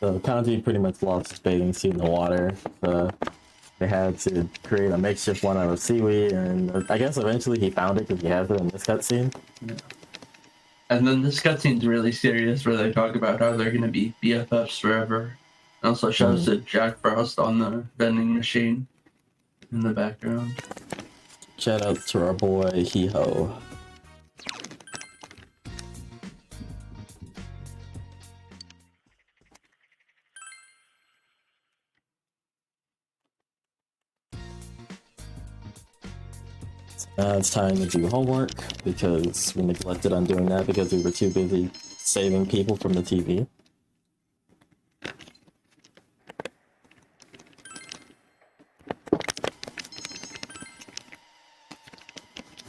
So Kanji pretty much lost his bathing suit in the water. So they had to create a makeshift one out of seaweed, and I guess eventually he found it because he has it in this cutscene. Yeah. And then this cutscene's really serious where they talk about how they're gonna be BFFs forever. And also shows to Jack Frost on the vending machine in the background. Shout out to our boy Hee-Ho. Now it's time to do homework because we neglected on doing that because we were too busy saving people from the TV.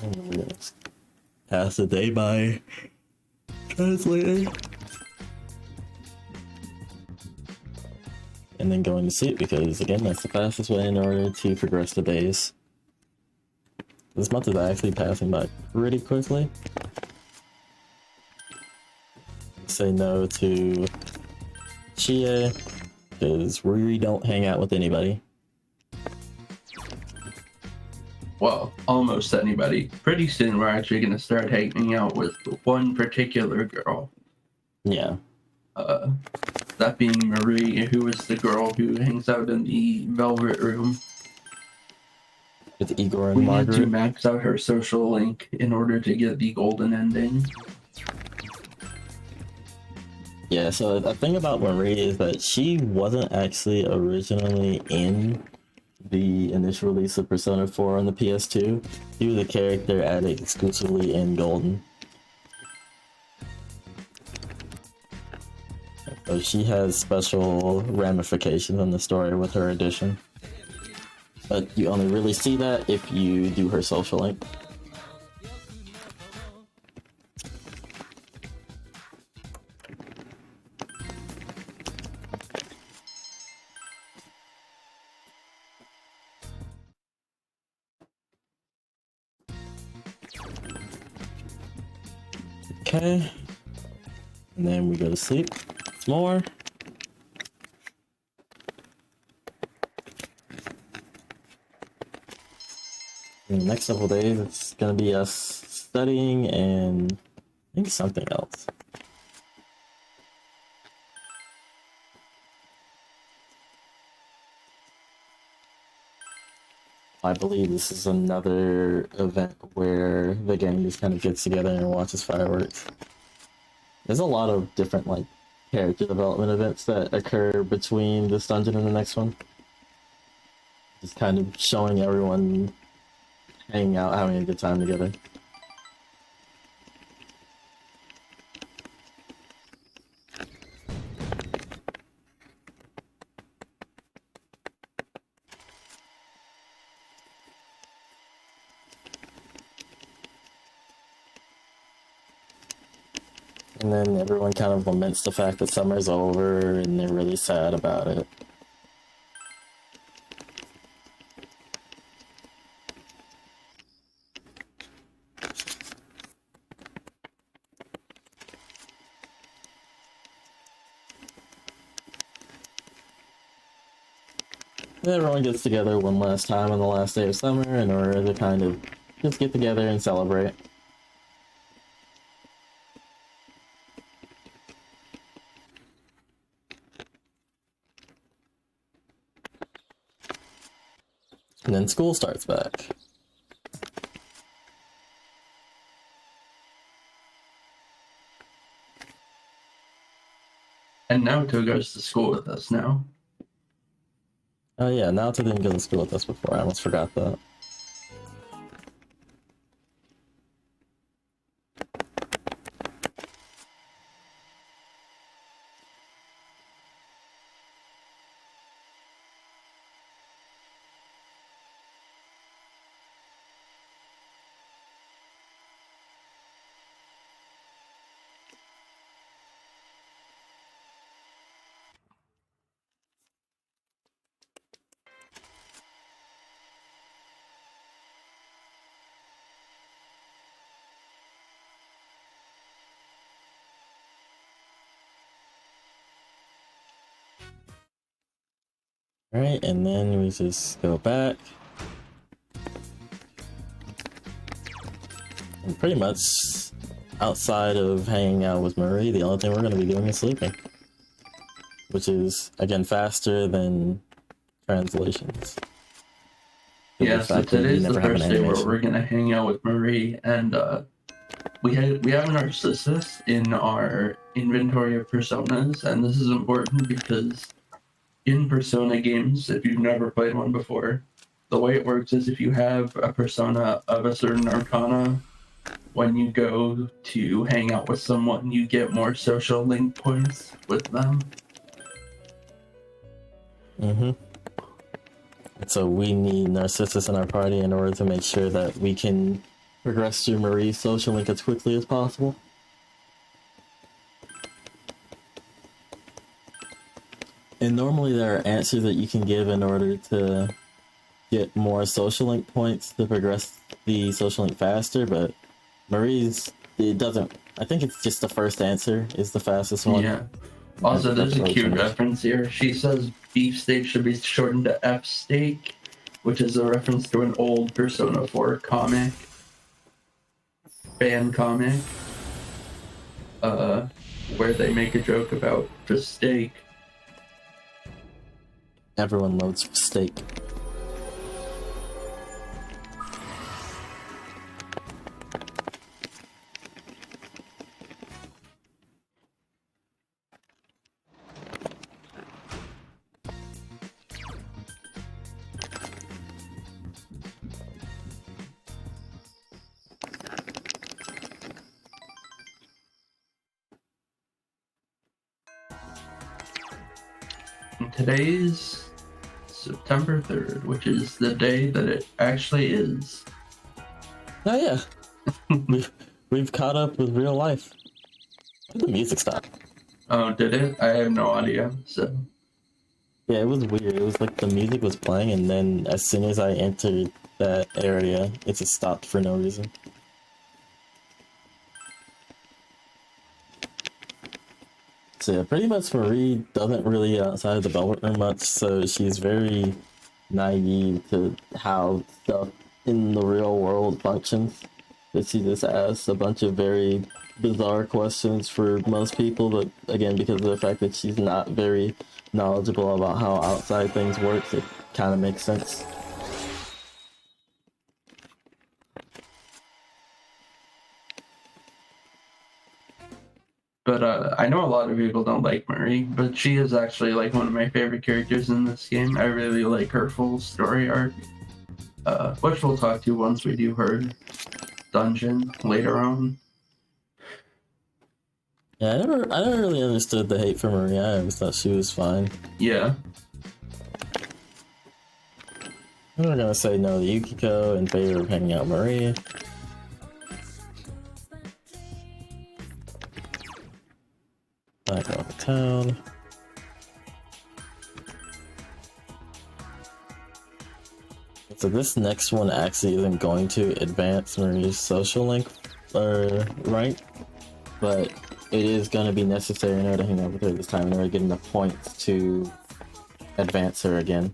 And we're gonna pass the day by translating. And then going to sleep because, again, that's the fastest way in order to progress the days. This month is actually passing by pretty quickly. Say no to Chie because we don't hang out with anybody. Well, almost anybody. Pretty soon we're actually going to start hanging out with one particular girl. Yeah. That being Marie, who is the girl who hangs out in the Velvet Room. With Igor and We need Margaret. to max out her social link in order to get the golden ending. Yeah, so the thing about Marie is that she wasn't actually originally in the initial release of Persona 4 on the PS2. She was a character added exclusively in Golden. So she has special ramifications in the story with her addition. But you only really see that if you do her social link. Okay. And then we go to sleep. It's more. In the next couple days, it's gonna be us studying and I think something else. I believe this is another event where the gang just kind of gets together and watches fireworks. There's a lot of different like character development events that occur between this dungeon and the next one. Just kind of showing everyone hanging out, having a good time together. And then everyone kind of laments the fact that summer's over and they're really sad about it. And everyone gets together one last time on the last day of summer in order to kind of just get together and celebrate. And then school starts back. And Naoto goes to school with us now. Oh yeah, Naoto didn't go to school with us before, I almost forgot that. Alright, and then we just go back. And pretty much, outside of hanging out with Marie, the only thing we're going to be doing is sleeping. Which is, again, faster than translations. Yeah, so today's the first day where we're going to hang out with Marie, and we have a Narcissus in our inventory of personas, and this is important because in Persona games, if you've never played one before, the way it works is if you have a persona of a certain arcana, when you go to hang out with someone, you get more social link points with them. Mm-hmm. So we need Narcissus in our party in order to make sure that we can progress through Marie's social link as quickly as possible. And normally there are answers that you can give in order to get more social link points to progress the social link faster, but Marie's, it doesn't, I think it's just the first answer is the fastest one. Yeah. Also, there's a That's cute really reference here. She says beefsteak should be shortened to F steak, which is a reference to an old Persona 4 comic, fan comic, where they make a joke about the steak. Everyone loves steak. And today's September 3rd, which is the day that it actually is. Oh yeah, we've caught up with real life. The music stopped. Oh, did it? I have no idea, so... Yeah, it was weird. It was like the music was playing, and then as soon as I entered that area, it just stopped for no reason. So yeah, pretty much Marie doesn't really get outside of the Velvet Room much, so she's very naive to how stuff in the real world functions. That she just asks a bunch of very bizarre questions for most people, but again, because of the fact that she's not very knowledgeable about how outside things work, it kind of makes sense. But I know a lot of people don't like Marie, but she is actually like one of my favorite characters in this game. I really like her full story arc, which we'll talk to once we do her dungeon later on. Yeah, I never really understood the hate for Marie. I always thought she was fine. Yeah. I'm not gonna say no to Yukiko in favor of hanging out with Marie. Back off of town. So this next one actually isn't going to advance Marie's social link rank, but it is going to be necessary in order to hang out with her this time in order to get enough points to advance her again.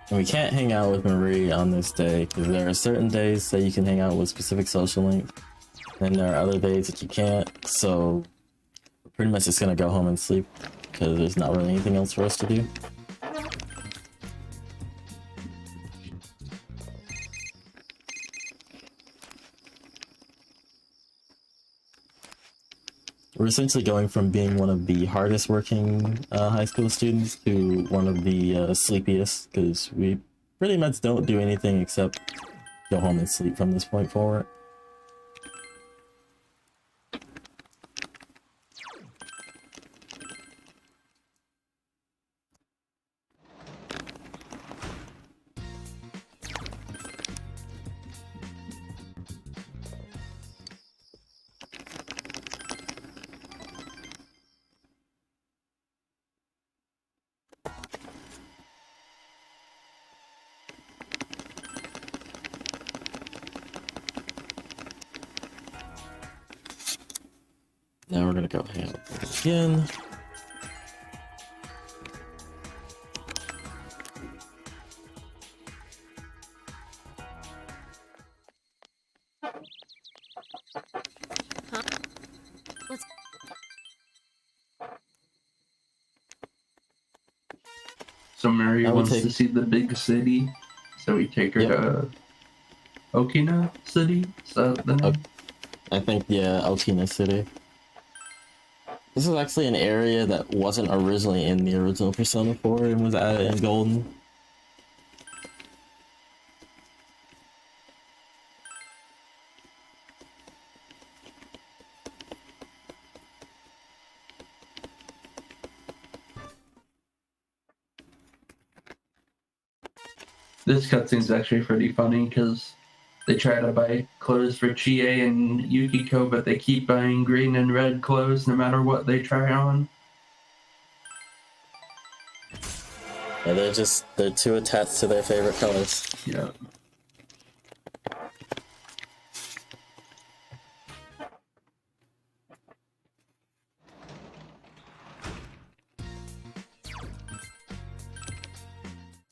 And we can't hang out with Marie on this day because there are certain days that you can hang out with specific social links, and there are other days that you can't. So we're pretty much just gonna go home and sleep because there's not really anything else for us to do. We're essentially going from being one of the hardest working high school students to one of the sleepiest, because we pretty much don't do anything except go home and sleep from this point forward. Now we're gonna go hang out with them again. So Mary I would wants to see the big city, so we take her Yep. to Okina City. Is that the name? I think, yeah, Altina City. This is actually an area that wasn't originally in the original Persona 4 and was added in Golden. This cutscene's actually pretty funny because they try to buy clothes for Chie and Yukiko, but they keep buying green and red clothes no matter what they try on. Yeah, they're too attached to their favorite colors. Yeah.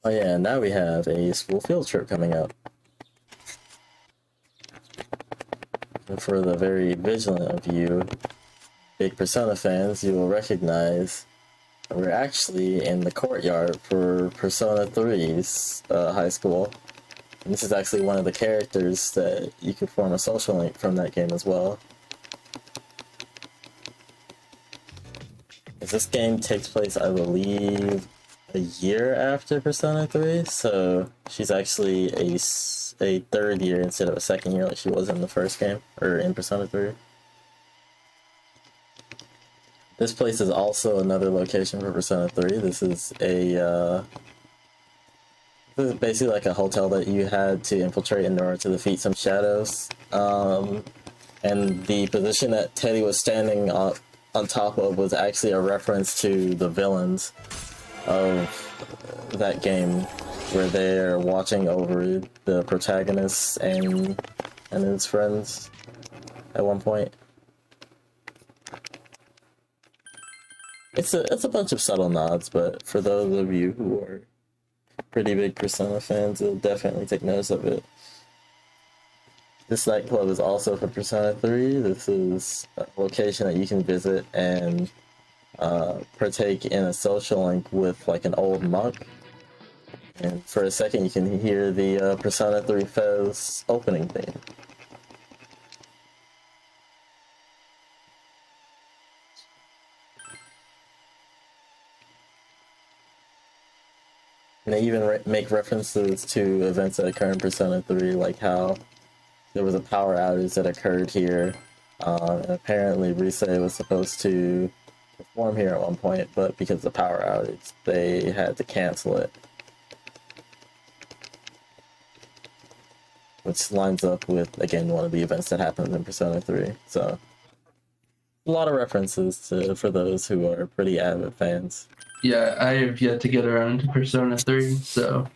Oh yeah, now we have a school field trip coming up. And for the very vigilant of you, big Persona fans, you will recognize we're actually in the courtyard for Persona 3's high school. And this is actually one of the characters that you could form a social link from that game as well. As this game takes place, I believe, a year after Persona 3, so she's actually a third year instead of a second year like she was in the first game, or in Persona 3. This place is also another location for Persona 3. This is basically like a hotel that you had to infiltrate in order to defeat some shadows. And the position that Teddy was standing on top of was actually a reference to the villains of that game, where they're watching over the protagonist and his friends at one point. It's a bunch of subtle nods, but for those of you who are pretty big Persona fans, you'll definitely take notice of it. This nightclub is also for Persona 3. This is a location that you can visit and partake in a social link with like an old monk. And for a second you can hear the Persona 3 Fez opening theme. And they even make references to events that occur in Persona 3, like how there was a power outage that occurred here. And apparently Rise was supposed to perform here at one point, but because of the power outage, they had to cancel it. Which lines up with, again, one of the events that happened in Persona 3. So, a lot of references for those who are pretty avid fans. Yeah, I have yet to get around to Persona 3, so...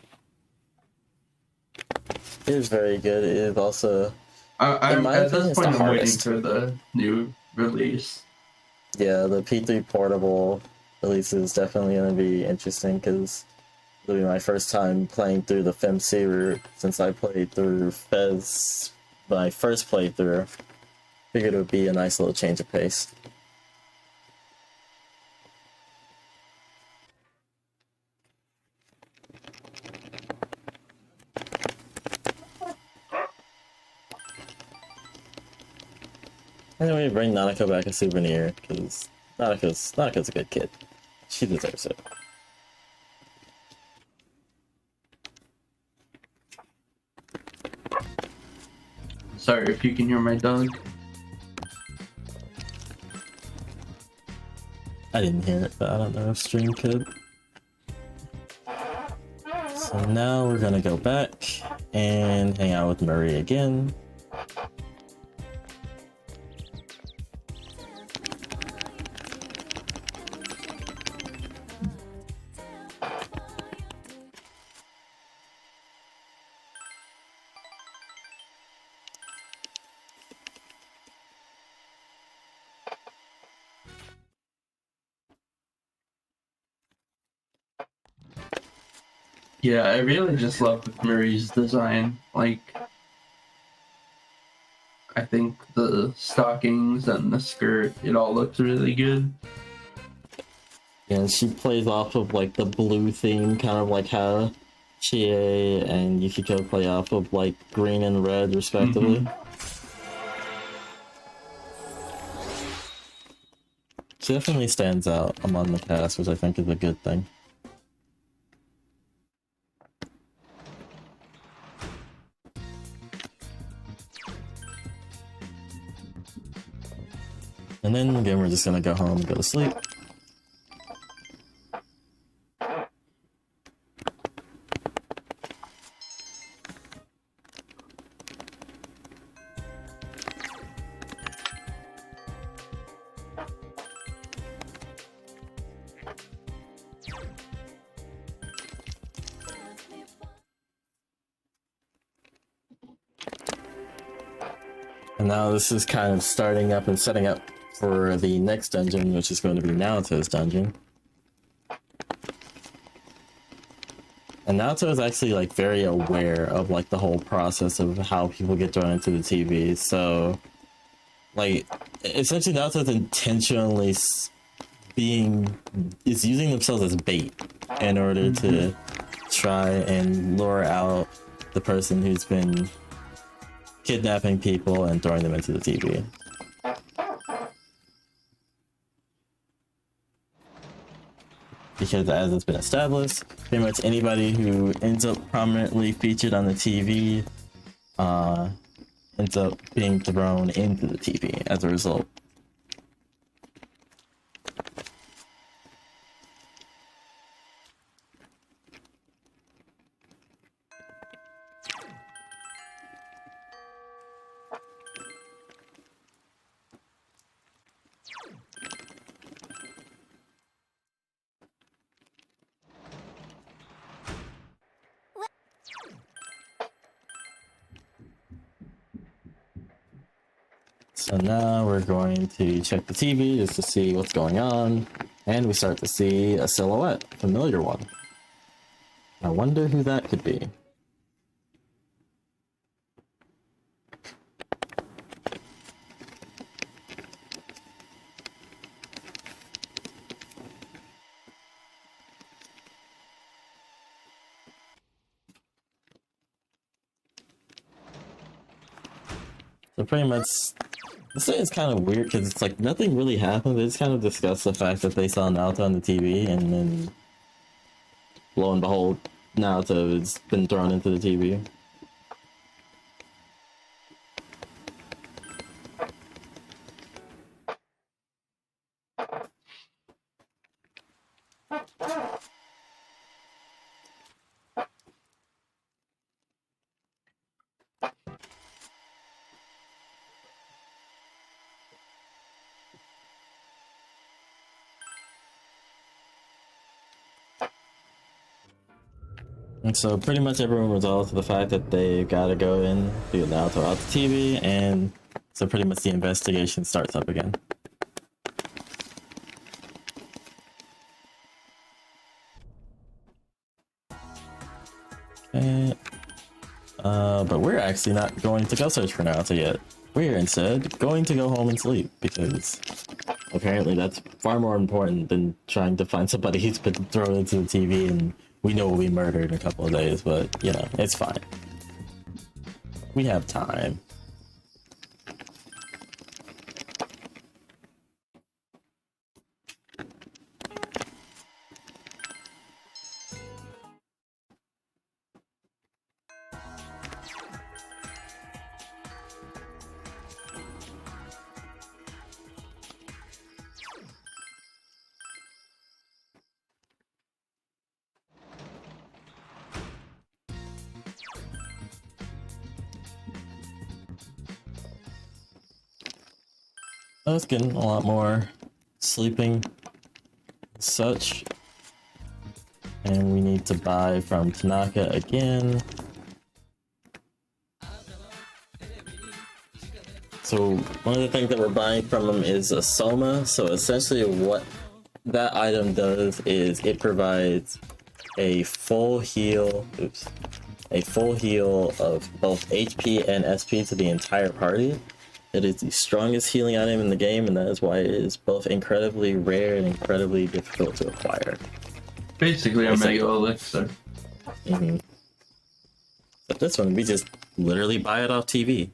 It is very good. It is also, I'm my at opinion, this it's point, the I'm waiting hardest. for the new release. Yeah, the P3 portable release is definitely going to be interesting, because it'll be my first time playing through the FemC route since I played through Fez my first playthrough. Figured it would be a nice little change of pace. Anyway, bring Nanako back a souvenir, because Nanako's a good kid. She deserves it. Sorry if you can hear my dog. I didn't hear it, but I don't know if stream could. So now we're gonna go back and hang out with Marie again. Yeah, I really just love Marie's design. Like, I think the stockings and the skirt, it all looks really good. And she plays off of like the blue theme, kind of like how Chie and Yukiko play off of like green and red, respectively. She definitely stands out among the cast, which I think is a good thing. And then again, we're just gonna go home and go to sleep. And now this is kind of starting up and setting up for the next dungeon, which is going to be Naoto's dungeon. And Naoto is actually like very aware of like the whole process of how people get thrown into the TV. So like essentially Naoto's intentionally is using themselves as bait in order to try and lure out the person who's been kidnapping people and throwing them into the TV. Because as it's been established, pretty much anybody who ends up prominently featured on the TV ends up being thrown into the TV as a result. So now we're going to check the TV just to see what's going on, and we start to see a silhouette, a familiar one. I wonder who that could be. So pretty much, this thing is kind of weird because it's like nothing really happened. They just kind of discuss the fact that they saw Naoto on the TV, and then lo and behold, Naoto has been thrown into the TV. And so pretty much everyone resolves to the fact that they gotta go in, get Naoto out the TV, and so pretty much the investigation starts up again. Okay. But we're actually not going to go search for Naoto yet. We're instead going to go home and sleep, because apparently that's far more important than trying to find somebody who's been thrown into the TV and we know we'll be murdered in a couple of days, but, you know, it's fine. We have time. I was getting a lot more sleeping and such. And we need to buy from Tanaka again. So one of the things that we're buying from him is a Soma. So essentially what that item does is it provides a full heal, a full heal of both HP and SP to the entire party. It is the strongest healing item in the game, and that is why it is both incredibly rare and incredibly difficult to acquire. Basically a mega elixir. Mm-hmm. But this one, we just literally buy it off TV.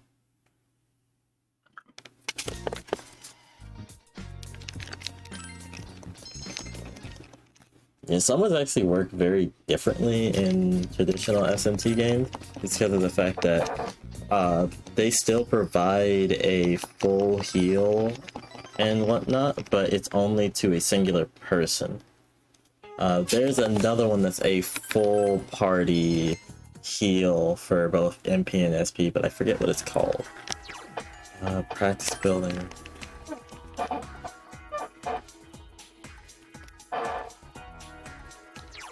Yeah, some would actually work very differently in traditional SMT games. It's because of the fact that they still provide a full heal and whatnot, but it's only to a singular person. There's another one that's a full party heal for both MP and SP, but I forget what it's called. Practice building.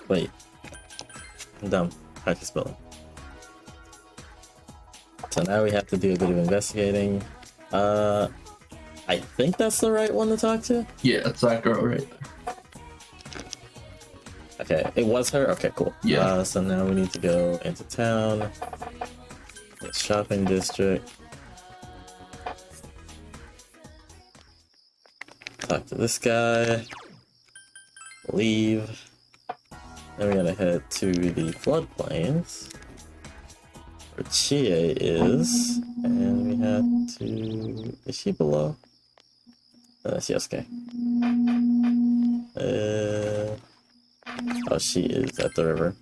Wait. I'm dumb. Practice building. So now we have to do a bit of investigating. I think that's the right one to talk to? Yeah, it's that girl right there. Okay, it was her? Okay, cool. Yeah. So now we need to go into town. The shopping district. Talk to this guy. Leave. Then we gotta head to the floodplains. Where Chie is. And we have to... Is she below? That's Yosuke. Oh, she is at the river.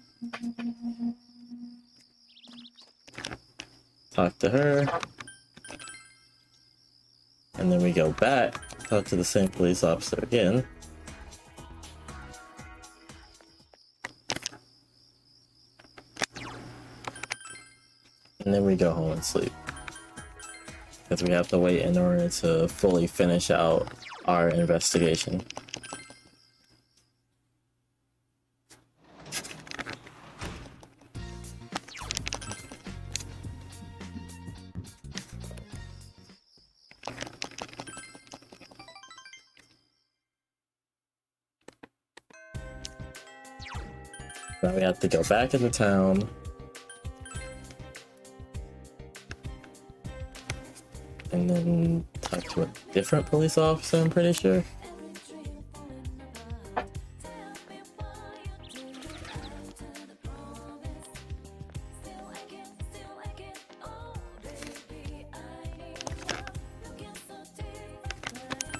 Talk to her. And then we go back, talk to the same police officer again. And then we go home and sleep. Because we have to wait in order to fully finish out our investigation. Now we have to go back into town. And then talk to a different police officer, I'm pretty sure.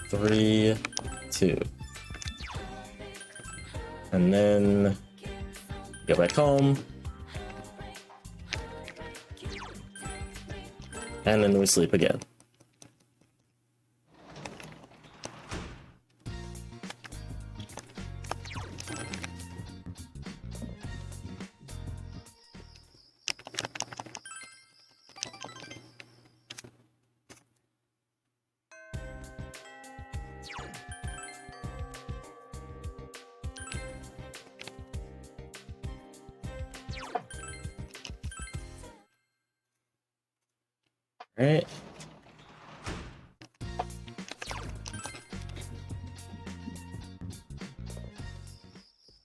Three, two. And then go back home. And then we sleep again. Alright.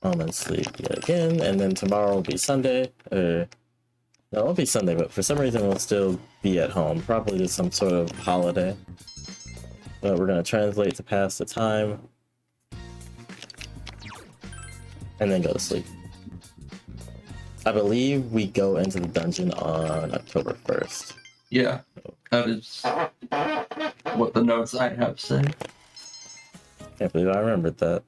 Home and sleep yet again, and then tomorrow will be Sunday. No, it won't be Sunday, but for some reason we'll still be at home. Probably just some sort of holiday. But we're gonna translate to pass the time. And then go to sleep. I believe we go into the dungeon on October 1st. Yeah, that is what the notes I have say. Can't believe I remembered that.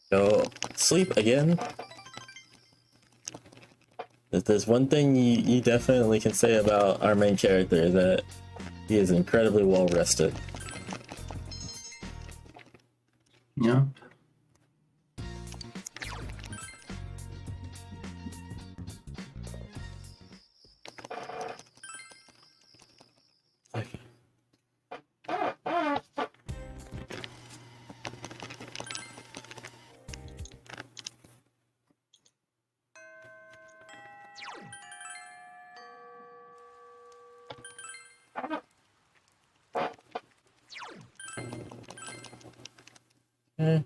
Go sleep again. If there's one thing you definitely can say about our main character, that he is incredibly well rested. Yeah. Okay. Okay.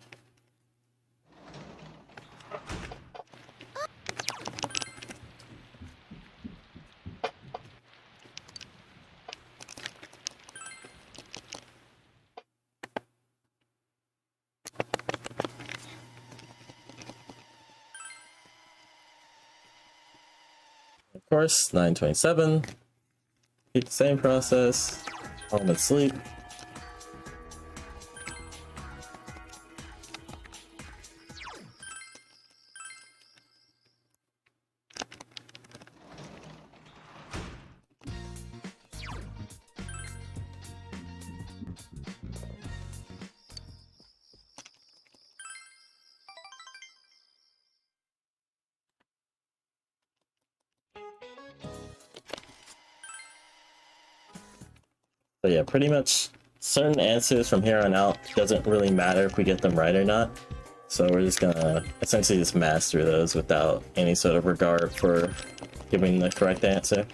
Of course, 927. Keep the same process. Home and sleep. So yeah, pretty much certain answers from here on out doesn't really matter if we get them right or not. So we're just gonna essentially just master those without any sort of regard for giving the correct answer.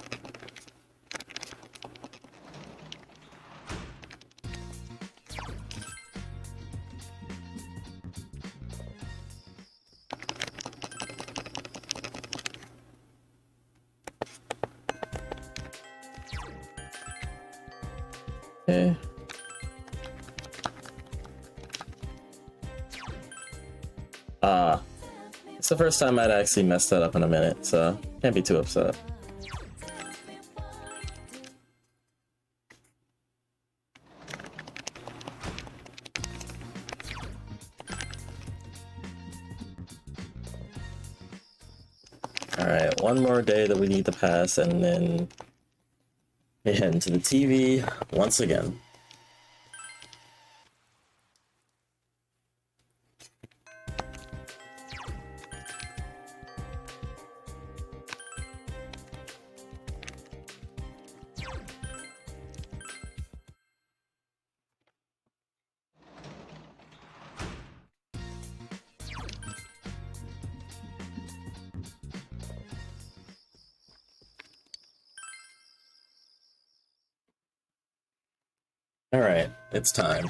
Okay. It's the first time I'd actually messed that up in a minute, so can't be too upset. Alright, one more day that we need to pass, and then we head into the TV once again. Alright, it's time.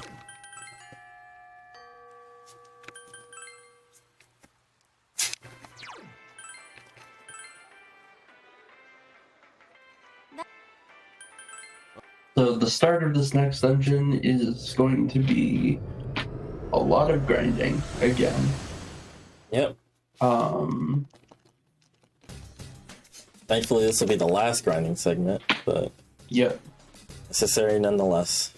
So the start of this next dungeon is going to be a lot of grinding again. Yep. Thankfully this will be the last grinding segment, but Yep. necessary nonetheless.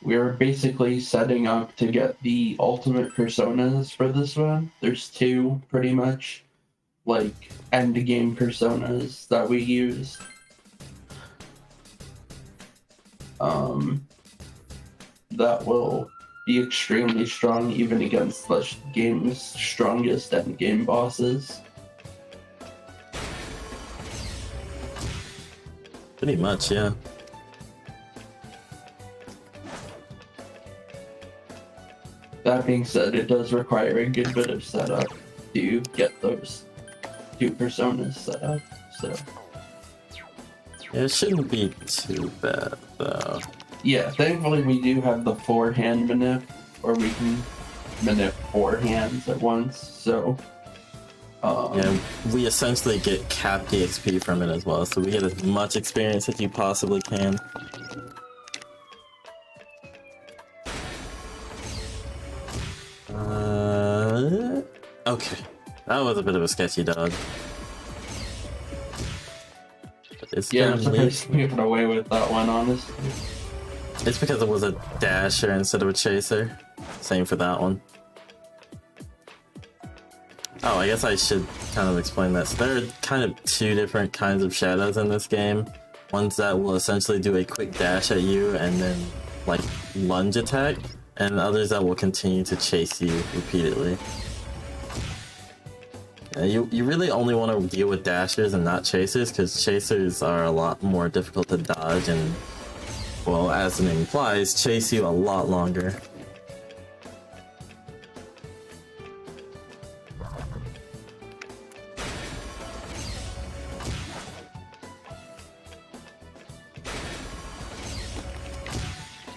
We're basically setting up to get the ultimate personas for this one. There's two, pretty much, like, end game personas that we use. That will be extremely strong even against the game's strongest end game bosses. Pretty much, yeah. That being said, it does require a good bit of setup to get those two personas set up, so... Yeah, it shouldn't be too bad, though. Yeah, thankfully we do have the 4-hand manip, or we can manip 4 hands at once, so... Yeah, we essentially get capped EXP from it as well, so we get as much experience as you possibly can. Okay. That was a bit of a sketchy dodge. It's yeah, gonna I'm surprised we got away with that one, honestly. It's because it was a dasher instead of a chaser. Same for that one. Oh, I guess I should kind of explain that. So there are kind of two different kinds of shadows in this game. Ones that will essentially do a quick dash at you and then, like, lunge attack, and others that will continue to chase you repeatedly. You really only want to deal with dashers and not chasers, because chasers are a lot more difficult to dodge and, well, as the name implies, chase you a lot longer.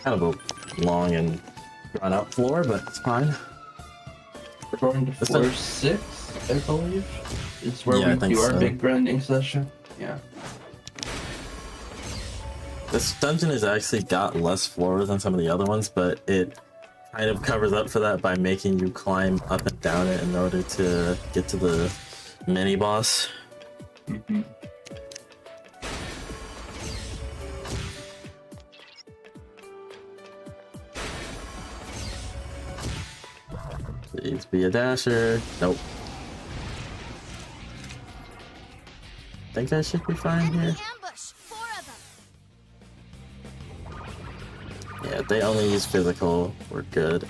Kind of a long and run up floor, but it's fine. We're going to floor 6, I believe. It's where Yeah, I we think do our so. big grinding session. Yeah. This dungeon has actually got less floors than some of the other ones, but it kind of covers up for that by making you climb up and down it in order to get to the mini boss. Mm-hmm. Please be a dasher. Nope. Think I should be fine Enemy here. ambush! 4 of them! Yeah, they only use physical. We're good.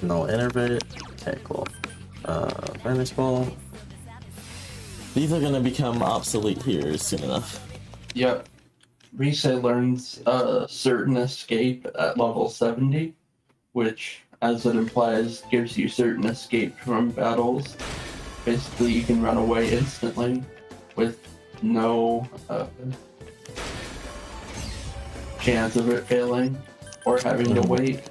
No innervate. Okay, cool. Vanish ball. These are gonna become obsolete here soon enough. Yep. Rise learns a certain escape at level 70, which, as it implies, gives you certain escape from battles. Basically, you can run away instantly with no chance of it failing or having to wait.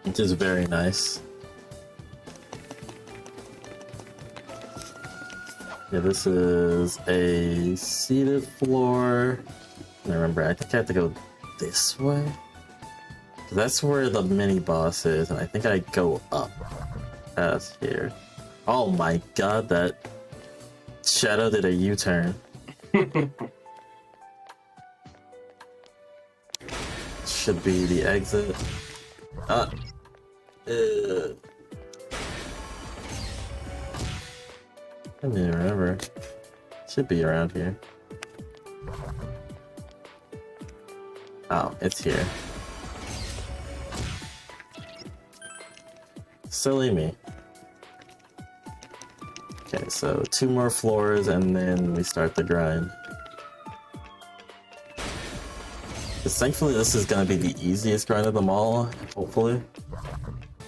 Which is very nice. Yeah, this is a seated floor. Remember, I think I have to go this way. That's where the mini boss is, and I think I go up past here. Oh my god, that shadow did a U-turn. Should be the exit. I don't even remember. Should be around here. Oh, it's here. Silly me. Okay, so 2 more floors and then we start the grind. Because thankfully this is going to be the easiest grind of them all, hopefully.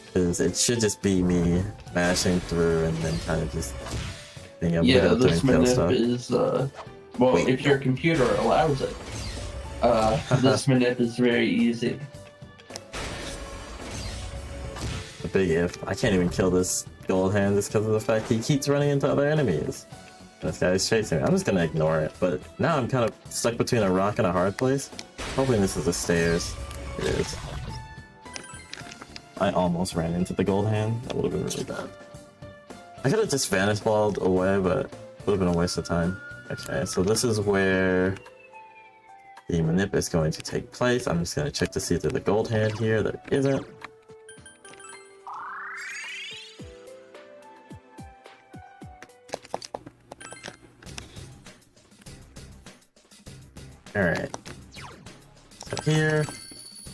Because it should just be me mashing through and then kind of just being able to go through and this kill manip stuff. is, well, Wait, if your computer allows it, this manip is very easy. A big if. I can't even kill this gold hand just because of the fact he keeps running into other enemies. This guy's chasing me. I'm just gonna ignore it, but now I'm kind of stuck between a rock and a hard place. Hoping this is the stairs. It is. I almost ran into the gold hand. That would have been really bad. I could have just vanish balled away, but it would have been a waste of time. Okay, so this is where the manip is going to take place. I'm just gonna check to see if there's a gold hand here. There isn't. Alright. So here,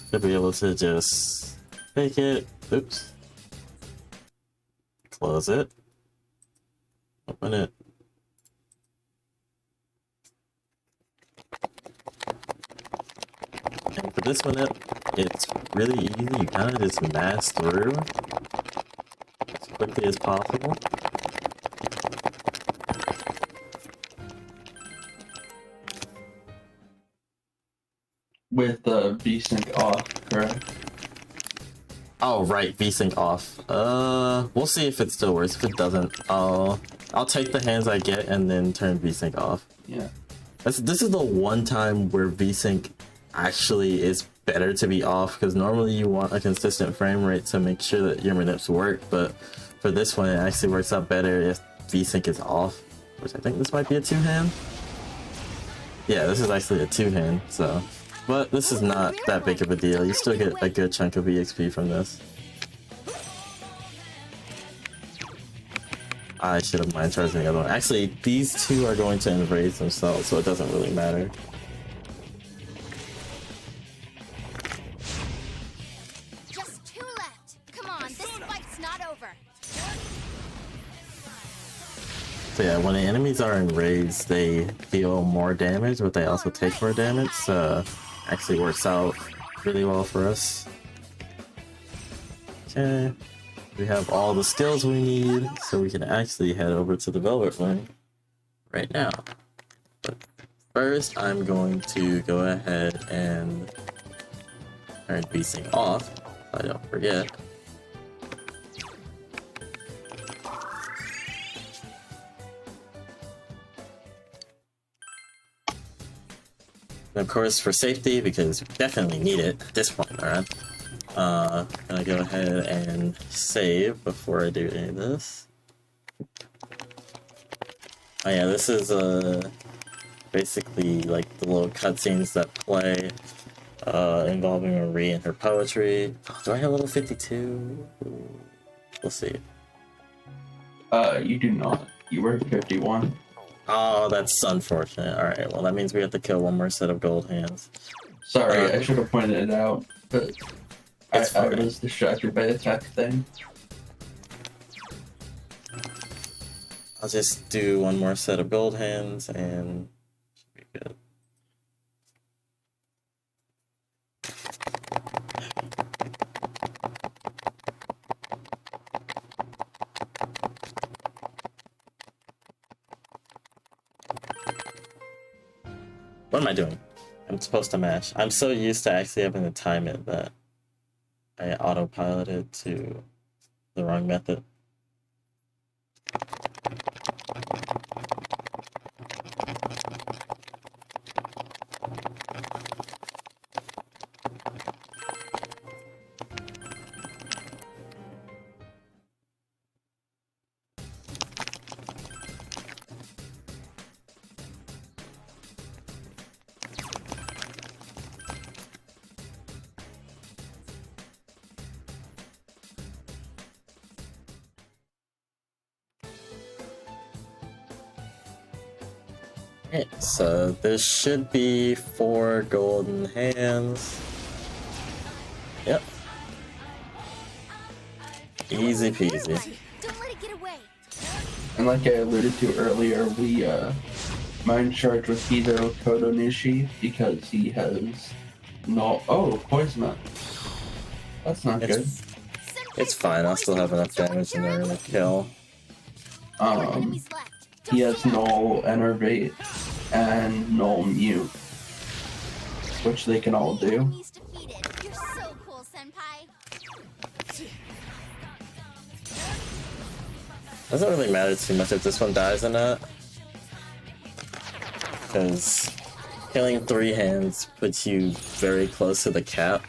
should be able to just take it. Oops. Close it. Open it. And for this one, it's really easy. You kind of just mash through as quickly as possible. With VSync off, correct? Oh, right, VSync off. We'll see if it still works. If it doesn't, I'll take the hands I get and then turn VSync off. Yeah. This is the one time where VSync actually is better to be off, because normally you want a consistent frame rate to make sure that your manips work, but for this one it actually works out better if VSync is off, which I think this might be a 2-hand. Yeah, this is actually a 2-hand, so... But this is not that big of a deal. You still get a good chunk of EXP from this. I should have mind charged the other one. Actually, these two are going to enrage themselves, so it doesn't really matter. Just 2 left. Come on, this fight's not over. So yeah, when the enemies are enraged, they deal more damage, but they also take more damage, so actually works out really well for us. Okay, we have all the skills we need, so we can actually head over to the Velvet Wing right now. But first, I'm going to go ahead and turn beasting off, so I don't forget. And of course, for safety, because we definitely need it at this point, alright? Gonna go ahead and save before I do any of this. Oh yeah, this is basically like the little cutscenes that play involving Marie and her poetry. Oh, do I have level 52? We'll see. You do not. You were 51. Oh, that's unfortunate. Alright, well that means we have to kill one more set of gold hands. Sorry, I should have pointed it out, but I was distracted by the tech thing. I'll just do one more set of gold hands and should be good. What am I doing? I'm supposed to mash. I'm so used to actually having to time it that I autopiloted to the wrong method. Okay, so this should be 4 golden hands. Yep. Easy peasy. Don't let it get away. And like I alluded to earlier, we mind charge with Hiro Kodonishi because he has no poison. That's not good. It's fine, I'll still have enough damage in there to kill. Enemies left. He has no enervate and no mute, which they can all do. Enemies defeated. You're so cool, Senpai. Doesn't really matter too much if this one dies or not, because killing 3 hands puts you very close to the cap.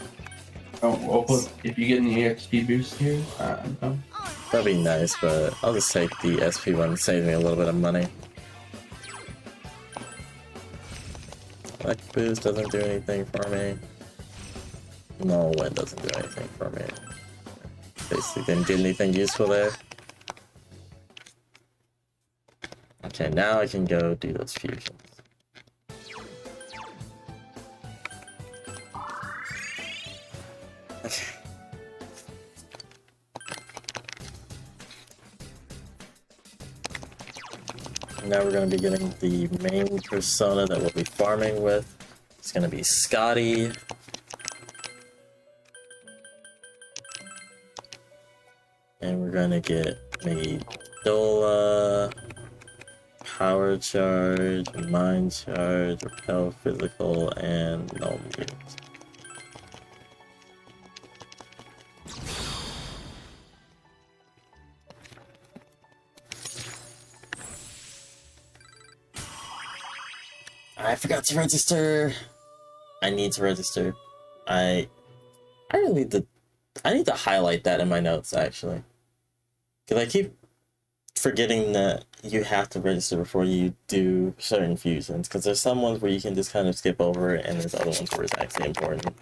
Oh, well, if you get an EXP boost here, no. That'd be nice, but I'll just take the SP one, save me a little bit of money. Black boost doesn't do anything for me. No, it doesn't do anything for me. Basically didn't get anything useful there. Okay, now I can go do those fusions. Okay. Now we're going to be getting the main persona that we'll be farming with. It's going to be Scotty. And we're going to get Medola, Power Charge, Mind Charge, Repel Physical, and No Mute. I forgot to register. I need to register. I really need to. I need to highlight that in my notes actually, because I keep forgetting that you have to register before you do certain fusions. Because there's some ones where you can just kind of skip over, and there's other ones where it's actually important.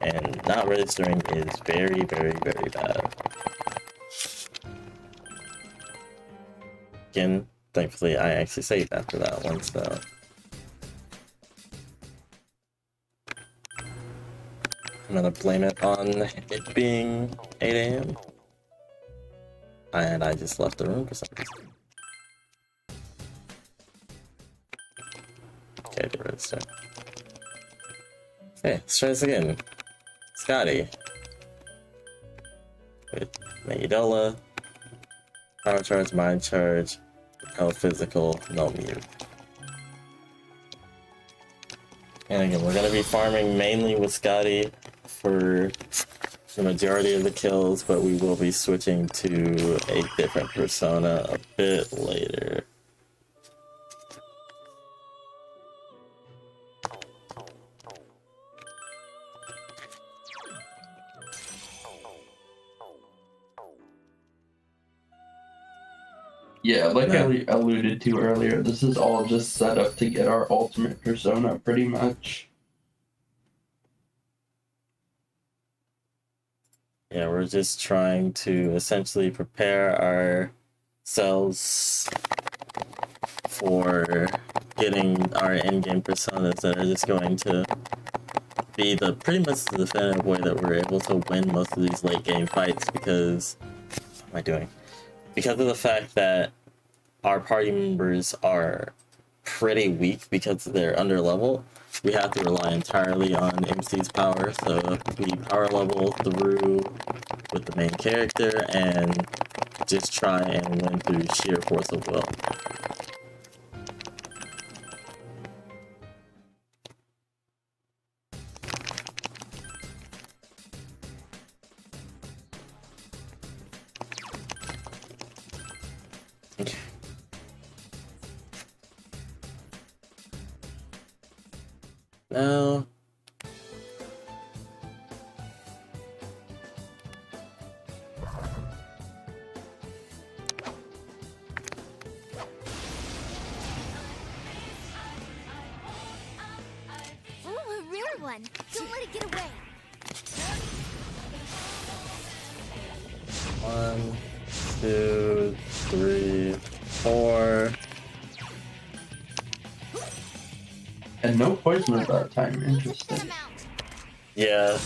And not registering is very, very, very bad. Again, thankfully, I actually saved after that one, so. I'm gonna blame it on it being 8 AM. And I just left the room for some reason. Okay, the register. Okay, let's try this again. Scotty. With Medola, Power Charge, Mind Charge, Health Physical, No Mute. And again, we're gonna be farming mainly with Scotty for the majority of the kills, but we will be switching to a different persona a bit later. Yeah, like I alluded to earlier, this is all just set up to get our ultimate persona, pretty much. Yeah, we're just trying to essentially prepare ourselves for getting our in-game personas that are just going to be the pretty much the definitive way that we're able to win most of these late game fights, because what am I doing? Because of the fact that our party members are pretty weak because they're under level, we have to rely entirely on MC's power. So we power level through with the main character and just try and win through sheer force of will. Okay. Now Ooh, a rare one. Don't let it get away. 1, 2, 3, 4. And no poison at that time, Need to thin interesting. them out. Yeah,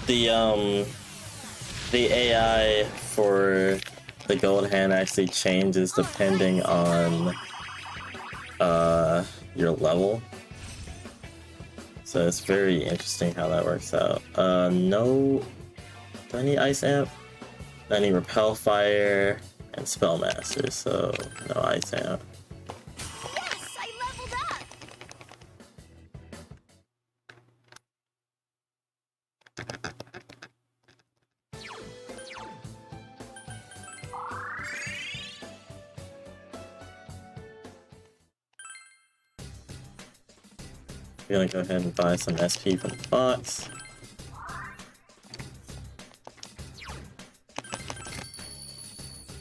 the AI for the gold hand actually changes depending on your level. So it's very interesting how that works out. No, do I need ice amp? I need repel fire and spellmaster, so no ice amp. Yes, I leveled up. I'm gonna go ahead and buy some SP from the box.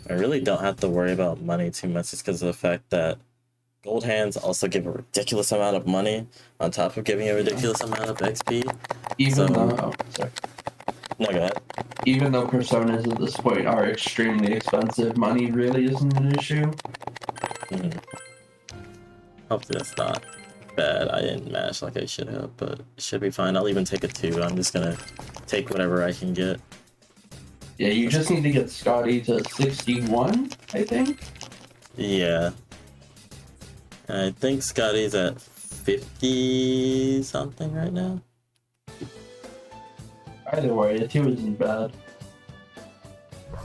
I really don't have to worry about money too much just because of the fact that gold hands also give a ridiculous amount of money on top of giving a ridiculous amount of XP. Even So- though, sorry. No, go ahead. Even though personas at this point are extremely expensive, money really isn't an issue. Hopefully that's not bad. I didn't mash like I should have, but it should be fine. I'll even take a 2. I'm just gonna take whatever I can get. Yeah, you just need to get Scotty to 61, I think. Yeah. I think Scotty's at 50 something right now. Either way, a 2 isn't bad.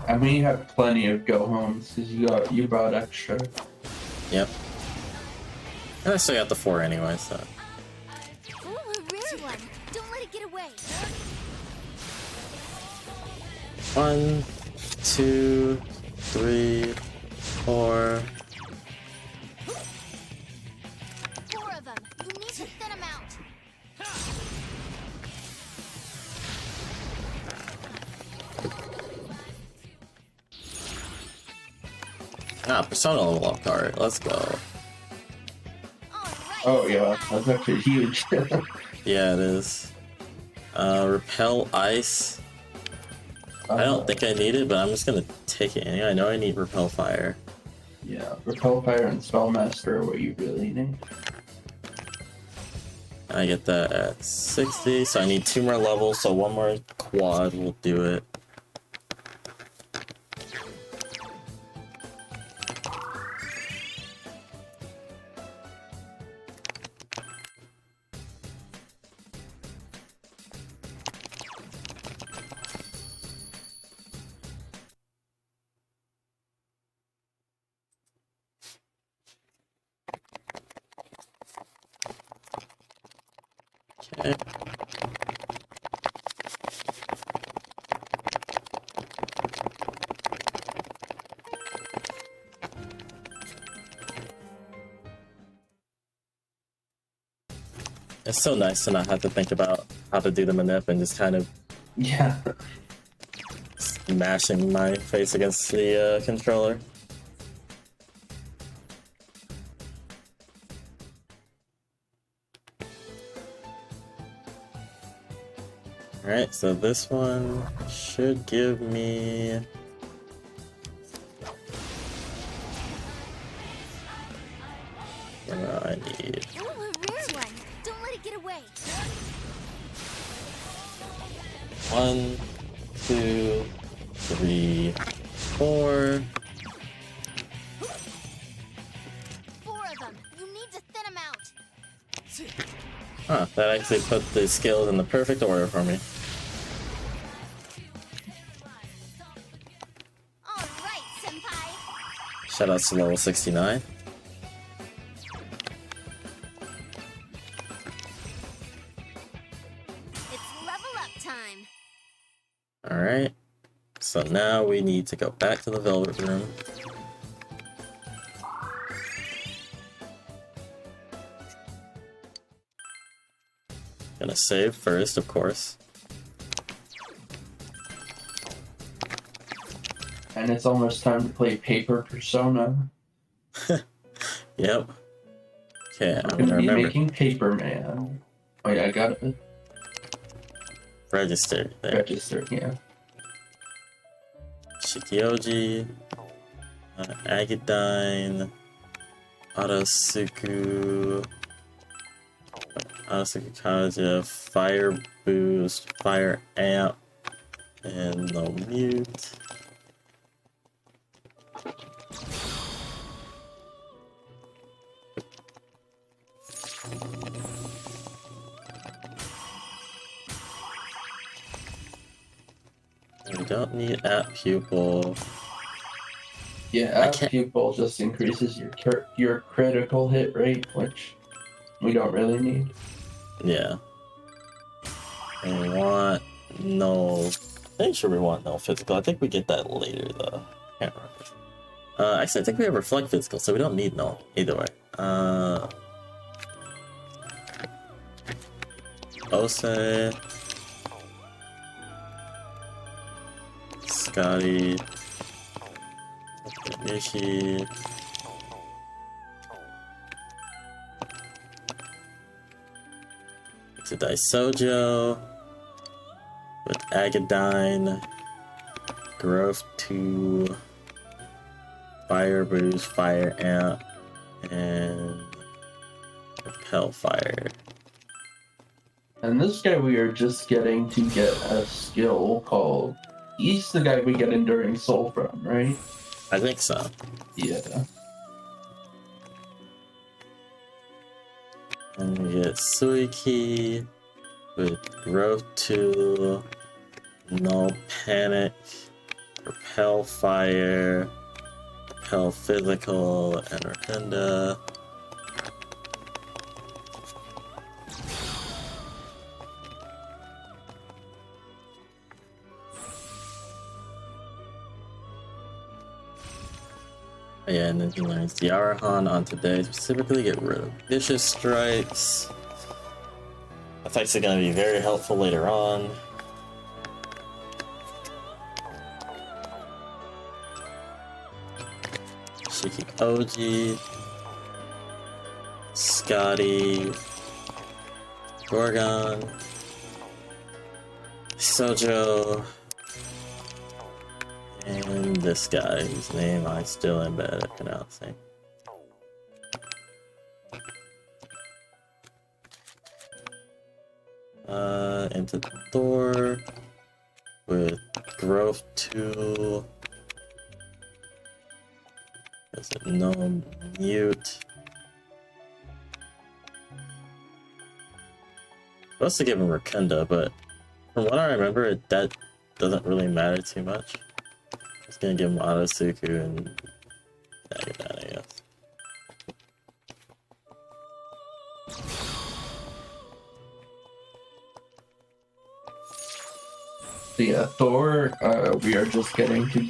I mean, you have plenty of go homes because you brought extra. Yep. And I still got the 4 anyway, so. Ooh, a rare one. Don't let it get away. 1, 2, 3, 4. 4 of them. You need to thin them out. Ah, Persona level up card. Let's go. All right. Oh yeah, that's actually huge. Yeah, it is. Repel ice. I don't think I need it, but I'm just gonna take it anyway. I know I need repel fire. Yeah, repel fire and spellmaster are what you really need. I get that at 60, so I need 2 more levels, so 1 more quad will do it. Okay. It's so nice to not have to think about how to do the manip and just kind of Yeah. smashing my face against the controller. Alright, so this one should give me... what do I need? Ooh, a rare one. Don't let it get away. 1, 2, 3, 4. 4 of them. You need to thin them out. Huh, that actually put the skills in the perfect order for me. All right, senpai. Shoutouts to level 69. It's level up time. Alright, so now we need to go back to the Velvet Room. Gonna save first, of course. And it's almost time to play Paper Persona. Yep. Okay, I'm I'm gonna gonna be remember. making Paper Man. Wait, I got it. Register. There. Registered, yeah. Shikioji. Agadine. Arasuku. Arasuku Kaja. Fire Boost. Fire Amp. And no mute. We don't need at pupil. Yeah, I App can't- Pupil just increases your critical hit rate, which we don't really need. Yeah. And we want no. Pretty sure we want no physical. I think we get that later though. Can't remember. Actually, I think we have reflect physical, so we don't need no either way. Ose, Scotty, Nishi. To Daisojo with Agadine, Growth 2, Fire Boost, Fire Amp, and Repel Fire. And this guy we are just getting to get a skill called... He's the guy we get Enduring Soul from, right? I think so. Yeah. And we get Suiki with Growth 2, No Panic, Repel Fire, Repel Physical, and Rapenda. Yeah, and then he learns the Arahan on today, specifically get rid of Vicious Strikes. That's actually going to be very helpful later on. Shiki Oji, Scotty, Gorgon, Sojo, and this guy whose name I still am bad at pronouncing. Into Thor with Growth 2. Is it no mute? Supposed to give him Rakunda, but from what I remember, that doesn't really matter too much. Just gonna give him Autosuku and that, I guess. So yeah, Thor, we are just getting to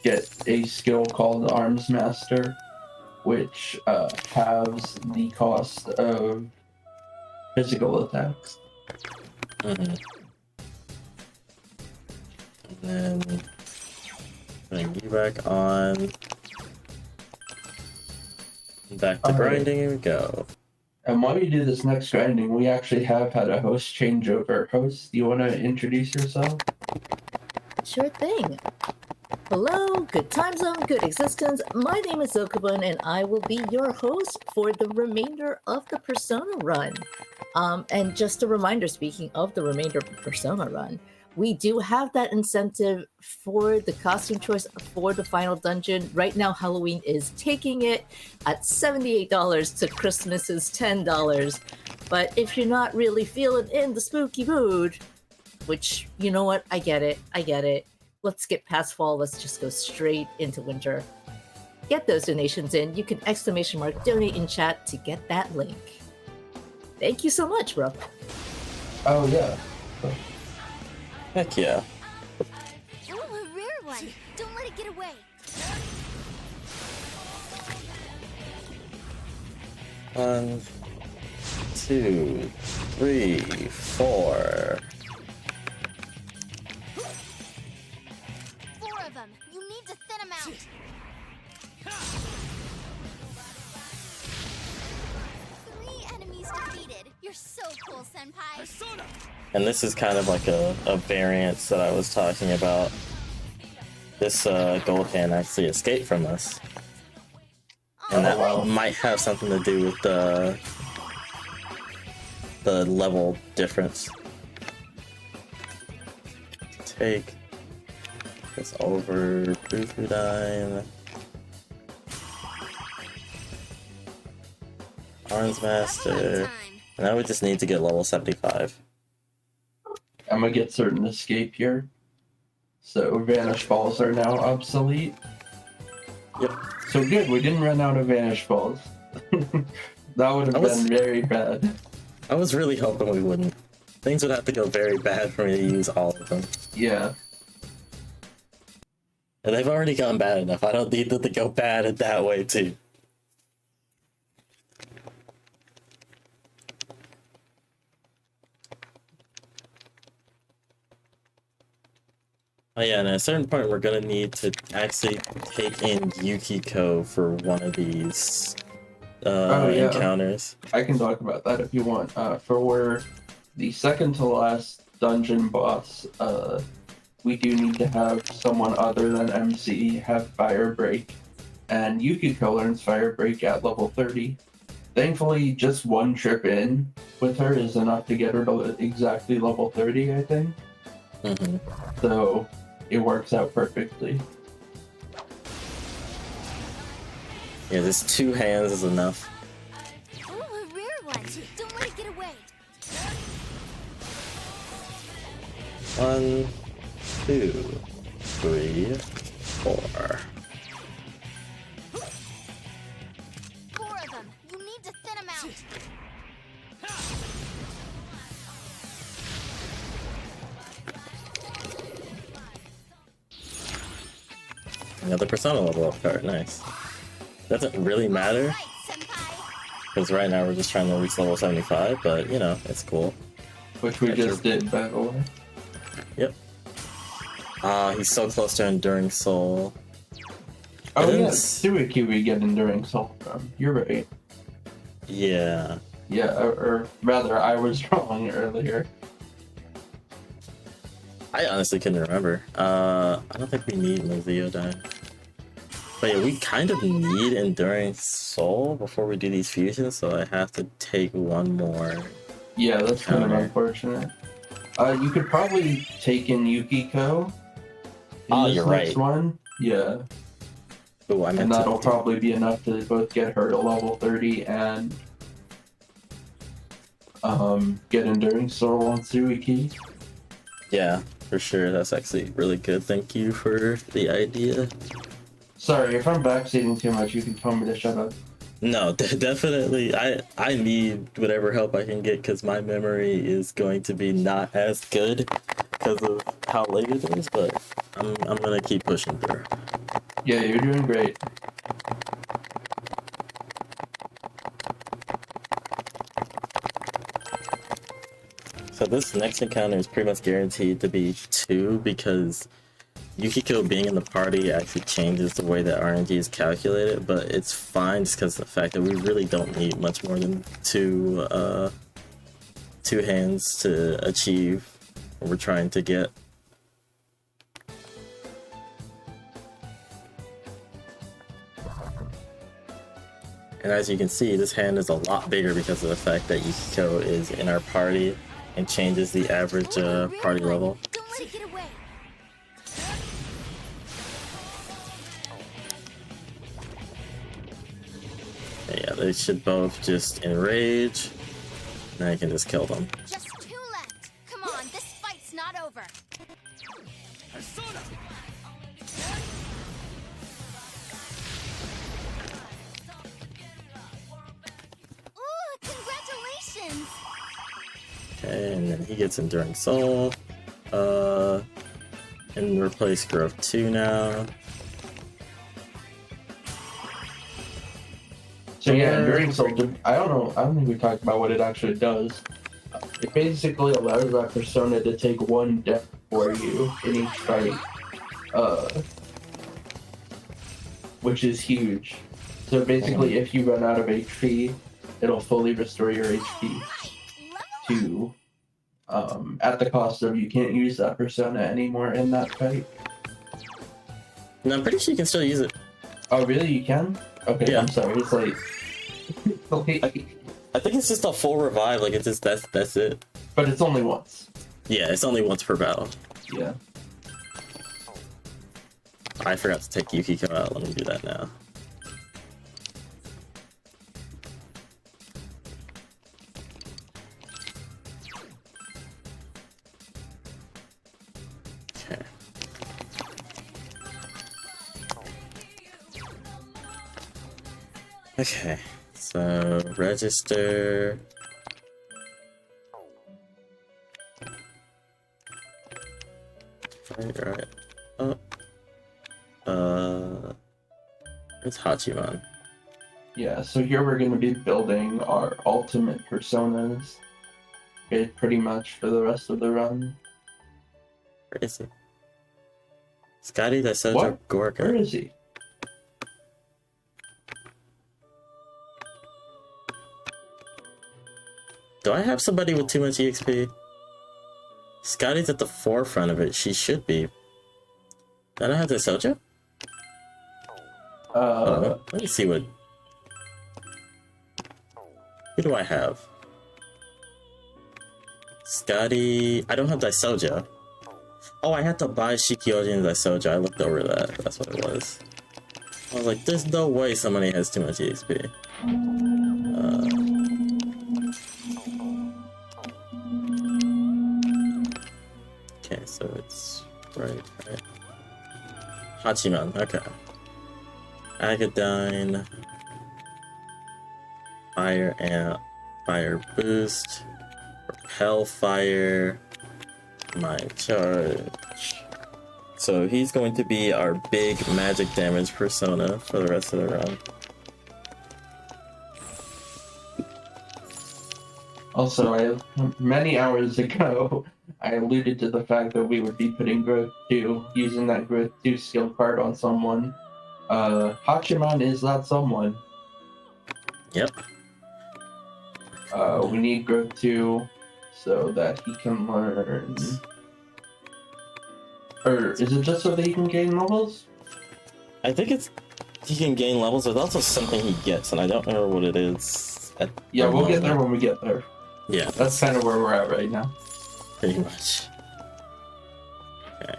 get a skill called Arms Master, which halves the cost of physical attacks. Mm-hmm. And then bring you back on. Back to grinding, here we go. And while you do this next grinding, we actually have had a host changeover. Host, do you want to introduce yourself? Sure thing. Hello, good time zone, good existence. My name is Zokubun, and I will be your host for the remainder of the Persona run. And just a reminder, speaking of the remainder of the Persona run, we do have that incentive for the costume choice for the final dungeon. Right now, Halloween is taking it at $78 to Christmas's $10. But if you're not really feeling in the spooky mood, which, you know what, I get it. Let's skip past fall, let's just go straight into winter. Get those donations in. You can ! donate in chat to get that link. Thank you so much, bro. Oh, yeah. Heck yeah. Ooh, a rare one. Don't let it get away. One, two, three, four. 4 of them. You need to thin them out. 3 enemies defeated. You're so cool, Senpai. And this is kind of like a variance that I was talking about. This gold hand actually escaped from us. And that might have something to do with the level difference. Take this over Boothudine. Arms Master. Now we just need to get level 75. I'm gonna get certain escape here. So Vanish Balls are now obsolete. Yep. So good, we didn't run out of Vanish Balls. That would have been very bad. I was really hoping we wouldn't. Things would have to go very bad for me to use all of them. Yeah. And they've already gone bad enough. I don't need them to go bad in that way too. Oh yeah, and at a certain point we're gonna need to actually take in Yukiko for one of these encounters. I can talk about that if you want. For the second to last dungeon boss, we do need to have someone other than MC have Fire Break, and Yukiko learns Fire Break at level 30. Thankfully, just one trip in with her is enough to get her to exactly level 30, I think. Mm-hmm. So it works out perfectly. Yeah, just 2 hands is enough. Ooh, a rare one. Don't let it get away. 1, 2, 3, 4. 4 of them. You need to thin them out. Another Persona level up card, nice. Doesn't really matter, Right, Senpai. because right now we're just trying to reach level 75, but you know, it's cool. Which we just did, by the way. Yep. He's so close to Enduring Soul. Oh It yeah, is- Suiki we get Enduring Soul from. You're right. Yeah. Yeah, or rather, I was wrong earlier. I honestly couldn't remember. I don't think we need Leviodine. But yeah, we kind of need Enduring Soul before we do these fusions, so I have to take one more. Yeah, that's kind of Counter. unfortunate. You could probably take in Yukiko. Oh, this you're next right. one. Yeah, Ooh, I meant and that'll to. probably be enough to both get her to level 30 and get Enduring Soul on Suiki. Yeah, for sure. That's actually really good. Thank you for the idea. Sorry, if I'm backseating too much, you can tell me to shut up. No, definitely. I need whatever help I can get because my memory is going to be not as good. because of how late it is, but I'm gonna keep pushing through. Yeah, you're doing great. So this next encounter is pretty much guaranteed to be 2 because Yukiko being in the party actually changes the way that RNG is calculated, but it's fine just because of the fact that we really don't need much more than two hands to achieve what we're trying to get. And as you can see, this hand is a lot bigger because of the fact that Yukiko is in our party and changes the average party level. Don't let it get away. Yeah, they should both just enrage. Now you can just kill them. Just 2 left. Come on, this fight's not over. Persona! Ooh, congratulations! Okay, and then he gets Enduring Soul. And replace Growth 2 now. So yeah, Enduring Soul, I don't think we talked about what it actually does. It basically allows that persona to take 1 death for you in each fight. Which is huge. So basically, if you run out of HP, it'll fully restore your HP to, at the cost of you can't use that persona anymore in that fight. No, I'm pretty sure you can still use it. Oh really, you can? Okay, Yeah. I'm sorry, it's like... I think it's just a full revive, like it's just that's it. But it's only once. Yeah, it's only once per battle. Yeah. I forgot to take Yukiko out, let me do that now. Okay. Okay, so register. Right. It's Hachiman. Yeah, so here we're going to be building our ultimate personas pretty much for the rest of the run. Where is he? Scotty, that's such a What? Gorka. Where is he? Do I have somebody with too much EXP? Scotty's at the forefront of it. She should be. Do I not have the Sojo? Let me see what. Who do I have? Scotty. I don't have Daisoja. Oh, I had to buy Shikyoji and Daisoja. I looked over that. That's what it was. I was like, there's no way somebody has too much EXP. Okay, so it's right. Hachiman, okay. Agadine. Fire and fire boost. Repel fire. Mind charge. So he's going to be our big magic damage persona for the rest of the run. Also, many hours ago, I alluded to the fact that we would be putting Growth 2, using that Growth 2 skill card on someone. Hachiman is that someone. Yep. We need Growth 2 so that he can learn... Or is it just so that he can gain levels? I think it's he can gain levels. There's also something he gets, and I don't remember what it is. Yeah, we'll get there when we get there. Yeah, That's kind of where we're at right now. pretty much. Okay.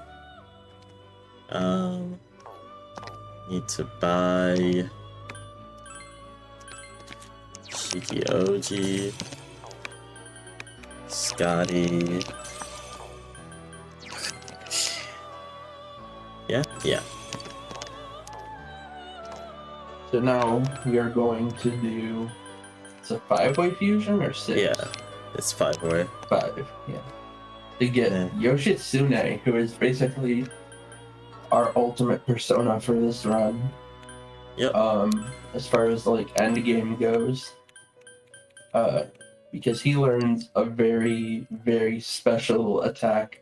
Need to buy Shikyoji, Scotty. Yeah. So now we are going to do... It's a 5-way fusion or 6? Yeah, it's 5-way. 5, yeah. to get Yeah. Yoshitsune, who is basically our ultimate persona for this run. Yep. As far as like end game goes, because he learns a very, very special attack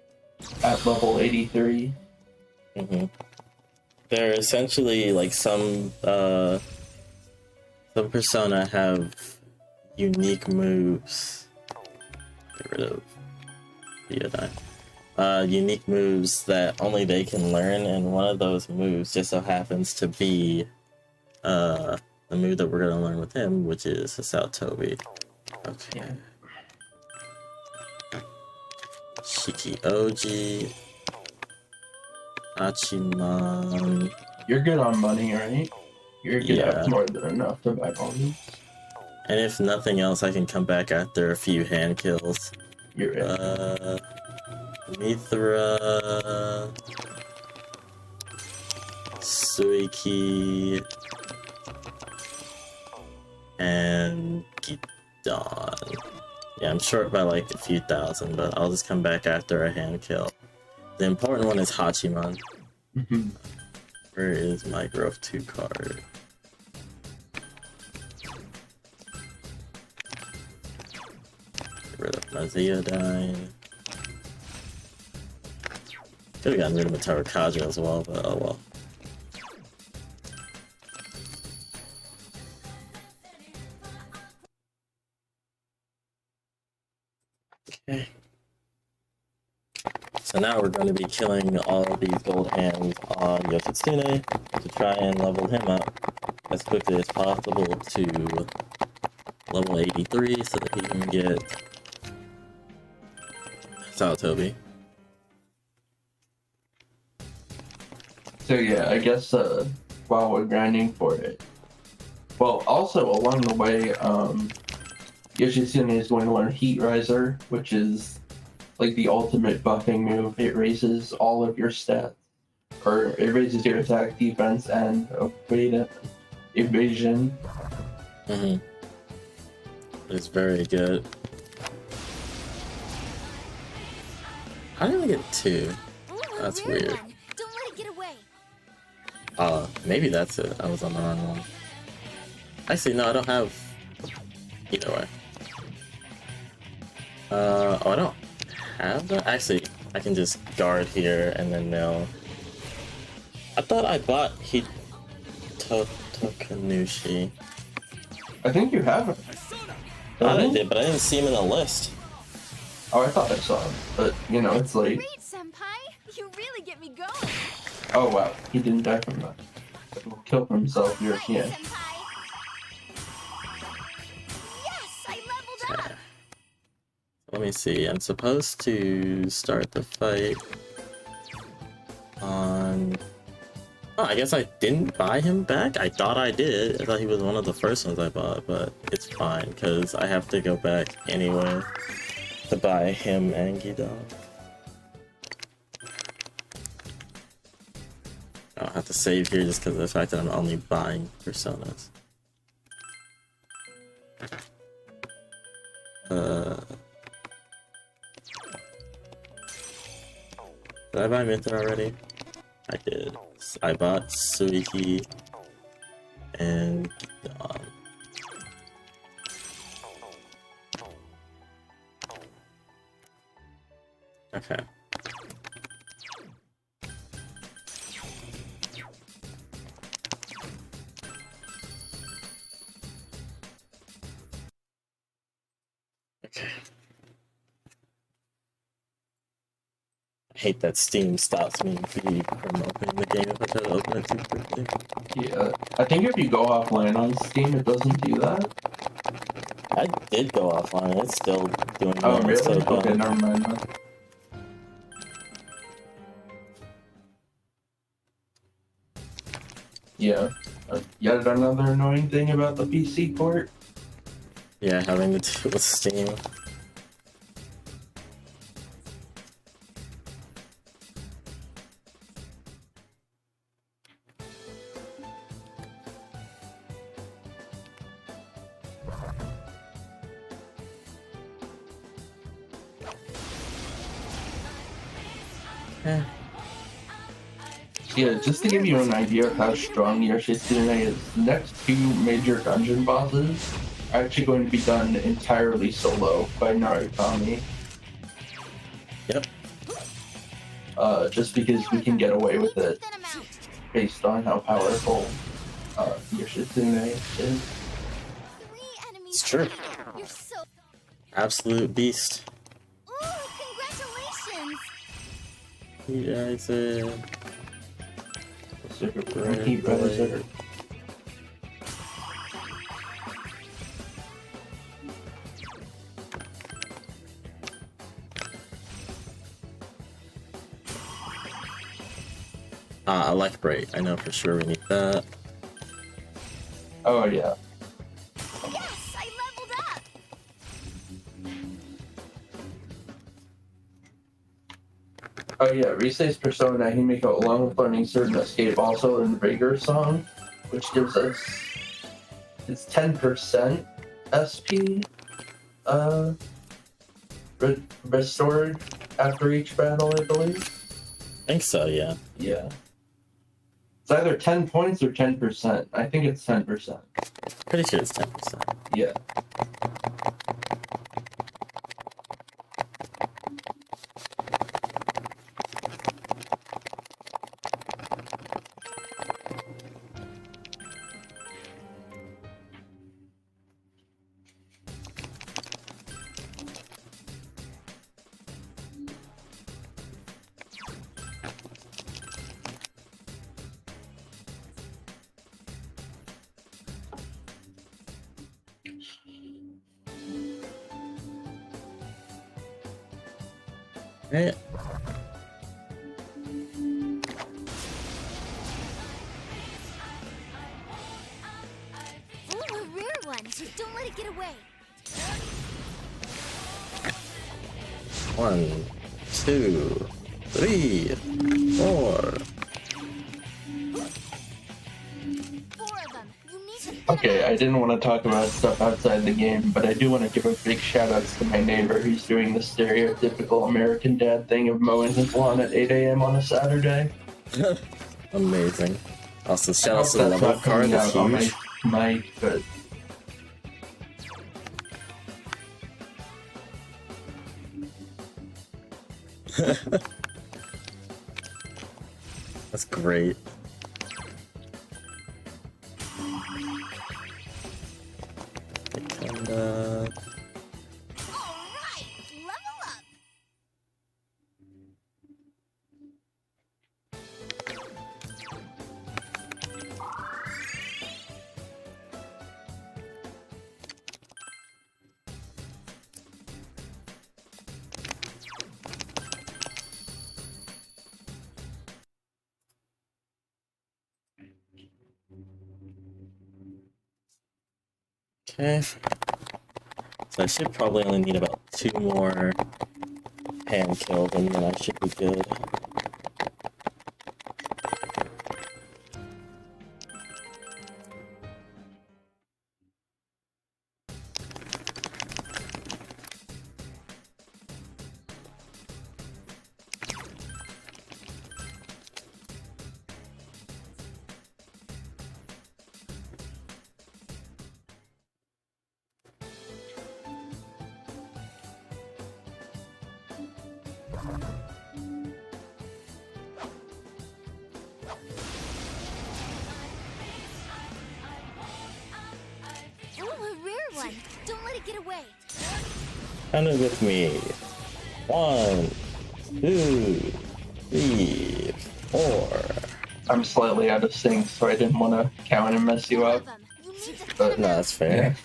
at level 83. Mm-hmm. They're essentially like some persona have unique moves. Get rid of Theodine. Unique moves that only they can learn, and one of those moves just so happens to be the move that we're gonna learn with him, which is Hisao Toby. Okay. Shiki Oji. Hachiman. You're good on money, right? You're gonna have more than enough to buy all these. And if nothing else, I can come back after a few hand kills. You're right. Mithra, Suiki, and Gidon. Yeah, I'm short by like a few thousand, but I'll just come back after a hand kill. The important one is Hachiman. Mm-hmm. Where is my Growth 2 card? Get rid of my Zeodine. Could've gotten rid of Mataro Kaja as well, but oh well. Okay. So now we're going to be killing all of these gold hands on Yoshitsune to try and level him up as quickly as possible to level 83 so that he can get Saotobi. So yeah, I guess while we're grinding for it. Well, also along the way, Yoshitsune is going to learn Heat Riser, which is like the ultimate buffing move. It raises all of your stats, or it raises your attack, defense, and evasion. Mm-hmm. It's very good. How did I get 2? Ooh, That's rare weird. one. Don't let it get away. Maybe that's it. I was on the wrong one. Actually, no, I don't have either way. Oh, I don't have that? Actually, I can just guard here and then they'll... I thought I bought Tokanushi. I think you have it. I thought I did, but I didn't see him in the list. Oh, I thought I saw him, but you know, it's late. Great, Senpai. You really get me going. Oh wow, he didn't die from that. He'll kill himself, you're, Right, yeah. Senpai. Yes, I leveled up. Let me see. I'm supposed to start the fight on... Oh, I guess I didn't buy him back? I thought I did. I thought he was one of the first ones I bought, but it's fine, because I have to go back anyway to buy him and Gidon. I'll have to save here just because of the fact that I'm only buying personas. Did I buy Mithra already? I did. I bought Suiki and Gidon. Okay. Okay. I hate that Steam stops me from opening the game if I try to open it too quickly. Yeah, I think if you go offline on Steam, it doesn't do that. I did go offline. It's still doing that. Oh, It's really? still Okay, done. never mind then. Yeah. Yet another annoying thing about the PC port. Yeah, having to do with Steam. Eh, Yeah, just to give you an idea of how strong Yoshitsune is, the next two major dungeon bosses are actually going to be done entirely solo by Narukami. yep. Just because we can get away with it Thin amount. based on how powerful Yoshitsune is. 3 enemies. It's true. You're so. Absolute beast. Ooh, congratulations. Yeah, I said. Super Frankie Brother. Electrate. I know for sure we need that. Oh yeah. Yes, I leveled up. Oh yeah, Rise's Persona Himiko, along with learning certain escape, also in the Vigor song, which gives us it's 10% SP restored after each battle, I believe. I think so, yeah. Yeah. It's either 10 points or 10%. I think it's 10%. Pretty sure it's 10%. Yeah. Right. Ooh, a rare one. Don't let it get away. 1, 2, 3, 4. 4 of them. You need to thin Okay, them I out. didn't want to talk about stuff outside the game, but I do want to give a big shout outs to my neighbor who's doing the stereotypical American dad thing of mowing his lawn at 8 a.m. on a Saturday. Amazing. Also, I shout out hope to the that's level not up card. coming That's out on huge. my mic, but That's great. And, All right, level up. okay. So I should probably only need about 2 more hand kills, and then I should be good. Ooh, a rare one. Don't let it get away. Count it with me. 1, 2, 3, 4. I'm slightly out of sync, so I didn't want to count and mess you 4 up. of them. You need to thin But them No, out. that's fair.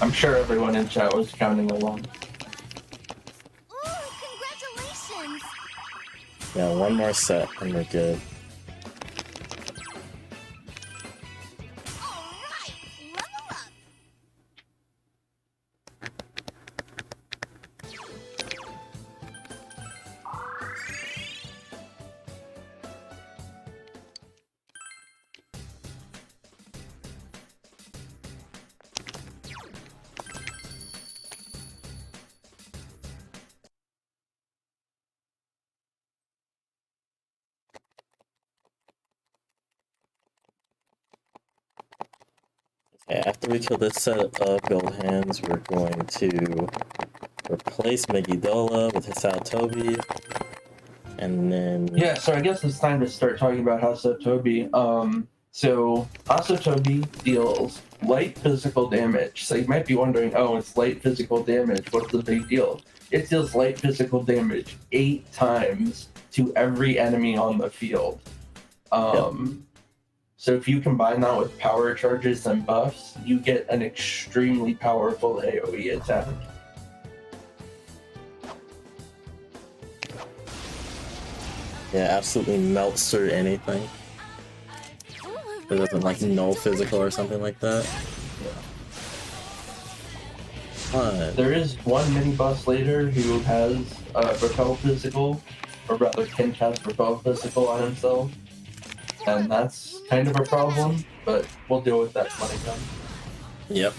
I'm sure everyone in chat was counting along. Ooh, congratulations. Yeah, 1 more set, and we're good. Okay, after we kill this set of gold hands, we're going to replace Megidola with Hisao Tobi. And then Yeah, so I guess it's time to start talking about Hasotobi. So Hasotobi deals light physical damage. So you might be wondering, oh, it's light physical damage. What's the big deal? It deals light physical damage 8 times to every enemy on the field. So if you combine that with power charges and buffs, you get an extremely powerful AoE attack. yeah, absolutely melts through anything. It doesn't like no physical or something like that. Fun. There is one mini boss later who has repel physical, or rather can cast repel physical on himself, and that's kind of a problem, but we'll deal with that when it comes. Yep.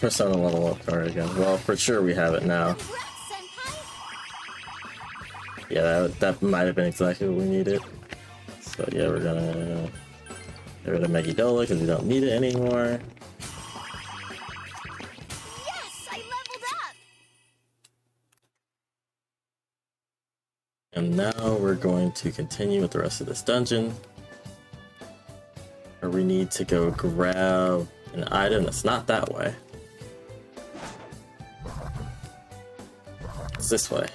Persona level up card again. Well, for sure we have it now. Yeah, that might have been exactly what we needed. So yeah, we're gonna get rid of Megidola because we don't need it anymore. Yes, I leveled up. And now we're going to continue with the rest of this dungeon. Where we need to go grab an item that's not that way. It's this way.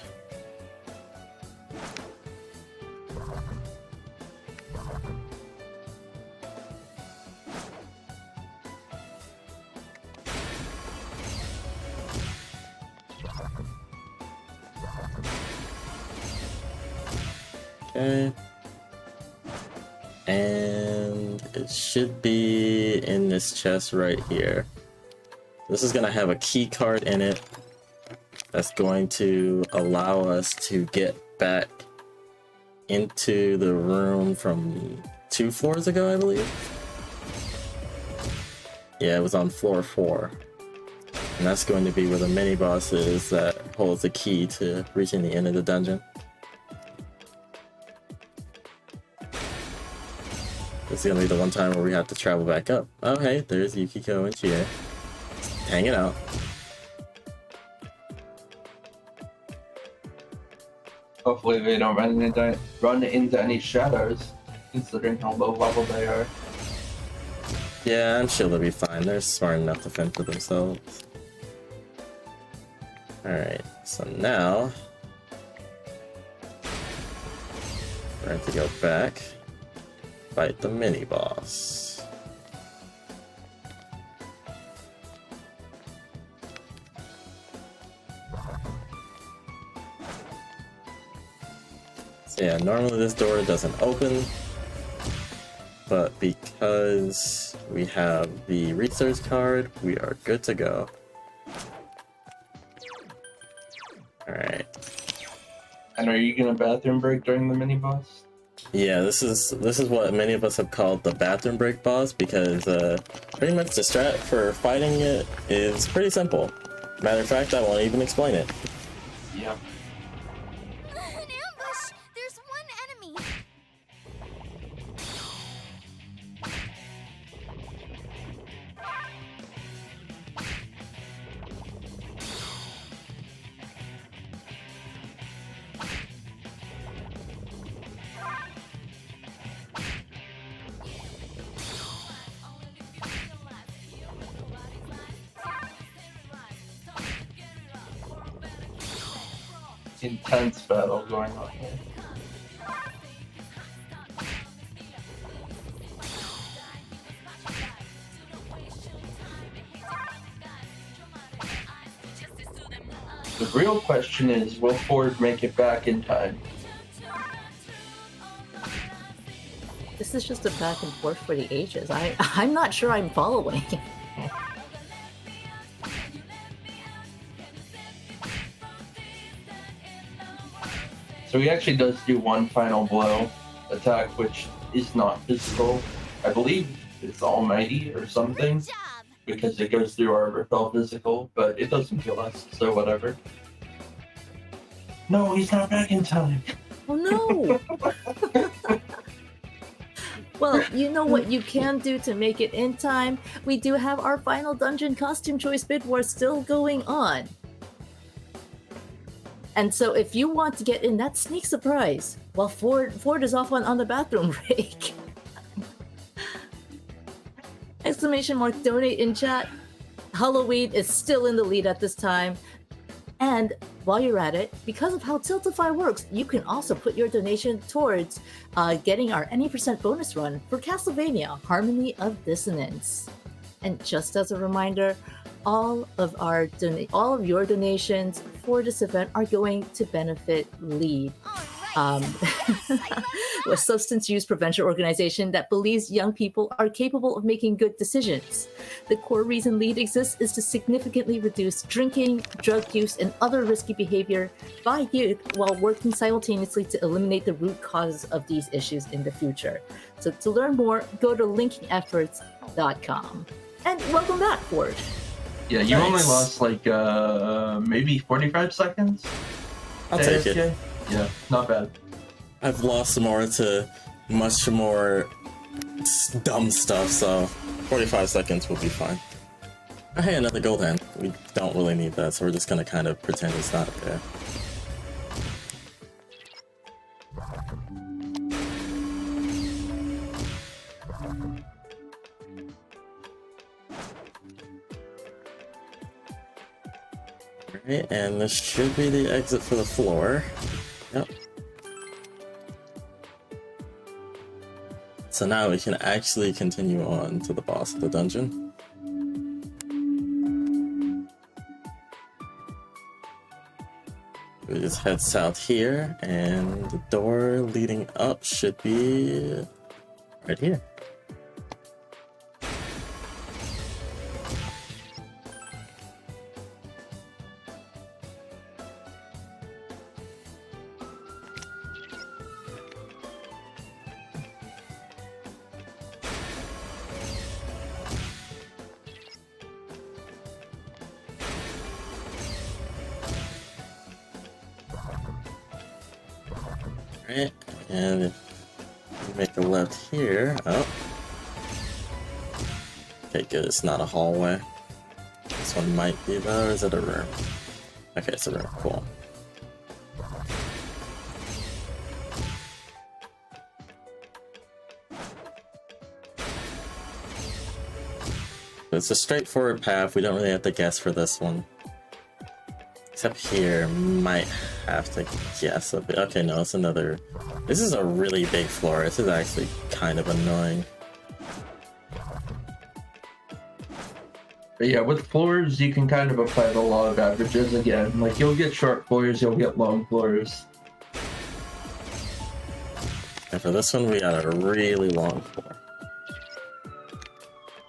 Okay. And it should be in this chest right here. This is gonna have a key card in it that's going to allow us to get back into the room from 2 floors ago, I believe. Yeah, it was on floor 4. And that's going to be where the mini boss is that holds the key to reaching the end of the dungeon. This is gonna be the one time where we have to travel back up. Oh hey, there's Yukiko and Chie. Hanging out. Hopefully they don't run into any shadows, considering how low level they are. Yeah, I'm sure they'll be fine. They're smart enough to fend for themselves. Alright, so now we're going to go back, fight the mini boss. So yeah, normally this door doesn't open, but because we have the research card, we are good to go. Alright. And are you gonna bathroom break during the mini boss? Yeah, this is what many of us have called the bathroom break boss, because pretty much the strat for fighting it is pretty simple. Matter of fact, I won't even explain it. Yeah. An ambush! There's one enemy. Intense battle going on here. The real question is, will Ford make it back in time? This is just a back and forth for the ages. I'm not sure I'm following. So he actually does do one final blow attack, which is not physical. I believe it's almighty or something, Job. because it goes through our repel physical, but it doesn't kill us, so whatever. No, he's not back in time. Oh no! Well, you know what you can do to make it in time. We do have our final dungeon costume choice bid war still going on. And so if you want to get in that sneak surprise while Ford is off on the bathroom break, exclamation mark donate in chat. Halloween is still in the lead at this time. And while you're at it, because of how Tiltify works, you can also put your donation towards getting our any percent bonus run for Castlevania Harmony of Dissonance. And just as a reminder, all of your donations for this event are going to benefit LEAD, a substance use prevention organization that believes young people are capable of making good decisions. The core reason LEAD exists is to significantly reduce drinking, drug use, and other risky behavior by youth while working simultaneously to eliminate the root causes of these issues in the future. So to learn more, go to linkingefforts.com. And welcome back, Ford. Yeah, you only lost like maybe 45 seconds. I'll take it. Yeah, not bad. I've lost more to much more dumb stuff, so 45 seconds will be fine. Oh, hey, another gold hand. We don't really need that, so we're just gonna kind of pretend it's not there. Alright, and this should be the exit for the floor. Yep. So now we can actually continue on to the boss of the dungeon. We just head south here, and the door leading up should be right here. Alright, and if you make a left here, oh. Okay, good, it's not a hallway. This one might be though, or is it a room? Okay, it's a room, cool. It's a straightforward path, we don't really have to guess for this one. Except here, might have to guess a bit. Okay, no, it's another... This is a really big floor. This is actually kind of annoying. But yeah, with floors, you can kind of apply the law of averages again. Like, you'll get short floors, you'll get long floors. And for this one, we got a really long floor.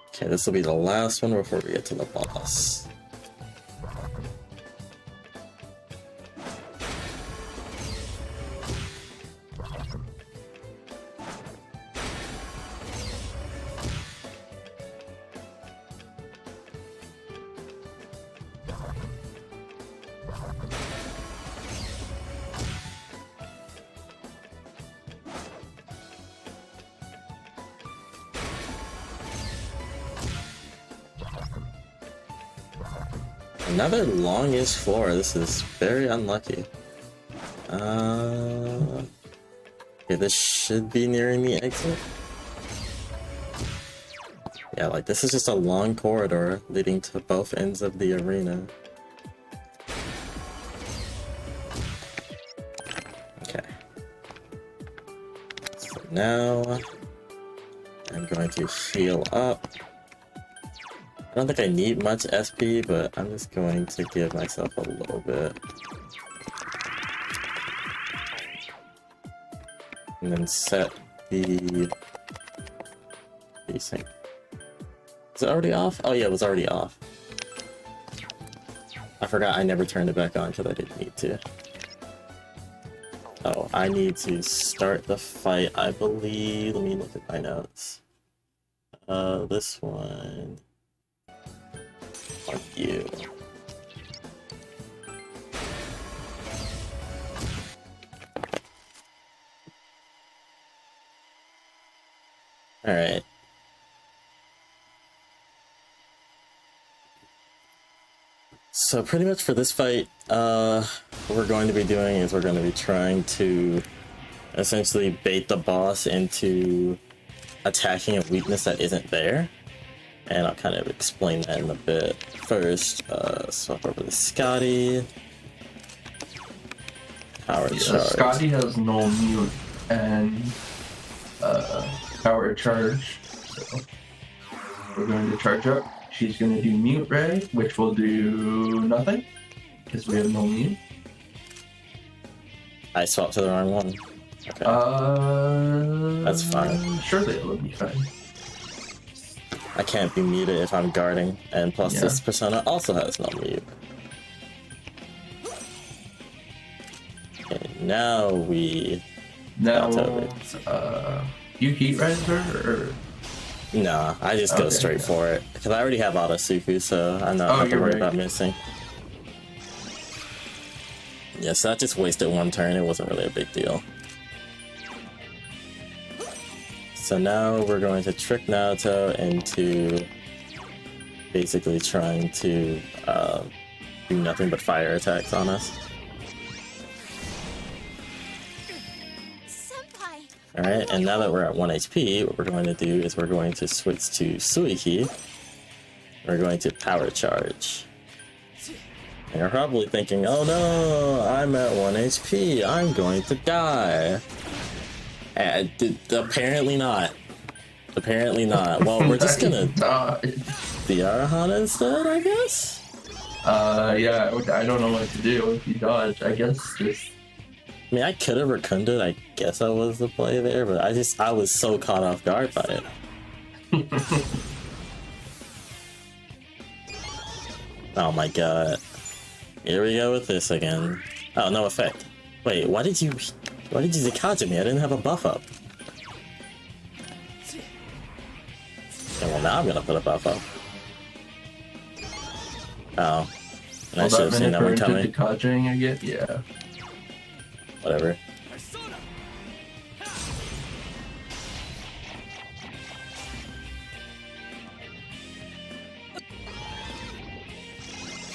Okay, this will be the last one before we get to the boss. Another longish floor. This is very unlucky. Okay, this should be nearing the exit. Yeah, like this is just a long corridor leading to both ends of the arena. Okay. So now I'm going to heal up. I don't think I need much SP, but I'm just going to give myself a little bit. And then set the desync. Is it already off? Oh yeah, it was already off. I forgot I never turned it back on because I didn't need to. Oh, I need to start the fight, I believe. Let me look at my notes. This one. Fuck you. Alright. So pretty much for this fight, what we're going to be doing is we're going to be trying to essentially bait the boss into attacking a weakness that isn't there. And I'll kind of explain that in a bit. First, swap over to Scotty. Power charge. Scotty has no mute and power charge. So we're going to charge up. She's going to do mute ray, which will do nothing because we have no mute. I swapped to the wrong one. Okay. That's fine. Surely it'll be fine. I can't be muted if I'm guarding, and plus Yeah. this persona also has no mute. Okay, now we... Now, October. you heat rise her or? Nah, I just go Okay, straight yeah. for it. Because I already have Auto Suku, so I'm not Oh, have to you're worry right. about missing. Yeah, so that just wasted one turn. It wasn't really a big deal. So now we're going to trick Naruto into basically trying to do nothing but fire attacks on us. Senpai. Alright, and now that we're at 1 HP, what we're going to do is we're going to switch to Suiki. We're going to power charge. And you're probably thinking, oh no, I'm at 1 HP, I'm going to die. And apparently not. Apparently not. Well, we're just gonna the Arahana instead, I guess? Yeah, I don't know what to do if you dodge. I guess just. I mean, I could have Rakunda, I guess I was the play there, but I was so caught off guard by it. Oh my god. Here we go with this again. Oh, no effect. Wait, why did you Zikaja me? I didn't have a buff up. Okay, well now I'm gonna put a buff up. Oh. And I should have seen that one coming. Dodging again? Yeah. Whatever.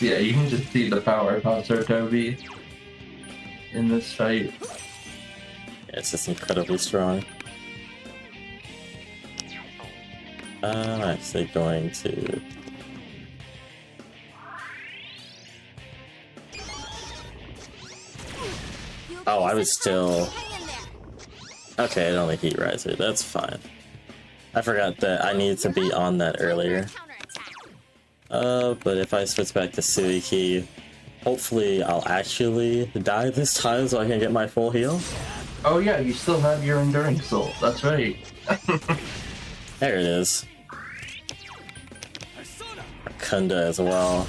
Yeah, you can just see the power of Toby in this fight. Yeah, it's just incredibly strong. I'm actually going to... Oh, I was still... Hang in there. Okay, it only heat riser. That's fine. I forgot that I needed to be on that earlier. Counterattack. But if I switch back to Suiki, hopefully I'll actually die this time so I can get my full heal. Oh yeah, you still have your Enduring Soul. That's right. There it is. Kunda as well.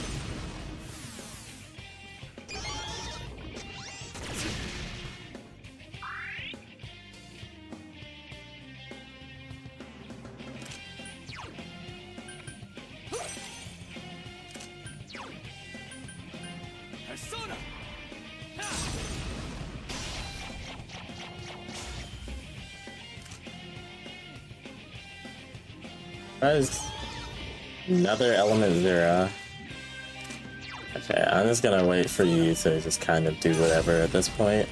That is another element zero. Okay, I'm just gonna wait for you to just kind of do whatever at this point.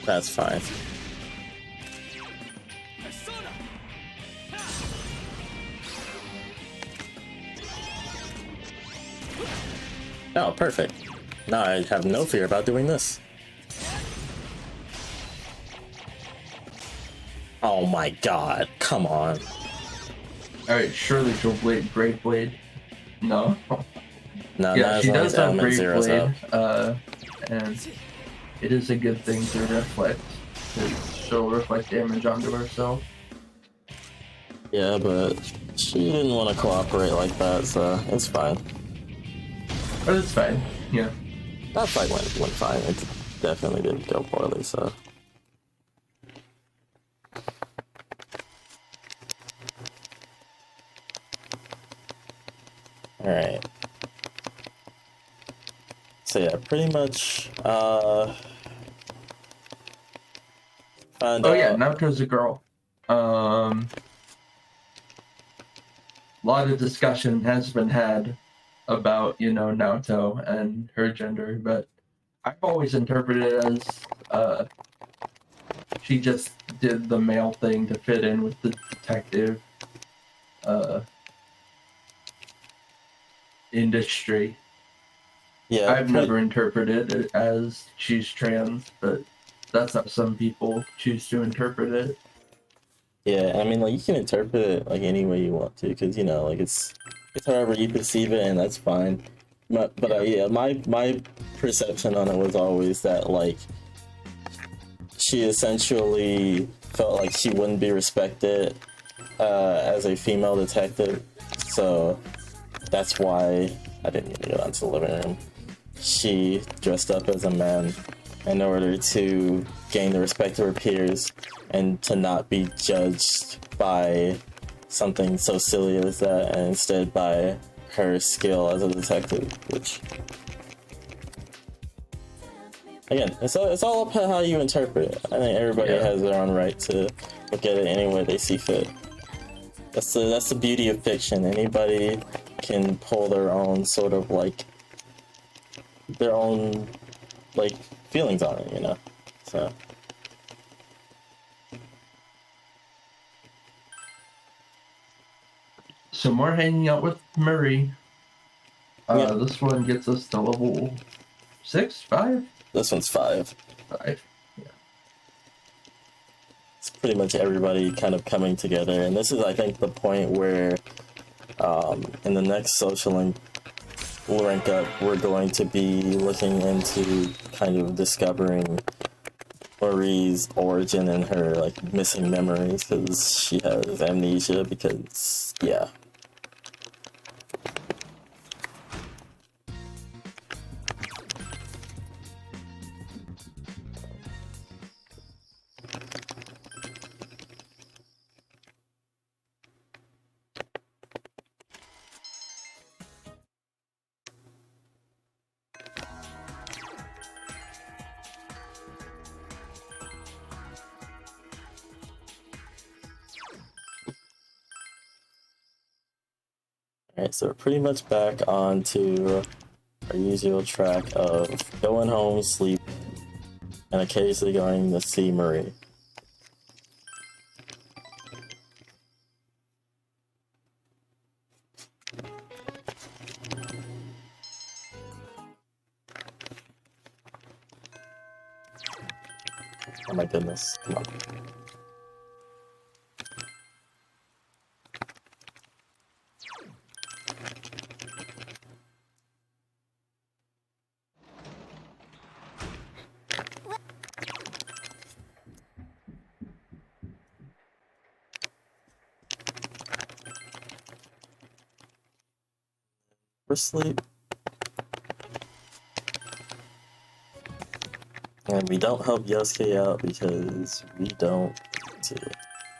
That's fine. Oh, perfect. Now I have no fear about doing this. Oh my god, come on. Alright, surely she'll Brave Blade. No. No, Yeah, not as she long does as have element Brave zero's up. Blade, and it is a good thing to reflect, because she'll reflect damage onto herself. Yeah, but she didn't want to cooperate like that, so it's fine. But it's fine, yeah. That fight went fine. It definitely didn't go poorly, so. Alright. So yeah, pretty much, found Oh out... yeah, Naruto's a girl. A lot of discussion has been had about, Naoto and her gender, but I've always interpreted it as she just did the male thing to fit in with the detective industry. Yeah, I've never interpreted it as she's trans, but that's how some people choose to interpret it. Yeah, I mean, like, you can interpret it like any way you want to, because like it's however you perceive it, and that's fine. But yeah, my perception on it was always that like she essentially felt like she wouldn't be respected as a female detective, so that's why I didn't need to go down to the living room. She dressed up as a man in order to gain the respect of her peers and to not be judged by something so silly as that, and instead by her skill as a detective, which again, it's all up to how you interpret it. I think everybody has their own right to look at it any way they see fit. That's the beauty of fiction. Anybody can pull their own sort of like feelings on it, So So more hanging out with Murray. This one gets us to level 6, 5? This one's 5. 5. It's pretty much everybody kind of coming together, and this is, I think, the point where in the next social rank up, we're going to be looking into kind of discovering Marie's origin and her like missing memories, because she has amnesia, because yeah. Alright, so we're pretty much back onto our usual track of going home, sleep, and occasionally going to see Marie. Oh my goodness, come on. For sleep. And we don't help Yosuke out because we don't need to.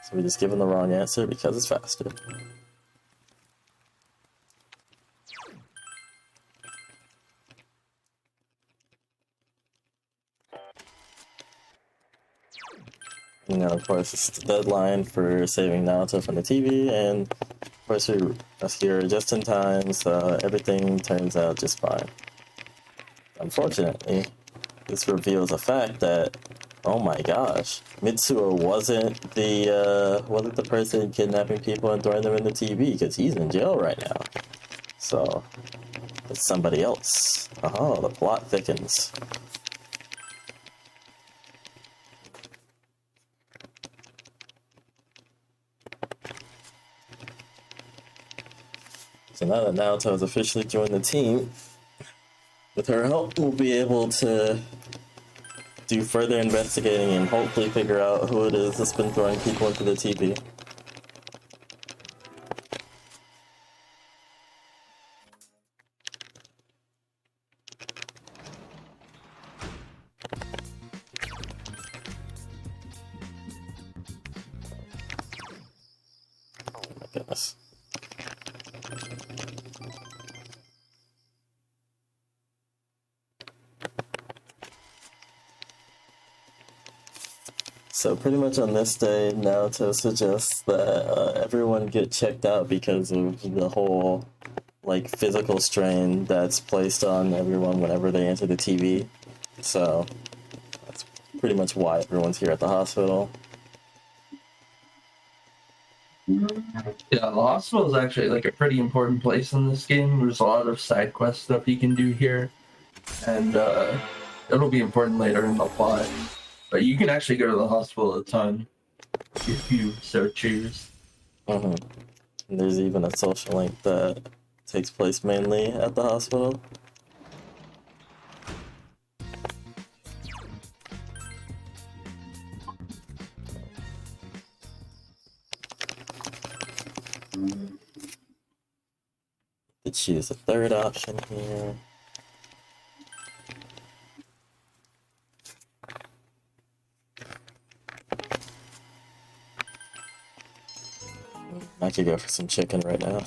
So we just give him the wrong answer because it's faster. Of course, it's the deadline for saving Naruto from the TV, and of course we're here just in time, so everything turns out just fine. Unfortunately, this reveals a fact that, oh my gosh, Mitsuo wasn't the person kidnapping people and throwing them in the TV, because he's in jail right now. So it's somebody else. Oh, the plot thickens. So now that Naoto has officially joined the team, with her help, we'll be able to do further investigating and hopefully figure out who it is that's been throwing people into the TV. Oh my goodness. So pretty much on this day, Naruto suggests that everyone get checked out because of the whole like physical strain that's placed on everyone whenever they enter the TV. So that's pretty much why everyone's here at the hospital. Yeah, the hospital is actually like a pretty important place in this game. There's a lot of side quest stuff you can do here, and it'll be important later in the plot. But you can actually go to the hospital a ton if you so choose. Mm-hmm. And there's even a social link that takes place mainly at the hospital. Could choose a third option here. I could go for some chicken right now.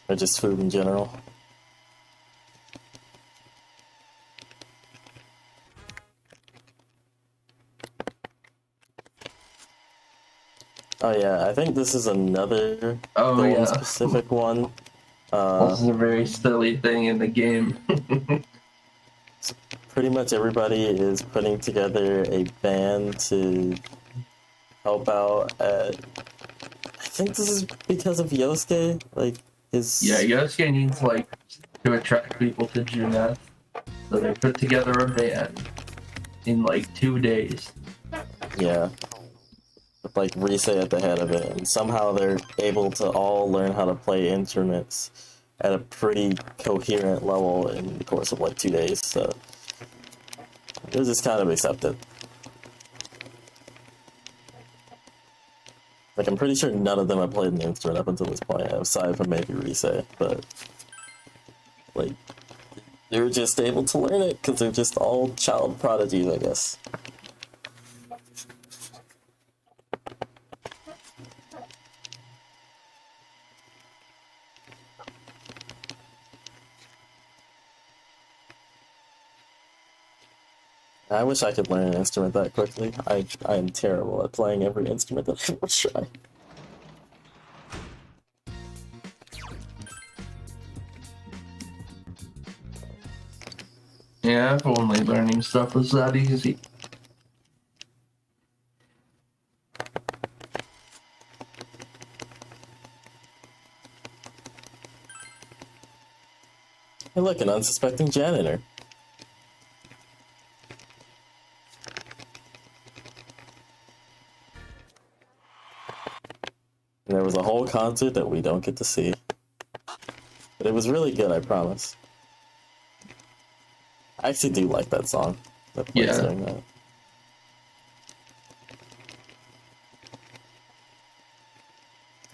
Or just food in general. Oh yeah, I think this is another yeah. specific one. This is a very silly thing in the game. Pretty much everybody is putting together a band to help out at... I think this is because of Yosuke, like his... Yeah, Yosuke needs like to attract people to Juneth, so they put together a band in like 2 days. Yeah. With like Rise at the head of it, and somehow they're able to all learn how to play instruments at a pretty coherent level in the course of like 2 days, so it was just kind of accepted. Like, I'm pretty sure none of them have played an instrument up until this point, aside from maybe Rise, but like, they were just able to learn it because they're just all child prodigies, I guess. I wish I could learn an instrument that quickly. I am terrible at playing every instrument that I ever try. Yeah, if only learning stuff was that easy. Hey look, an unsuspecting janitor. And there was a whole concert that we don't get to see. But it was really good, I promise. I actually do like that song that plays during that.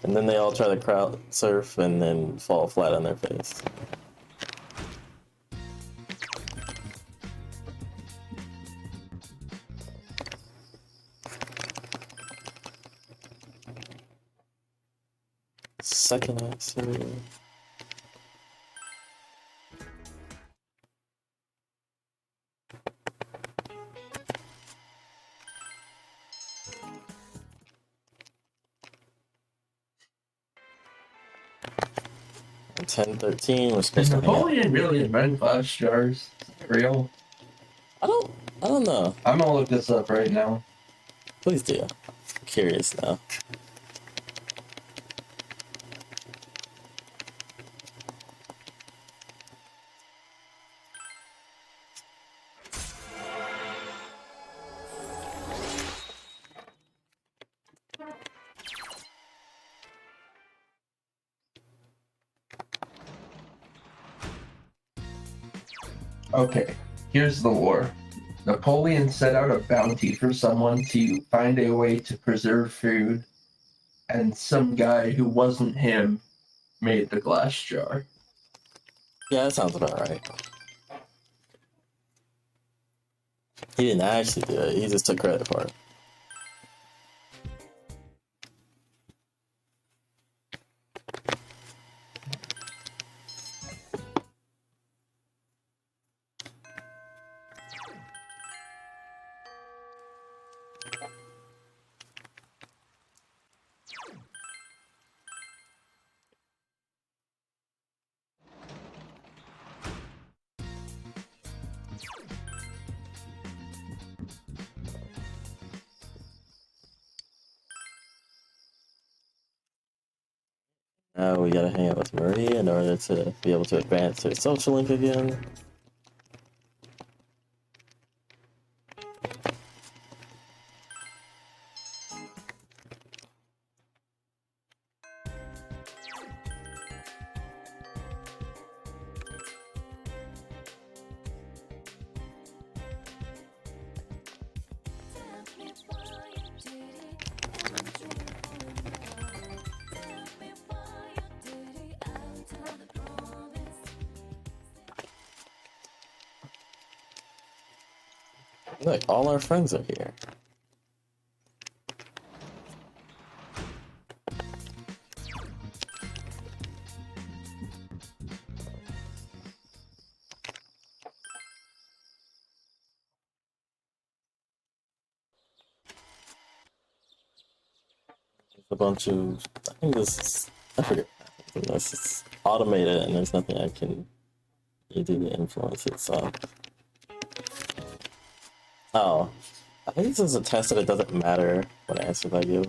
And then they all try to crowd surf and then fall flat on their face. Second answer. And 10-13, we're supposed to hang out. Napoleon really invent glass jars? Is that real? I don't know. I'm gonna look this up right now. Please do. I'm curious now. Okay, here's the lore. Napoleon set out a bounty for someone to find a way to preserve food, and some guy who wasn't him made the glass jar. Yeah, that sounds about right. He didn't actually do it, he just took credit for it. Now we gotta hang out with Marie in order to be able to advance her social link again. Look, all our friends are here. A bunch of, I think this is, I forget what happens in this. It's automated and there's nothing I can do to influence it, so. Oh, I think this is a test that it doesn't matter what answers I give.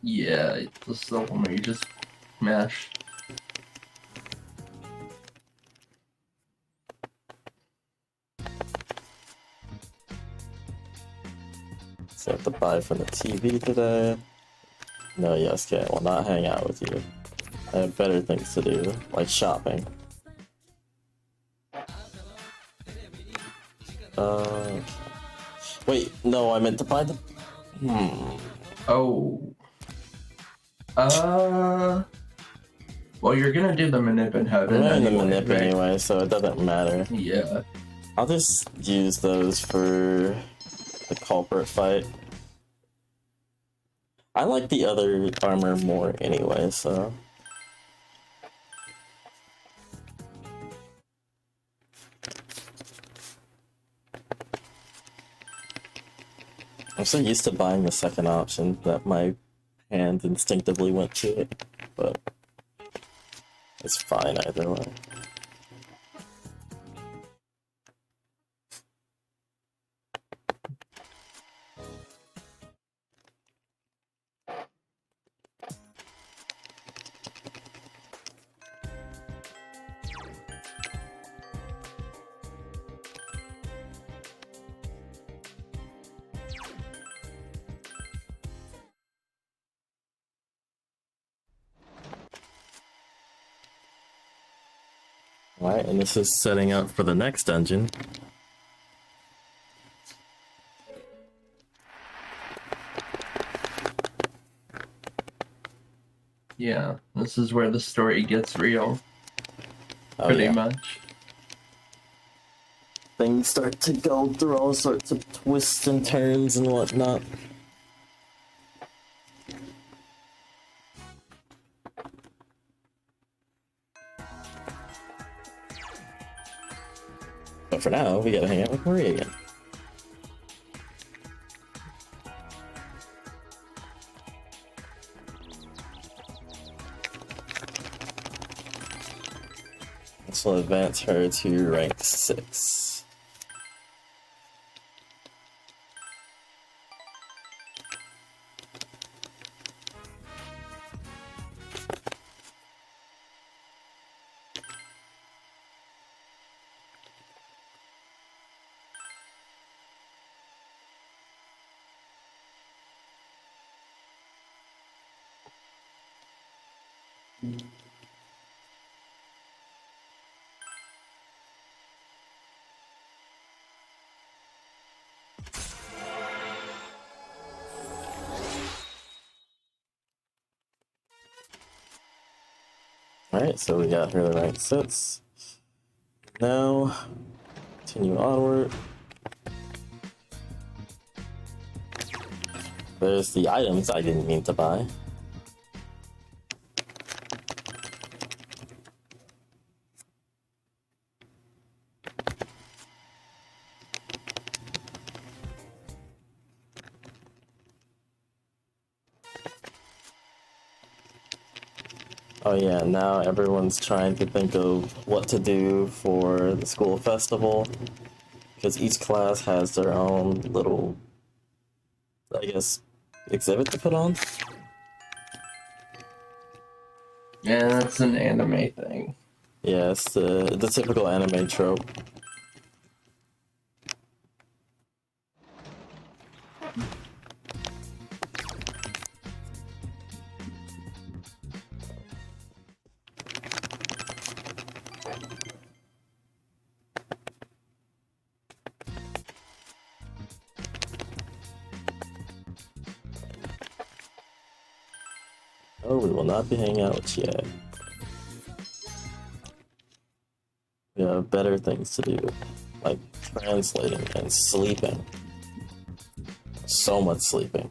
Yeah, this is the one where you just mash. So I have to buy from the TV today. No, Yasuke, I will not hang out with you. I have better things to do, like shopping. Wait, no, I meant to buy the... Oh. Well, you're gonna do the manip in heaven I'm wearing the anyway, manip right? anyway, so it doesn't matter. Yeah. I'll just use those for the culprit fight. I like the other armor more anyway, so... I'm so used to buying the second option that my hand instinctively went to it, but it's fine either way. Alright, and this is setting up for the next dungeon. Yeah, this is where the story gets real. Oh, Pretty yeah. much. Things start to go through all sorts of twists and turns and whatnot. But for now, we gotta hang out with Marie again. This will advance her to rank 6. Alright, so we got her to rank 6. Now, continue onward. There's the items I didn't mean to buy. Oh yeah, now everyone's trying to think of what to do for the school festival, because each class has their own little, I guess, exhibit to put on. Yeah, that's an anime thing. Yeah, it's the typical anime trope. Oh, we will not be hanging out with yet. We have better things to do, like translating and sleeping. So much sleeping.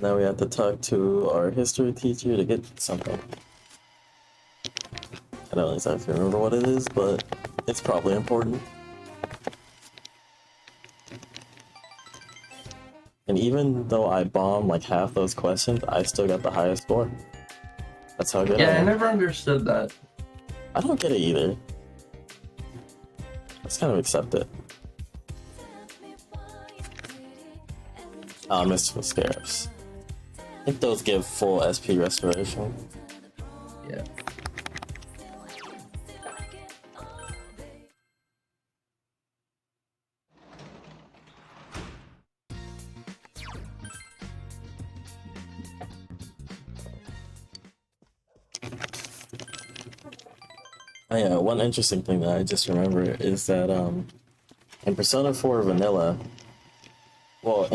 Now we have to talk to our history teacher to get something. I don't exactly remember what it is, but it's probably important. And even though I bombed like half those questions, I still got the highest score. That's how good I Yeah, I am. never understood that. I don't get it either. Let's kind of accept it. Mystical Scarabs. I think those give full SP restoration. Yeah. Oh yeah, one interesting thing that I just remember is that in Persona 4 Vanilla, well,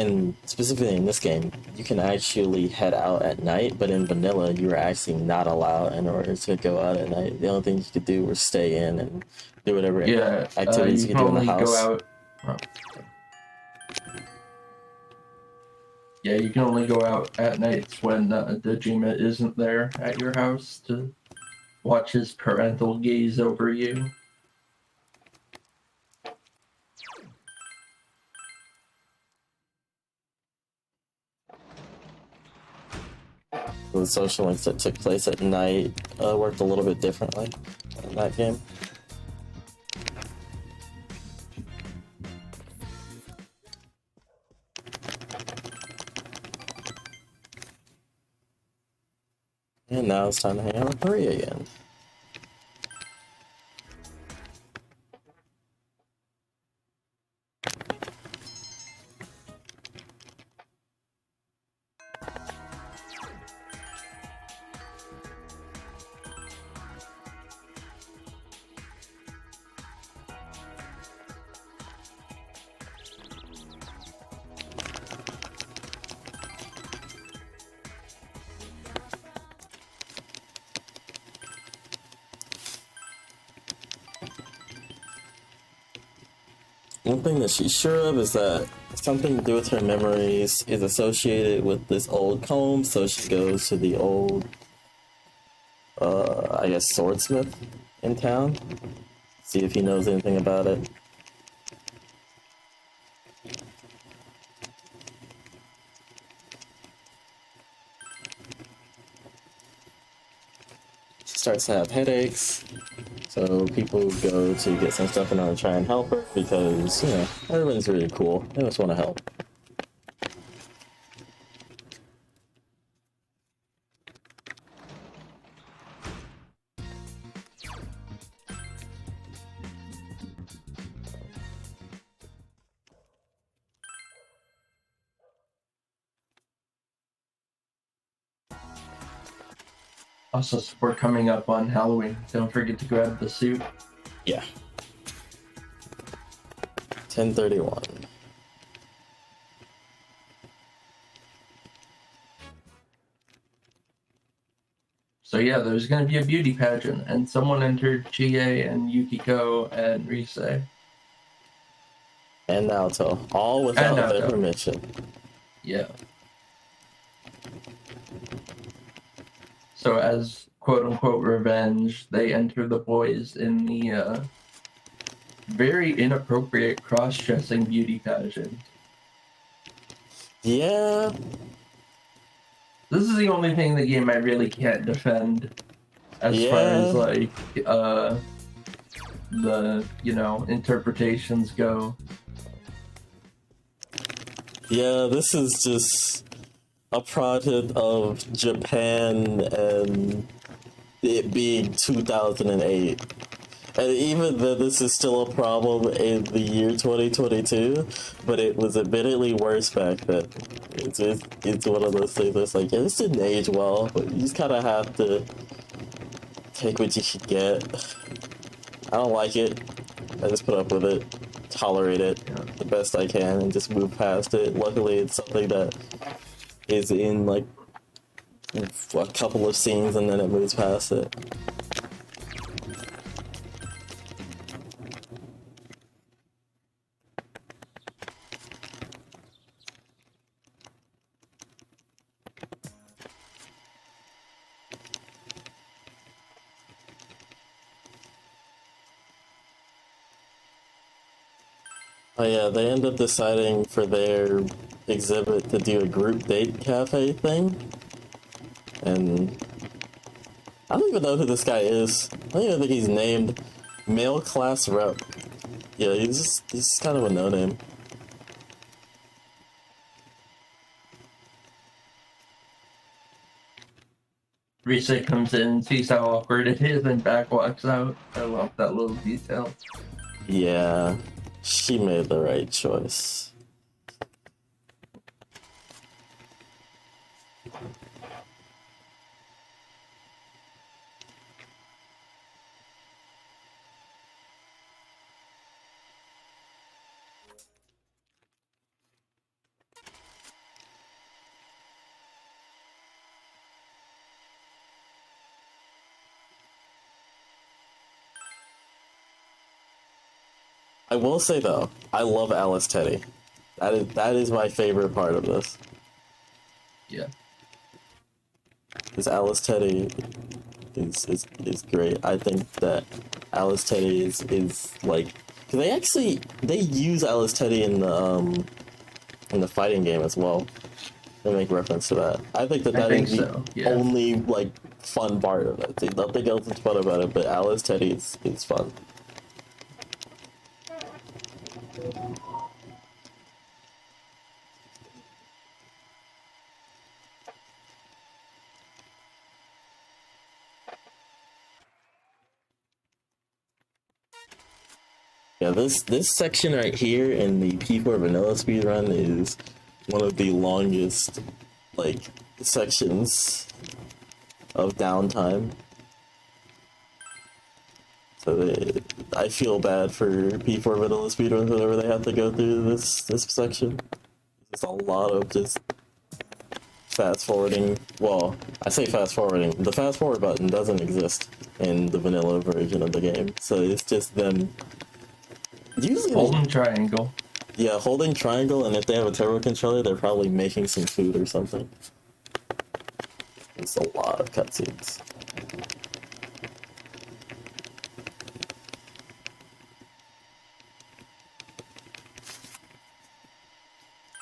specifically in this game, you can actually head out at night, but in Vanilla, you were actually not allowed in order to go out at night. The only thing you could do was stay in and do whatever Yeah, activities you you can could do in the only house. go out. Oh. Yeah, you can only go out at nights when Dejima isn't there at your house to watch his parental gaze over you. The social links that took place at night worked a little bit differently in that game. And now it's time to hang out with Maria again. One thing that she's sure of is that something to do with her memories is associated with this old comb, so she goes to the old, I guess, swordsmith in town, see if he knows anything about it. She starts to have headaches, so people go to get some stuff in order to try and help her because, you know, everyone's really cool. They just want to help. Also, we're coming up on Halloween. Don't forget to grab the suit. Yeah. 10:31. So yeah, there's going to be a beauty pageant, and someone entered Chie and Yukiko and Rise. And Naoto, all without their Naoto. permission. Yeah. So as quote-unquote revenge, they enter the boys in the very inappropriate cross-dressing beauty pageant. Yeah. This is the only thing in the game I really can't defend. as far as Yeah. like the interpretations go. Yeah, this is just a product of Japan and it being 2008. And even though this is still a problem in the year 2022, but it was admittedly worse back then. It's one of those things that's like, yeah, this didn't age well, but you just kind of have to take what you can get. I don't like it. I just put up with it, tolerate it the best I can, and just move past it. Luckily, it's something that is in like a couple of scenes and then it moves past it. Oh yeah, they end up deciding for their exhibit to do a group date cafe thing. And I don't even know who this guy is. I don't even think he's named. Male class rep. Yeah, he's kind of a no-name. Risa comes in, sees how awkward it is, and back walks out. I love that little detail. Yeah, she made the right choice. I will say though, I love Alice Teddy. That is my favorite part of this. Yeah. Because Alice Teddy is great. I think that Alice Teddy is like, cause they use Alice Teddy in the fighting game as well. They make reference to that. I think that I think is the so, yeah. only like fun part of it. Nothing else is fun about it, but Alice Teddy is fun. Yeah, this section right here in the P4 vanilla speedrun is one of the longest like sections of downtime. So I feel bad for P4 vanilla speedruns whenever they have to go through this section. It's a lot of just fast forwarding. Well, I say fast forwarding. The fast forward button doesn't exist in the vanilla version of the game, so it's just them. Usually, Holding triangle. yeah, holding triangle, and if they have a turbo controller, they're probably making some food or something. It's a lot of cutscenes.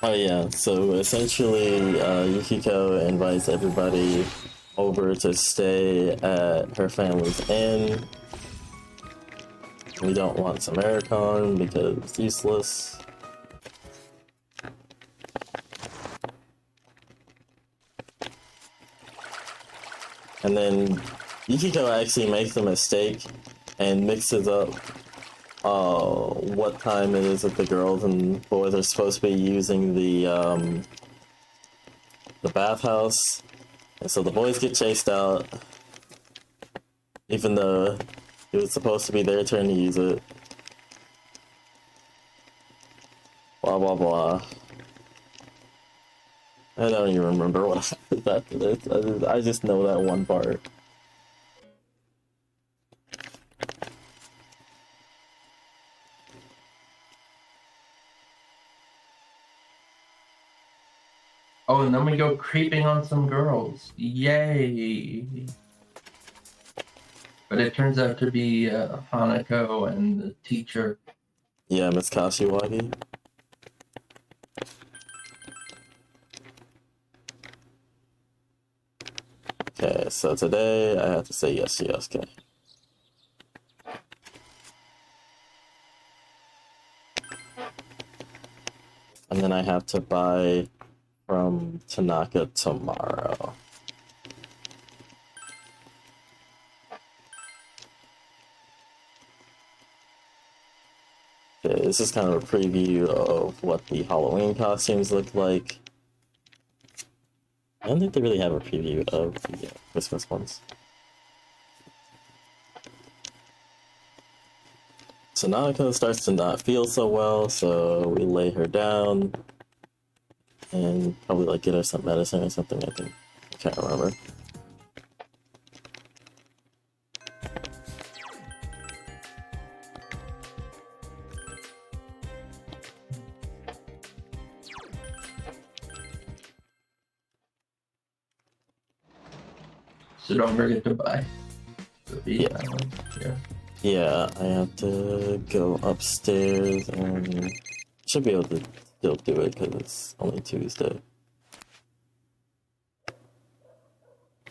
Oh yeah, so essentially, Yukiko invites everybody over to stay at her family's inn. We don't want some aircon because it's useless. And then Yukiko actually makes a mistake and mixes up what time it is that the girls and boys are supposed to be using the bathhouse. And so the boys get chased out, even though it was supposed to be their turn to use it. Blah blah blah. I don't even remember what happened after this. I just know that one part. Oh, and then we go creeping on some girls. Yay! But it turns out to be Hanako and the teacher. Yeah, Miss Kashiwagi. Okay, so today I have to say yes to Yosuke. And then I have to buy from Tanaka tomorrow. Okay, this is kind of a preview of what the Halloween costumes look like. I don't think they really have a preview of the Christmas ones. So Nanako starts to not feel so well, so we lay her down and probably like get her some medicine or something, I think. I can't remember. So don't forget to buy. Yeah. Yeah. Yeah, I have to go upstairs and should be able to still do it because it's only Tuesday.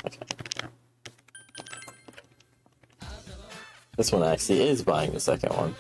Okay. This one actually is buying the second one.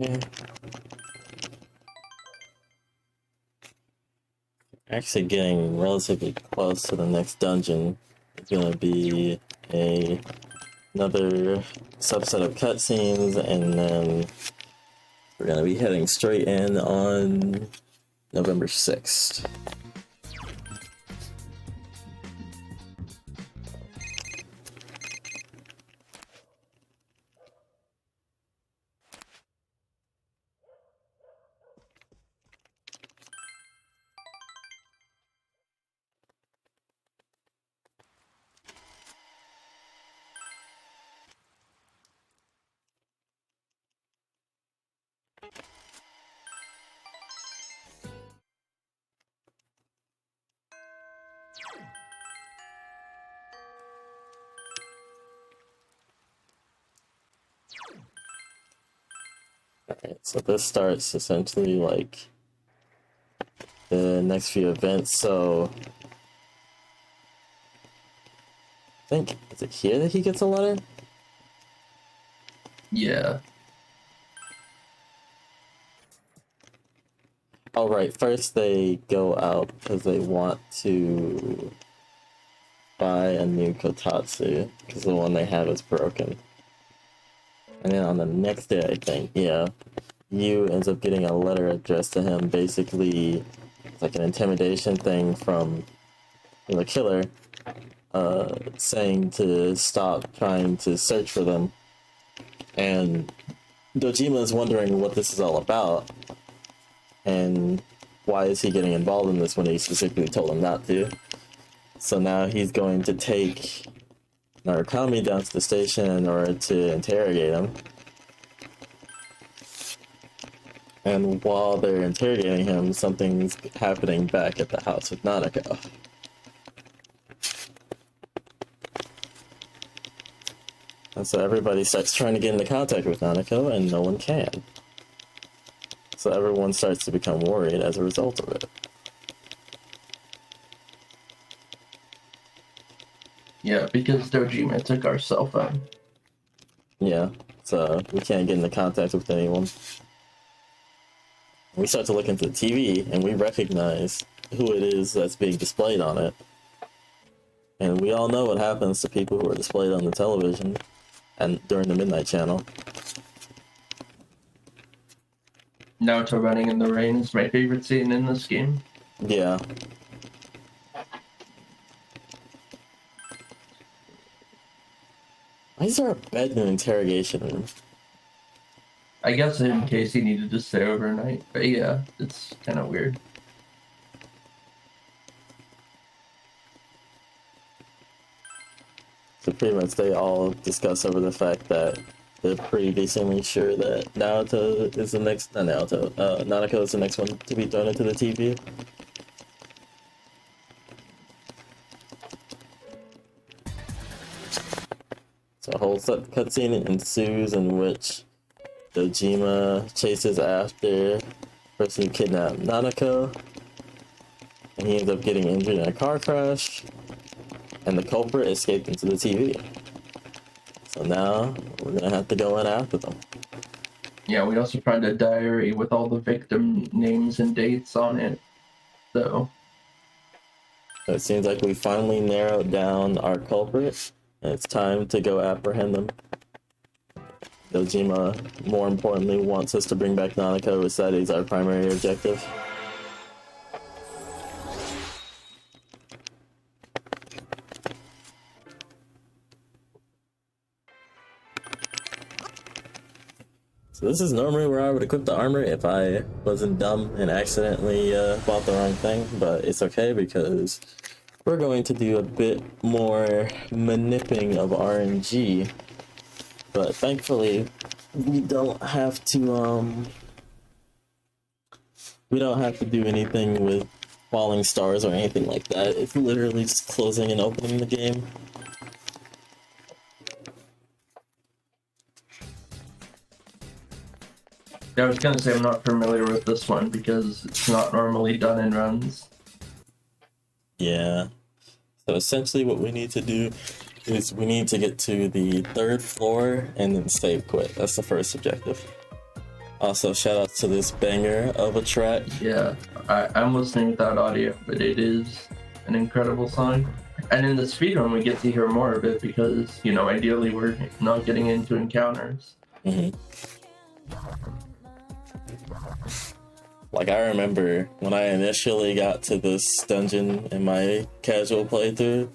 Okay. Actually getting relatively close to the next dungeon. It's gonna be another subset of cutscenes, and then we're gonna be heading straight in on November 6th. Alright, so this starts essentially like the next few events. So I think, is it here that he gets a letter? Yeah. Oh, right. First, they go out because they want to buy a new Kotatsu because the one they have is broken. And then on the next day, I think, yeah, Yu ends up getting a letter addressed to him. Basically, it's like an intimidation thing from the killer, saying to stop trying to search for them. And Dojima is wondering what this is all about. And why is he getting involved in this when he specifically told him not to? So now he's going to take Narukami down to the station in order to interrogate him. And while they're interrogating him, something's happening back at the house with Nanako. And so everybody starts trying to get into contact with Nanako, and no one can. So everyone starts to become worried as a result of it. Yeah, because Dojima took our cell phone. Yeah, so we can't get into contact with anyone. We start to look into the TV, and we recognize who it is that's being displayed on it. And we all know what happens to people who are displayed on the television and during the Midnight Channel. Naruto running in the rain is my favorite scene in this game. Yeah. is there a bed in an interrogation room? I guess in case he needed to stay overnight. But yeah, it's kind of weird. So pretty much they all discuss over the fact that they're pretty decently sure that Naruto is the next, not Naruto, Nanako is the next one to be thrown into the TV. So a whole cutscene ensues in which Dojima chases after the person who kidnapped Nanako, and he ends up getting injured in a car crash, and the culprit escaped into the TV. So now we're gonna have to go in after them. Yeah, we also found a diary with all the victim names and dates on it. So So it seems like we finally narrowed down our culprit, and it's time to go apprehend them. Dojima, more importantly, wants us to bring back Nanako, which that is our primary objective. So this is normally where I would equip the armor if I wasn't dumb and accidentally bought the wrong thing, but it's okay because we're going to do a bit more manipping of RNG. But thankfully, we don't have to do anything with falling stars or anything like that. It's literally just closing and opening the game. yeah, I was gonna say I'm not familiar with this one because it's not normally done in runs. Yeah. So essentially what we need to do is we need to get to the 3rd floor and then save quit. That's the first objective. Also, shout out to this banger of a track. Yeah, I'm listening without audio, but it is an incredible song. And in the speedrun, we get to hear more of it because, you know, ideally we're not getting into encounters. Mm-hmm. Like, I remember when I initially got to this dungeon in my casual playthrough,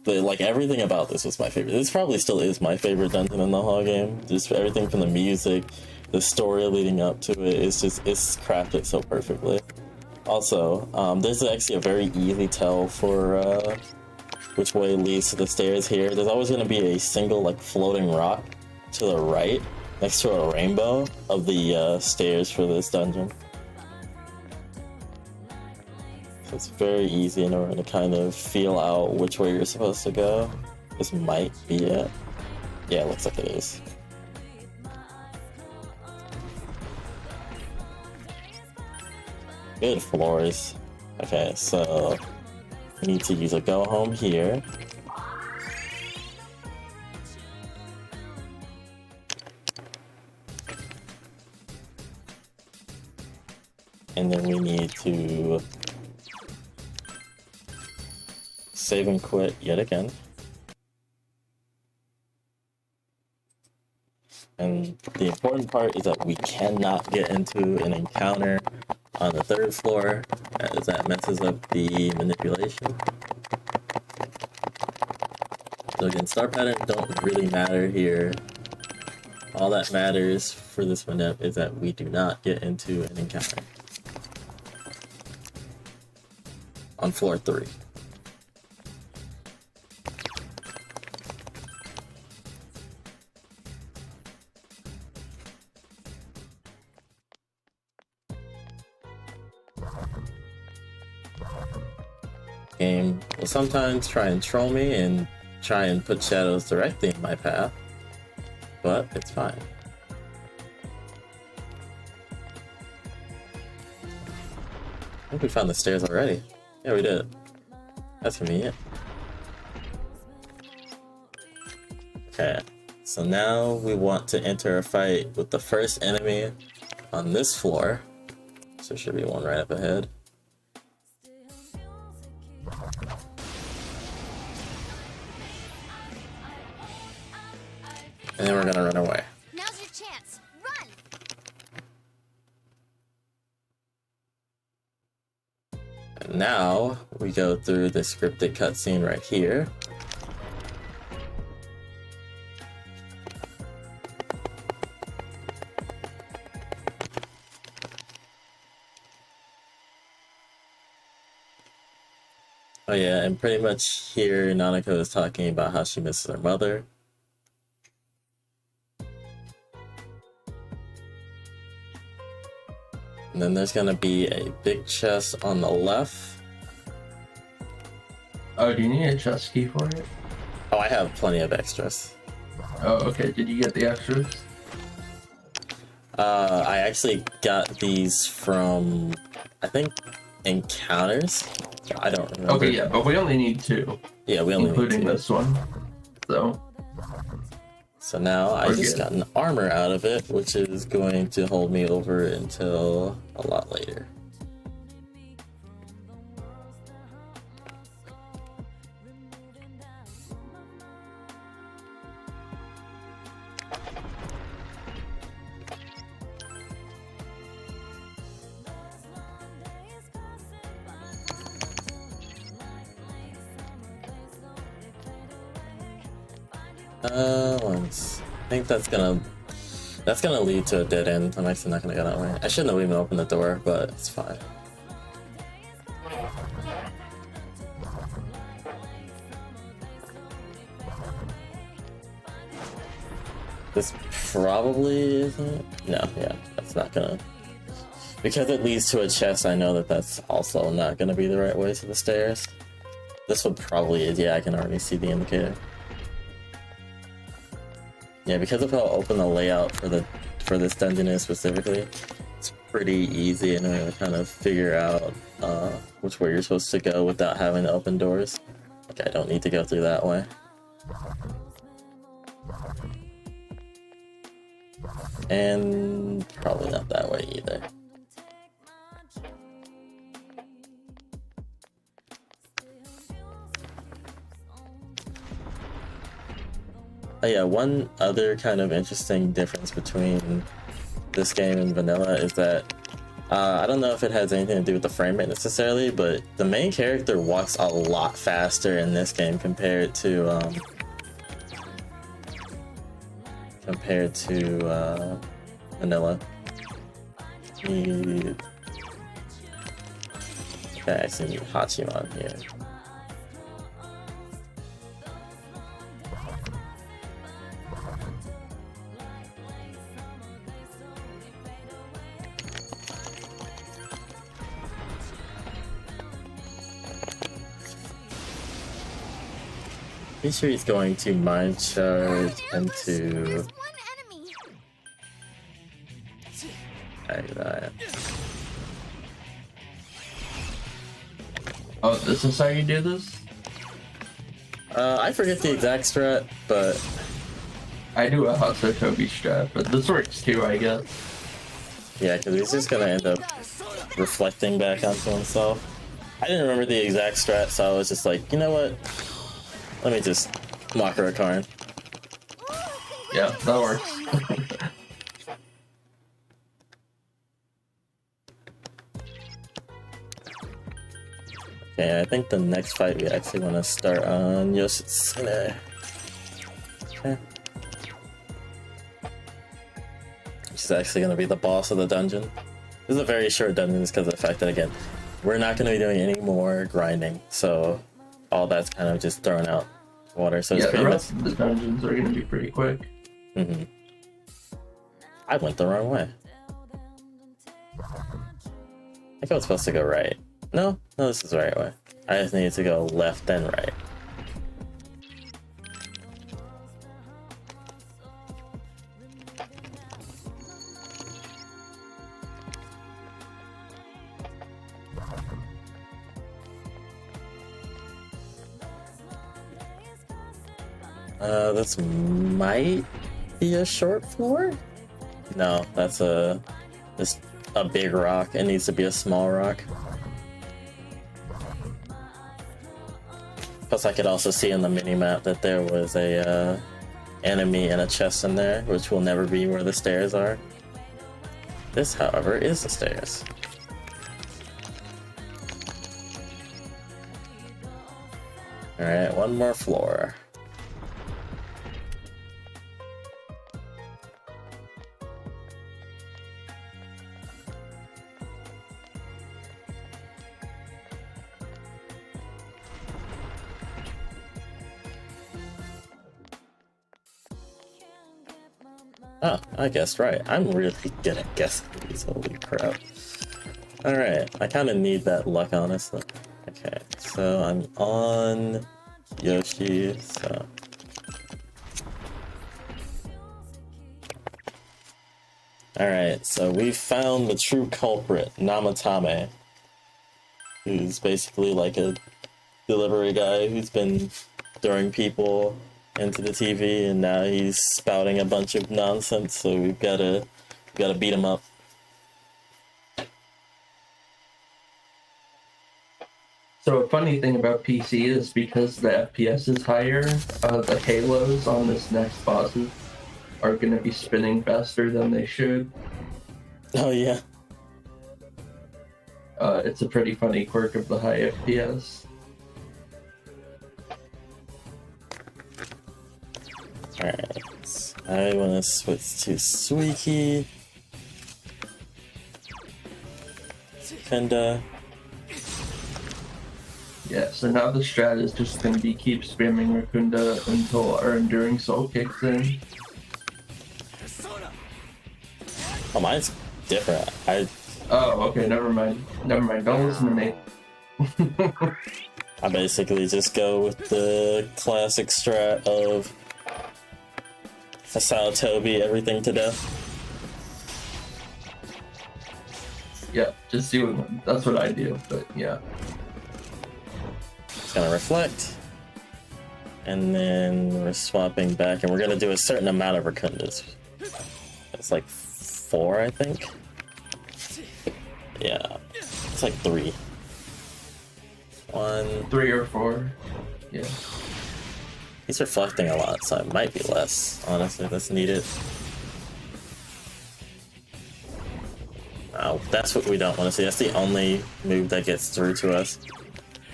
like everything about this was my favorite. This probably still is my favorite dungeon in the whole game. Just everything from the music, the story leading up to it, it's crafted so perfectly. Also, there's actually a very easy tell for which way leads to the stairs here. There's always going to be a single like floating rock to the right next to a rainbow of the stairs for this dungeon. So it's very easy in order to kind of feel out which way you're supposed to go. This might be it. Yeah, it looks like it is. Good floors. Okay, so we need to use a go home here. And then we need to save and quit yet again. And the important part is that we cannot get into an encounter on the 3rd floor, as that messes up the manipulation. So again, star patterns don't really matter here. All that matters for this manip is that we do not get into an encounter on floor 3. Game will sometimes try and troll me and try and put shadows directly in my path, but it's fine. I think we found the stairs already. Yeah, we did. That's convenient. Okay, so now we want to enter a fight with the first enemy on this floor. So there should be one right up ahead. And then we're gonna run away. Now's your chance. Run! And now we go through the scripted cutscene right here. Oh yeah, and pretty much here Nanako is talking about how she misses her mother. And then there's gonna be a big chest on the left. Oh, do you need a chest key for it? Oh, I have plenty of extras. Oh, okay. Did you get the extras? I actually got these from, I think, encounters. I don't remember. Okay, yeah, but we only need 2. Yeah, we only including need 2. this one. So now I We're just good. got an armor out of it, which is going to hold me over until a lot later. Once. I think that's gonna lead to a dead end. I'm actually not gonna go that way. I shouldn't have even opened the door, but it's fine. This probably isn't. No, yeah, that's not gonna. Because it leads to a chest, I know that that's also not gonna be the right way to the stairs. This one probably is. Yeah, I can already see the indicator. Yeah, because of how open the layout for this dungeon is specifically, it's pretty easy in order to kind of figure out which way you're supposed to go without having to open doors. Like, I don't need to go through that way. And probably not that way either. Oh yeah, one other kind of interesting difference between this game and vanilla is that I don't know if it has anything to do with the frame rate necessarily, but the main character walks a lot faster in this game compared to vanilla. Okay, I see Hachiman here. Pretty sure he's going to mind charge into There's one enemy. that. Oh, this is how you do this? I forget the exact strat, but I do a Hatsutobi strat, but this works too, I guess. yeah, because he's just gonna end up reflecting back onto himself. I didn't remember the exact strat, so I was just like, you know what? Let me just Makara Karn. Yeah, that works. Okay, I think the next fight we actually want to start on Yoshitsune. Okay. She's actually going to be the boss of the dungeon. This is a very short dungeon just because of the fact that, again, we're not going to be doing any more grinding, so all that's kind of just thrown out water. So it's Yeah, pretty the much... rest of the dungeons are gonna be pretty quick. Mm-hmm. I went the wrong way. I think I was supposed to go right. No, this is the right way. I just needed to go left then right. This might be a short floor? No, that's just a big rock. It needs to be a small rock. Plus, I could also see in the mini-map that there was a enemy and a chest in there, which will never be where the stairs are. This, however, is the stairs. Alright, one more floor. Oh, I guessed right. I'm really good at guessing these, holy crap. Alright, I kind of need that luck, honestly. Okay, so I'm on Yoshi, so... Alright, so we found the true culprit, Namatame, who's basically like a delivery guy who's been throwing people into the TV, and now he's spouting a bunch of nonsense, so we've gotta beat him up. So a funny thing about PC is because the FPS is higher, the halos on this next bosses are going to be spinning faster than they should. Oh yeah. It's a pretty funny quirk of the high FPS. Alright, I want to switch to Suiki. And Yeah, so now the strat is just going to be keep spamming Rakunda until our Enduring Soul kicks in. oh, mine's different. Oh, okay, never mind. Never mind, don't listen to me. I basically just go with the classic strat of Asao Toby, everything to death. Yeah, just do it. That's what I do, but yeah. It's gonna reflect. And then we're swapping back, and we're gonna do a certain amount of Rakundas. It's like 4, I think. Yeah, it's like 3. 1. 3 or 4. Yeah. He's reflecting a lot, so it might be less, honestly, that's needed. Oh, that's what we don't want to see. That's the only move that gets through to us.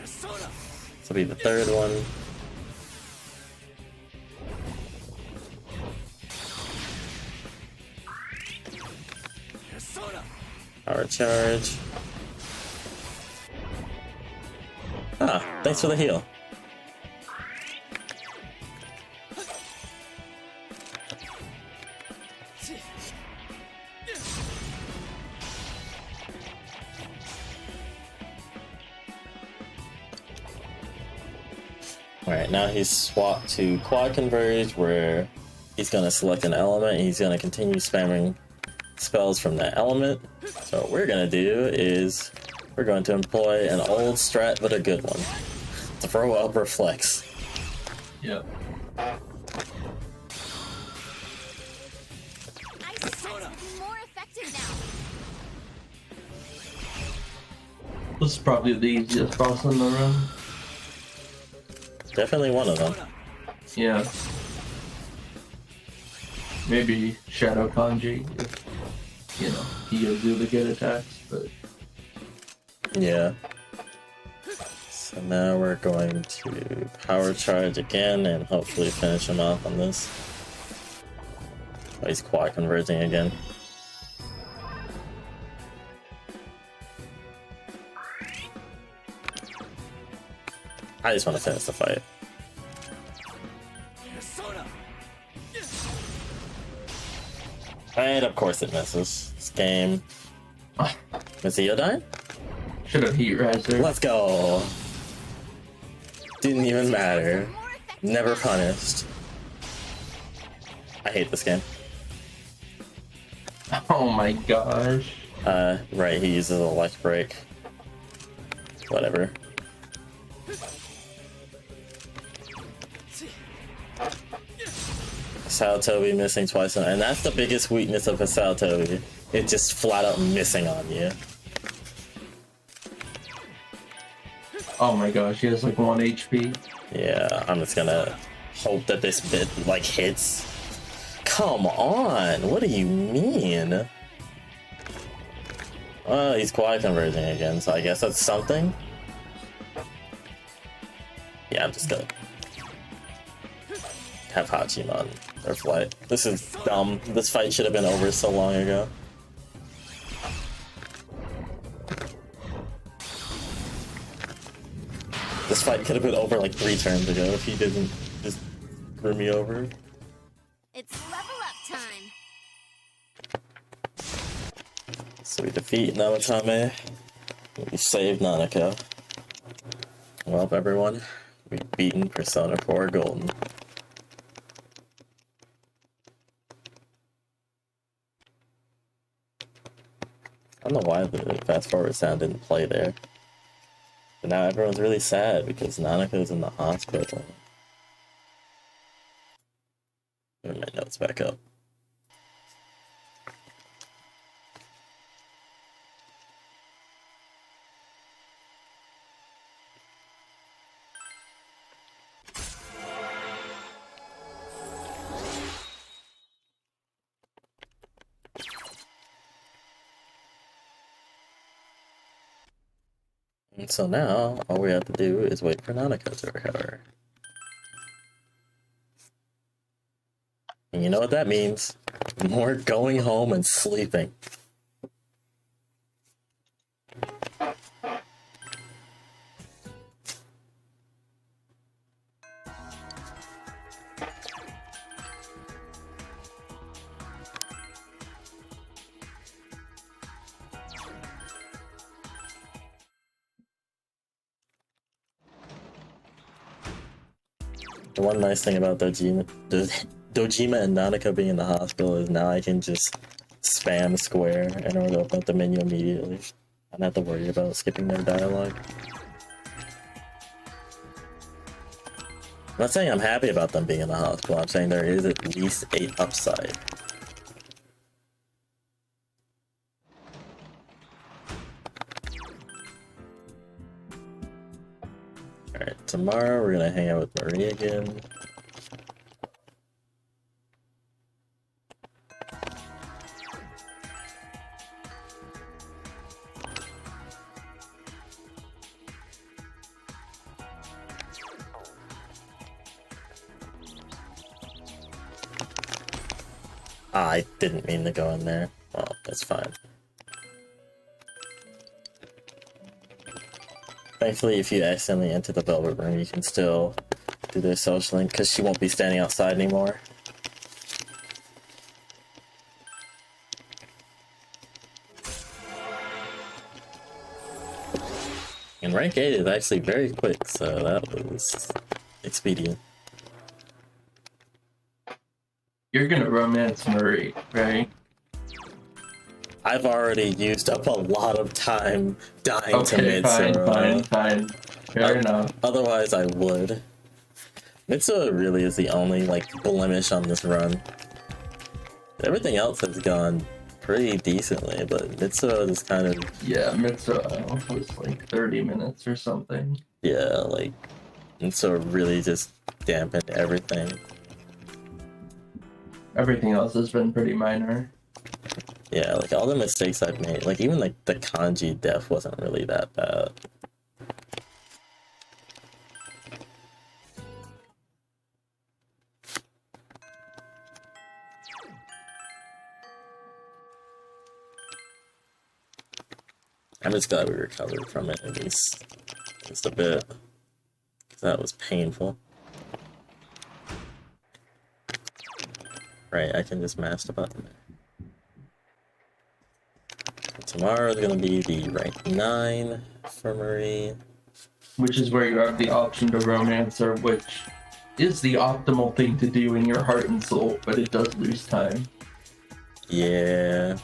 This will be the 3rd one. Power charge. Ah, thanks for the heal. Alright, now he's swapped to Quad Converge, where he's going to select an element and he's going to continue spamming spells from that element. So what we're going to do is we're going to employ an old strat but a good one. Throw up Reflex. Yep. Ice attacks will be more effective now. This is probably the easiest boss in the run. Definitely one of them. Yeah. Maybe Shadow Kanji, if, you know, he gives you the good attacks, but... Yeah. So now we're going to power charge again and hopefully finish him off on this. Oh, he's quad converging again. I just want to finish the fight. And of course it misses. This game. Is he dying? Should have heat riser. Let's go. Didn't even matter. Never punished. I hate this game. Oh my gosh. Right, he uses a life break. Whatever. Asao Toby missing twice, and that's the biggest weakness of Asao Toby. It's just flat out missing on you. Oh my gosh, he has like 1 HP. Yeah, I'm just gonna hope that this bit like hits. Come on, what do you mean? Oh, he's quad converging again, so I guess that's something. Yeah, I'm just gonna have Hachimon or flight. This is dumb. This fight should have been over so long ago. This fight could have been over like 3 turns ago if he didn't just screw me over. It's level up time. So we defeat Namatame. We save Nanako. Well, everyone, we've beaten Persona 4 Golden. I don't know why the fast forward sound didn't play there. But now everyone's really sad because Nanako's in the hospital. Put my notes back up. And so now, all we have to do is wait for Nanako to recover. And you know what that means? More going home and sleeping. The one nice thing about Dojima and Nanako being in the hospital is now I can just spam square and it'll open up the menu immediately. I don't have to worry about skipping their dialogue. I'm not saying I'm happy about them being in the hospital, I'm saying there is at least a upside. Alright, tomorrow we're gonna hang out with Marie again. I didn't mean to go in there. Well, that's fine. Thankfully, if you accidentally enter the Velvet Room, you can still do their socialing, because she won't be standing outside anymore. And rank 8 is actually very quick, so that was expedient. You're gonna romance Marie, right? I've already used up a lot of time dying to Okay, Mitsuha. fine. Fair enough. Otherwise, I would. Mitsuha really is the only, like, blemish on this run. Everything else has gone pretty decently, but Mitsuha is kind of... Yeah, Mitsuha was like 30 minutes or something. Yeah, like, Mitsuha really just dampened everything. Everything else has been pretty minor. Yeah, like, all the mistakes I've made, like, even, like, the kanji death wasn't really that bad. I'm just glad we recovered from it, at least a bit. Because that was painful. Right, I can just mash the button there. Tomorrow is going to be the rank 9 for Marie. Which is where you have the option to romance her, which is the optimal thing to do in your heart and soul, but it does lose time. Yeah.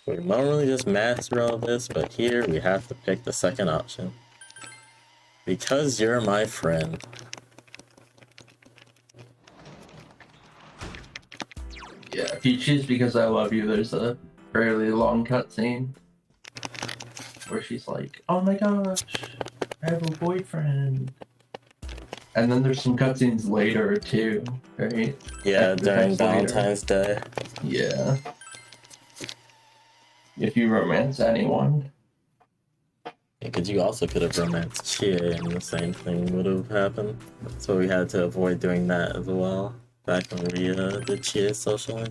We normally just master all this, but here we have to pick the second option. Because you're my friend. Yeah, if you choose Because I Love You, there's a fairly long cutscene where she's like, oh my gosh, I have a boyfriend. And then there's some cutscenes later too, right? Yeah, Like, during that's later. Valentine's Day. Yeah. If you romance anyone. Because you also could have romanced Chie and the same thing would have happened. So we had to avoid doing that as well back when we did Chie socially.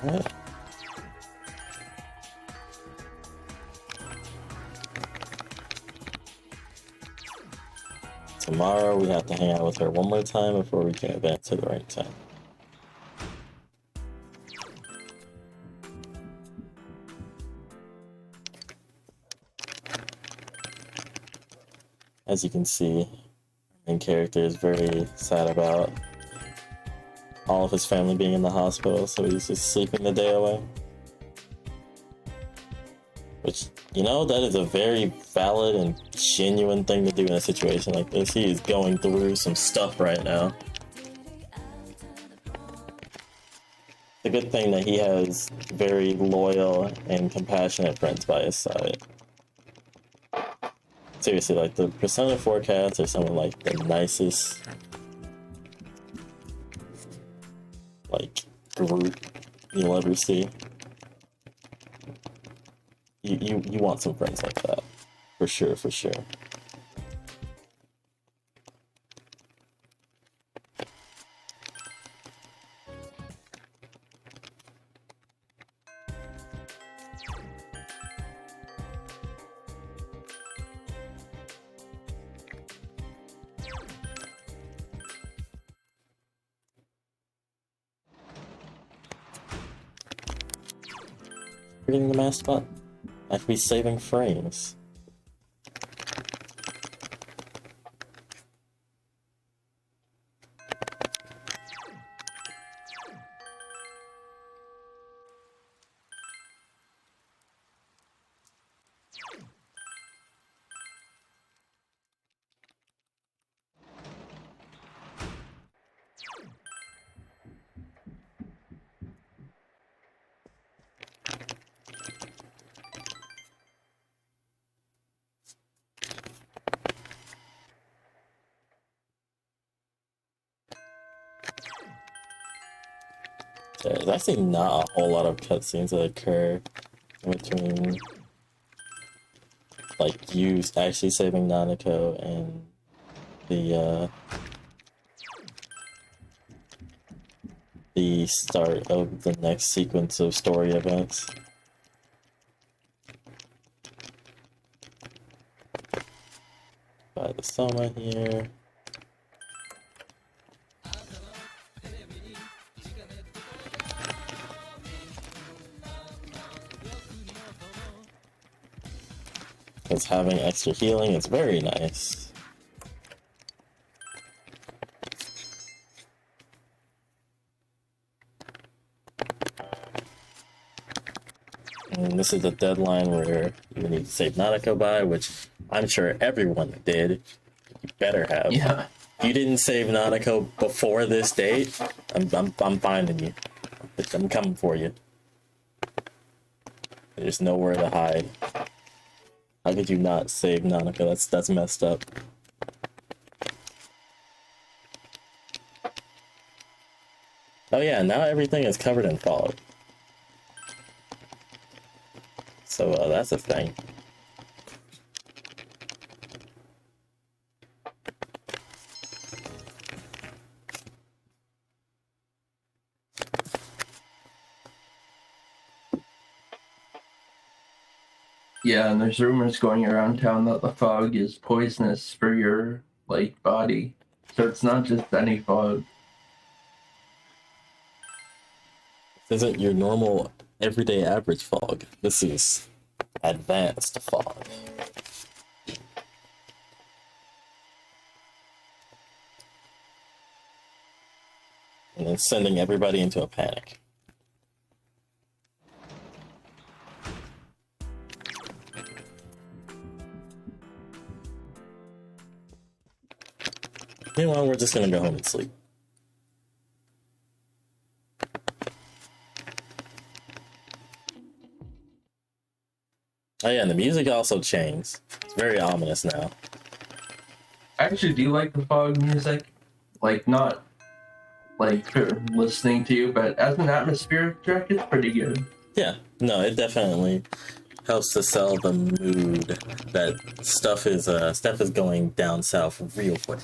Alright. Tomorrow we have to hang out with her one more time before we can advance to the right time. As you can see, our main character is very sad about all of his family being in the hospital, so he's just sleeping the day away. Which, you know, that is a very valid and genuine thing to do in a situation like this. He is going through some stuff right now. It's a good thing that he has very loyal and compassionate friends by his side. Seriously, like, the Persona 4 cats are some of, like, the nicest, like, group you'll ever see. You want some friends like that. For sure, for sure. Reading the mascot? I could be saving frames. There's actually not a whole lot of cutscenes that occur in between, like, you actually saving Nanako and the start of the next sequence of story events. By the Soma here. Because having extra healing is very nice. And this is the deadline where you need to save Nanako by, which I'm sure everyone did. You better have. Yeah. If you didn't save Nanako before this date, I'm finding you. I'm coming for you. There's nowhere to hide. How could you not save Nanako? That's messed up. Oh yeah, now everything is covered in fog. So that's a thing. Yeah, and there's rumors going around town that the fog is poisonous for your, like, body. So it's not just any fog. This isn't your normal everyday average fog. This is advanced fog. And then sending everybody into a panic. Meanwhile, we're just gonna go home and sleep. Oh yeah, and the music also changed. It's very ominous now. I actually do like the fog music. Like, not like for listening to, but as an atmospheric track, it's pretty good. Yeah, no, it definitely helps to sell the mood that stuff is going down south real quick.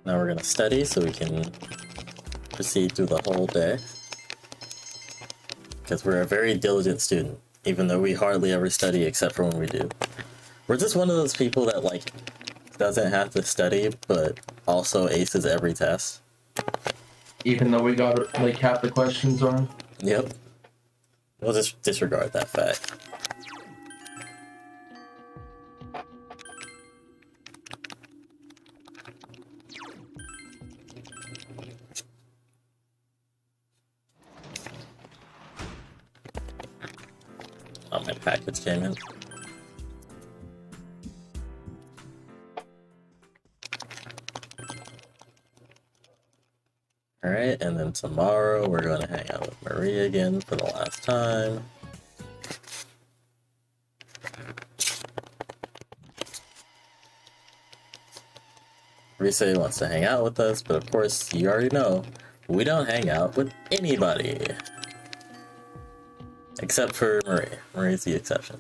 Now we're gonna study so we can proceed through the whole day. Because we're a very diligent student, even though we hardly ever study except for when we do. We're just one of those people that, like, doesn't have to study, but also aces every test. Even though we got like half the questions wrong. Yep. We'll just disregard that fact. Oh, my package came in. Alright, and then tomorrow we're going to hang out with Marie again for the last time. Rise wants to hang out with us, but of course, you already know, we don't hang out with anybody. Except for Marie. Marie's the exception.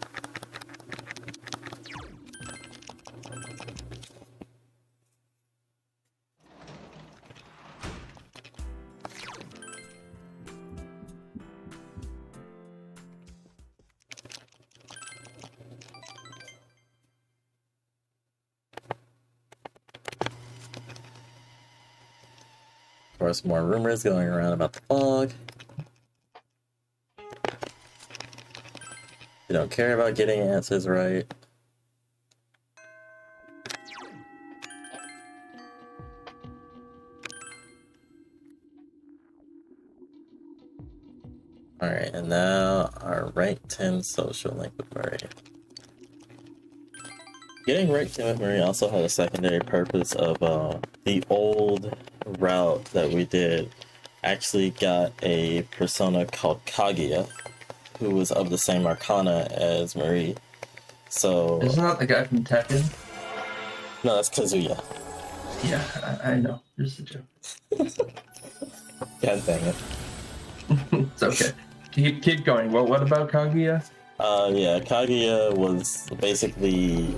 Of course, more rumors going around about the fog. You don't care about getting answers right. Alright, and now our rank 10 social link with Marie. Getting rank 10 with Marie also had a secondary purpose of the old route that we did actually got a persona called Kaguya, who was of the same arcana as Marie. So Isn't that the guy from Tekken? no, that's Kazuya. Yeah, I know. Just a joke. God dang it. It's okay. Keep going. What about Kaguya? Yeah, Kaguya was basically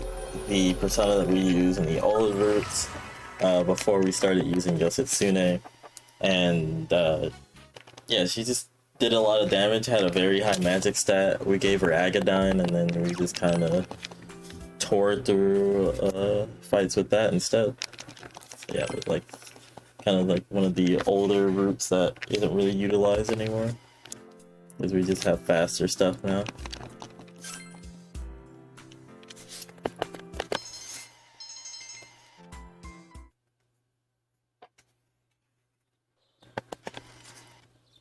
the persona that we use in the old routes before we started using Yosetsune. And yeah, she just did a lot of damage, had a very high magic stat. We gave her Agadine, and then we just kind of tore through fights with that instead. So yeah, it was like kind of like one of the older routes that isn't really utilized anymore, because we just have faster stuff now.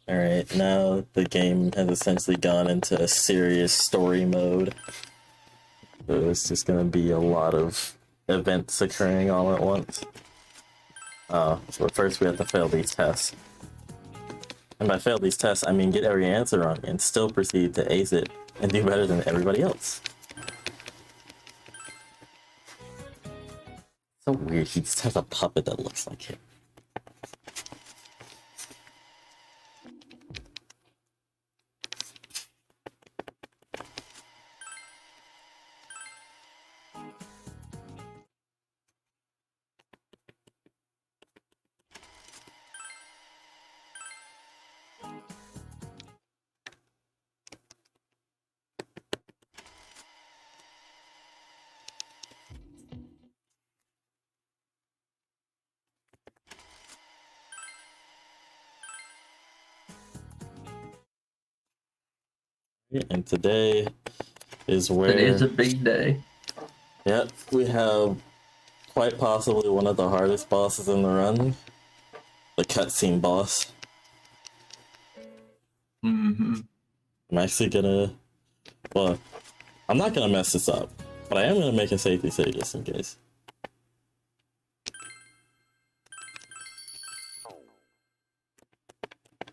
Alright, now the game has essentially gone into a serious story mode. So it's just gonna be a lot of events occurring all at once. So first we have to fail these tests. And by fail these tests, I mean get every answer wrong and still proceed to ace it and do better than everybody else. So weird, he just has a puppet that looks like him. And today is where... It is a big day. Yep, we have quite possibly one of the hardest bosses in the run. the cutscene boss. Mm-hmm. I'm actually gonna, well, I'm not gonna mess this up, but I am gonna make a safety save just in case.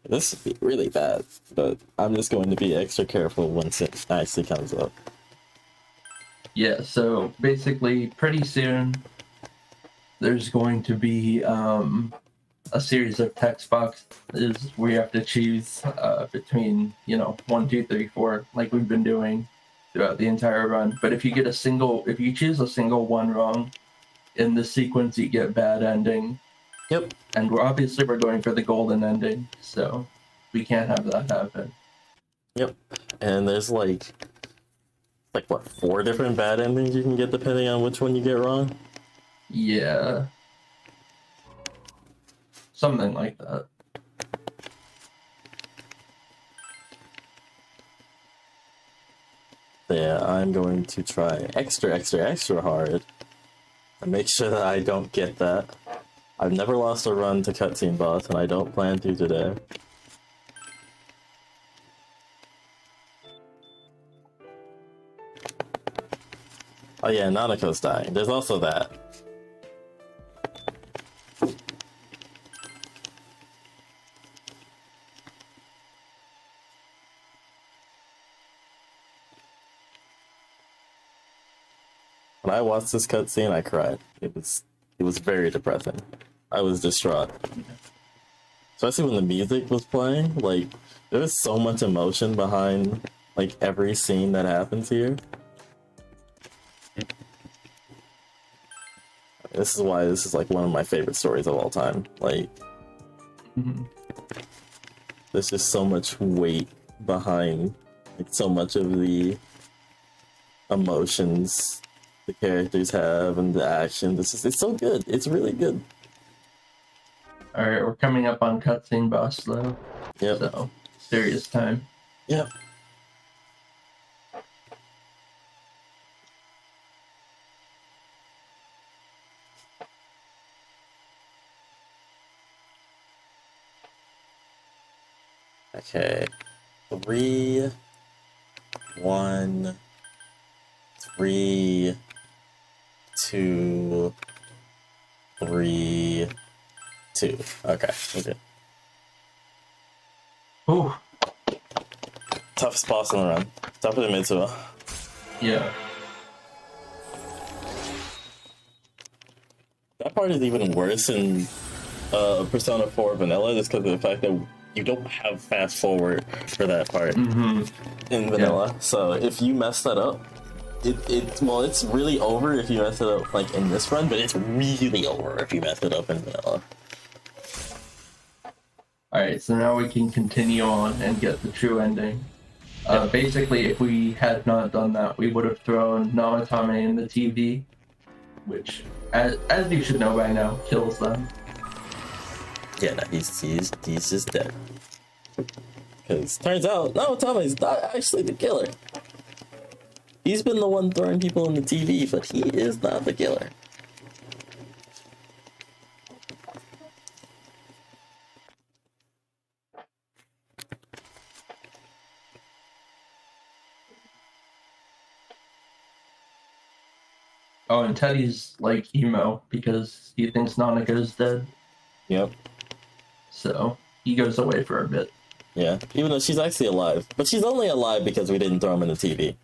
This would be really bad, but I'm just going to be extra careful once it actually comes up. Yeah, so basically, pretty soon, there's going to be a series of text boxes where you have to choose between, 1, 2, 3, 4, like we've been doing throughout the entire run. But if you choose a single one wrong in the sequence, you get bad ending. Yep. And we're going for the golden ending, so we can't have that happen. Yep. And there's like what, 4 different bad endings you can get depending on which one you get wrong? Yeah. Something like that. So yeah, I'm going to try extra hard and make sure that I don't get that. I've never lost a run to cutscene boss, and I don't plan to today. Oh yeah, Nanako's dying. There's also that. When I watched this cutscene, I cried. It was very depressing. I was distraught. Especially when the music was playing. Like, there was so much emotion behind like every scene that happens here. This is why this is like one of my favorite stories of all time. Like, there's just so much weight behind like so much of the emotions the characters have and the action. It's so good. It's really good. Alright, we're coming up on cutscene boss though. Yep. So, serious time. Yep. Okay. 3, 1, 3, 2, 3, 2. Okay. Okay. Ooh, Toughest boss in the run. Tougher than Mitsuo. yeah. That part is even worse in Persona 4 Vanilla, just because of the fact that you don't have fast forward for that part in Vanilla. Yeah. So if you mess that up, it's really over if you mess it up like in this run, but it's really over if you mess it up in Vanilla. Alright, so now we can continue on and get the true ending. Basically, if we had not done that, we would have thrown Namatame in the TV, which, as you should know by now, kills them. Yeah, no, he's just dead. Because turns out Namatame's not actually the killer. He's been the one throwing people in the TV, but he is not the killer. Oh, and Teddy's like emo because he thinks Nanaka's dead. Yep. So he goes away for a bit. Yeah, even though she's actually alive. But she's only alive because we didn't throw him in the TV.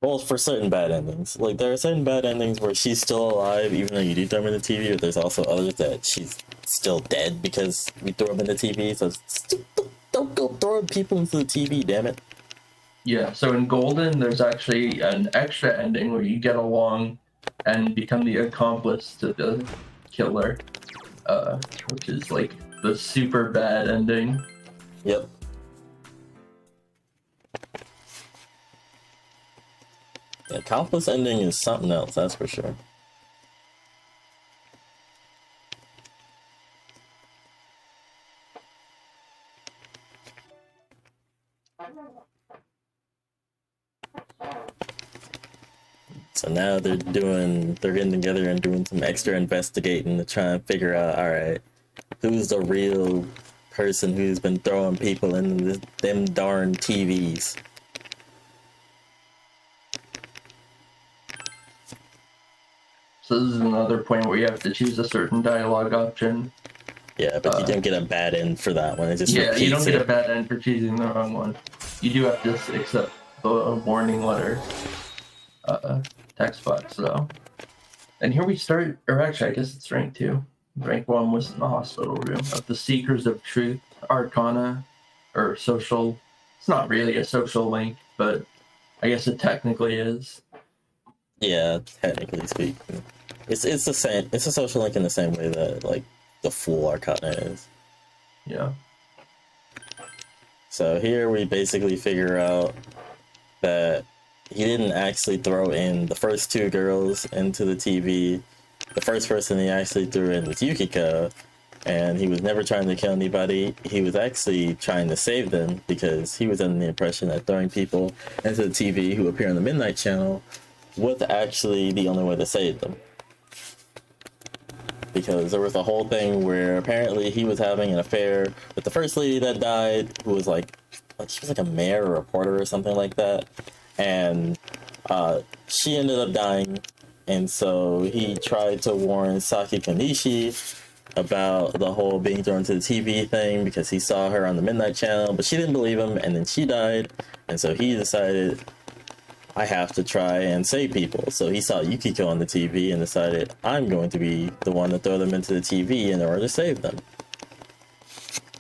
Well, for certain bad endings. Like, there are certain bad endings where she's still alive even though you do throw him in the TV, but there's also others that she's still dead because we threw him in the TV, so don't go throwing people into the TV, damn it. Yeah, so in Golden, there's actually an extra ending where you get along and become the accomplice to the killer, which is like the super bad ending. Yep. The accomplice ending is something else, that's for sure. So now they're getting together and doing some extra investigating to try and figure out, all right, who's the real person who's been throwing people in them darn TVs. So this is another point where you have to choose a certain dialogue option. Yeah, but you don't get a bad end for that one. It just Yeah, repeats you don't get it. a bad end for choosing the wrong one. You do have to accept the warning letter text box, though. And here we start, or actually, I guess it's rank 2. Rank 1 was in the hospital room of the Seekers of Truth, Arcana, or social. It's not really a social link, but I guess it technically is. Yeah, technically speaking, it's the same. It's a social link in the same way that like the full Arcana is. Yeah. So here we basically figure out that he didn't actually throw in the first 2 girls into the TV. The first person he actually threw in was Yukiko, and he was never trying to kill anybody. He was actually trying to save them because he was under the impression that throwing people into the TV who appear on the Midnight Channel was actually the only way to save them. Because there was a whole thing where apparently he was having an affair with the first lady that died, who was like she was like a mayor or a reporter or something like that, and she ended up dying, and so he tried to warn Saki Konishi about the whole being thrown to the TV thing because he saw her on the Midnight Channel, but she didn't believe him, and then she died, and so he decided, I have to try and save people. So he saw Yukiko on the TV and decided, I'm going to be the one to throw them into the TV in order to save them.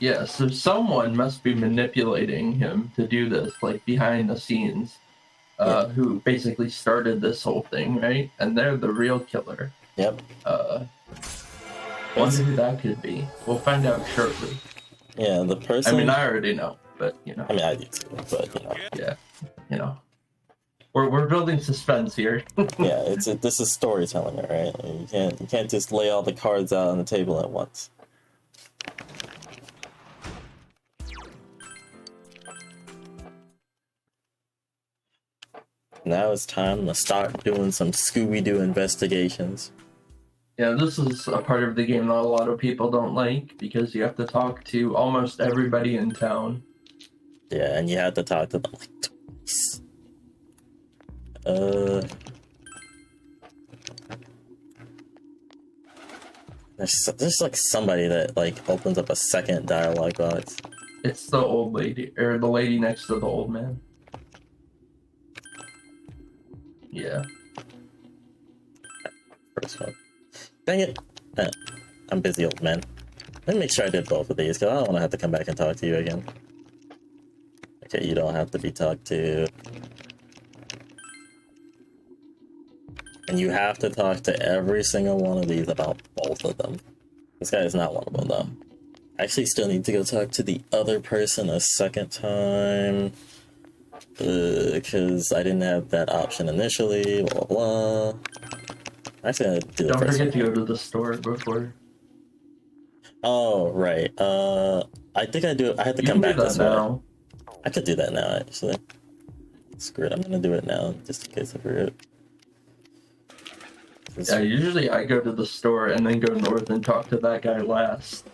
Yeah, so someone must be manipulating him to do this, like behind the scenes, who basically started this whole thing, right? And they're the real killer. Yep. Wonder who that could be. We'll find out shortly. Yeah, the person... I mean, I already know, but, you know. I mean, I do too, but, you know. Yeah, you know. We're building suspense here. Yeah, this is storytelling, right? You can't just lay all the cards out on the table at once. Now it's time to start doing some Scooby-Doo investigations. Yeah, this is a part of the game that a lot of people don't like because you have to talk to almost everybody in town. Yeah, and you have to talk to them like twice. There's like somebody that like opens up a second dialogue box. It's the old lady, or the lady next to the old man. Yeah. First one. Dang it! I'm busy, old man. Let me make sure I did both of these, because I don't want to have to come back and talk to you again. Okay, you don't have to be talked to. And you have to talk to every single one of these about both of them. This guy is not one of them, though. I actually still need to go talk to the other person a second time. Because I didn't have that option initially, blah, blah, blah. Actually, I'm gonna do the Don't first forget one. to go to the store before. Oh, right. I think I have to come back this way. I could do that now, actually. Screw it, I'm gonna do it now, just in case I forget. Yeah, usually I go to the store and then go north and talk to that guy last.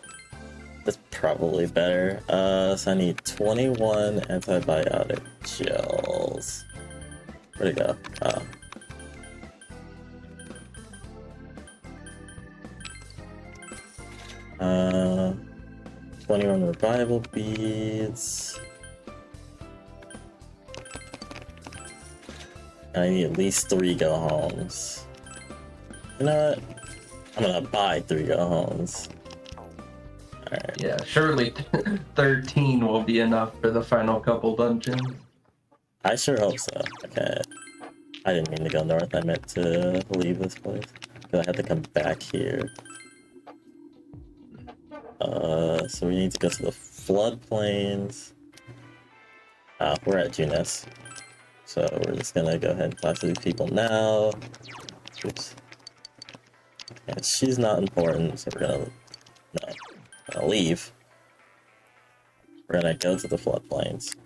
That's probably better. So I need 21 antibiotic gels. Where'd it go? Oh. 21 revival beads. I need at least 3 go homes. You know what? I'm gonna buy 3 go homes. Alright. Yeah, surely 13 will be enough for the final couple dungeons. I sure hope so. Okay. I didn't mean to go north, I meant to leave this place. Because I had to come back here. So we need to go to the floodplains. We're at Junis. So we're just gonna go ahead and talk to these people now. Oops. And she's not important, so we're gonna leave. We're gonna go to the floodplains.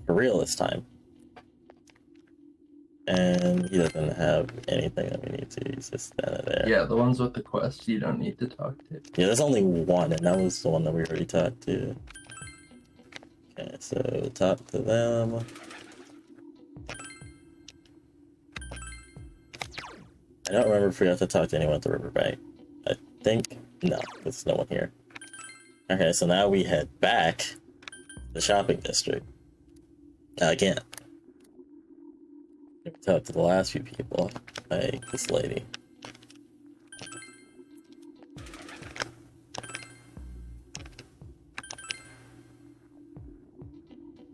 For real this time. And he doesn't have anything that we need to. He's just standing there. Yeah, the ones with the quests you don't need to talk to. Yeah, there's only one, and that was the one that we already talked to. Okay, so talk to them. I don't remember if we have to talk to anyone at the riverbank. I think no, there's no one here. Okay, so now we head back to the shopping district. Again. We talked to the last few people, like this lady.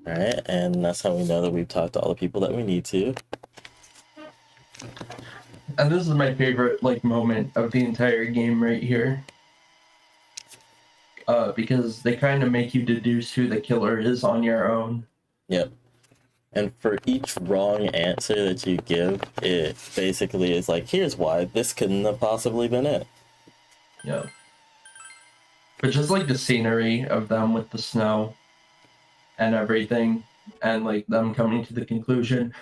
Alright, and that's how we know that we've talked to all the people that we need to. And this is my favorite like moment of the entire game right here. Because they kind of make you deduce who the killer is on your own. Yep. And for each wrong answer that you give, it basically is like, here's why this couldn't have possibly been it. Yeah. But just like the scenery of them with the snow and everything, and like them coming to the conclusion,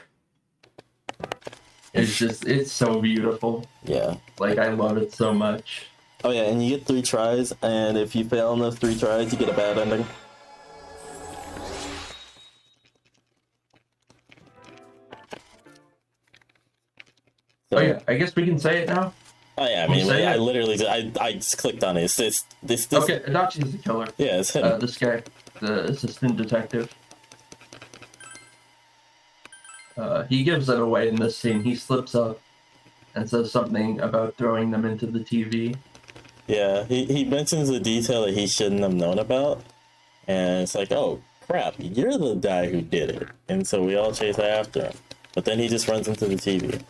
it's so beautiful. Yeah. Like, I love it so much. Oh yeah, and you get 3 tries, and if you fail in those 3 tries, you get a bad ending. So, Oh yeah, I guess we can say it now. Oh yeah, I We'll mean, say I it. literally, I just clicked on it. It's this. Okay, Adachi's the killer. Yeah, it's him. This guy, the assistant detective. He gives it away in this scene. He slips up and says something about throwing them into the TV. Yeah, he mentions a detail that he shouldn't have known about, and it's like, oh crap, you're the guy who did it, and so we all chase after him, but then he just runs into the TV.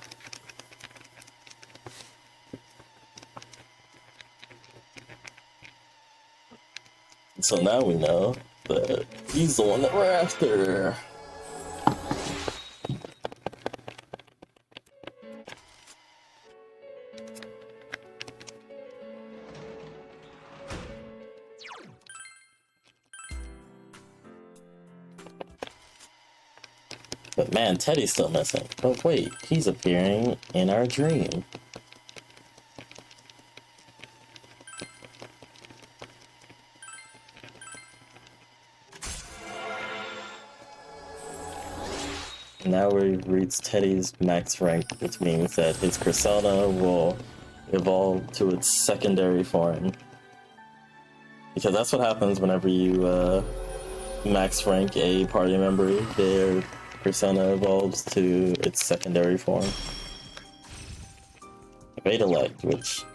So now we know that he's the one that we're after. But man, Teddy's still missing. But wait, he's appearing in our dream. Now we reach Teddy's max rank, which means that his persona will evolve to its secondary form. Because that's what happens whenever you max rank a party member. Their persona evolves to its secondary form. Beta Leg, which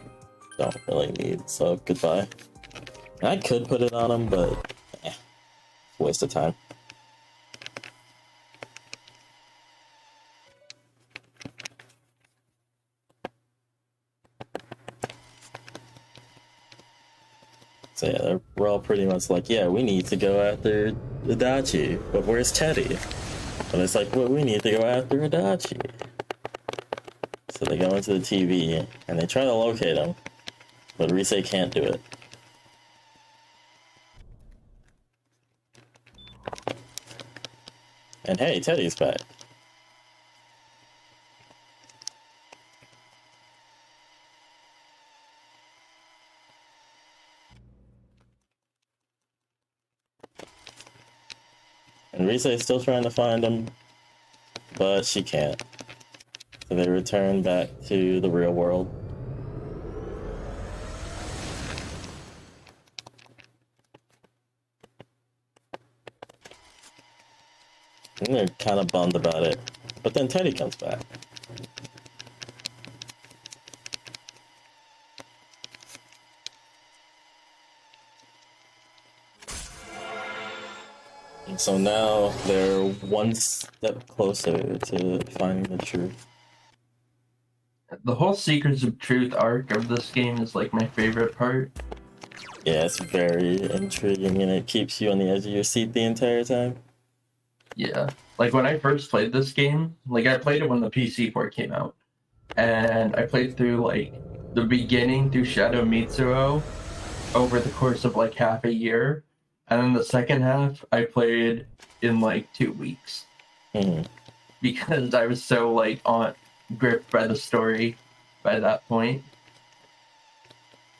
don't really need, so goodbye. I could put it on him, but waste of time. So yeah, we're all pretty much like, yeah, we need to go after Adachi, but where's Teddy? And it's like, well, we need to go after Adachi. So they go into the TV, and they try to locate him, but Rise can't do it. And hey, Teddy's back. And Rise is still trying to find him, but she can't. So they return back to the real world. And they're kind of bummed about it. But then Teddy comes back. And so now they're one step closer to finding the truth. The whole Secrets of Truth arc of this game is like my favorite part. Yeah, it's very intriguing and it keeps you on the edge of your seat the entire time. Yeah. Like when I first played this game, like I played it when the PC port came out. And I played through like the beginning through Shadow Mitsuo over the course of like half a year. And then the second half I played in like 2 weeks. Mm-hmm. because I was so like on gripped by the story by that point.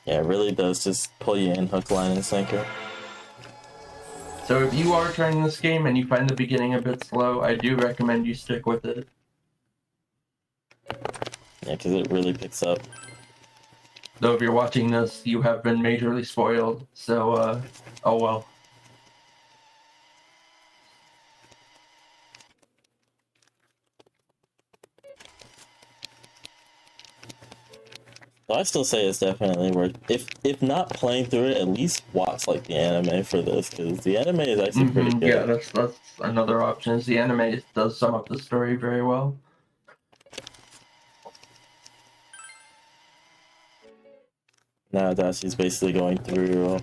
Yeah, it really does just pull you in hook, line, and sinker. So if you are trying this game and you find the beginning a bit slow, I do recommend you stick with it. Yeah, because it really picks up. Though if you're watching this, you have been majorly spoiled, so oh well. So I still say it's definitely worth, if not playing through it, at least watch like the anime for this, because the anime is actually pretty good. Yeah, that's another option. Is the anime does sum up the story very well. Now Adachi's basically going through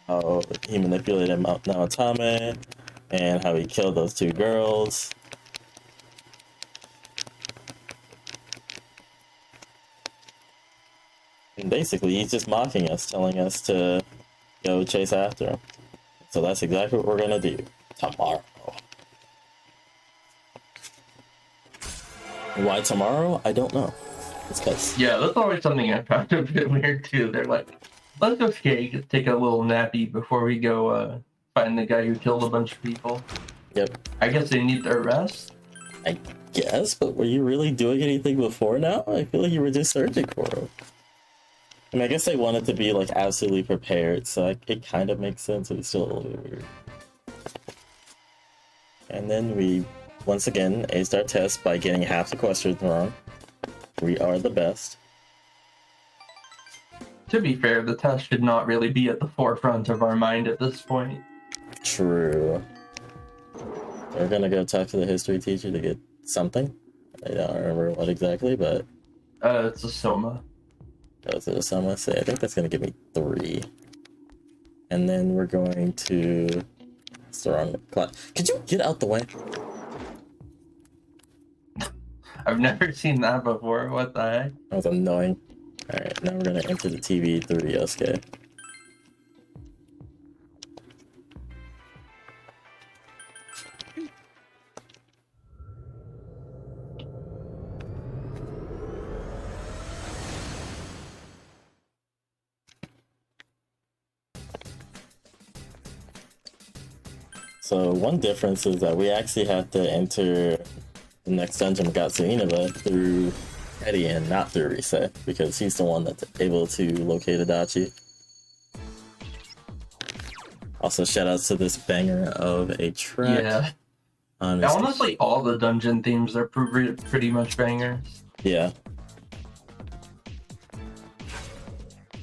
how he manipulated Naotame and how he killed those two girls. And basically, he's just mocking us, telling us to go chase after him. So that's exactly what we're gonna do tomorrow. Why tomorrow? I don't know. It's because Yeah, that's always something I found a bit weird too. They're like, let's go take a little nappy before we go find the guy who killed a bunch of people. Yep. I guess they need their rest. I guess, but were you really doing anything before now? I feel like you were just searching for him. I mean, I guess they wanted to be like absolutely prepared, so it kind of makes sense, but it's still a little bit weird. And then we, once again, aced our test by getting half the questions wrong. We are the best. To be fair, the test should not really be at the forefront of our mind at this point. True. We're gonna go talk to the history teacher to get something. I don't remember what exactly, but It's a soma. go to the summer. Say, I think that's gonna give me 3. And then we're going to. It's the wrong class. Could you get out the way? I've never seen that before. What the heck? That was annoying. Alright, now we're gonna enter the TV through the Yosuke. So one difference is that we actually have to enter the next dungeon Magatsu Inaba through Eddie and not through Rise, because he's the one that's able to locate Adachi. Also, shout outs to this banger of a track. Yeah. Honestly. Honestly, all the dungeon themes are pretty much bangers. Yeah.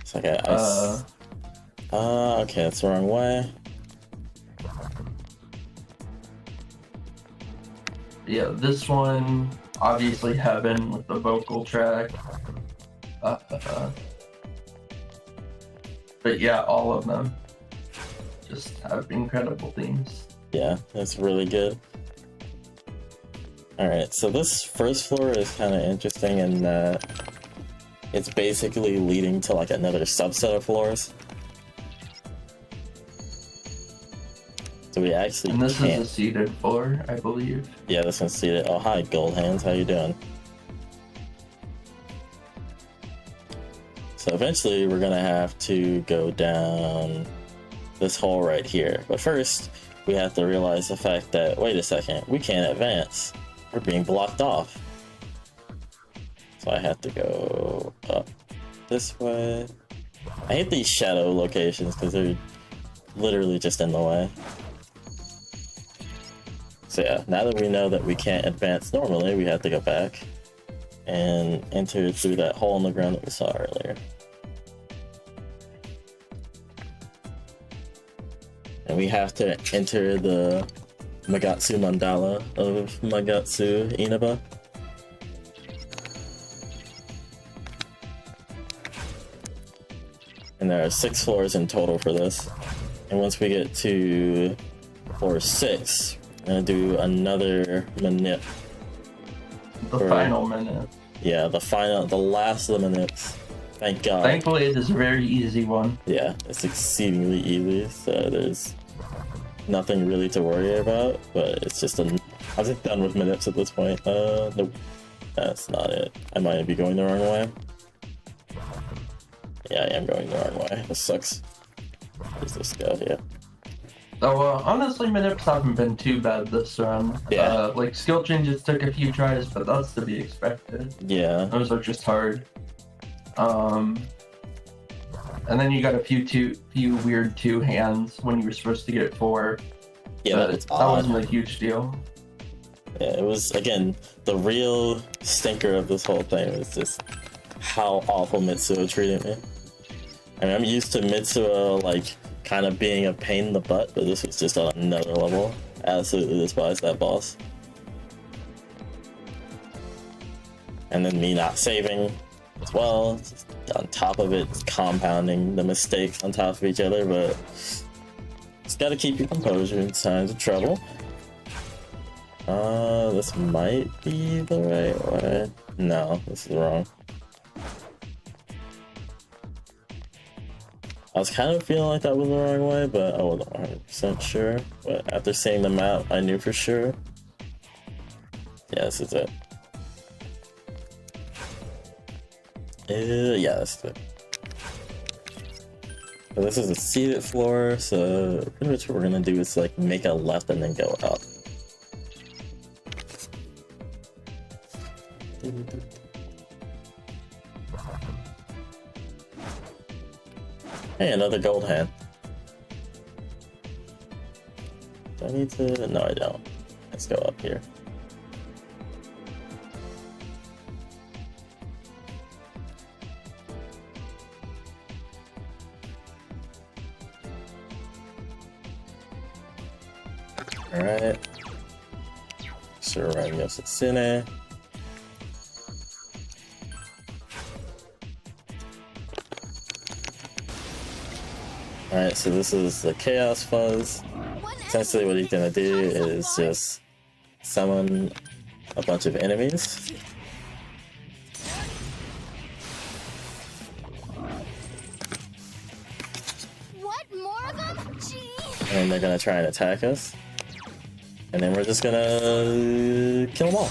It's like okay, that's the wrong way. Yeah, this one, obviously Heaven with the vocal track. But yeah, all of them just have incredible themes. Yeah, that's really good. Alright, so this first floor is kind of interesting in that it's basically leading to like another subset of floors. So we actually And this can't. is a seated floor, I believe. Yeah, this one's seated. Oh, hi, Gold Hands. How you doing? So eventually we're gonna have to go down this hole right here. But first, we have to realize the fact that, wait a second, we can't advance. We're being blocked off. So I have to go up this way. I hate these shadow locations because they're literally just in the way. So yeah, now that we know that we can't advance normally, we have to go back and enter through that hole in the ground that we saw earlier. And we have to enter the Magatsu Mandala of Magatsu Inaba. And there are 6 floors in total for this. And once we get to floor 6, we're gonna do another manip. The final minute. Yeah, the last of the manips. Thank God. Thankfully, it is a very easy one. Yeah, it's exceedingly easy, so there's nothing really to worry about, but it's just I was done with minutes at this point. Nope. That's not it. I might be going the wrong way. Yeah, I am going the wrong way. This sucks. Where's this go? Yeah. So honestly, Minips haven't been too bad this run. Yeah. Like skill changes took a few tries, but that's to be expected. Yeah. Those are just hard. And then you got a few weird 2 hands when you were supposed to get 4. Yeah, but that's that odd. wasn't a huge deal. Yeah, it was, again, the real stinker of this whole thing was just how awful Mitsuo treated me. I mean, I'm used to Mitsuo, like, kind of being a pain in the butt, but this was just on another level. Absolutely despise that boss. And then me not saving as well, just on top of it, compounding the mistakes on top of each other, but just gotta keep your composure in times of trouble. This might be the right way. No, this is wrong. I was kind of feeling like that was the wrong way, but I wasn't 100% sure. But after seeing the map, I knew for sure. Yeah, this is it. Yeah, that's it. So this is a seated floor, so pretty much what we're gonna do is like make a left and then go up. Hey, another gold hand. Do I need to? No, I don't. Let's go up here. Alright. So we're running Yoshitsune. Alright, so this is the Chaos Fuzz. Essentially what he's gonna do is just summon a bunch of enemies. What? More of them? Gee. And they're gonna try and attack us. And then we're just gonna kill them all.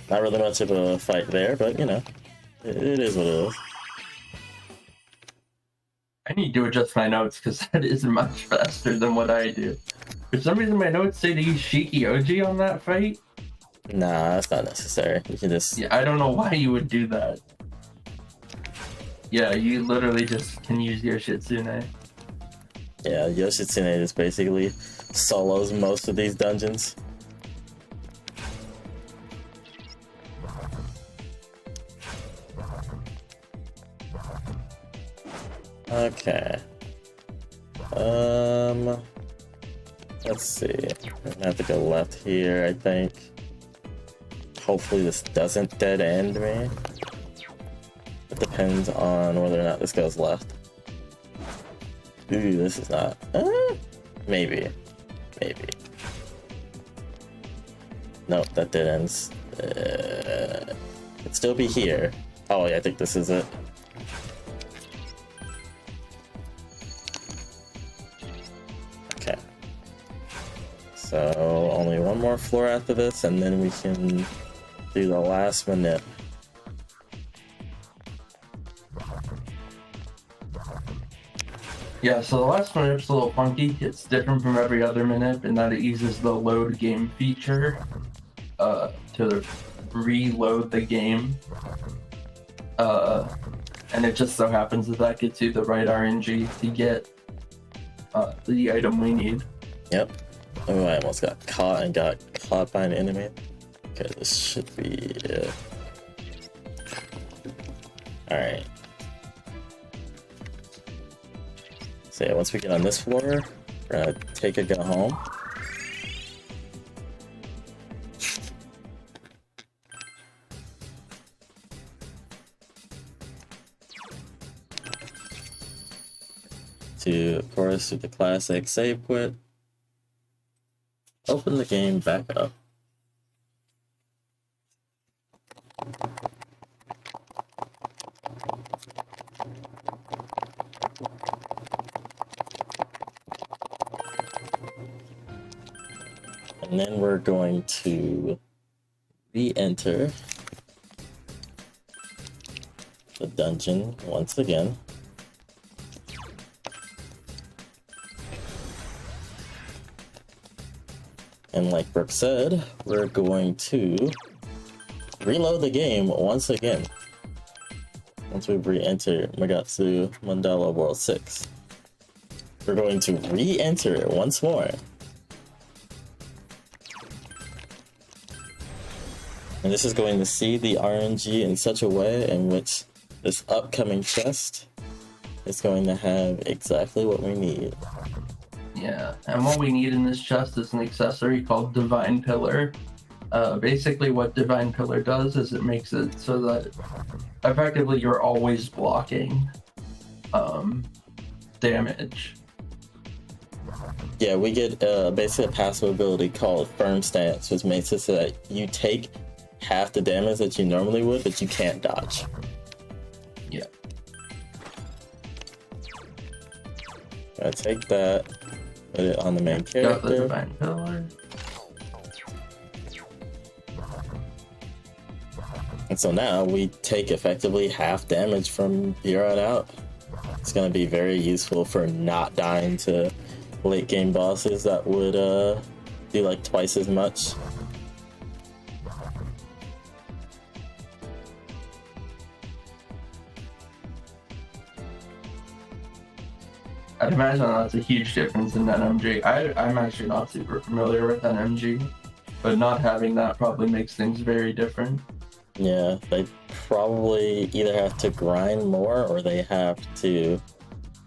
Not really much of a fight there, but you know, it is what it is. I need to adjust my notes because that is much faster than what I do. For some reason, my notes say to use Shiki Oji on that fight. Nah, that's not necessary. You can just... Yeah, I don't know why you would do that. Yeah, you literally just can use Yoshitsune. Yeah, Yoshitsune just basically solos most of these dungeons. Okay. Let's see. I'm gonna have to go left here, I think. Hopefully this doesn't dead end me. It depends on whether or not this goes left. Ooh, this is not. Maybe. Maybe. Nope, that dead ends. It'd still be here. Oh yeah, I think this is it. Okay. So only one more floor after this, and then we can do the last manip. Yeah, so the last manip's a little funky. It's different from every other manip in that it uses the load game feature to reload the game. And it just so happens that that gets you the right RNG to get the item we need. Yep. Oh, I almost got caught and got caught by an enemy. Okay, this should be it. Alright. So yeah, once we get on this floor, we're gonna take a go home. To, of course, do the classic save quit. Open the game back up. And then we're going to re-enter the dungeon once again. And like Brooke said, we're going to reload the game once again. Once we re-enter Magatsu Mandala World 6. We're going to re-enter it once more. And this is going to see the RNG in such a way in which this upcoming chest is going to have exactly what we need. Yeah, and what we need in this chest is an accessory called Divine Pillar. Basically what Divine Pillar does is it makes it so that effectively you're always blocking damage. Yeah, we get basically a passive ability called Firm Stance, which makes it so that you take half the damage that you normally would, but you can't dodge. Yeah. Gotta take that, put it on the main Got the character. Divine Pillar. And so now we take effectively half damage from here on out. It's going to be very useful for not dying to late game bosses that would do like twice as much. I'd imagine that's a huge difference in NMG. I'm actually not super familiar with NMG, but not having that probably makes things very different. Yeah, they probably either have to grind more or they have to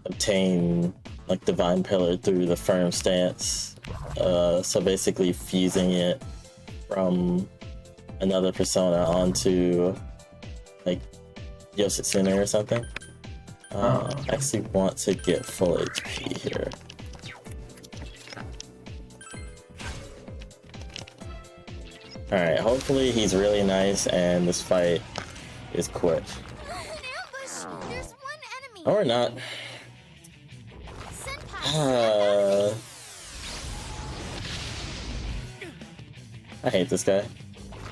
obtain like Divine Pillar through the Firm Stance. So basically fusing it from another persona onto like Yoshitsune or something. I actually want to get full HP here. Alright, hopefully he's really nice and this fight is quick. An ambush! There's one enemy! Or not. Senpai, I hate this guy.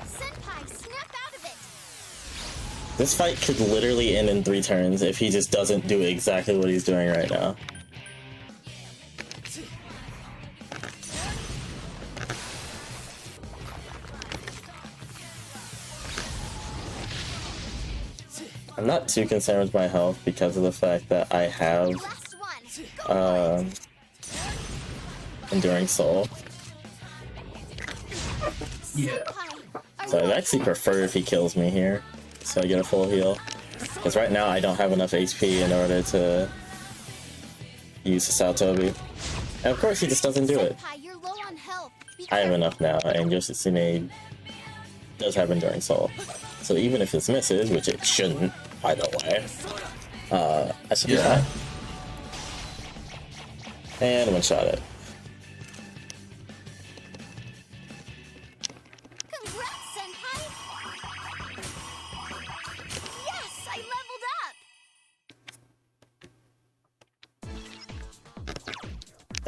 Senpai, snap out of it! This fight could literally end in 3 turns if he just doesn't do exactly what he's doing right now. I'm not too concerned with my health because of the fact that I have Last one! Go Enduring Soul. Yeah. Senpai, So I'd actually prefer if he kills me here, so I get a full heal. Because right now I don't have enough HP in order to use the Saotobi. And of course he just doesn't do it. Senpai, you're low on health. Be I have careful. enough now, and Yoshitsune does have Enduring Soul. So even if this misses, which it shouldn't, by the way, I should be Yeah. fine. And one-shot it. Congrats, Senpai! Yes, I leveled up!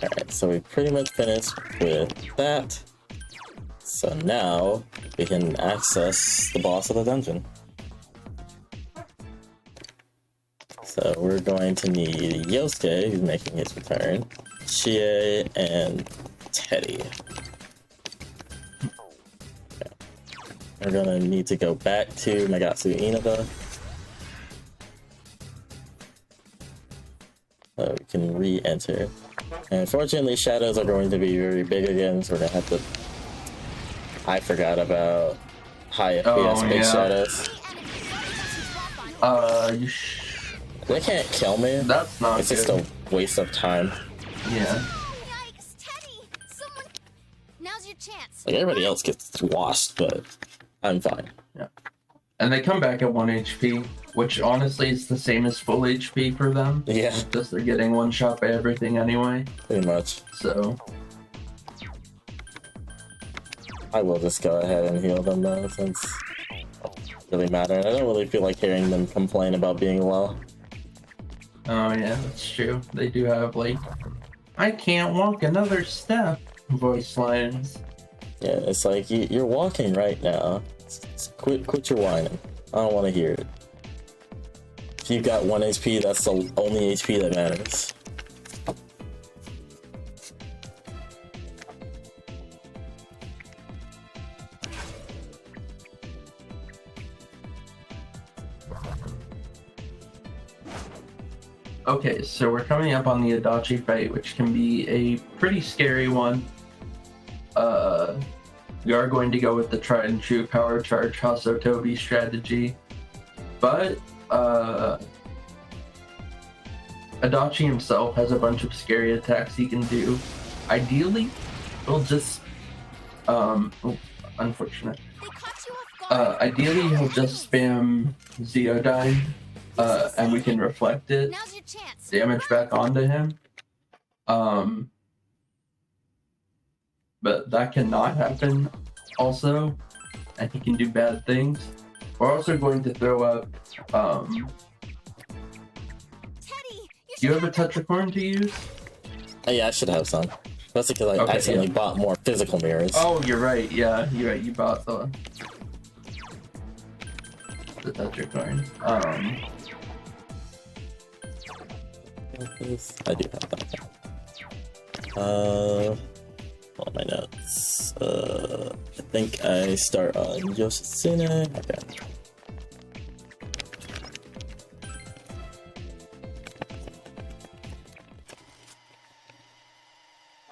Alright, so we pretty much finished with that. So now we can access the boss of the dungeon. So we're going to need Yosuke, who's making his return, Chie, and Teddy. Okay. We're gonna need to go back to Magatsu Inaba. So we can re-enter. And unfortunately, shadows are going to be very big again, so we're gonna have to... I forgot about high FPS big yeah. shadows. You They can't kill me. That's not It's good. just a waste of time. Yeah. Yikes, Teddy! Someone... Now's your chance. Like everybody else gets washed, but I'm fine. Yeah. And they come back at 1 HP, which honestly is the same as full HP for them. Yeah, Because they're getting one shot by everything anyway. pretty much. So, I will just go ahead and heal them though, since it doesn't really matter. I don't really feel like hearing them complain about being low. oh yeah, that's true. They do have like, I can't walk another step voice lines. Yeah, it's like you're walking right now. Quit your whining. I don't want to hear it. If you've got 1 HP, that's the only HP that matters. Okay, so we're coming up on the Adachi fight, which can be a pretty scary one. We are going to go with the tried and true power charge Hasotobi strategy, but Adachi himself has a bunch of scary attacks he can do. Ideally, he'll just unfortunate. They caught you off guard. Ideally, he'll just spam Zeodyne, and we can reflect it Now's your chance. damage back onto him. But that cannot happen also, and he can do bad things. We're also going to throw up, Teddy, do you have a Tetracorn to use? Oh, yeah, I should have some. That's because I Okay, accidentally yeah. bought more physical mirrors. Oh, you're right, yeah, you're right, you bought the Tetracorn. I do have that. All my notes. I think I start on Yoshitsune. Okay.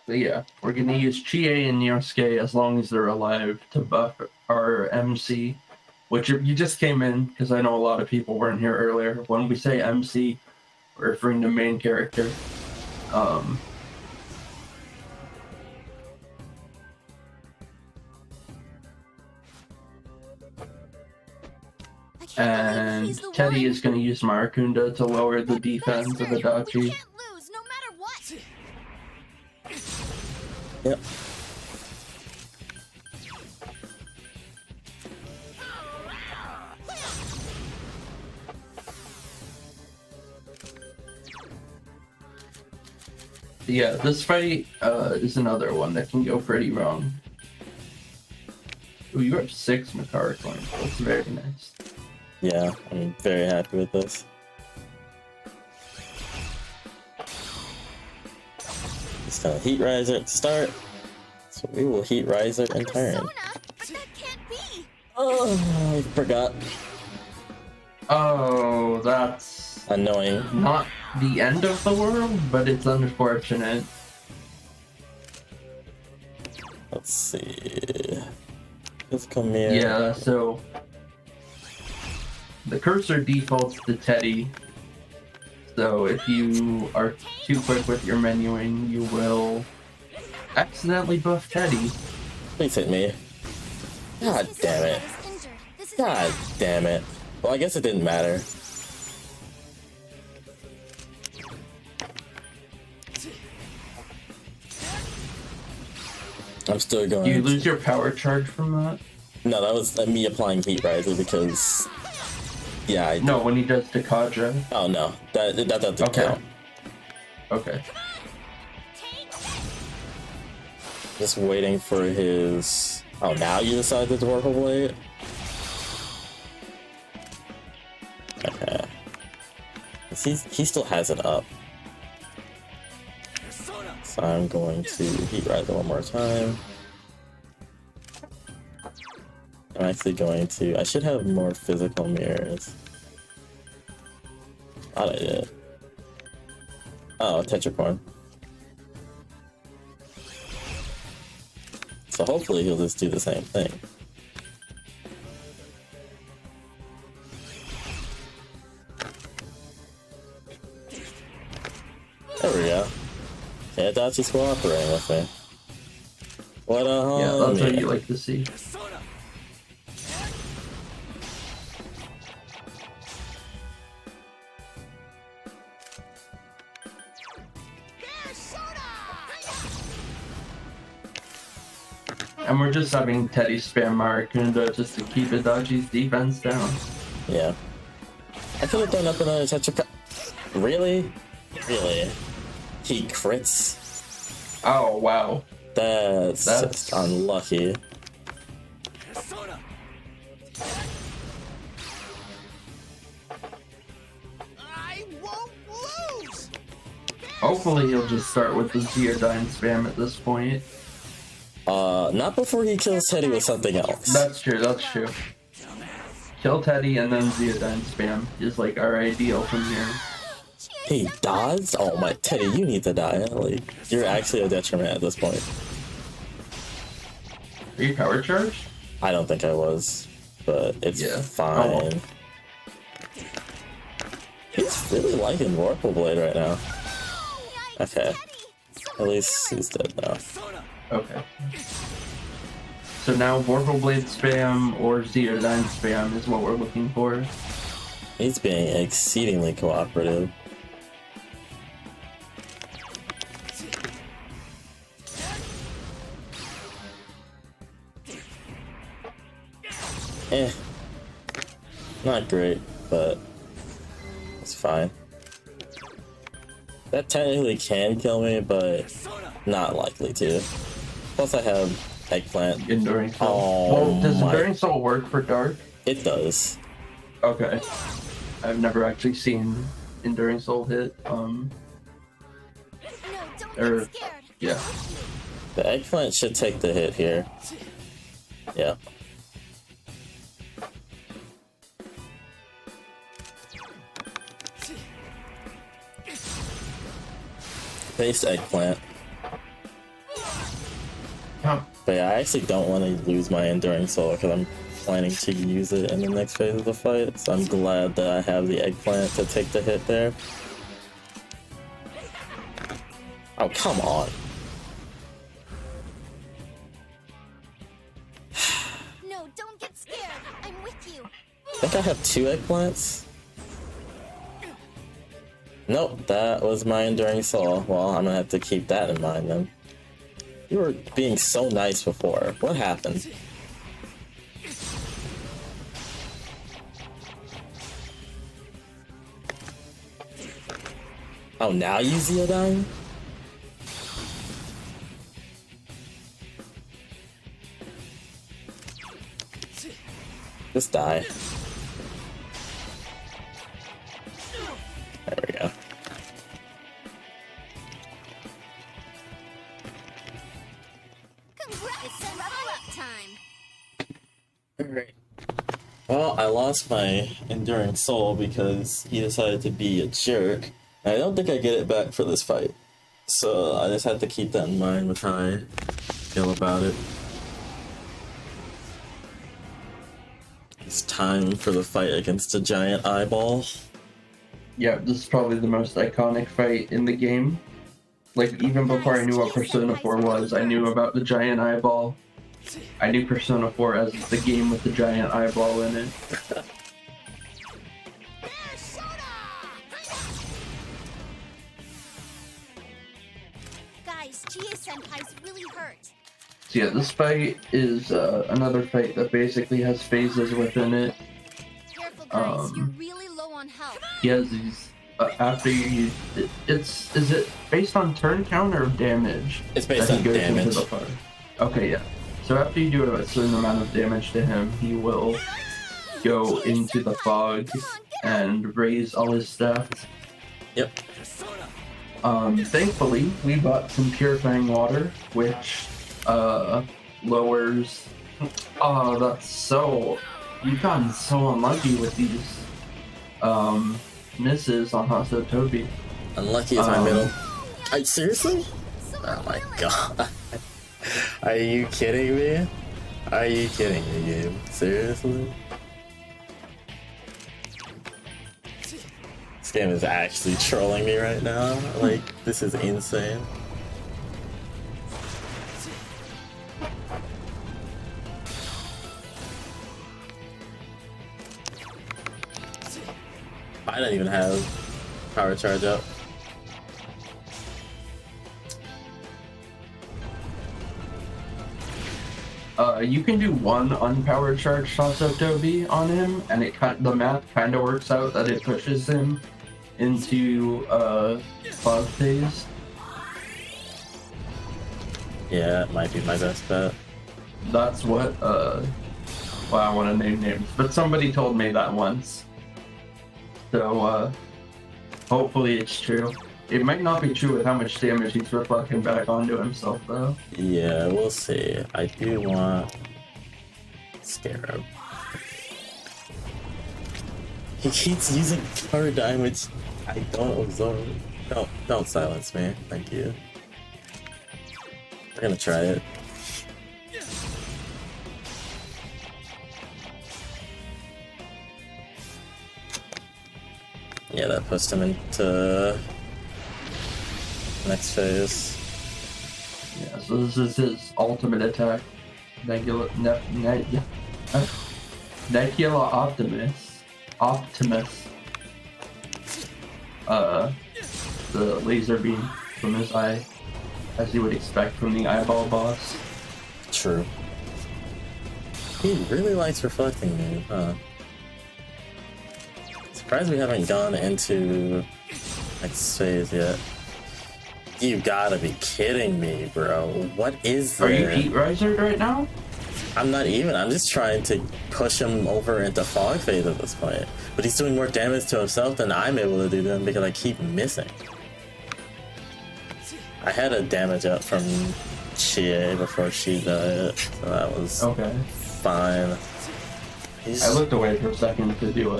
But yeah, we're gonna use Chie and Yosuke as long as they're alive to buff our MC, which you just came in, because I know a lot of people weren't here earlier. When we say MC, we're referring to main character. I can't believe And he's the Teddy one. is going to use Marakunda to lower the defense of Monster, Adachi. We can't lose, no matter what. Yep. Yeah, this fight is another one that can go pretty wrong. Ooh, you have 6 Makara coins. That's very nice. Yeah, I'm very happy with this. Just gonna Heat Riser at start. So we will Heat Riser in turn. Persona? But that can't be. Oh, I forgot. Oh, that's Annoying. not the end of the world, but it's unfortunate. Let's see. Physical mirror. Yeah, so the cursor defaults to Teddy. So if you are too quick with your menuing, you will accidentally buff Teddy. Please hit me. God His damn it. is injured. This is God bad. damn it. Well, I guess it didn't matter. I'm still going. Do you lose your power charge from that? No, that was me applying Heat Riser because. Yeah, I. No, when he does Takaja. Oh no, that doesn't Okay. count. Okay. Just waiting for his. Oh, now you decide to Dwarfle Blade? Okay. He still has it up. So I'm going to Heat Riser one more time. I'm actually going to. I should have more physical mirrors. Thought I did. Oh, Tetracorn. So hopefully he'll just do the same thing. There we go. Yeah, Adachi's cooperating with me. What a homie. Yeah, that's what you like to see. And we're just having Teddy spam Marakunda just to keep Adachi's defense down. Yeah. I could have done up another Tetra. Really? Really? He crits? Oh, wow. That's just unlucky. Persona. I won't lose. Hopefully he'll just start with the Zeodyne spam at this point. Not before he kills Teddy with something else. That's true, that's true. Kill Teddy and then Zeodyne spam is like our ideal from here. He dies? Oh my, Teddy, you need to die. Like, you're actually a detriment at this point. Are you power charged? I don't think I was, but it's fine. Oh, well. He's really liking Vorpal Blade right now. Okay. At least he's dead now. Okay. So now Vorpal Blade spam or Zeodyne spam is what we're looking for. He's being exceedingly cooperative. Not great, but it's fine. That technically can kill me, but not likely to. Plus I have Eggplant. Enduring Soul. Oh, well, does Enduring Soul work for Dark? It does. Okay. I've never actually seen Enduring Soul hit. No, don't Or, get scared. yeah. The Eggplant should take the hit here. Yeah. Face Eggplant. Huh. But yeah, I actually don't want to lose my Enduring Soul because I'm planning to use it in the next phase of the fight. So I'm glad that I have the Eggplant to take the hit there. Oh, come on. No, don't get scared. I'm with you. I think I have 2 Eggplants. Nope, that was my Enduring Soul. Well, I'm gonna have to keep that in mind then. You were being so nice before. What happened? Oh, now you Zeodyne? Just die. There we go. Congrats! It's level up time. Alright. Well, I lost my Enduring Soul because he decided to be a jerk. And I don't think I get it back for this fight. So I just have to keep that in mind with how I feel about it. It's time for the fight against the giant eyeball. Yeah, this is probably the most iconic fight in the game. Like, even before I knew what Persona 4 was, I knew about the giant eyeball. I knew Persona 4 as the game with the giant eyeball in it. Guys, Chia-senpai's really hurt. So yeah, this fight is another fight that basically has phases within it. Careful, guys. You're really low on health. He has these, after you use is it based on turn count or damage? It's based that on he goes damage. into the fire? Okay, yeah. So after you do a certain amount of damage to him, he will go into the fog and raise all his stats. Yep. Thankfully, we bought some purifying water, which lowers. Oh, that's so. You've gotten so unlucky with these misses on Hasso Toby. Unlucky is my middle. Seriously? Oh my god. Are you kidding me? Are you kidding me, game? Seriously? This game is actually trolling me right now. Like, this is insane. I don't even have power charge up. You can do one unpowered charge Hasso Toby on him, and the math kind of works out that it pushes him into fog phase. Yeah, it might be my best bet. That's what, well, I want to name names, but somebody told me that once. So, hopefully it's true. It might not be true with how much damage he's reflecting back onto himself, though. Yeah, we'll see. I do want Scarab. He keeps using power damage. I don't absorb. Don't silence me. Thank you. We're gonna try it. Yeah, that pushed him into next phase. Yeah, so this is his ultimate attack. Nebula Optimus. The laser beam from his eye, as you would expect from the eyeball boss. True. He really likes reflecting me, huh? Surprised we haven't gone into next phase yet. You gotta be kidding me, bro. What is there? Are you Heat Riser right now? I'm not even. I'm just trying to push him over into fog phase at this point. But he's doing more damage to himself than I'm able to do to him because I keep missing. I had a damage up from Chie before she died, so that was Okay. fine. I looked away for a second to do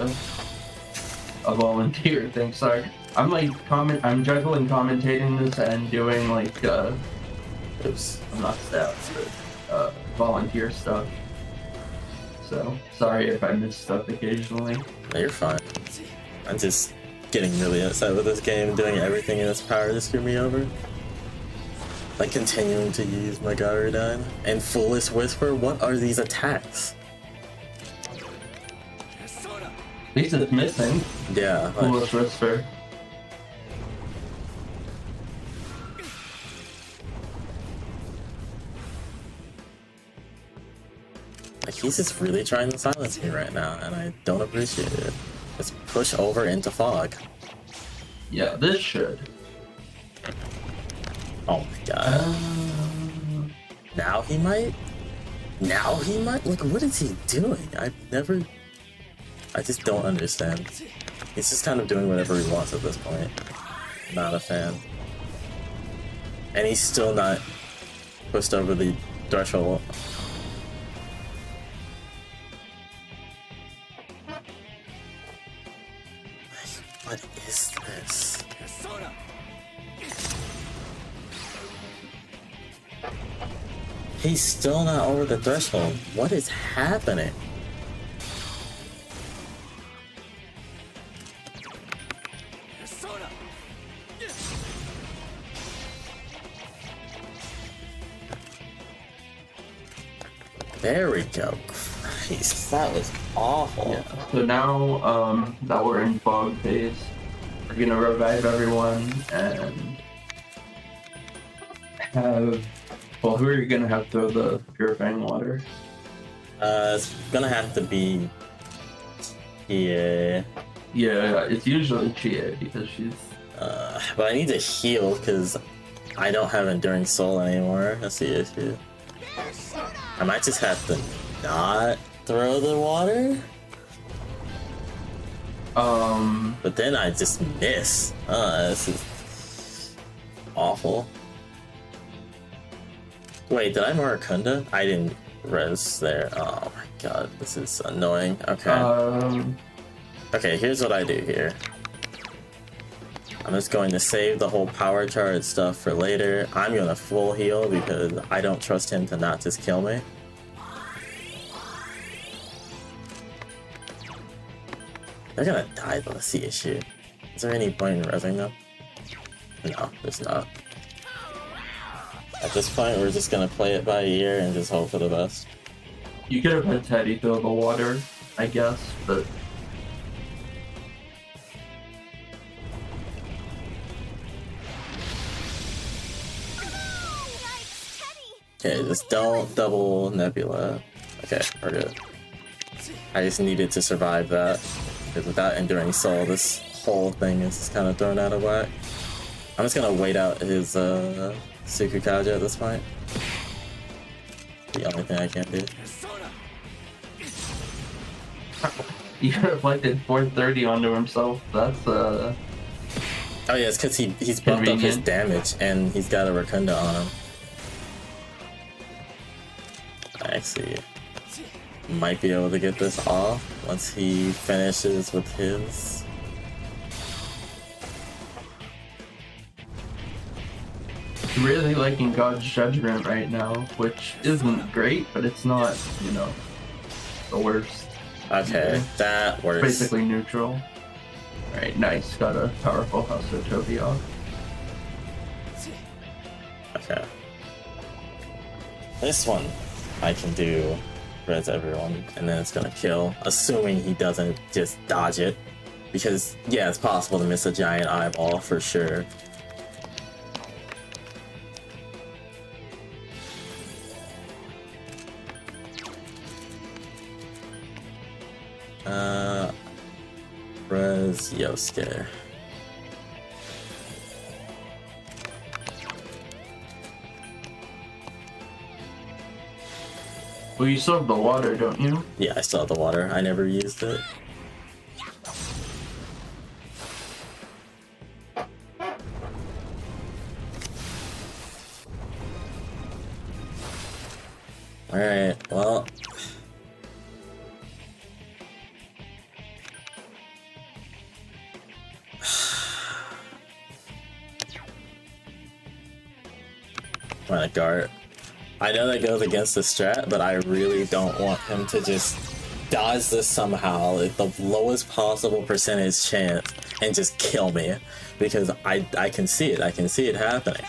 a volunteer thing. Sorry, I'm like I'm juggling commentating this and doing like Oops. I'm not staff, but volunteer stuff. So sorry if I miss stuff occasionally. No, you're fine. I'm just getting really upset with this game, doing everything in its power to screw me over. Like continuing to use my Gyarados and Foolish Whisper. What are these attacks? At least it's missing. Yeah. Like, Foolish Whisper. he's just really trying to silence me right now, and I don't appreciate it. Let's push over into fog. Yeah, this should. Oh my god. Now he might? Now he might? Like, what is he doing? I just don't understand. He's just kind of doing whatever he wants at this point. Not a fan. And he's still not pushed over the threshold. What is this? He's still not over the threshold. What is happening? There we go. Christ, that was awful. Yeah. So now that we're in fog phase, we're gonna revive everyone and have. Well, who are you gonna have throw the purifying water? It's gonna have to be. Yeah. Yeah, it's usually Chia because she's. But I need to heal because I don't have Enduring Soul anymore. That's the issue. I might just have to not throw the water. But then I just miss. This is awful. Wait, did I Maracunda? I didn't res there. Oh my god, this is annoying. Okay. Okay, here's what I do here. I'm just going to save the whole power charge stuff for later. I'm gonna full heal because I don't trust him to not just kill me. They're gonna die though, that's the issue. Is there any point in resing them? No, there's not. At this point, we're just gonna play it by ear and just hope for the best. You could have had Teddy throw the water, I guess, but. Okay, just don't double Nebula. Okay, we're good. I just needed to survive that. Because without Enduring Soul, this whole thing is just kind of thrown out of whack. I'm just gonna wait out his Sukukage at this point. the only thing I can do. He reflected 430 onto himself. That's Oh yeah, it's because he's bumped up his Convenient. damage and he's got a Racunda on him. Actually, might be able to get this off once he finishes with his. really liking God's Judgment right now, which isn't great, but it's not, you know, the worst. Okay, that works. Basically neutral. Alright, nice. Got a powerful House of Toby off. Okay. This one I can do res everyone and then it's gonna kill, assuming he doesn't just dodge it. Because yeah, it's possible to miss a giant eyeball for sure. Res Yosuke. Well, you still have the water, don't you? Yeah, I still have the water. I never used it. Alright, well. I'm gonna guard. I know that goes against the strat, but I really don't want him to just dodge this somehow at the lowest possible percentage chance and just kill me, because I can see it. I can see it happening.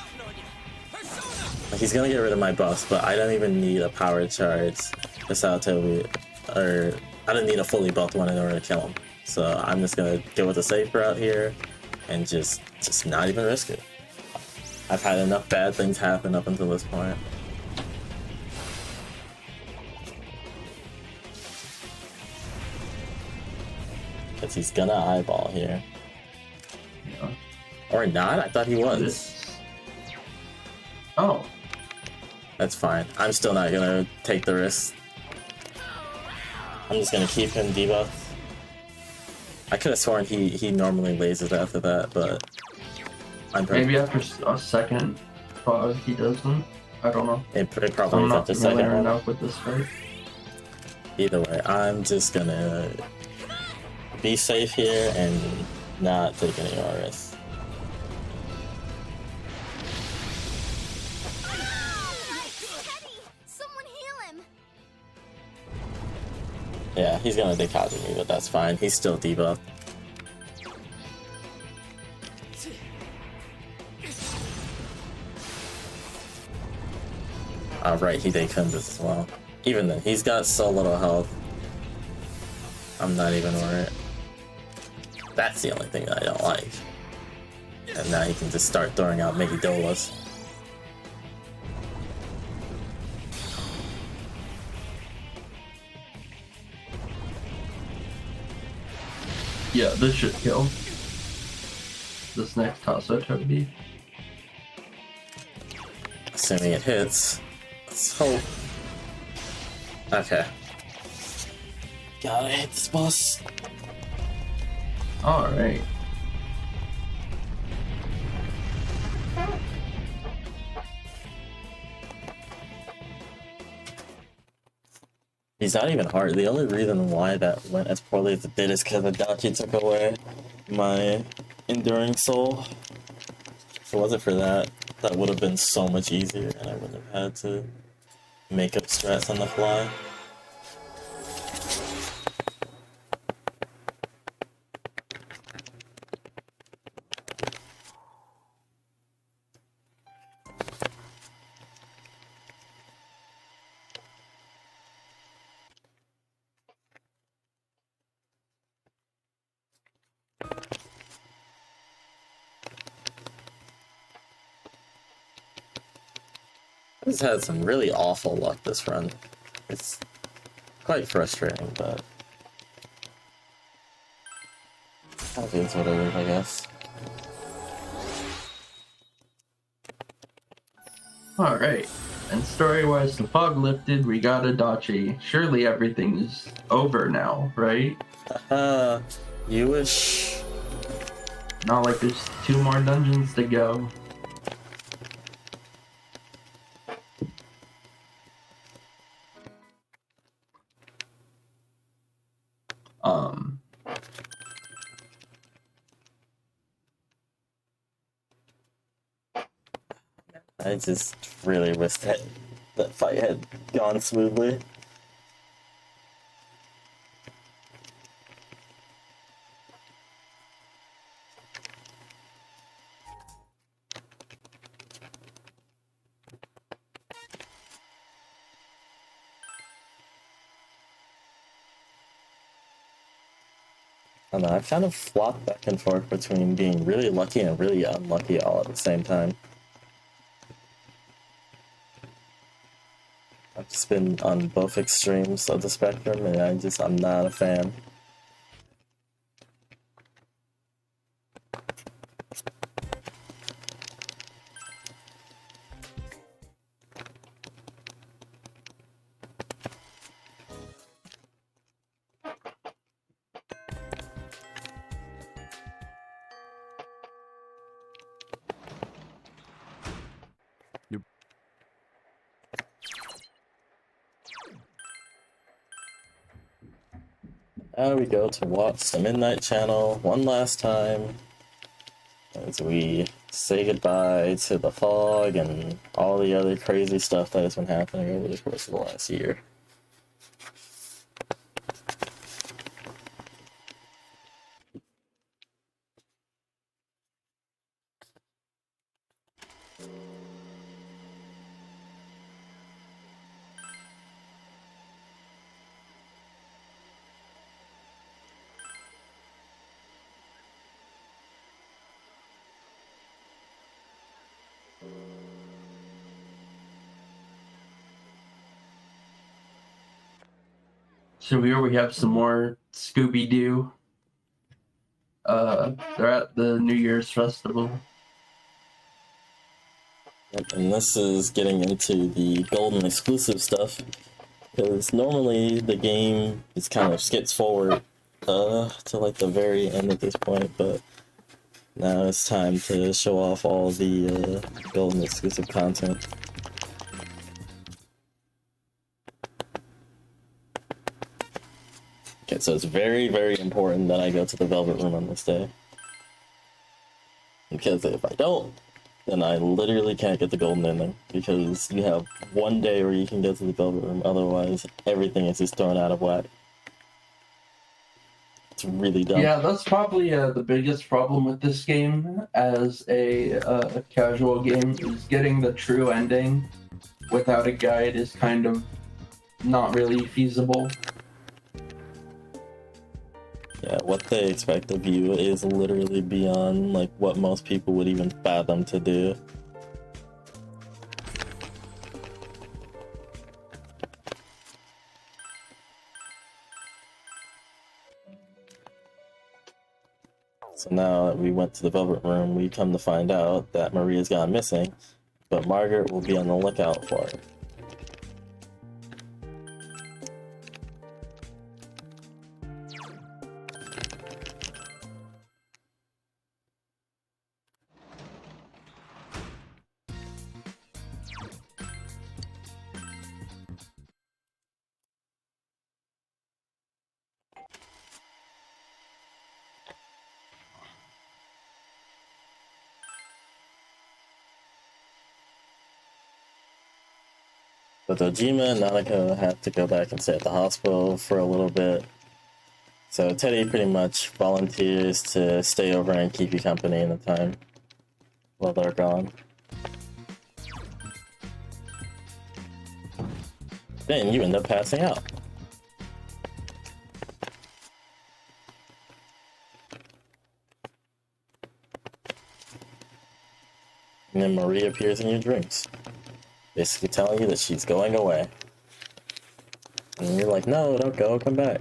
Like, he's gonna get rid of my buffs, but I don't even need a power charge for Toby, or I don't need a fully buffed one in order to kill him. So I'm just gonna go with the safe route here and just not even risk it. I've had enough bad things happen up until this point. Because he's gonna eyeball here. Yeah. Or not? I thought he was. This... Oh. That's fine. I'm still not gonna take the risk. I'm just gonna keep him debuffed. I could have sworn he normally lasers after that, but I'm Maybe after a second fog he doesn't. I don't know. It probably I'm is not after familiar second one. enough with this fight. Either way, I'm just gonna be safe here and not take any more risks. Teddy, someone heal him. Yeah, he's gonna Dekaji me, but that's fine. He's still debuffed. Alright, he Dekundus as well. Even then, he's got so little health. I'm not even worried. That's the only thing that I don't like. And now he can just start throwing out Megidolas. Yeah, this should kill. This next Tasso Toby. Assuming it hits. Let's hope. Okay. Gotta hit this boss. Alright. He's not even hard. The only reason why that went as poorly as it did is because Adachi took away my Enduring Soul. If it wasn't for that, that would have been so much easier and I wouldn't have had to make up strats on the fly. I just had some really awful luck this run. It's quite frustrating, but that is what it is, I guess. Alright. And story-wise, the fog lifted, we got Adachi. Surely everything's over now, right? You wish. Not like there's 2 more dungeons to go. Um, I just really wish that fight had gone smoothly. I don't know, I've kind of flopped back and forth between being really lucky and really unlucky all at the same time. I've just been on both extremes of the spectrum, and I'm not a fan. Now we go to watch the Midnight Channel one last time as we say goodbye to the fog and all the other crazy stuff that has been happening over the course of the last year. so here we have some more Scooby-Doo. They're at the New Year's festival. Yep, and this is getting into the golden exclusive stuff, because normally the game just kind of skips forward to like the very end at this point, but now it's time to show off all the golden exclusive content. Okay, so it's very, very important that I go to the Velvet Room on this day. Because if I don't, then I literally can't get the golden ending. Because you have one day where you can go to the Velvet Room, otherwise everything is just thrown out of whack. It's really dumb. Yeah, that's probably the biggest problem with this game as a casual game, is getting the true ending without a guide is kind of not really feasible. Yeah, what they expect of you is literally beyond like what most people would even fathom to do. So now that we went to the Velvet Room, we come to find out that Maria's gone missing, but Margaret will be on the lookout for her. But Dojima and Nanako have to go back and stay at the hospital for a little bit. So Teddy pretty much volunteers to stay over and keep you company in the time while they're gone. Then you end up passing out. And then Maria appears in your dreams, basically telling you that she's going away. And you're like, no, don't go, come back.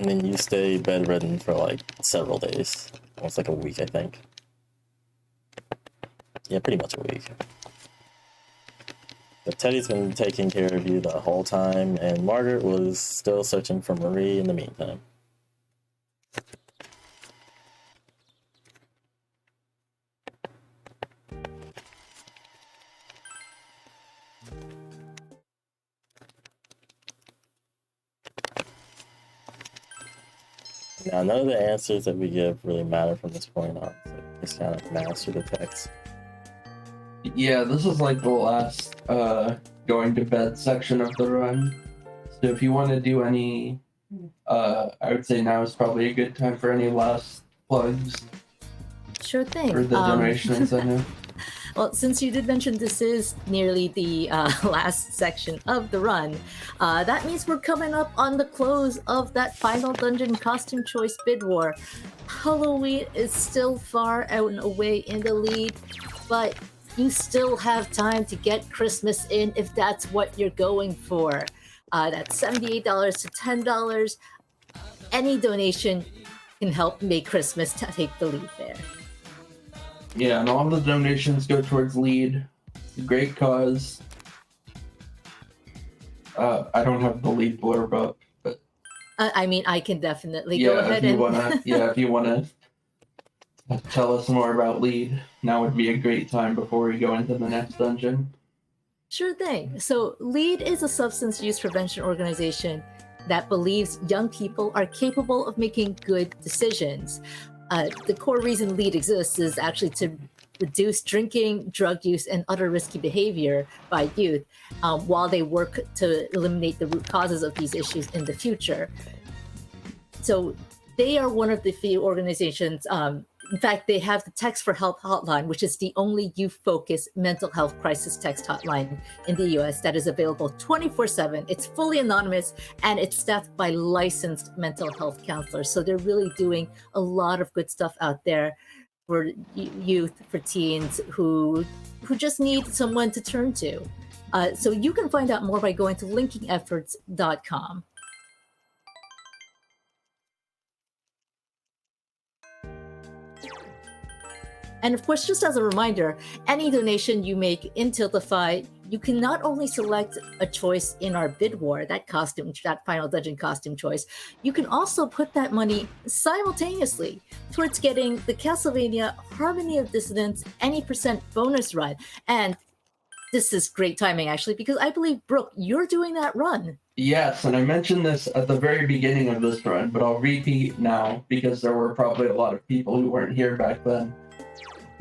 And then you stay bedridden for like several days. Almost like a week, I think. Yeah, pretty much a week. But Teddy's been taking care of you the whole time, and Margaret was still searching for Marie in the meantime. Now, none of the answers that we give really matter from this point on, so just kind of master the text. Yeah, this is like the last going to bed section of the run. So if you want to do any, I would say now is probably a good time for any last plugs Sure thing. for the donations. I know. Well, since you did mention this is nearly the last section of the run, that means we're coming up on the close of that final dungeon costume choice bid war. Halloween is still far out and away in the lead, but you still have time to get Christmas in if that's what you're going for. That's $78 to $10. Any donation can help make Christmas take the lead there. Yeah, and all the donations go towards lead. It's a great cause. I don't have the lead blurb up, but I mean, I can definitely yeah, go ahead if you wanna tell us more about lead, now would be a great time before we go into the next dungeon. Sure thing. So, LEAD is a substance use prevention organization that believes young people are capable of making good decisions. The core reason LEAD exists is actually to reduce drinking, drug use, and other risky behavior by youth while they work to eliminate the root causes of these issues in the future. So, they are one of the few organizations. In fact, they have the Text for Help hotline, which is the only youth-focused mental health crisis text hotline in the US that is available 24/7. It's fully anonymous, and it's staffed by licensed mental health counselors. So they're really doing a lot of good stuff out there for youth, for teens who just need someone to turn to. So you can find out more by going to linkingefforts.com. And of course, just as a reminder, any donation you make in Tiltify, you can not only select a choice in our bid war, that final dungeon costume choice, you can also put that money simultaneously towards getting the Castlevania Harmony of Dissonance any percent bonus run. And this is great timing, actually, because I believe, Brooke, you're doing that run. Yes, and I mentioned this at the very beginning of this run, but I'll repeat now because there were probably a lot of people who weren't here back then.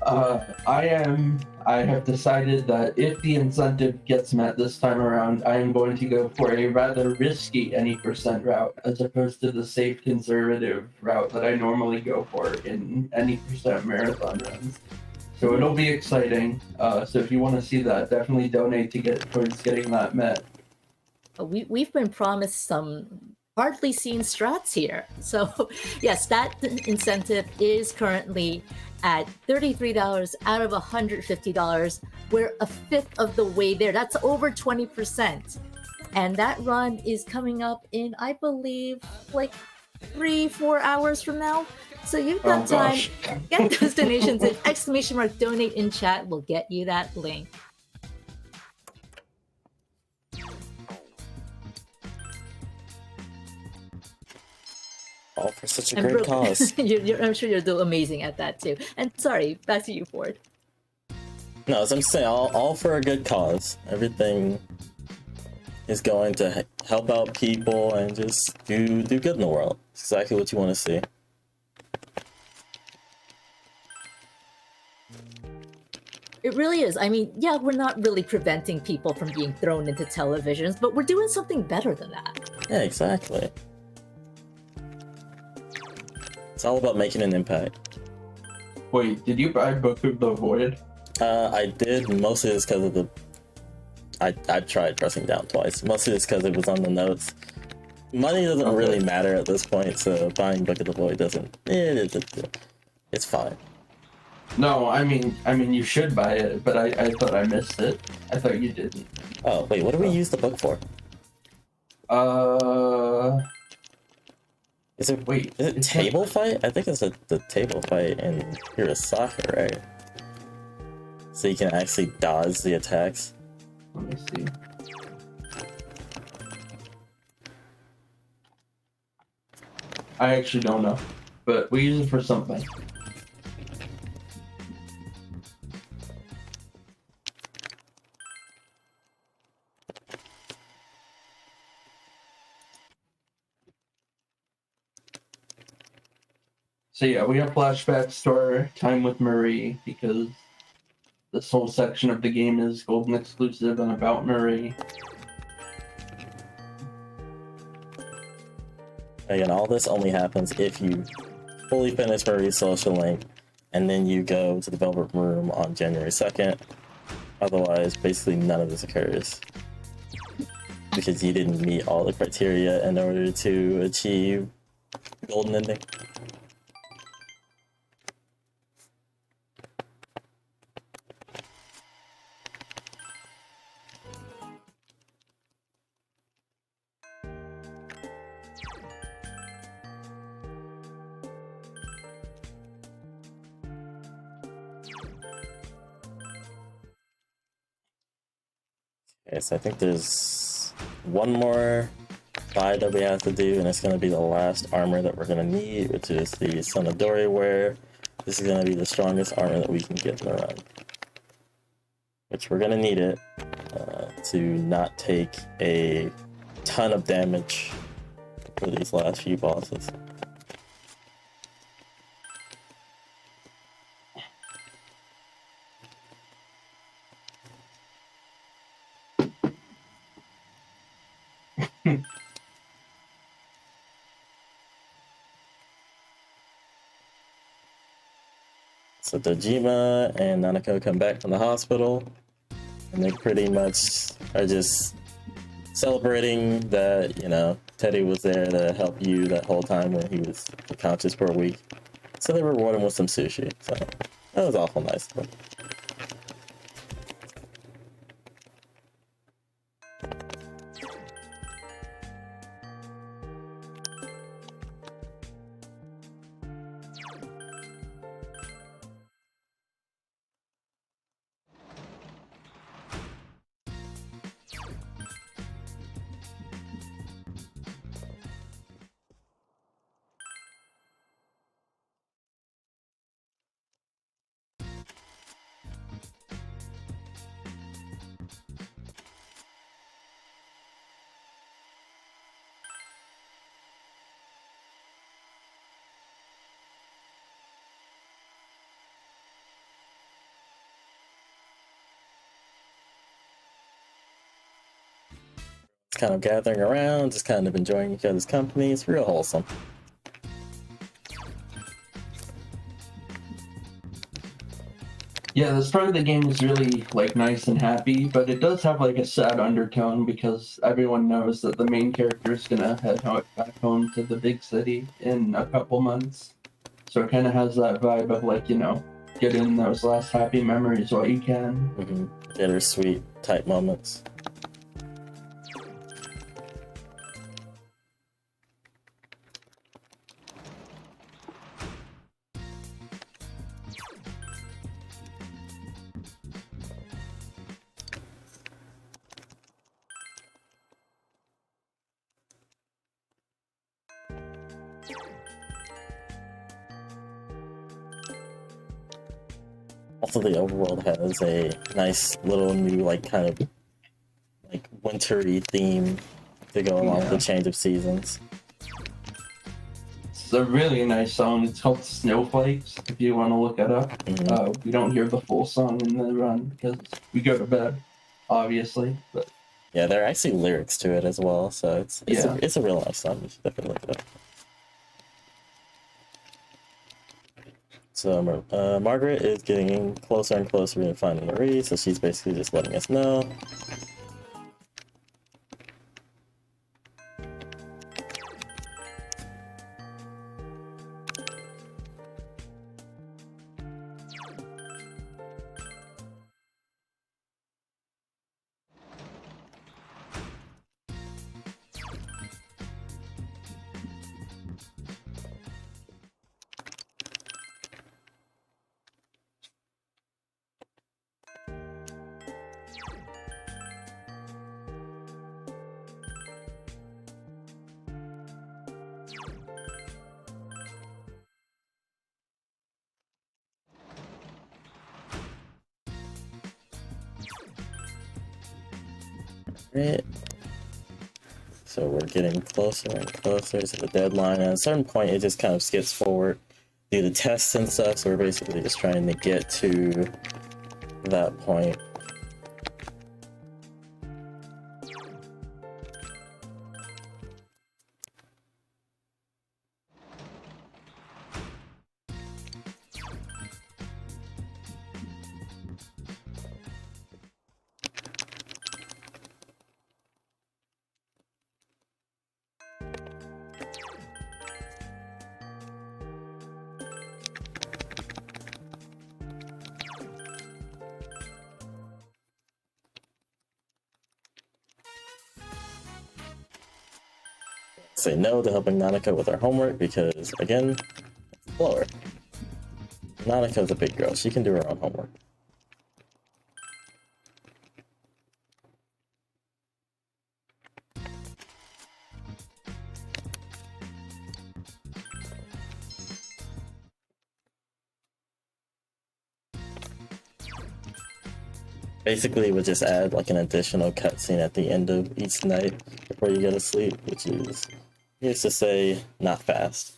I have decided that if the incentive gets met this time around, I am going to go for a rather risky any percent route as opposed to the safe conservative route that I normally go for in any percent marathon runs. So it'll be exciting. So if you want to see that, definitely donate to get towards getting that met. We've been promised some hardly seen strats here. So yes, that incentive is currently at $33 out of $150. We're a fifth of the way there. That's over 20%. And that run is coming up in, I believe, like 3-4 hours from now. So you've got time. Get those donations in. ! Donate in chat will get you that link. All for such a And great Brooke, cause. I'm sure you're doing amazing at that too. And sorry, back to you, Ford. No, as I'm saying, all for a good cause. Everything is going to help out people and just do good in the world. It's exactly what you want to see. It really is. I mean, yeah, we're not really preventing people from being thrown into televisions, but we're doing something better than that. Yeah, exactly. It's all about making an impact. Wait, did you buy Book of the Void? I did. Mostly it's because of the... I tried pressing down twice. Mostly it's because it was on the notes. Money doesn't really matter at this point, so buying Book of the Void doesn't... It's fine. No, I mean you should buy it, but I thought I missed it. I thought you didn't. Oh, wait, what do we use the book for? Wait, is it is table that- fight? I think it's the table fight in Hirosaka, right? So you can actually dodge the attacks. Let me see. I actually don't know, but we use it for something. So yeah, we have flashbacks to our time with Marie because this whole section of the game is Golden exclusive and about Marie. Again, all this only happens if you fully finish Marie's social link, and then you go to the Velvet Room on January 2nd. Otherwise, basically none of this occurs. Because you didn't meet all the criteria in order to achieve Golden Ending. Okay, so I think there's one more buy that we have to do, and it's going to be the last armor that we're going to need, which is the Sonodori wear. This is going to be the strongest armor that we can get in the run. Which we're going to need it to not take a ton of damage for these last few bosses. So Dojima and Nanako come back from the hospital, and they pretty much are just celebrating that, you know, Teddy was there to help you that whole time when he was unconscious for a week. So they reward him with some sushi. So that was awful nice of them. Kind of gathering around, just kind of enjoying each other's company. It's real wholesome. Yeah, this part of the game is really like nice and happy, but it does have like a sad undertone because everyone knows that the main character is gonna head back home to the big city in a couple months. So it kind of has that vibe of like, you know, get in those last happy memories while you can. Bittersweet type moments. Also, the overworld has a nice little new, like, kind of like wintry theme to go along with the change of seasons. It's a really nice song. It's called Snowflakes, if you want to look it up. We don't hear the full song in the run because we go to bed, obviously. But yeah, there are actually lyrics to it as well, so it's a real nice song. You should definitely look it up. So Margaret is getting closer and closer to finding Marie, so she's basically just letting us know. Right. So we're getting closer and closer to the deadline. At a certain point, it just kind of skips forward, do the tests and stuff. So we're basically just trying to get to that point. Say no to helping Nanika with her homework because, again, it's slower. Nanika's a big girl. She can do her own homework. Basically, it would just add like an additional cutscene at the end of each night before you go to sleep, which is, used to say, not fast.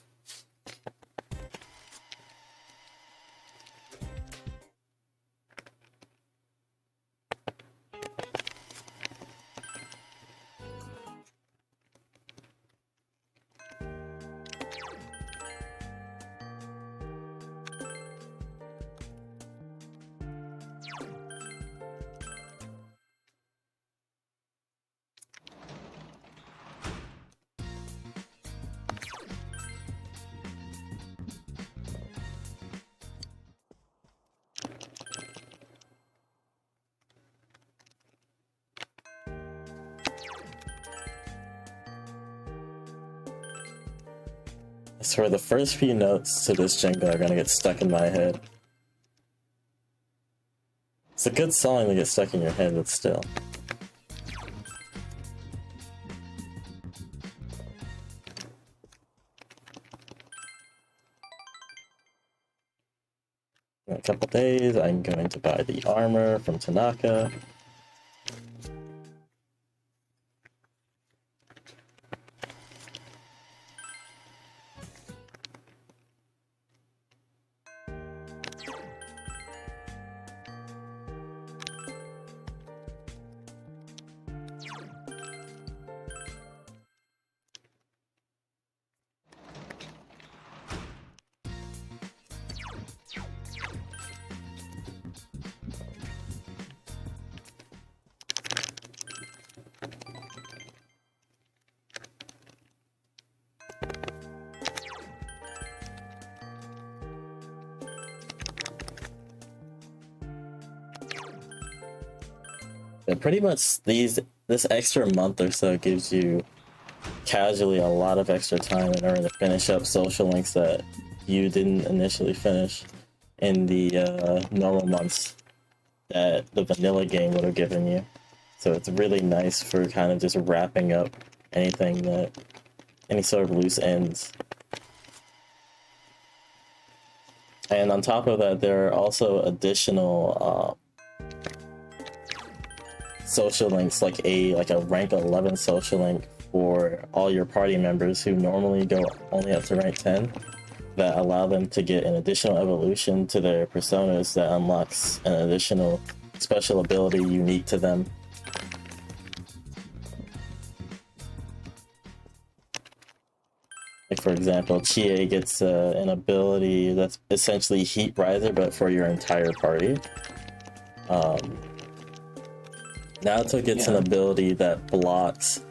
I swear the first few notes to this jingle are gonna get stuck in my head. It's a good song to get stuck in your head, but still. In a couple days, I'm going to buy the armor from Tanaka. Yeah, pretty much this extra month or so gives you casually a lot of extra time in order to finish up social links that you didn't initially finish in the normal months that the vanilla game would have given you. So it's really nice for kind of just wrapping up anything that any sort of loose ends. And on top of that, there are also additional social links, like a rank 11 social link for all your party members who normally go only up to rank 10, that allow them to get an additional evolution to their personas that unlocks an additional special ability unique to them. Like for example, Chie gets an ability that's essentially Heat Riser, but for your entire party. Naruto gets an ability that blocks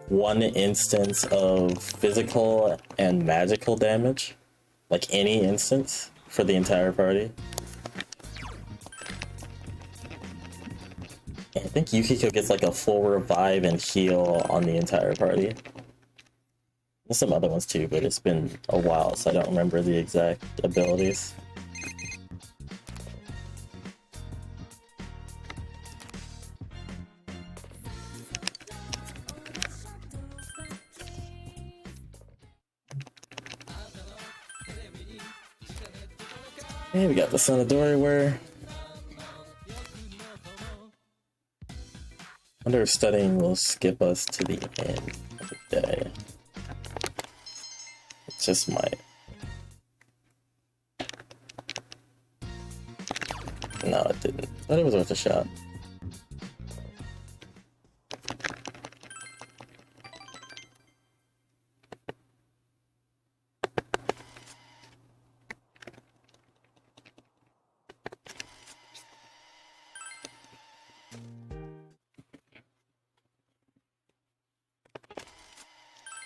one instance of physical and magical damage, like any instance, for the entire party. And I think Yukiko gets like a full revive and heal on the entire party. There's some other ones too, but it's been a while, so I don't remember the exact abilities. Okay, we got the Son of Dory wear. wonder if studying will skip us to the end of the day. It just might. No, it didn't. But it was worth a shot.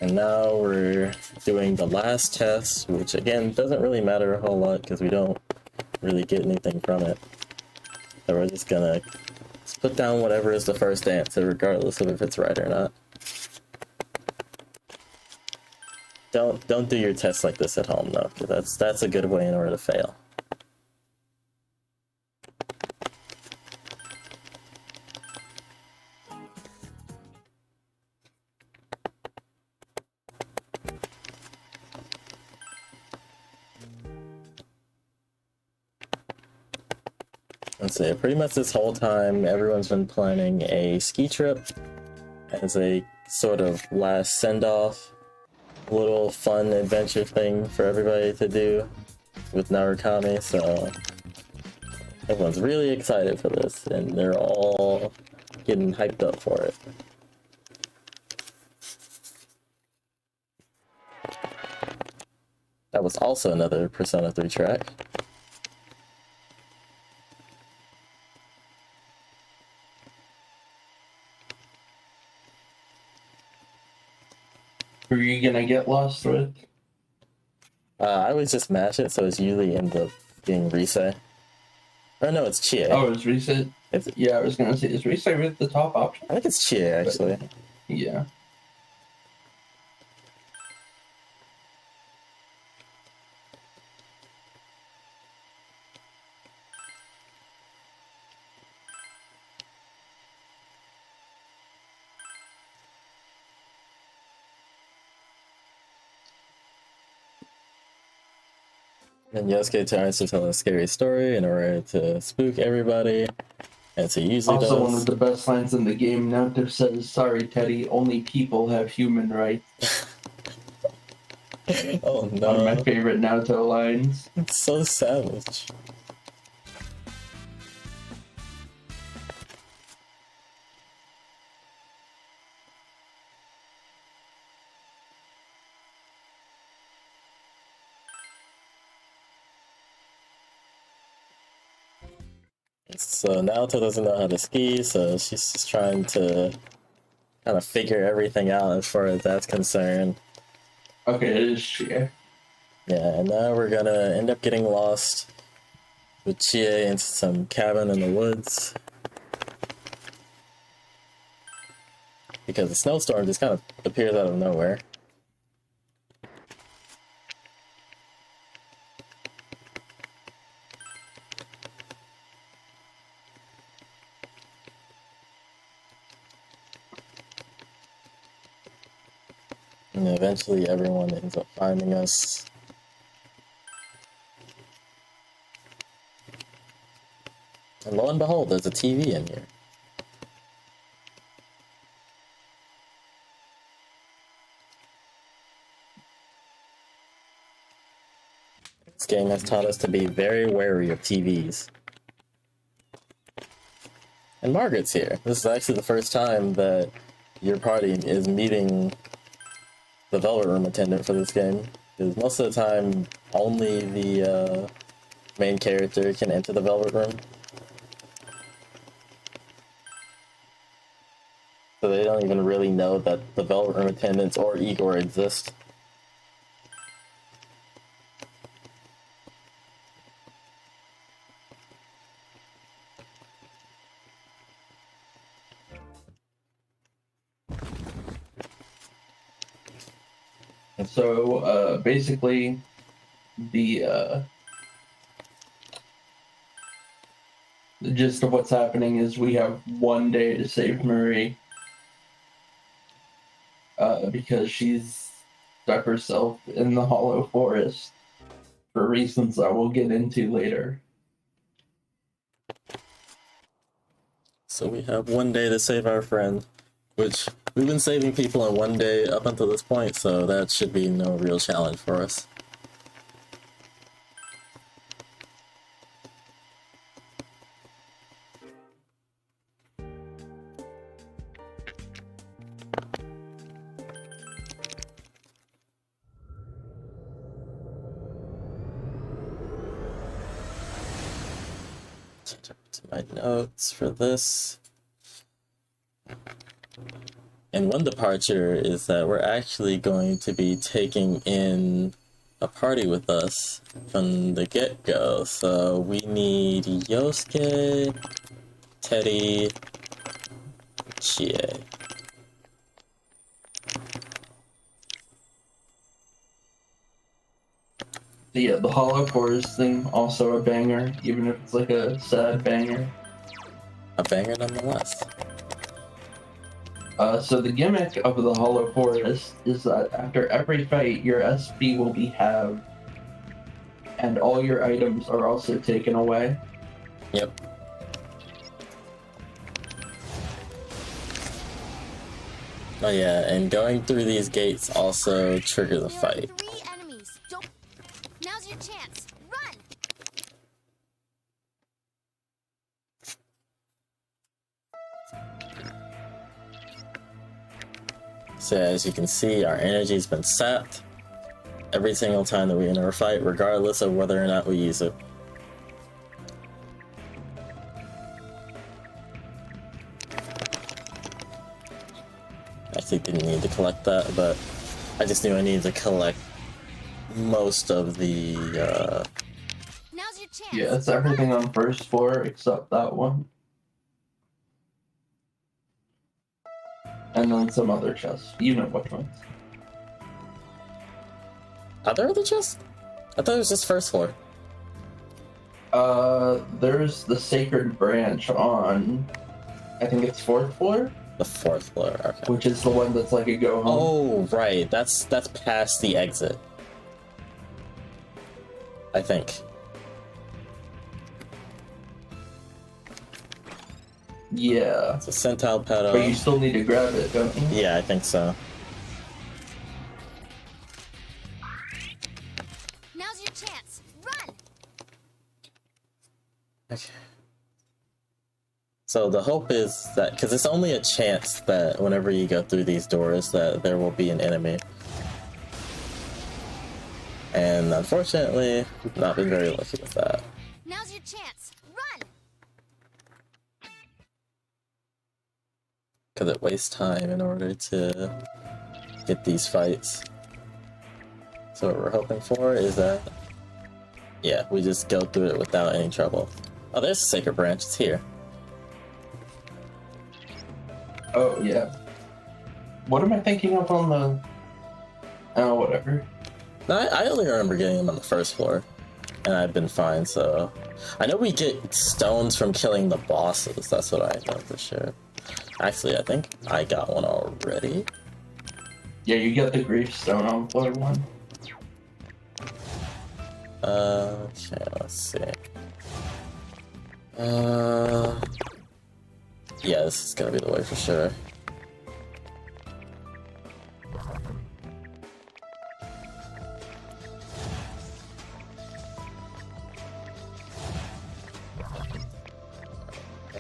And now we're doing the last test, which again doesn't really matter a whole lot because we don't really get anything from it. So we're just gonna put down whatever is the first answer, regardless of if it's right or not. Don't do your tests like this at home though, because that's a good way in order to fail. Let's see, pretty much this whole time, everyone's been planning a ski trip as a sort of last send-off, little fun adventure thing for everybody to do with Narukami, so everyone's really excited for this, and they're all getting hyped up for it. That was also another Persona 3 track. Who are you gonna get lost with? I always just mash it, so it's usually end up being Risei. Oh no, it's Chie. Oh, it's reset. Yeah, I was gonna say, is reset with the top option? I think it's Chie, actually. Yeah. And Yosuke tries to tell a scary story in order to spook everybody, and so he usually Also, one does. of the best lines in the game. Naruto says, "Sorry, Teddy. Only people have human rights." Oh One of my no, favorite Naruto lines. it's so savage. So Naoto doesn't know how to ski, so she's just trying to kind of figure everything out as far as that's concerned. Okay, it is Chie. Yeah, and now we're gonna end up getting lost with Chie into some cabin in the woods. Because the snowstorm just kind of appears out of nowhere. And eventually everyone ends up finding us. And lo and behold, there's a TV in here. This game has taught us to be very wary of TVs. And Margaret's here. This is actually the first time that your party is meeting the Velvet Room attendant for this game. Because most of the time, only the main character can enter the Velvet Room. So they don't even really know that the Velvet Room attendants or Igor exist. So, basically, the gist of what's happening is we have one day to save Marie. Because she's stuck herself in the Hollow Forest for reasons I will get into later. So we have 1 day to save our friend, which we've been saving people in 1 day up until this point, so that should be no real challenge for us. Change over to my notes for this. And one departure is that we're actually going to be taking in a party with us from the get-go. So we need Yosuke, Teddy, Chie. Yeah, the Hollow Forest thing, also a banger, even if it's like a sad banger. A banger nonetheless. So the gimmick of the Hollow Forest is that after every fight, your SP will be halved, and all your items are also taken away. Yep. Oh yeah, and going through these gates also triggers a There are fight. 3 enemies. Don't. Now's your chance. Run. So as you can see, our energy's been sapped every single time that we enter a fight, regardless of whether or not we use it. Actually didn't need to collect that, but I just knew I needed to collect most of the, Now's your chance. Yeah, it's everything on first floor except that one. And then some other chests. You know which ones. Are there other chests? I thought it was just first floor. There's the Sacred Branch on, I think it's 4th floor, The 4th floor, okay. which is the one that's like a go home. Oh, right, that's past the exit. I think. Yeah. It's a centile pedal. But you still need to grab it, don't you? Yeah, I think so. Now's your chance. Run. Okay. So the hope is that, because it's only a chance that whenever you go through these doors that there will be an enemy. And unfortunately, we've not been very lucky with that. Now's your chance. Run. Because it wastes time in order to get these fights. So what we're hoping for is that, yeah, we just go through it without any trouble. Oh, there's a Sacred Branch, it's here. Oh, yeah. What am I thinking of on the... Oh, whatever. No, I only remember getting them on the first floor, and I've been fine, so... I know we get stones from killing the bosses, that's what I know for sure. Actually, I think I got one already. Yeah, you get the Grief Stone on floor 1. Okay, let's see. Yeah, this is gonna be the way for sure.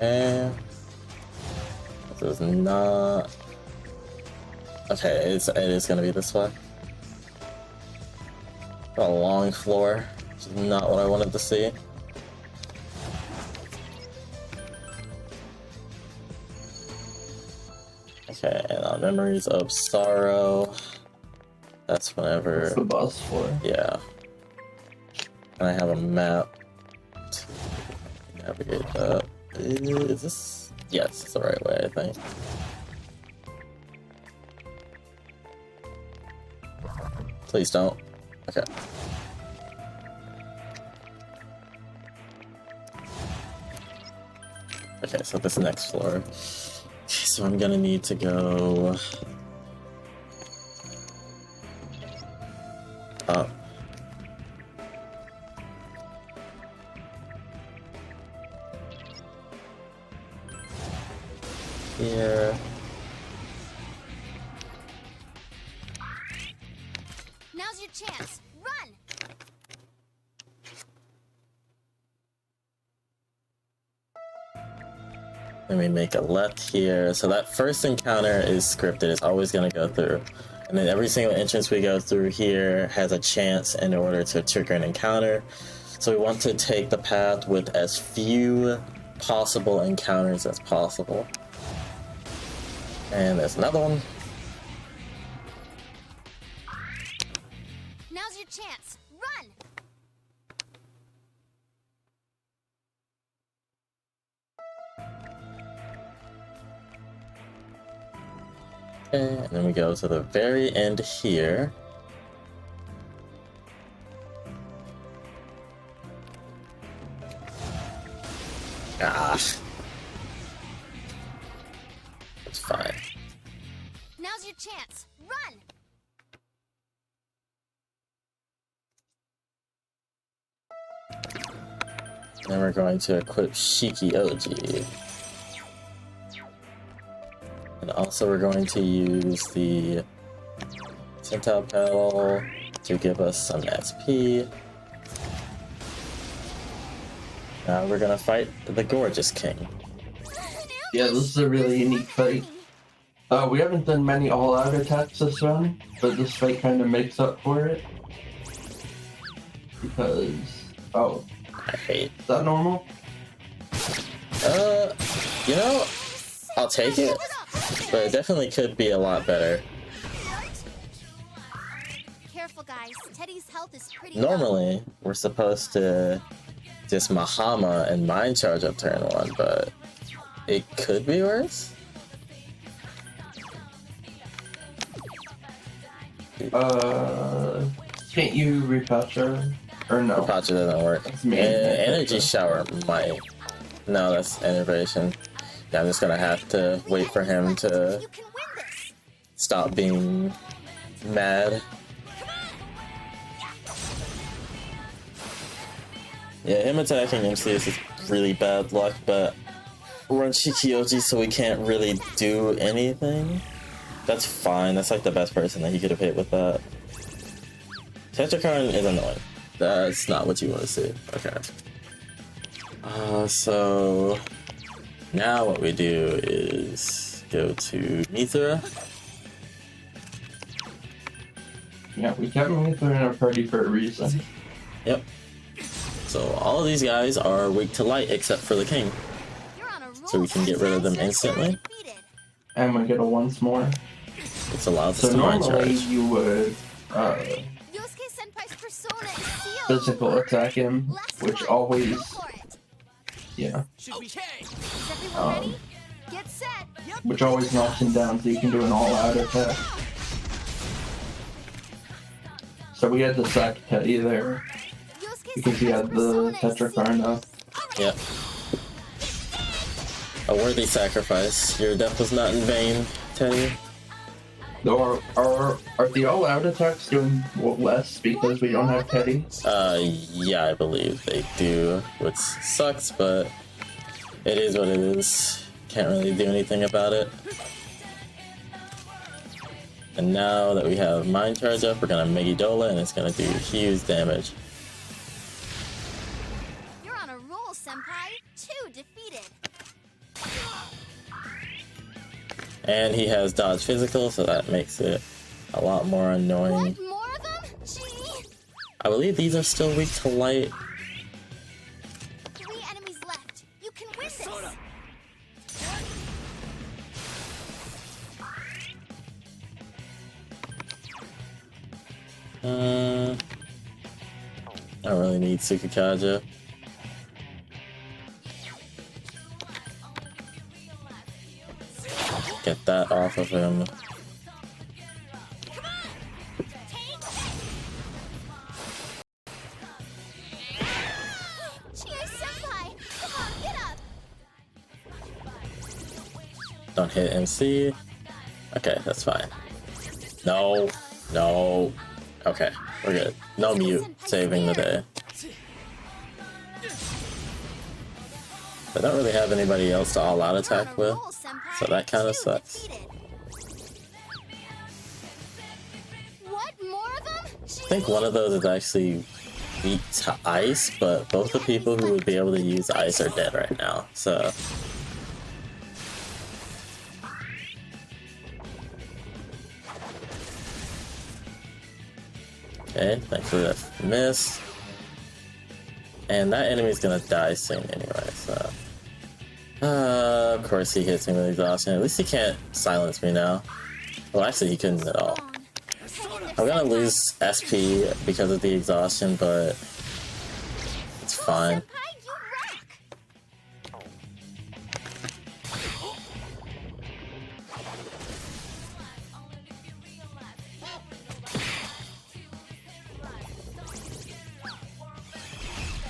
And this is not. Okay, it is gonna be this way. A long floor, which is not what I wanted to see. Okay, and on Memories of Sorrow, that's whenever. That's the boss floor. Yeah. And I have a map to navigate that. Is this? Yes, it's the right way, I think. Please don't. Okay. Okay, so this next floor. Okay, so I'm gonna need to go up. here. Now's your chance. Run! Then we make a left here. So that first encounter is scripted. It's always going to go through. And then every single entrance we go through here has a chance in order to trigger an encounter. So we want to take the path with as few possible encounters as possible. And there's another one. Now's your chance. Run! Okay, and then we go to the very end here. It's fine. Now's your chance. Run! Then we're going to equip Shiki OG. And also we're going to use the Centile Pedal to give us some SP. Now we're gonna fight the Gorgeous King. Yeah, this is a really unique fight. We haven't done many all-out attacks this run, but this fight kind of makes up for it. Because... oh, I hate. is that normal? You know, I'll take it, but it definitely could be a lot better. Careful, guys. Teddy's health is pretty low. Normally, we're supposed to just Mahama and Mind Charge up turn 1, but it could be worse. Can't you repatch her? Or no? Apache doesn't work. Energy Shower might. No, that's innovation. Yeah, I'm just gonna have to wait for him to You can win this. stop being mad. Yeah, him attacking MCS is really bad luck, but we're on Shikioji, so we can't really do anything. That's fine. That's like the best person that he could have hit with that. Tetrakarn is annoying. That's not what you want to see. Okay. So now what we do is go to Mithra. Yeah, we kept Mithra in our party for a reason. Yep. So all of these guys are weak to light except for the king. You're on a roll. So we can get rid of them instantly. Defeated. And we get a once more. It's allowed us So to mind normally charge. you would Yosuke Senpai's persona is sealed. physical attack him, Last which one. always, Go for it. yeah, Should be Is everyone ready? Get set. which always knocks him down, so you can do an all-out attack. So we had to sack Teddy there Yosuke because he had the Senpai's persona is Tetrakarn up. Yep. A worthy sacrifice. Your death was not in vain, Teddy. Or are the all-out attacks doing less because we don't have Teddy? Yeah, I believe they do, which sucks, but it is what it is. Can't really do anything about it. And now that we have Mind Charge up, we're gonna Megidola, and it's gonna do huge damage. You're on a roll, Senpai. 2 defeated. And he has Dodge Physical, so that makes it a lot more annoying. What? More of them? Gee. I believe these are still weak to light. 3 enemies left. You can win this. I don't really need Tsukikaja. Get that off of him. Chie Senpai, come on, get up. Don't hit MC. Okay, that's fine. No, no. Okay, we're good. No mute, saving the day. I don't really have anybody else to all-out You're attack on a with, roll, Senpai. so that kind of Two sucks. defeated. What, more of them? I think one of those is actually weak to ice, but both the people who would be able to use ice are dead right now, so... Okay, thankfully that missed. And that enemy's gonna die soon anyway, so... of course he hits me with exhaustion. At least he can't silence me now. Well, actually he couldn't at all. I'm gonna lose SP because of the exhaustion, but... it's fine. Senpai, you rock.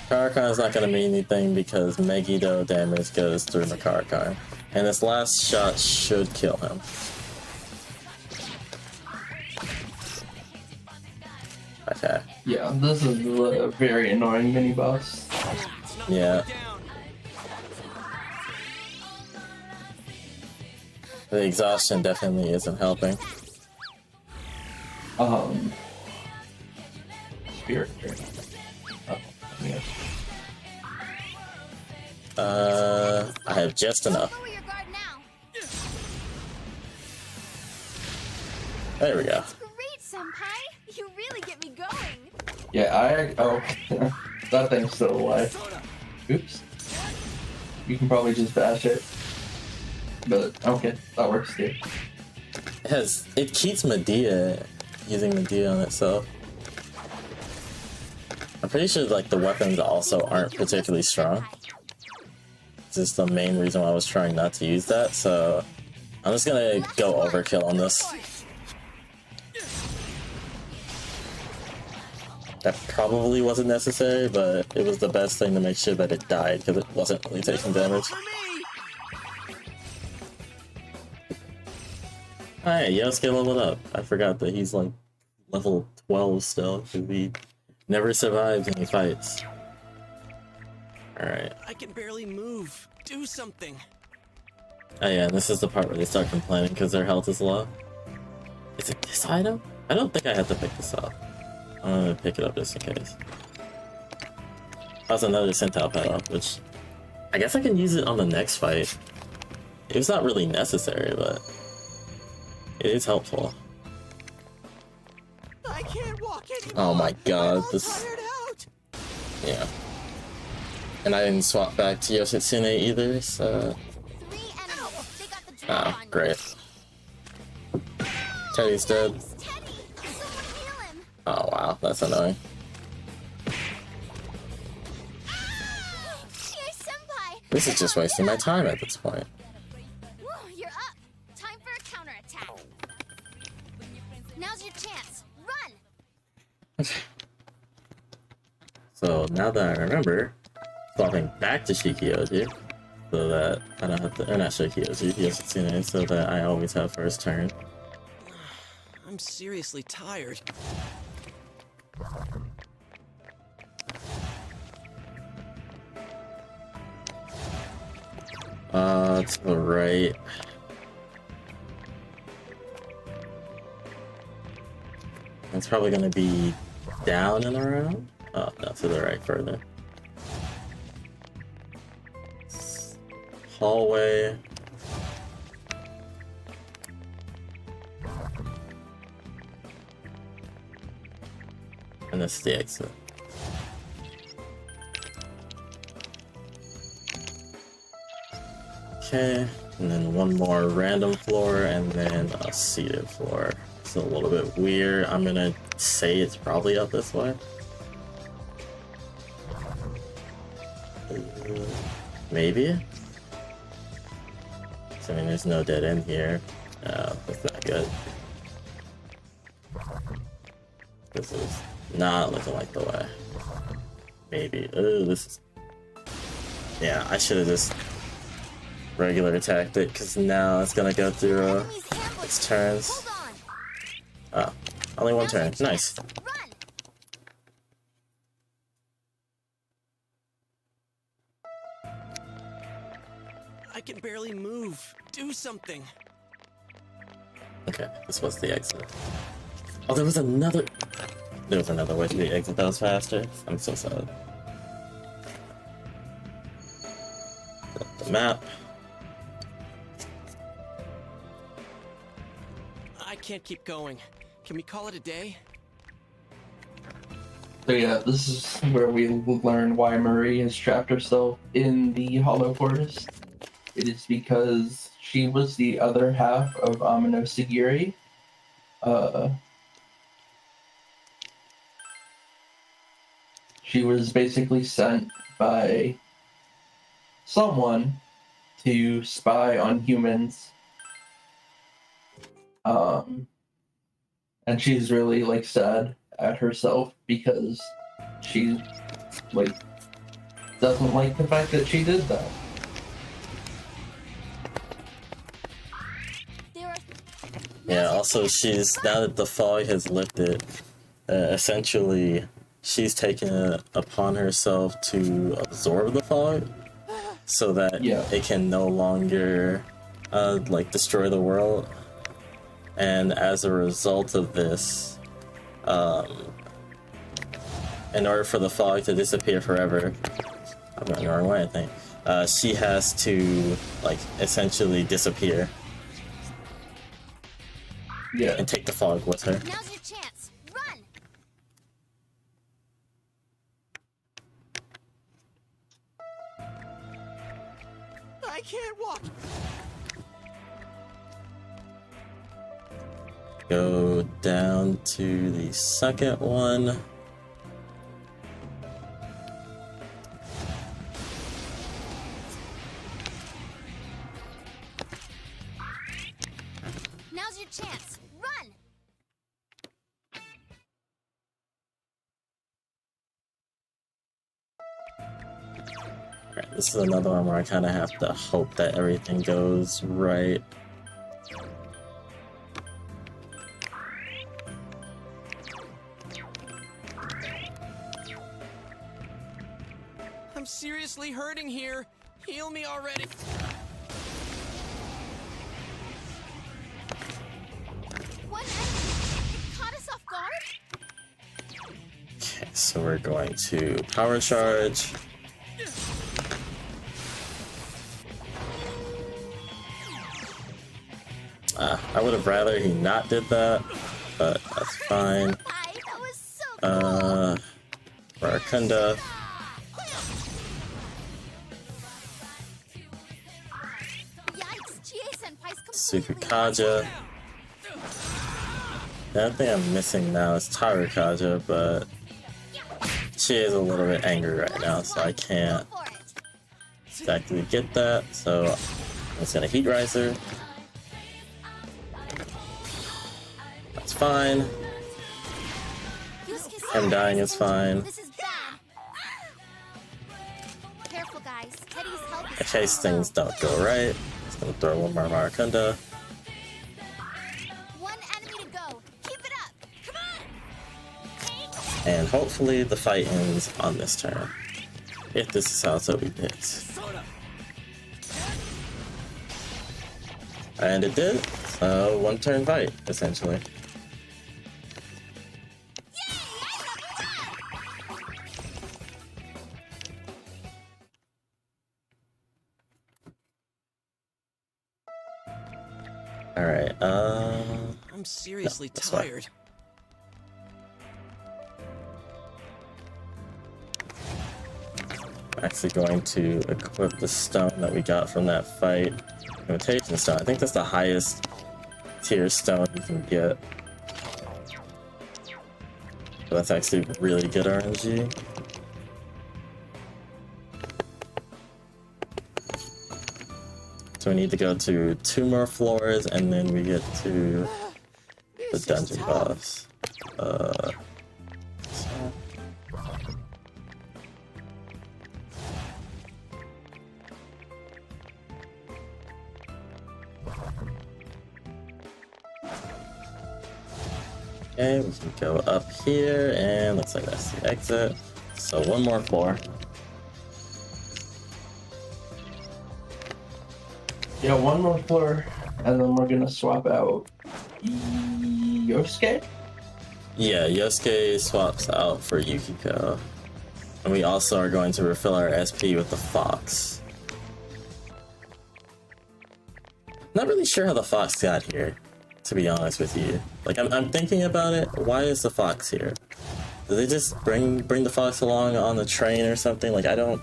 Karakan's not gonna mean anything because Megiddo damage goes through the Karakan. And this last shot should kill him. Okay. Yeah, this is a very annoying mini boss. Yeah. The exhaustion definitely isn't helping. Spirit Drain. Oh, yeah. I have just enough. Lower your guard now. There we go. Great, Senpai. You really get me going. Yeah, oh, that thing's still alive. Oops. You can probably just bash it. But, okay, that works too. It keeps Medea using Medea on itself. I'm pretty sure like the weapons also aren't particularly strong. This is the main reason why I was trying not to use that, so I'm just gonna go overkill on this. That probably wasn't necessary, but it was the best thing to make sure that it died because it wasn't really taking damage. For me. Alright, Yosuke leveled up. I forgot that he's like level 12 still because he never survived any fights. Alright. I can barely move. Do something. Oh yeah, and this is the part where they start complaining because their health is low. Is it this item? I don't think I had to pick this up. I'm gonna pick it up just in case. That's another Centile pedal, which I guess I can use it on the next fight. It's not really necessary, but it is helpful. I can't walk anymore. Oh my god, I'm all this... tired out. yeah. And I didn't swap back to Yoshitsune either, so... 3 enemies. They got the drop oh, on you. great. Teddy's dead. It's Teddy. Someone heal him. Oh wow, that's annoying. Here, Senpai. This is just wasting my time at this point. Woo, you're up. Time for a counterattack. Now's your chance. Run. So now that I remember, swapping back to Shikioji, so that I don't have to, or not Shikioji, Yoshitsune, so that I always have first turn. I'm seriously tired. To the right. It's probably gonna be down and around. Oh, no, to the right further. Hallway. And this is the exit. Okay, and then one more random floor and then a seated floor. It's a little bit weird. I'm gonna say it's probably up this way. Maybe? I mean, there's no dead end here. No, that's not good. This is not looking like the way. Maybe. Oh, this is... yeah, I should have just regular attacked it, because now it's gonna go through Enemies ambushed. its turns. Hold on. Oh, only one Now's your turn. chance. Nice. Run. I can barely move. Do something. Okay, this was the exit. Oh, there was another way to the exit that was faster. I'm so sad. The map. I can't keep going. Can we call it a day? So yeah, this is where we learn why Marie has trapped herself in the Hollow Forest. It is because she was the other half of Amino Sigiri. She was basically sent by someone to spy on humans. And she's really like sad at herself because she like doesn't like the fact that she did that. Yeah, also now that the fog has lifted, essentially she's taken it upon herself to absorb the fog so that it can no longer like destroy the world. And as a result of this, in order for the fog to disappear forever, I'm going the wrong way, I think, she has to like essentially disappear. Yeah. And take the fog with her. Now's your chance. Run! I can't walk. Go down to the second one. Now's your chance. Run! Alright, this is another one where I kind of have to hope that everything goes right. I'm seriously hurting here. Heal me already. One enemy! It caught us off guard? Okay, so we're going to power charge. I would have rather he not did that, but that's fine. Hi, that was so cool! Rakunda. Yikes, GA-senpai's Sukukaja. The only thing I'm missing now is Tarukaja, but she is a little bit angry right now, so I can't exactly get that. So I'm just gonna Heat Riser. That's fine. Him dying is fine. This is bad. Careful, guys. Teddy's help is In case things don't go right, just gonna throw one more Marakunda. one enemy to go. Keep it up. Come on. And hopefully the fight ends on this turn. If this is how it's we picked. And it did. So one turn fight, essentially. Alright, I'm seriously that's fine. tired. I'm actually going to equip the stone that we got from that fight. Imitation stone. I think that's the highest tier stone you can get. So that's actually really good RNG. So we need to go to 2 more floors and then we get to the dungeon boss. Okay, we can go up here and looks like that's the exit. So one more floor. Yeah, one more floor, and then we're gonna swap out Yosuke. Yeah, Yosuke swaps out for Yukiko. And we also are going to refill our SP with the Fox. Not really sure how the Fox got here, to be honest with you. Like, I'm thinking about it. Why is the Fox here? Did they just bring the Fox along on the train or something? Like, I don't...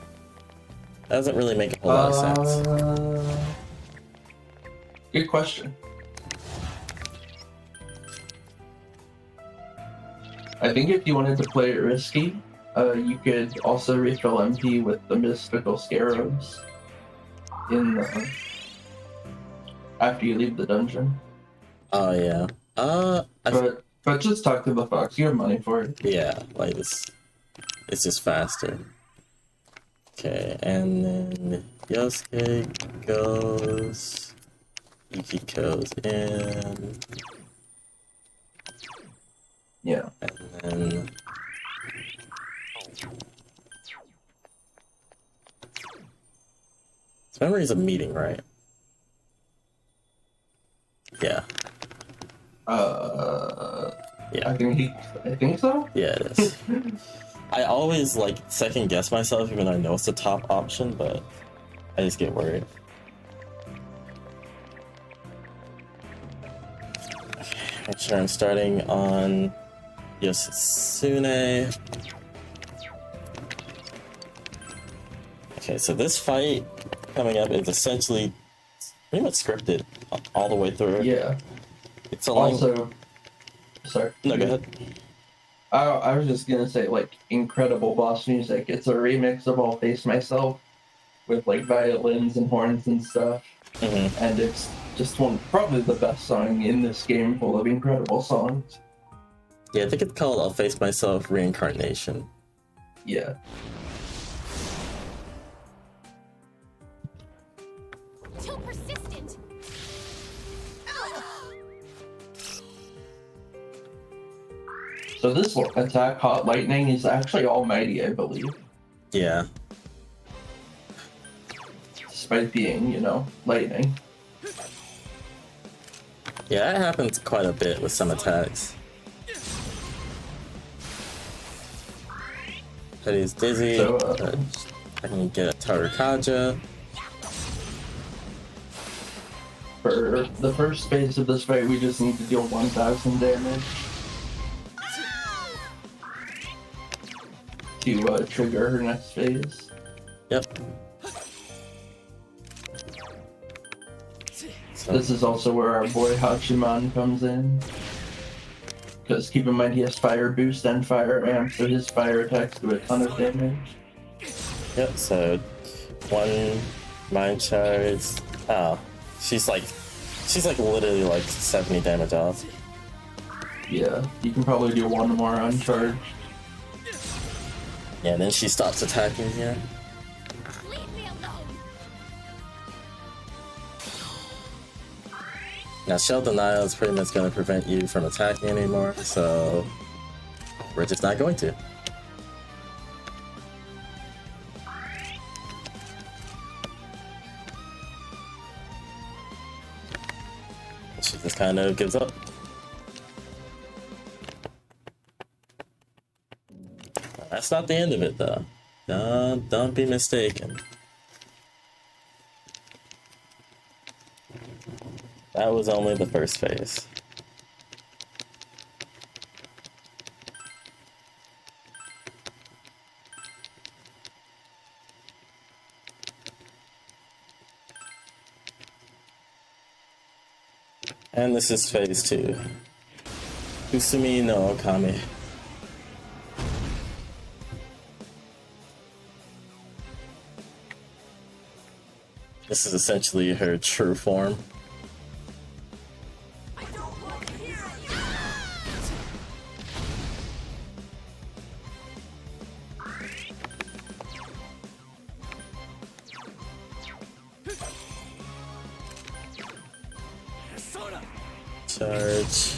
That doesn't really make a whole lot of sense. Good question. I think if you wanted to play it risky, you could also refill MP with the mystical scarabs in the, after you leave the dungeon. Oh, yeah. But just talk to the Fox. You have money for it. Yeah, like, it's just faster. Okay, and then Yosuke goes... Yukiko's in... Yeah. And then... This memory is a meeting, right? Yeah. Yeah. I think so. Yeah, it is. I always like second guess myself even though I know it's the top option, but I just get worried. Okay, make sure I'm starting on Yosune. Okay, so this fight coming up is essentially pretty much scripted all the way through. Yeah. It's a long... Also, sorry. No, go ahead. I was just gonna say, like, incredible boss music. It's a remix of I'll Face Myself with, like, violins and horns and stuff. Mm-hmm. And it's just probably the best song in this game, full of incredible songs. Yeah, I think it's called I'll Face Myself Reincarnation. Yeah. Too persistent. So this attack, Hot Lightning, is actually almighty, I believe. Yeah. Despite being, you know, lightning. Yeah, that happens quite a bit with some attacks. Teddy's dizzy. So, I can get a Tarukaja. for the first phase of this fight, we just need to deal 1,000 damage to trigger her next phase. Yep. So, This is also where our boy Hachiman comes in. Because keep in mind he has fire boost and fire amp, so his fire attacks do a ton of damage. yep, so one mind charge. Oh, she's like literally like 70 damage off. Yeah, you can probably do one more uncharged. Yeah, and then she stops attacking here. Leave me alone. Now, Shell Denial is pretty much going to prevent you from attacking anymore, so we're just not going to. She just kind of gives up. That's not the end of it, though. Don't be mistaken. That was only the first phase. And this is phase 2. Kusumi no Okami. This is essentially her true form. Charge.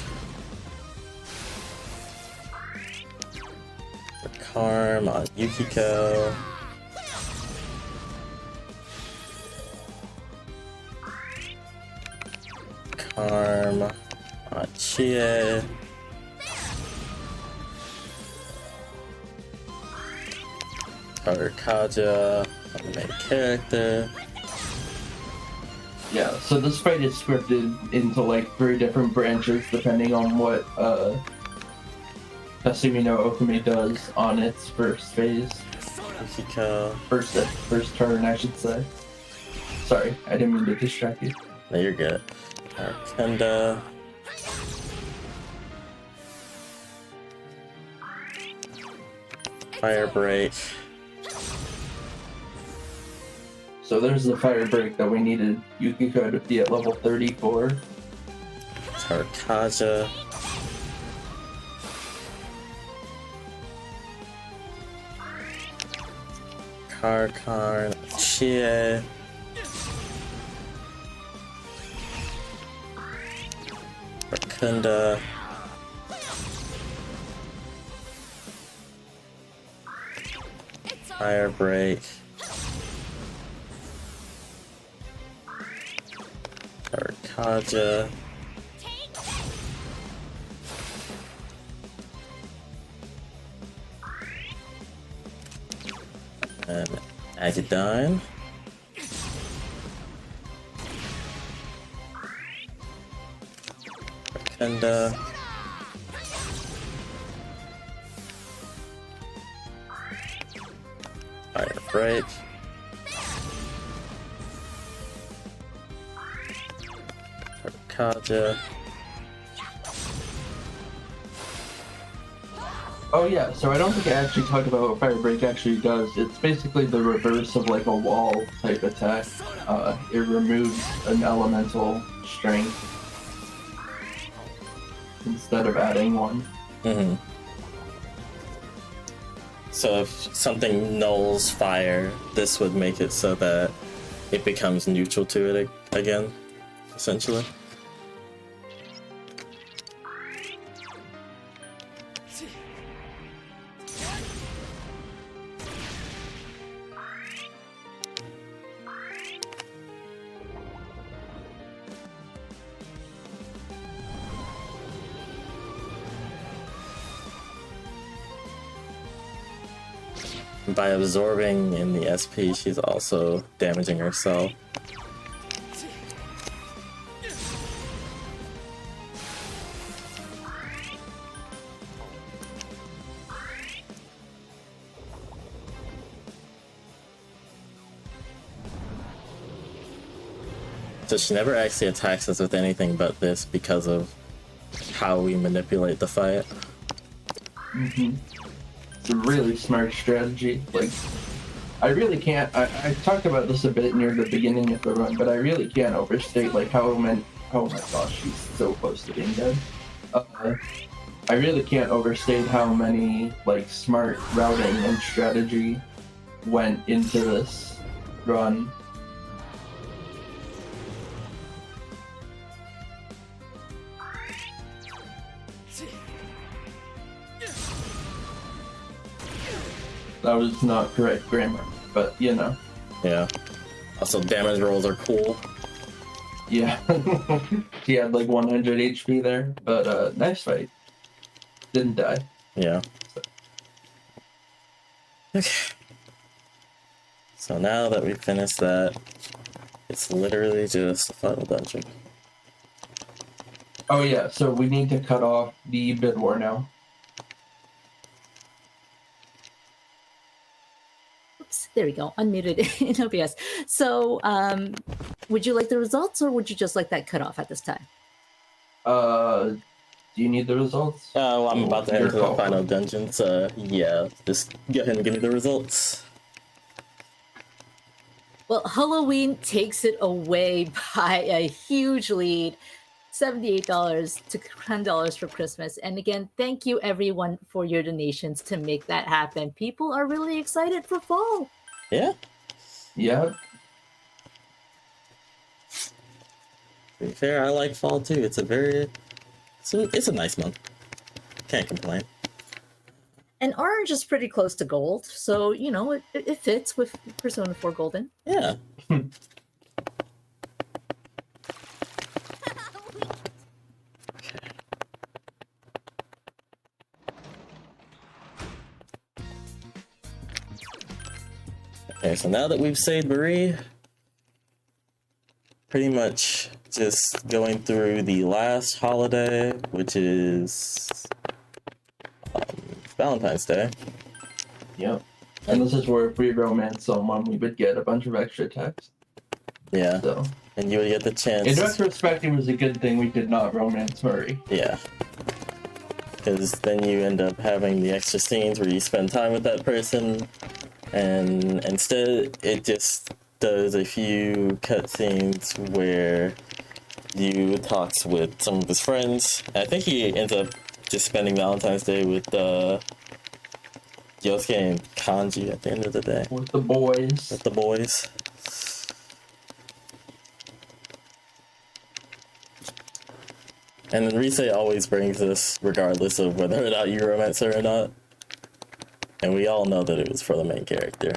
Karm on Yukiko. Harm. Chie. Kaja. The main character. Yeah, so this fight is scripted into like 3 different branches depending on what Kasumi no Okumi does on its first phase. Ichiko. First turn, I should say. Sorry, I didn't mean to distract you. No, you're good. Arkenda. Fire Break. So there's the fire break that we needed Yukiko to be at level 34. Tarkaja. Karkarn. Chie. Rakunda. Fire Break. Tarkaja. And Agadine. Rakunda. Fire Break. Tarkaja. Oh yeah, so I don't think I actually talked about what fire break actually does. It's basically the reverse of like a wall type attack. It removes an elemental strength instead of adding one. Mm-hmm. So if something nulls fire, this would make it so that it becomes neutral to it again, essentially. By absorbing in the SP, she's also damaging herself. So she never actually attacks us with anything but this because of how we manipulate the fight. Mm-hmm. It's a really smart strategy. Like, I really can't. I talked about this a bit near the beginning of the run, but I really can't overstate like how many. Oh my gosh, she's so close to being dead. I really can't overstate how many like smart routing and strategy went into this run. That was not correct grammar, but you know. Yeah. Also, damage rolls are cool. Yeah. She had like 100 HP there, but nice fight. Didn't die. Yeah. Okay. So now that we finished that, it's literally just the final dungeon. Oh yeah, so we need to cut off the bid war now. Oops, there we go. Unmuted in OBS. So, would you like the results, or would you just like that cut off at this time? Do you need the results? Well, I'm about to head Your into the call. final dungeon, so yeah, just go ahead and give me the results. Well, Halloween takes it away by a huge lead. $78 to $10 for Christmas. And again, thank you everyone for your donations to make that happen. People are really excited for fall. Yeah. Yeah. To be fair, I like fall too. It's a nice month. Can't complain. And orange is pretty close to gold, so you know it fits with Persona 4 Golden. Yeah. We so now that we've saved Marie, pretty much just going through the last holiday, which is Valentine's Day. Yep. And this is where if we romance someone, we would get a bunch of extra text. Yeah. So, And you would get the chance. in retrospect, it was a good thing we did not romance Murray. Yeah. Because then you end up having the extra scenes where you spend time with that person, and instead it just does a few cutscenes where you talks with some of his friends. I think he ends up just spending Valentine's Day with Yosuke and Kanji at the end of the day. With the boys. With the boys. And then Rise always brings this regardless of whether or not you romance her or not. And we all know that it was for the main character.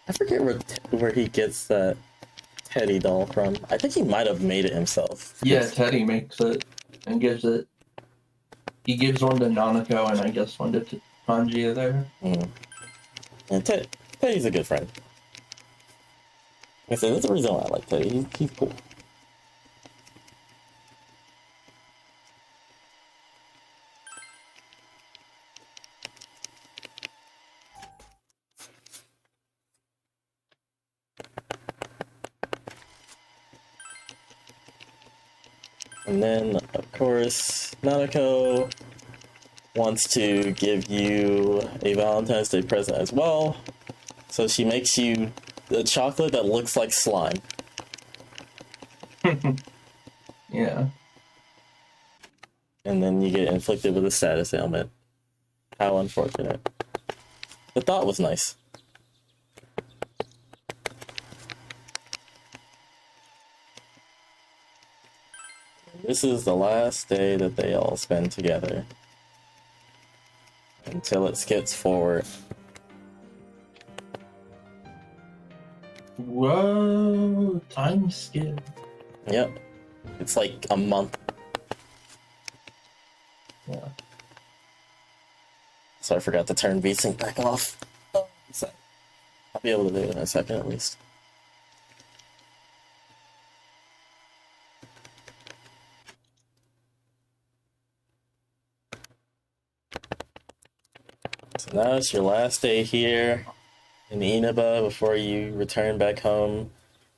I forget where he gets that Teddy doll from. I think he might have made it himself. Yeah, Teddy makes it and gives it. He gives one to Nanako and I guess one to Kanji there. Mm. And Teddy's a good friend. Like I said, that's the reason why I like Teddy. He's cool. And then, of course, Nanako wants to give you a Valentine's Day present as well. So she makes you a chocolate that looks like slime. Yeah. And then you get inflicted with a status ailment. How unfortunate. The thought was nice. This is the last day that they all spend together. Until it skips forward. Whoa, time skip. Yep. It's like a month. Yeah. So I forgot to turn VSync back off. So I'll be able to do it in a second at least. So now it's your last day here in Inaba before you return back home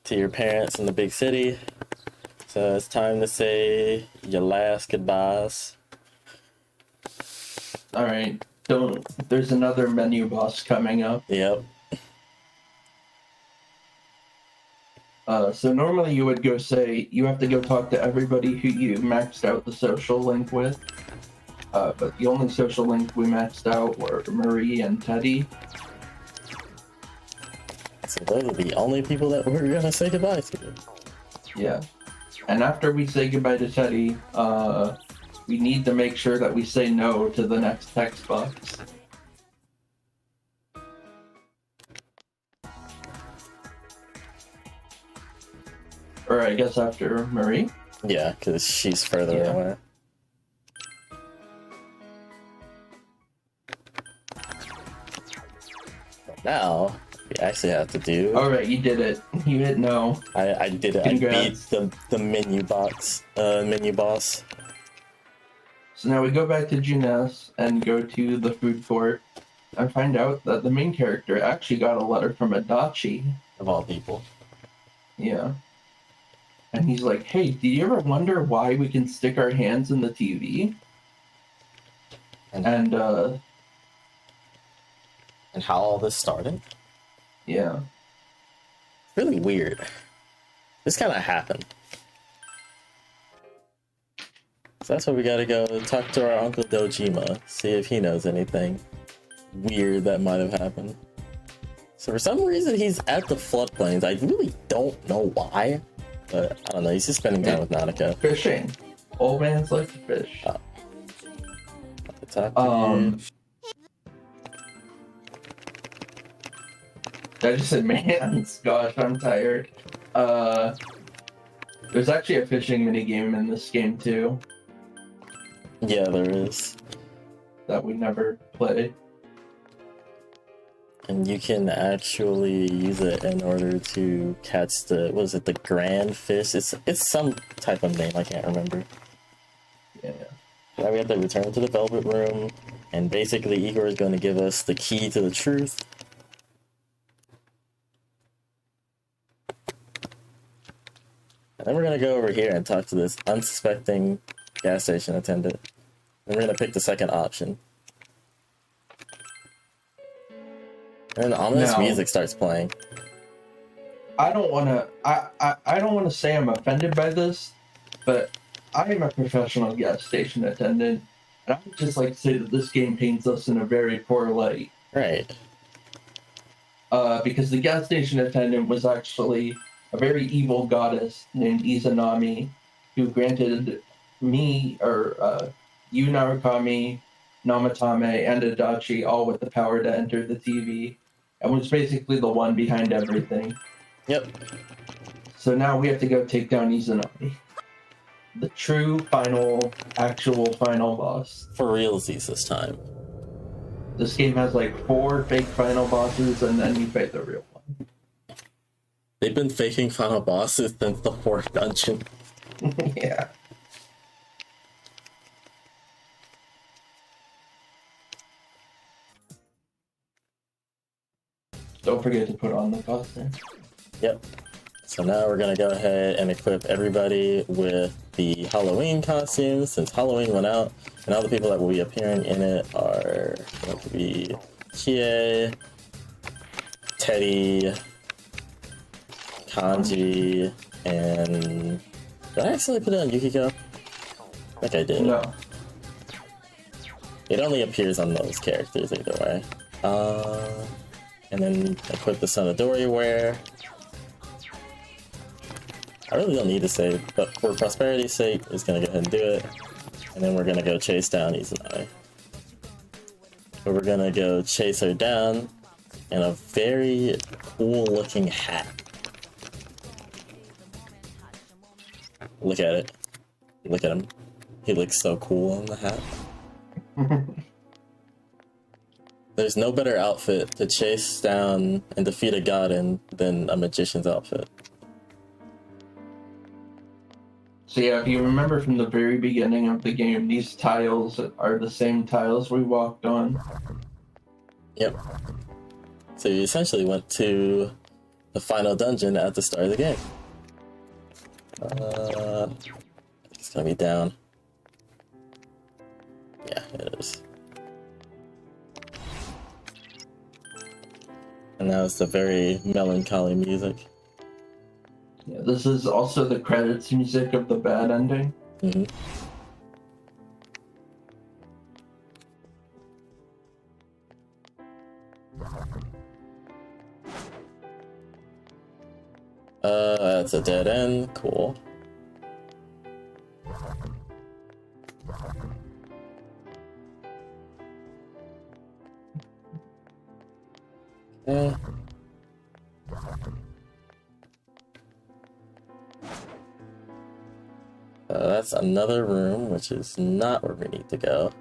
to your parents in the big city. So it's time to say your last goodbyes. Alright. There's another menu boss coming up. Yep. So normally you would go say, you have to go talk to everybody who you maxed out the social link with. But the only social link we maxed out were Marie and Teddy. So those are the only people that we're gonna say goodbye to. Yeah. And after we say goodbye to Teddy, we need to make sure that we say no to the next text box. Or I guess after Marie? Yeah, because she's further Yeah. away. But now, we actually have to do... Alright, you did it. You hit no. I did it. Congrats. I beat the menu boss. So now we go back to Junes and go to the food court and find out that the main character actually got a letter from Adachi. Of all people. Yeah. And he's like, hey, do you ever wonder why we can stick our hands in the TV? And how all this started? yeah. Really weird. This kind of happened. So that's why we gotta go talk to our Uncle Dojima, see if he knows anything weird that might have happened. So for some reason he's at the floodplains. I really don't know why, but I don't know. He's just spending time with Nanako. Fishing. Old man's like to fish. Talk to you. I just said man's. Gosh, I'm tired. There's actually a fishing minigame in this game too Yeah, there is. that we never play. And you can actually use it in order to catch the, what is it, the grand fish? It's some type of name, I can't remember. Yeah. Now we have to return to the Velvet Room, and basically Igor is going to give us the key to the truth. And then we're going to go over here and talk to this unsuspecting gas station attendant. And we're going to pick the second option. And then ominous Now- music starts playing. I don't want to. I don't want to say I'm offended by this, but I am a professional gas station attendant, and I would just like to say that this game paints us in a very poor light. Right. Because the gas station attendant was actually a very evil goddess named Izanami, who granted me, or you, Narukami, Namatame, and Adachi all with the power to enter the TV, and was basically the one behind everything. Yep. So now we have to go take down Izanami. The true actual final boss. For realsies this time. This game has like 4 fake final bosses, and then you fight the real one. They've been faking final bosses since the 4th dungeon. Yeah. Don't forget to put on the costume. Yep. So now we're gonna go ahead and equip everybody with the Halloween costumes since Halloween went out, and all the people that will be appearing in it are going to be Kie, Teddy, Kanji, and did I actually put it on Yukiko? I think I did. No. It only appears on those characters either way. And then equip the Son of Doriware. I really don't need to save, but for prosperity's sake, just gonna go ahead and do it. And then we're gonna go chase down Izanami. But we're gonna go chase her down in a very cool looking hat. Look at it. Look at him. He looks so cool in the hat. There's no better outfit to chase down and defeat a god in than a magician's outfit. So yeah, if you remember from the very beginning of the game, these tiles are the same tiles we walked on. Yep. So you essentially went to the final dungeon at the start of the game. It's gonna be down. Yeah, it is. And now it's the very melancholy music. Yeah, this is also the credits music of the bad ending. Mm-hmm. That's a dead end. Cool. Okay. That's another room, which is not where we need to go.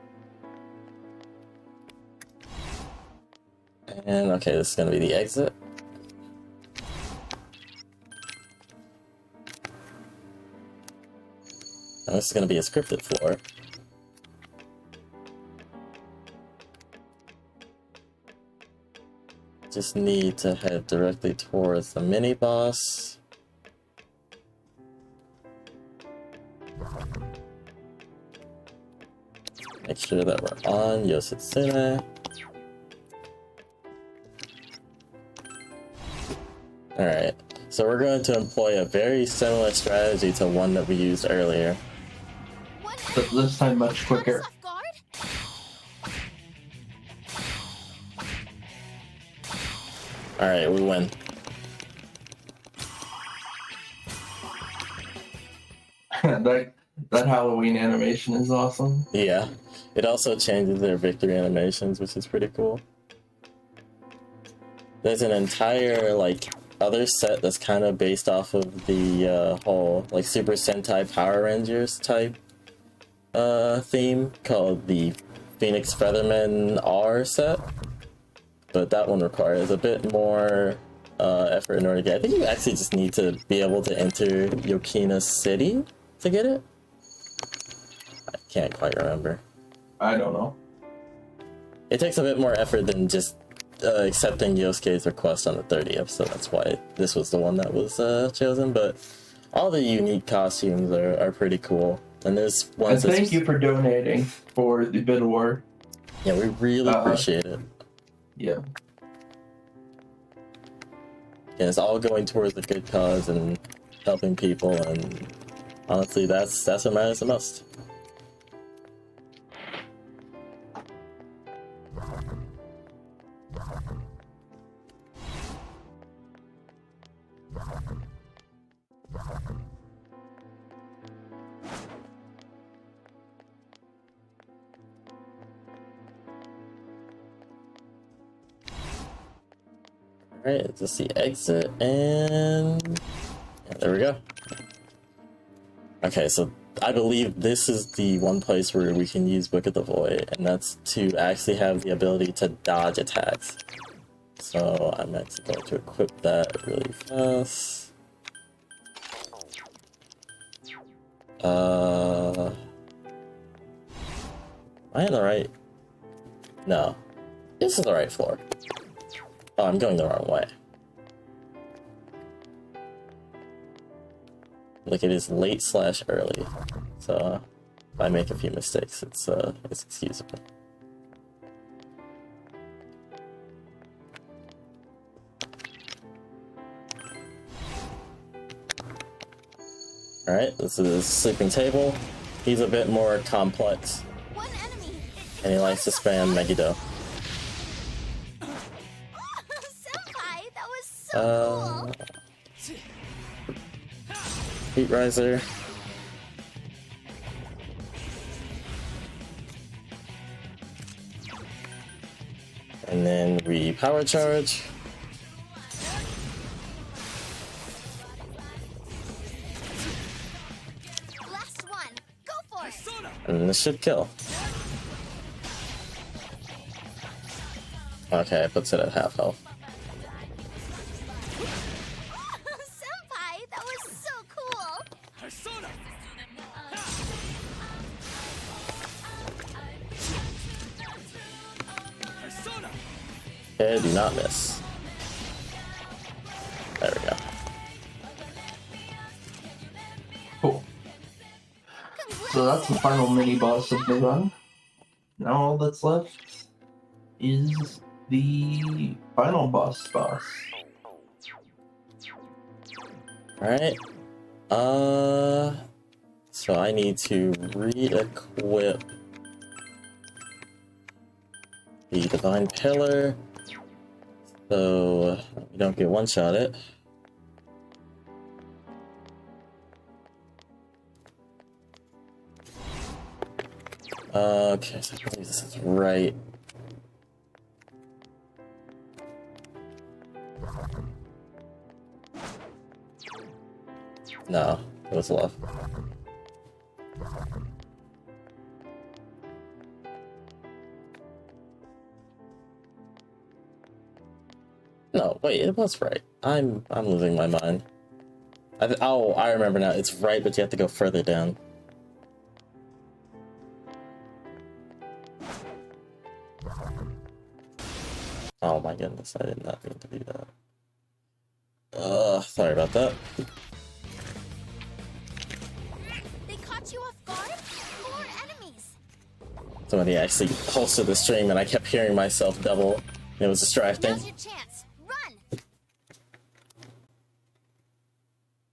And okay, this is gonna be the exit. And this is gonna be a scripted floor. Just need to head directly towards the mini boss. Make sure that we're on Yoshitsune. Alright, so we're going to employ a very similar strategy to one that we used earlier. But this time much quicker. Alright, we win. that Halloween animation is awesome. Yeah, it also changes their victory animations, which is pretty cool. there's an entire like other set that's kind of based off of the whole like Super Sentai Power Rangers type theme called the Phoenix Featherman R set, but that one requires a bit more effort in order to get. I think you actually just need to be able to enter Yokina City to get it. I can't quite remember. I don't know. It takes a bit more effort than just accepting Yosuke's request on the 30th, so that's why this was the one that was chosen. But all the unique costumes are pretty cool, and there's ones. And thank you for donating for the bid war. Yeah, we really appreciate it. Yeah. And it's all going towards a good cause and helping people, and honestly, that's what matters the most. Alright, just the exit, and yeah, there we go. Okay, so I believe this is the one place where we can use Book of the Void, and that's to actually have the ability to dodge attacks. So I'm actually going to equip that really fast. Am I on the right? No. This is the right floor. Oh, I'm going the wrong way. Like, it is late/early, so if I make a few mistakes, it's excusable. All right, this is sleeping table. He's a bit more complex, One enemy. and he likes to spam Megiddo. Senpai, that was so cool. Heat riser. And then we power charge. Last one. Go for it. And this should kill. Okay, it puts it at half health. Senpai, that was so cool. Okay, do not miss. There we go. Cool. So that's the final mini boss of the run. Now all that's left is the final boss. Alright. So I need to re-equip the Divine Pillar, so we don't get one-shot it. Okay, so I believe this is right. No, it was left. No, wait, it was right. I'm losing my mind. Oh, I remember now. It's right, but you have to go further down. Oh my goodness, I did not mean to do that. Sorry about that. They caught you off guard? 4 enemies. Somebody actually posted the stream and I kept hearing myself double. And it was distracting. Now's your chance. Run.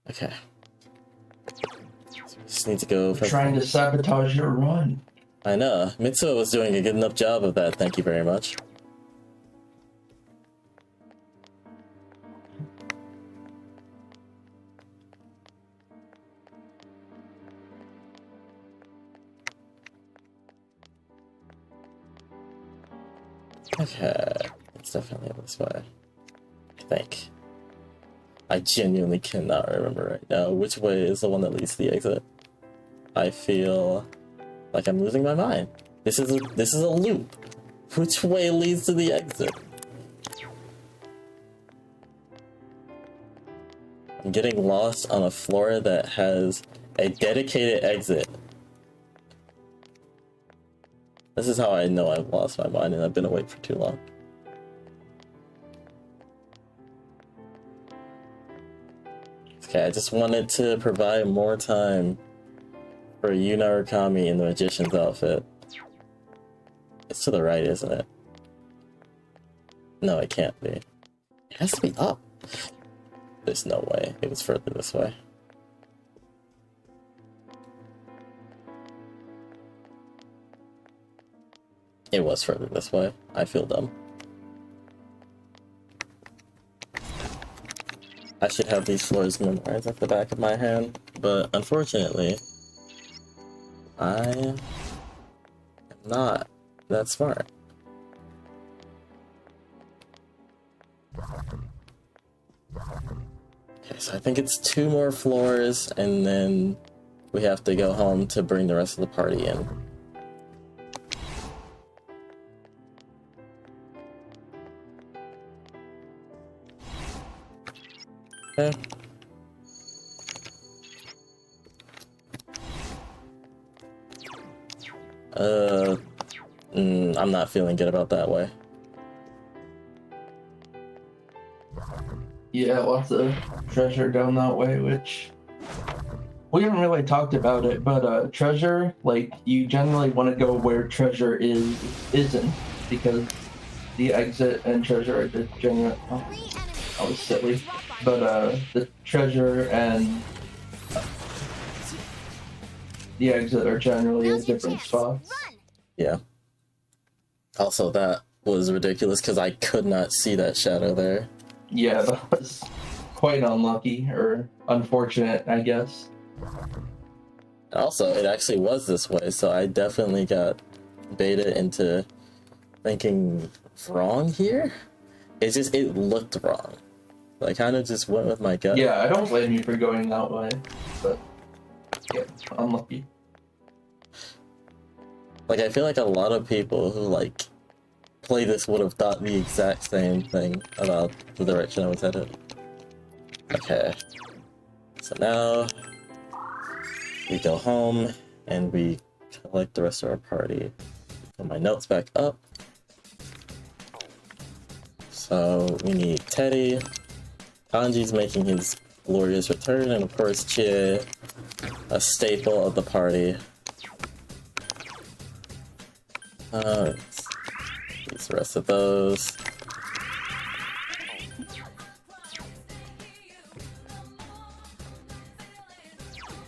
Okay. Just need to go for... Trying to sabotage your run. I know. Mitsuo was doing a good enough job of that, thank you very much. Okay, it's definitely this way. think. I genuinely cannot remember right now which way is the one that leads to the exit. I feel like I'm losing my mind. This is a loop. Which way leads to the exit? I'm getting lost on a floor that has a dedicated exit. This is how I know I've lost my mind and I've been awake for too long. Okay, I just wanted to provide more time for Yu Narukami in the magician's outfit. It's to the right, isn't it? No, it can't be. It has to be up. There's no way. It was further this way. It was further this way. I feel dumb. I should have these floors memorized at the back of my hand, but unfortunately, I am not that smart. Okay, so I think it's 2 more floors, and then we have to go home to bring the rest of the party in. Okay. I'm not feeling good about that way. Yeah, lots of treasure down that way, which we haven't really talked about it, but treasure, like, you generally want to go where treasure isn't, because the exit and treasure are the genuine. Oh, that was silly. But the treasure and the exit are generally in different spots. Yeah. Also, that was ridiculous because I could not see that shadow there. Yeah, that was quite unlucky, or unfortunate, I guess. Also, it actually was this way, so I definitely got baited into thinking wrong here. It looked wrong. I kind of just went with my gut. Yeah, I don't blame you for going that way, but yeah, unlucky. Like, I feel like a lot of people who, like, play this would have thought the exact same thing about the direction I was headed. Okay. So now we go home and we collect the rest of our party. Put my notes back up. So we need Teddy. Kanji's making his glorious return, and of course Chie, a staple of the party. Use the rest of those.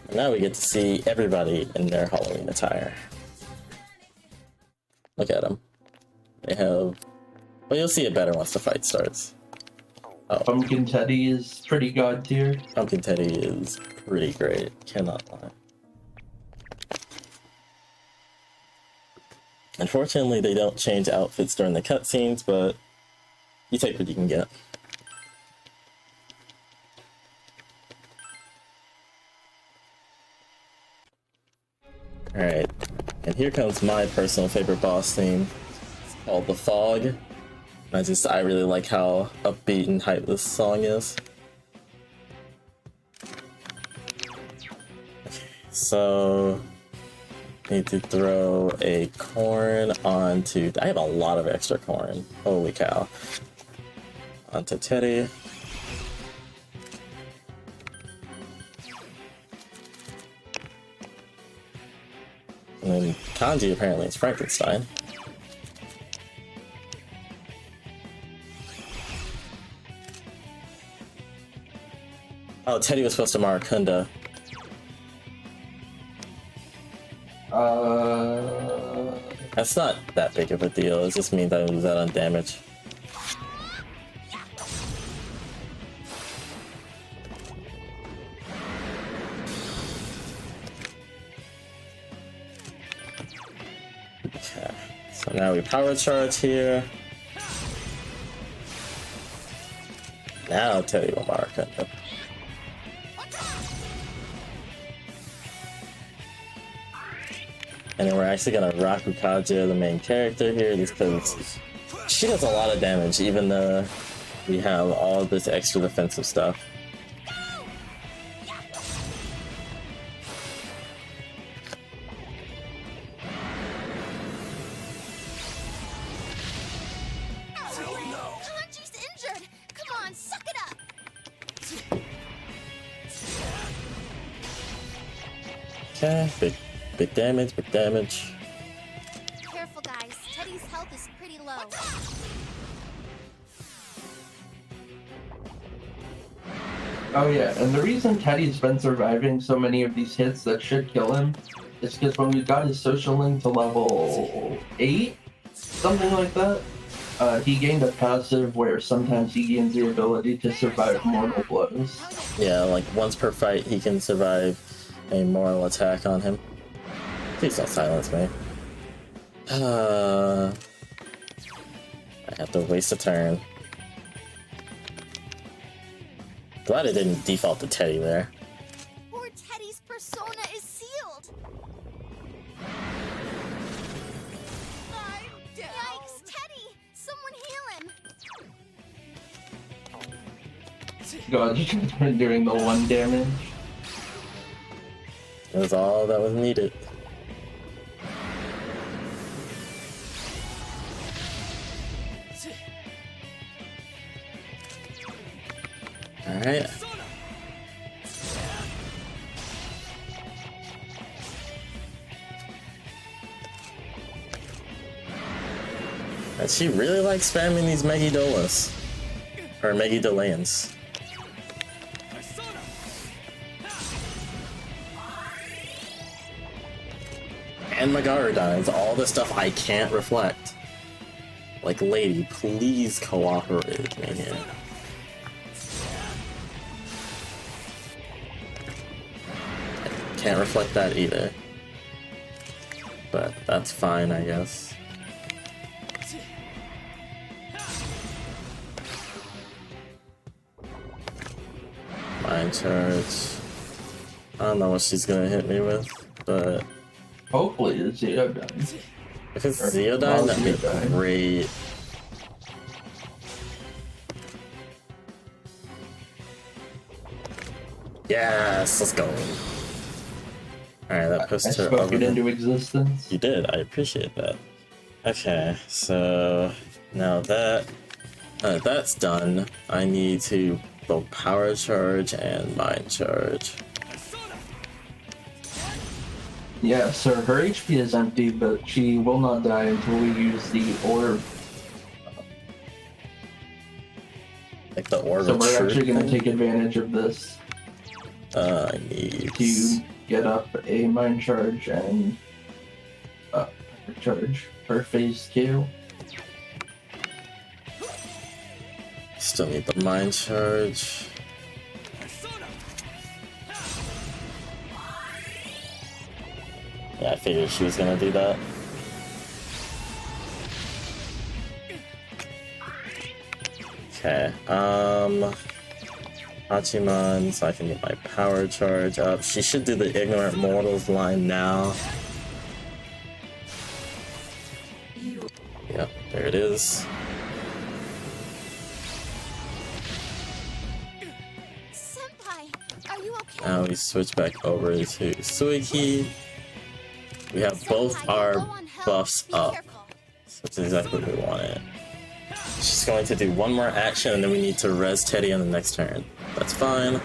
And now we get to see everybody in their Halloween attire. Look at them. They have... Well, you'll see it better once the fight starts. Oh. Pumpkin Teddy is pretty god tier. Pumpkin Teddy is pretty great. Cannot lie. Unfortunately, they don't change outfits during the cutscenes, but you take what you can get. Alright, and here comes my personal favorite boss theme. It's called The Fog. I really like how upbeat and hype this song is. So, need to throw a corn onto... I have a lot of extra corn. Holy cow. Onto Teddy. And then Kanji apparently is Frankenstein. Oh, Teddy was supposed to Marakunda. That's not that big of a deal. It just means I lose out on damage. Okay, so now we power charge here. Now Teddy will mark it. And then we're actually gonna Rakukaja the main character here, just because she does a lot of damage, even though we have all this extra defensive stuff. Kanji's injured. Come on, suck it up. Okay, big damage, big damage. Careful, guys. Teddy's health is pretty low. Oh yeah, and the reason Teddy's been surviving so many of these hits that should kill him is because when we got his social link to level 8, something like that, he gained a passive where sometimes he gains the ability to survive mortal blows. Yeah, like once per fight, he can survive a mortal attack on him. Please don't silence me. I have to waste a turn. Glad it didn't default to Teddy there. Poor Teddy's persona is sealed. I'm down. Yikes, Teddy! Someone heal him. God, you just been doing the 1 damage. It was all that was needed. Alright. And she really likes spamming these Megidolas. Or Megidolans. And Megarodons, all the stuff I can't reflect. Like, lady, please cooperate with me here. Can't reflect that either. But that's fine, I guess. Mind charge. I don't know what she's gonna hit me with, but Hopefully it's Zeodine. if it's Zeodine, that'd be Zeodine. great. Yes, let's go. Alright, that I pushed her spoke over it the... into existence. You did, I appreciate that. Okay, so now that that's done, I need to both power charge and mind charge. Yeah, so her HP is empty, but she will not die until we use the orb. Like the orb So of we're truth actually going to thing. take advantage of this I need to get up a mind charge and power charge for phase 2. still need the mind charge. Yeah, I figured she was gonna do that. Okay, Hachiman, so I can get my power charge up. She should do the Ignorant Mortals line now. Yep, there it is. Senpai, are you okay? Now we switch back over to Suiki. We have both Senpai, you're our low on health. buffs Be up. careful. So that's exactly what we wanted. She's going to do one more action and then we need to res Teddy on the next turn. That's fine.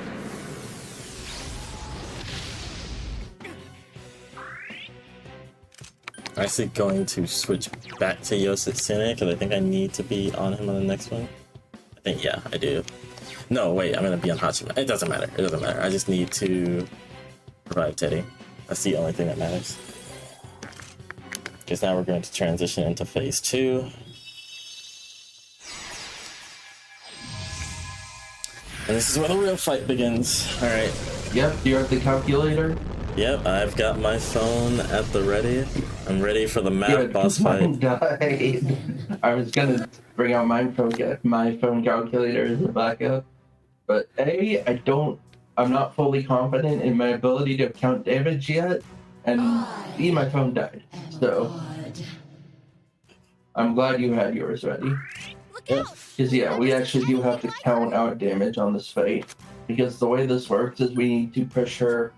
I'm actually going to switch back to Yoshitsune because I think I need to be on him on the next one. I think, yeah, I do. No, wait, I'm going to be on Hachiman. It doesn't matter. It doesn't matter. I just need to revive Teddy. That's the only thing that matters. Because now we're going to transition into phase 2. And this is where the real fight begins. Alright. Yep, do you have the calculator? Yep, I've got my phone at the ready. I'm ready for the map Good, boss 'cause mine fight. died. I was gonna bring out my phone calculator as a backup. But I'm not fully confident in my ability to count damage yet, and B, my phone died. So I'm glad you had yours ready. Look Yeah. out! Because yeah, we actually do have to count out damage on this fight. Because the way this works is we need to push her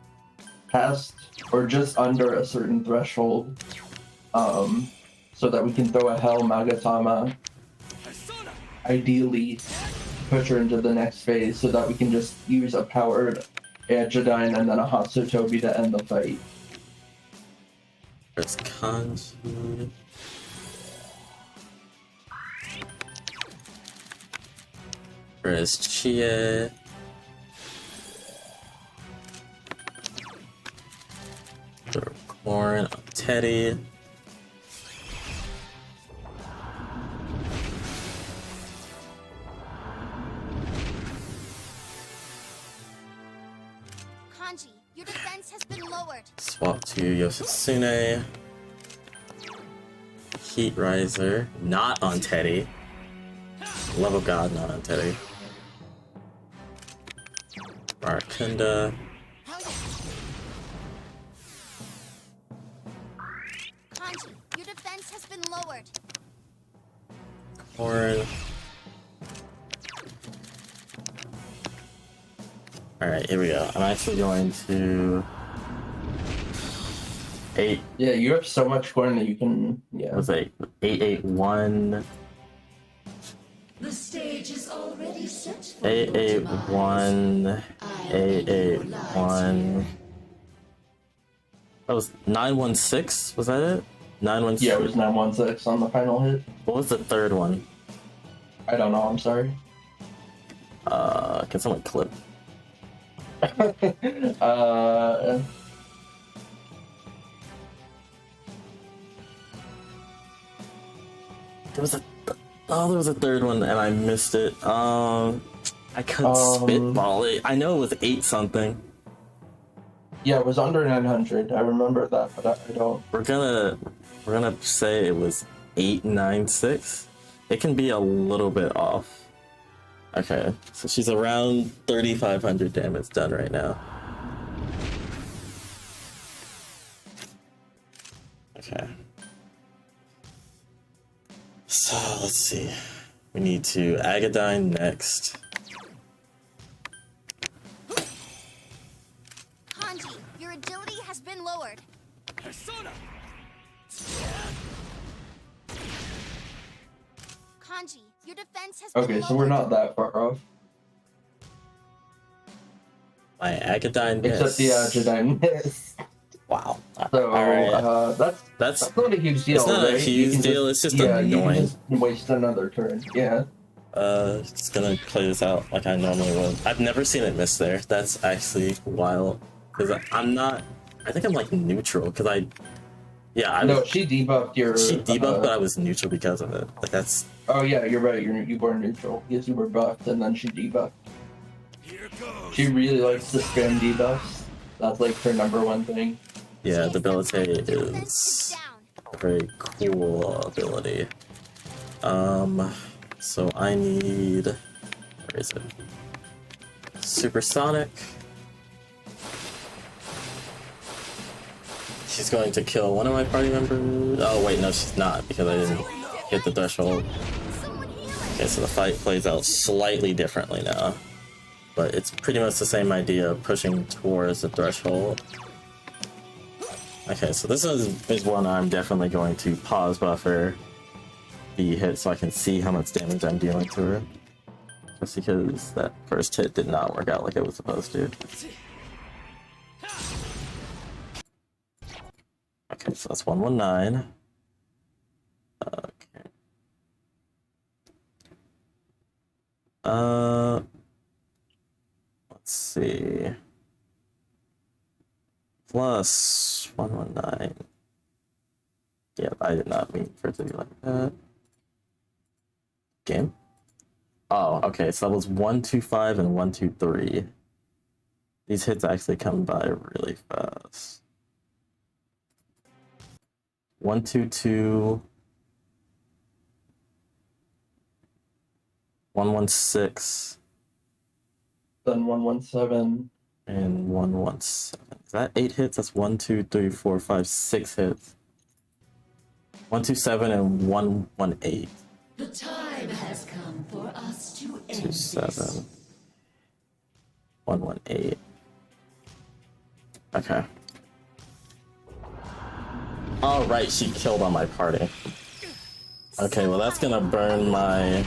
past or just under a certain threshold, so that we can throw a Hell Magatama, ideally push her into the next phase, so that we can just use a powered Ajodine and then a Hatsutobi to end the fight. There's Kanji. There's Chie. There's Corn, Teddy. Kanji, your defense has been lowered. Swap to Yoshitsune. Heat Riser, not on Teddy. Love of God, not on Teddy. Markunda. Kanji, your defense has been lowered. Corn. Alright, here we go. I'm actually going to 8 Yeah, you have so much corn that you can, yeah. was it 881 The stage is already set for 881 881 that was 916, was that it? 916. Yeah, it was 916 on the final hit. What was the third one? I don't know, I'm sorry. Can someone clip? There was a third one and I missed it. I couldn't spitball it. I know it was 8 something. Yeah, it was under 900. I remember that, but I don't. We're gonna say it was 896. It can be a little bit off. Okay, so she's around 3,500 damage done right now. Okay. So let's see. We need to Agadine next. Kanji, your agility has been lowered. Kanji, your defense has been Okay, lowered. so we're not that far off. My Agadine Except the Ajodine miss. Wow. So, Alright. that's not a huge deal, It's not right? a huge deal, it's just annoying. You can just waste another turn, yeah. Just gonna play this out like I normally would. I've never seen it miss there. That's actually wild. Because I think I'm like neutral, because No, she debuffed your... She debuffed, but I was neutral because of it. Like that's... Oh yeah, you're right, you were neutral. Yes, you were buffed, and then she debuffed. She really likes to spam debuffs. That's like her number 1 thing. Yeah, Debilitate Your defense is down. a very cool ability. So I need... Where is it? Supersonic. She's going to kill one of my party members. Oh wait, no she's not, because I didn't hit the threshold. Someone heal it. Okay, so the fight plays out slightly differently now. But it's pretty much the same idea of pushing towards the threshold. Okay, so this is one I'm definitely going to pause buffer the hit so I can see how much damage I'm dealing to her. Just because that first hit did not work out like it was supposed to. Okay, so that's 119. Okay. Let's see. Plus 119. Yeah, I did not mean for it to be like that. Game? Oh, okay, so that was 125 and 123. These hits actually come by really fast. 122. 116. Then 117. And 117. Is that 8 hits? That's 1, 2, 3, 4, 5, 6 hits. 127 and 118. The time has come for us to end 27. this. 118. Okay. Alright, she killed on my party. Okay, well that's gonna burn my...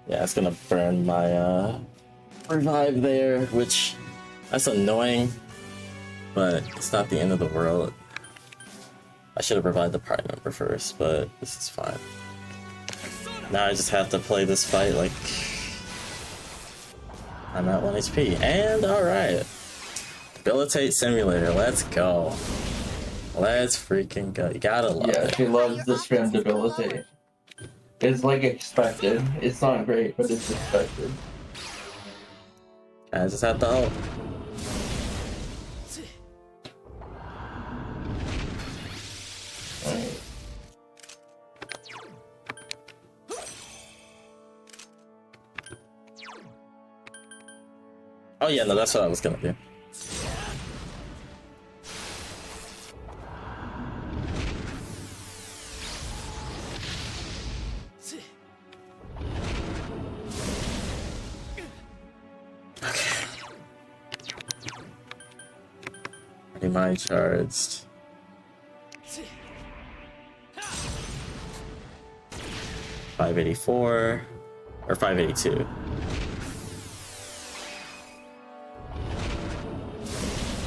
Yeah, it's gonna burn my revive there, which... That's annoying. But it's not the end of the world. I should have revived the party member first, but this is fine. Now I just have to play this fight like... I'm at 1 HP. And alright. Debilitate Simulator, let's go. Let's freaking go. You gotta love Yeah, it. she loves the spam debilitate. It's like expected. It's not great, but it's expected. I just have to hope. Alright. Oh yeah, no, that's what I was gonna do. Okay. Mind charged. 584 or 582.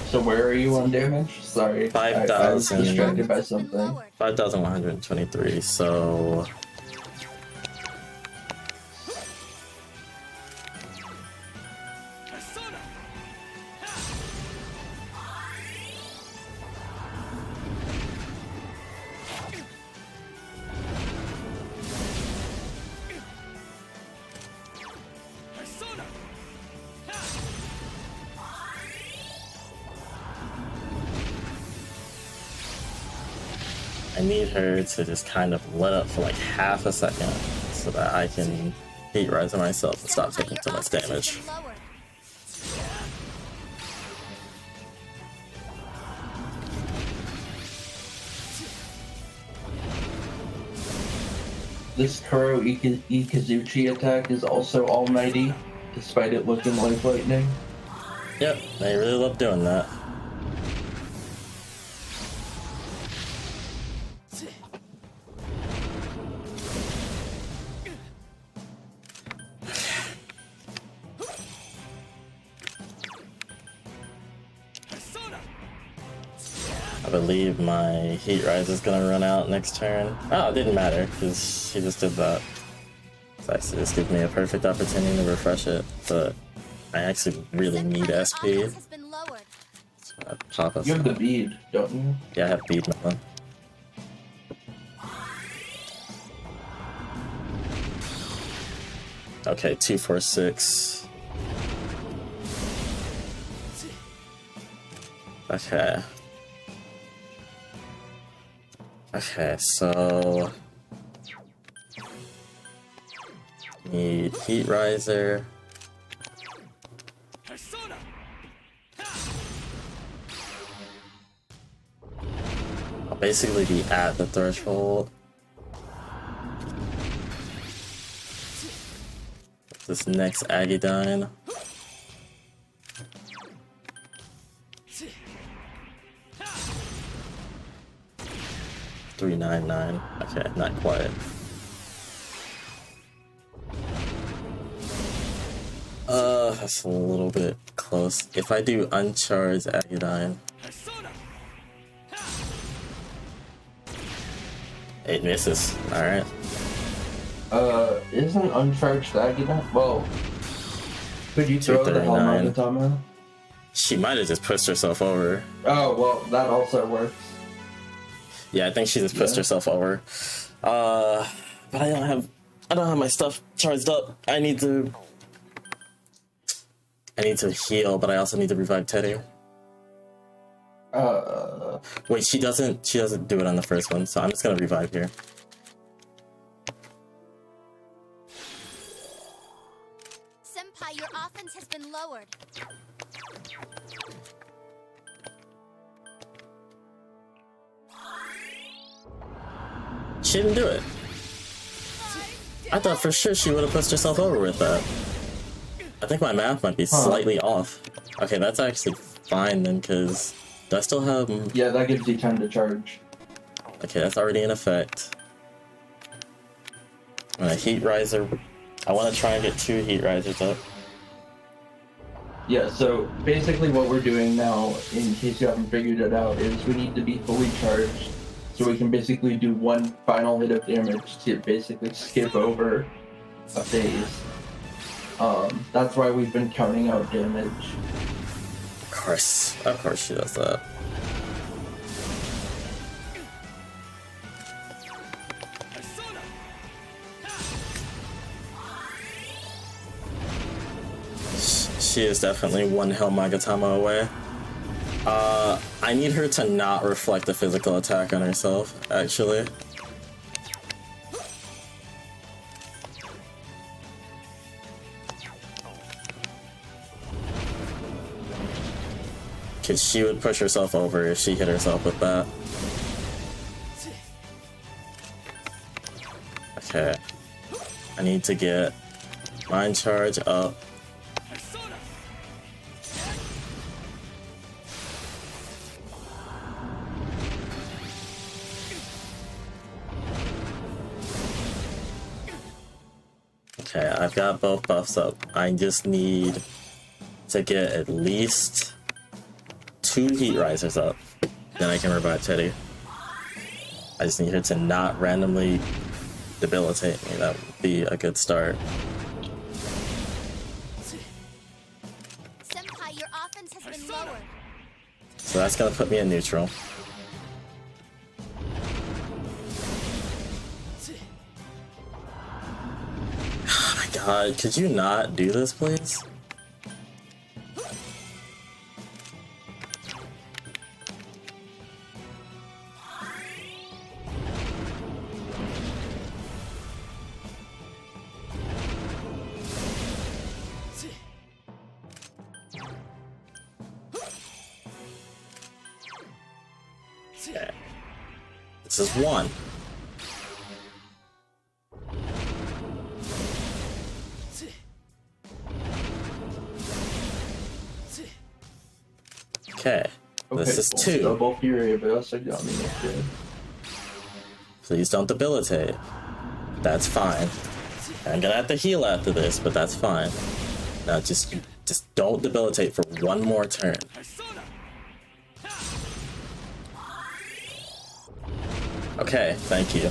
So where are you on damage? Sorry, I was 5,000. distracted by something. 5,123. So I need her to just kind of let up for like half a second so that I can heat rise myself and stop taking too much damage. This Kuro Ikazuchi attack is also almighty, despite it looking like lightning. Yep, they really love doing that. I believe my heat rise is gonna run out next turn. Oh, it didn't matter because she just did that. So actually, this gives me a perfect opportunity to refresh it, but I actually really need SP. So pop us. You have the bead, don't you? Yeah, I have bead melon. Okay, 246. Okay. Okay, so need heat riser. I'll basically be at the threshold. This next Agadine. $399. Okay, not quite. That's a little bit close. If I do uncharged Agadine, it misses. All right. Isn't uncharged Agina? Well, could you throw the 239. Helmagatama? She might have just pushed herself over. Oh, well, that also works. Yeah, I think she just pushed herself over. But I don't have my stuff charged up. I need to heal, but I also need to revive Teddy. Wait, she doesn't do it on the first one, so I'm just gonna revive here. forward. She didn't do it. I thought for sure she would have pushed herself over with that. I think my math might be slightly off. Okay, that's actually fine then, because do I still have... Yeah, that gives you time to charge. Okay, that's already in effect. And a heat riser. I want to try and get 2 heat risers up. Yeah, so basically what we're doing now, in case you haven't figured it out, is we need to be fully charged so we can basically do one final hit of damage to basically skip over a phase. That's why we've been counting out damage. Of course she does that. She is definitely one Helmagatama away. I need her to not reflect a physical attack on herself, actually. Because she would push herself over if she hit herself with that. Okay. I need to get Mind Charge up. Okay, I've got both buffs up. I just need to get at least 2 heat risers up. Then I can revive Teddy. I just need her to not randomly debilitate me. That would be a good start. Senpai, your offense has been lowered. So that's gonna put me in neutral. Oh my god, could you not do this, please? Okay. This is 1. Okay. This is cool. 2. Double Fury, but also got me good. Please don't debilitate. That's fine. I'm gonna have to heal after this, but that's fine. Now just don't debilitate for 1 more turn. Okay, thank you.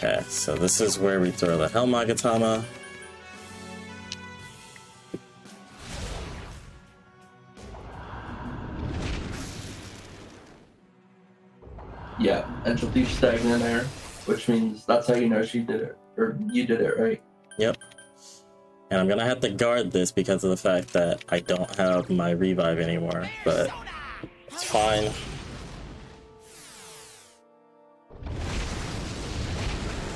Okay, so this is where we throw the Helmagatama. Yeah, entropy stagnant air, which means that's how you know she did it, or you did it right. Yep. And I'm gonna have to guard this because of the fact that I don't have my revive anymore, but it's fine.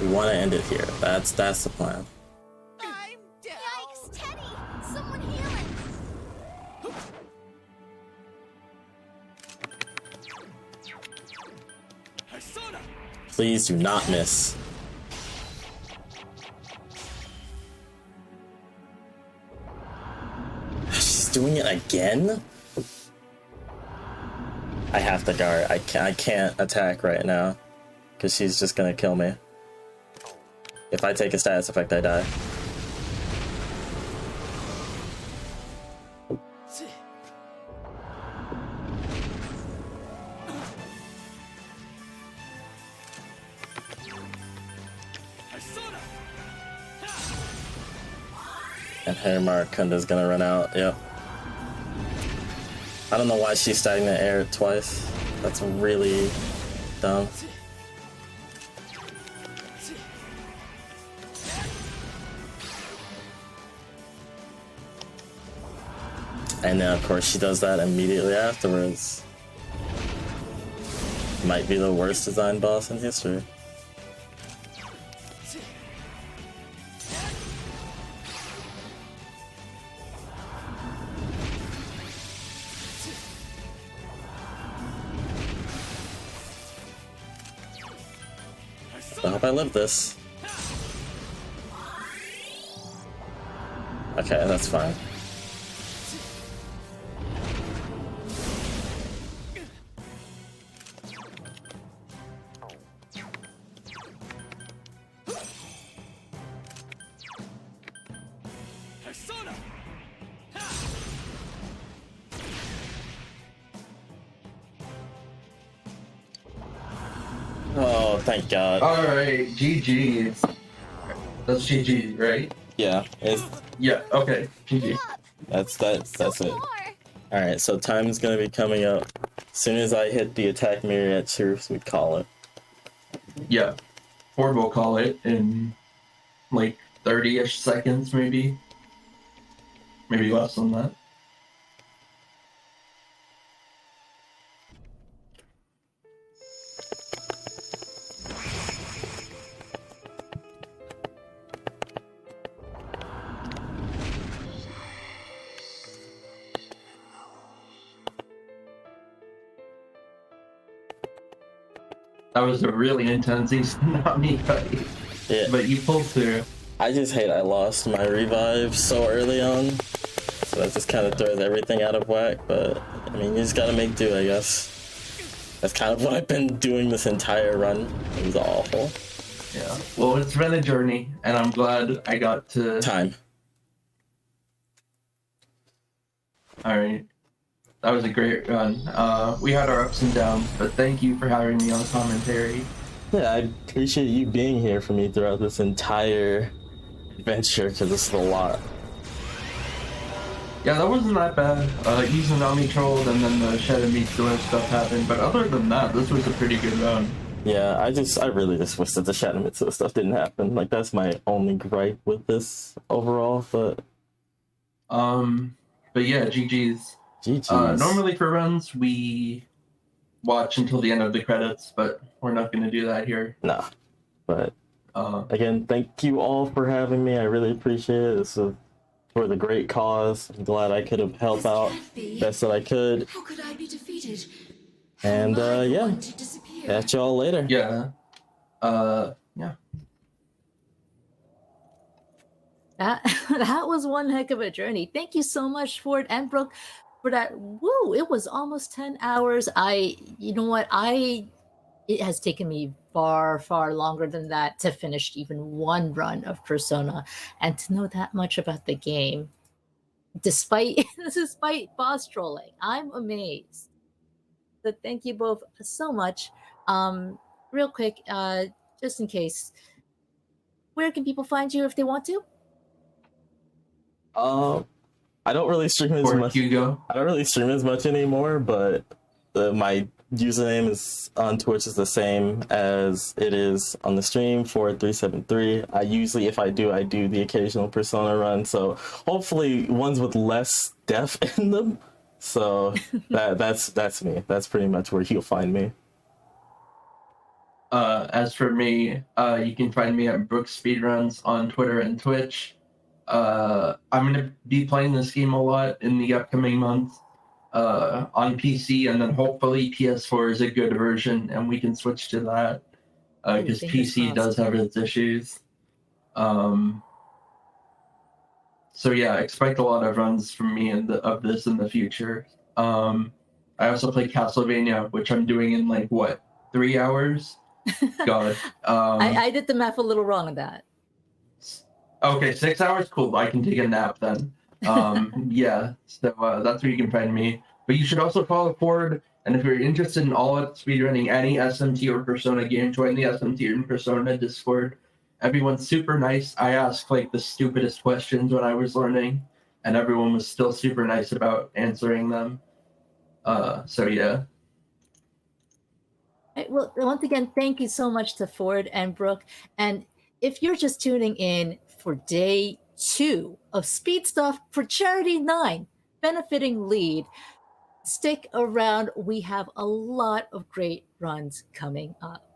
We want to end it here. That's the plan. I'm down. Yikes, Teddy! Someone heal it. Please do not miss. She's doing it again? I have to guard. I can't attack right now because she's just gonna kill me. If I take a status effect, I die. And Hair Kunda's gonna run out, yep. I don't know why she's stagnant air twice. That's really dumb. And then, of course, she does that immediately afterwards. Might be the worst design boss in history. I hope I live this. Okay, that's fine. Persona! Oh, thank God. Alright, GG. That's GG, right? Yeah, Yeah, okay. GG. that's So it. far. Alright, so time's gonna be coming up. As soon as I hit the attack mirror at Truths, we call it. Yeah. Ford will call it in like 30-ish seconds, maybe. Maybe less than that. That was a really intense tsunami fight. Yeah. But you pulled through. I just hate I lost my revive so early on. So that just kind of throws everything out of whack, but I mean, you just gotta make do, I guess. That's kind of what I've been doing this entire run. It was awful. Yeah. Well, it's been a journey, and I'm glad I got to... Time. Alright. That was a great run. We had our ups and downs, but thank you for having me on commentary. Yeah, I appreciate you being here for me throughout this entire adventure, because this is a lot. Yeah, that wasn't that bad. Izanami trolled, and then the Shed and Meat Door stuff happened, but other than that, this was a pretty good run. Yeah, I really just wish that the Shadamitsu stuff didn't happen. Like, that's my only gripe with this overall, but yeah, GG's. GG's. Normally for runs, we watch until the end of the credits, but we're not going to do that here. Nah, but again, thank you all for having me. I really appreciate it. This is for the great cause. I'm glad I could have helped out best that I could. How could I be defeated? And How am I the yeah, one to disappear? catch y'all later. Yeah. Yeah. That was one heck of a journey. Thank you so much, Ford and Brooke, for that. Woo! It was almost 10 hours. You know what? It has taken me far, far longer than that to finish even one run of Persona, and to know that much about the game, despite boss trolling. I'm amazed. So thank you both so much. Real quick, just in case, where can people find you if they want to? I don't really stream as Or much. Hugo. I don't really stream as much anymore, but my username is on Twitch is the same as it is on the stream, Ford373. I usually, if I do the occasional Persona run, so hopefully ones with less death in them. So that's me. That's pretty much where you'll find me. As for me, you can find me at Brooks Speedruns on Twitter and Twitch. I'm going to be playing this game a lot in the upcoming months on PC, and then hopefully PS4 is a good version and we can switch to that because PC does have its issues. So yeah, expect a lot of runs from me of this in the future. I also play Castlevania, which I'm doing in 3 hours? God. I did the math a little wrong on that. Okay, 6 hours? Cool, I can take a nap then. Yeah, so that's where you can find me. But you should also follow Ford, and if you're interested in all-out speedrunning any SMT or Persona game, join the SMT and Persona Discord. Everyone's super nice. I asked the stupidest questions when I was learning, and everyone was still super nice about answering them. So yeah. Right, well, once again, thank you so much to Ford and Brooke. And if you're just tuning in for day 2 of Speed Stuff for Charity 9, benefiting lead. Stick around. We have a lot of great runs coming up.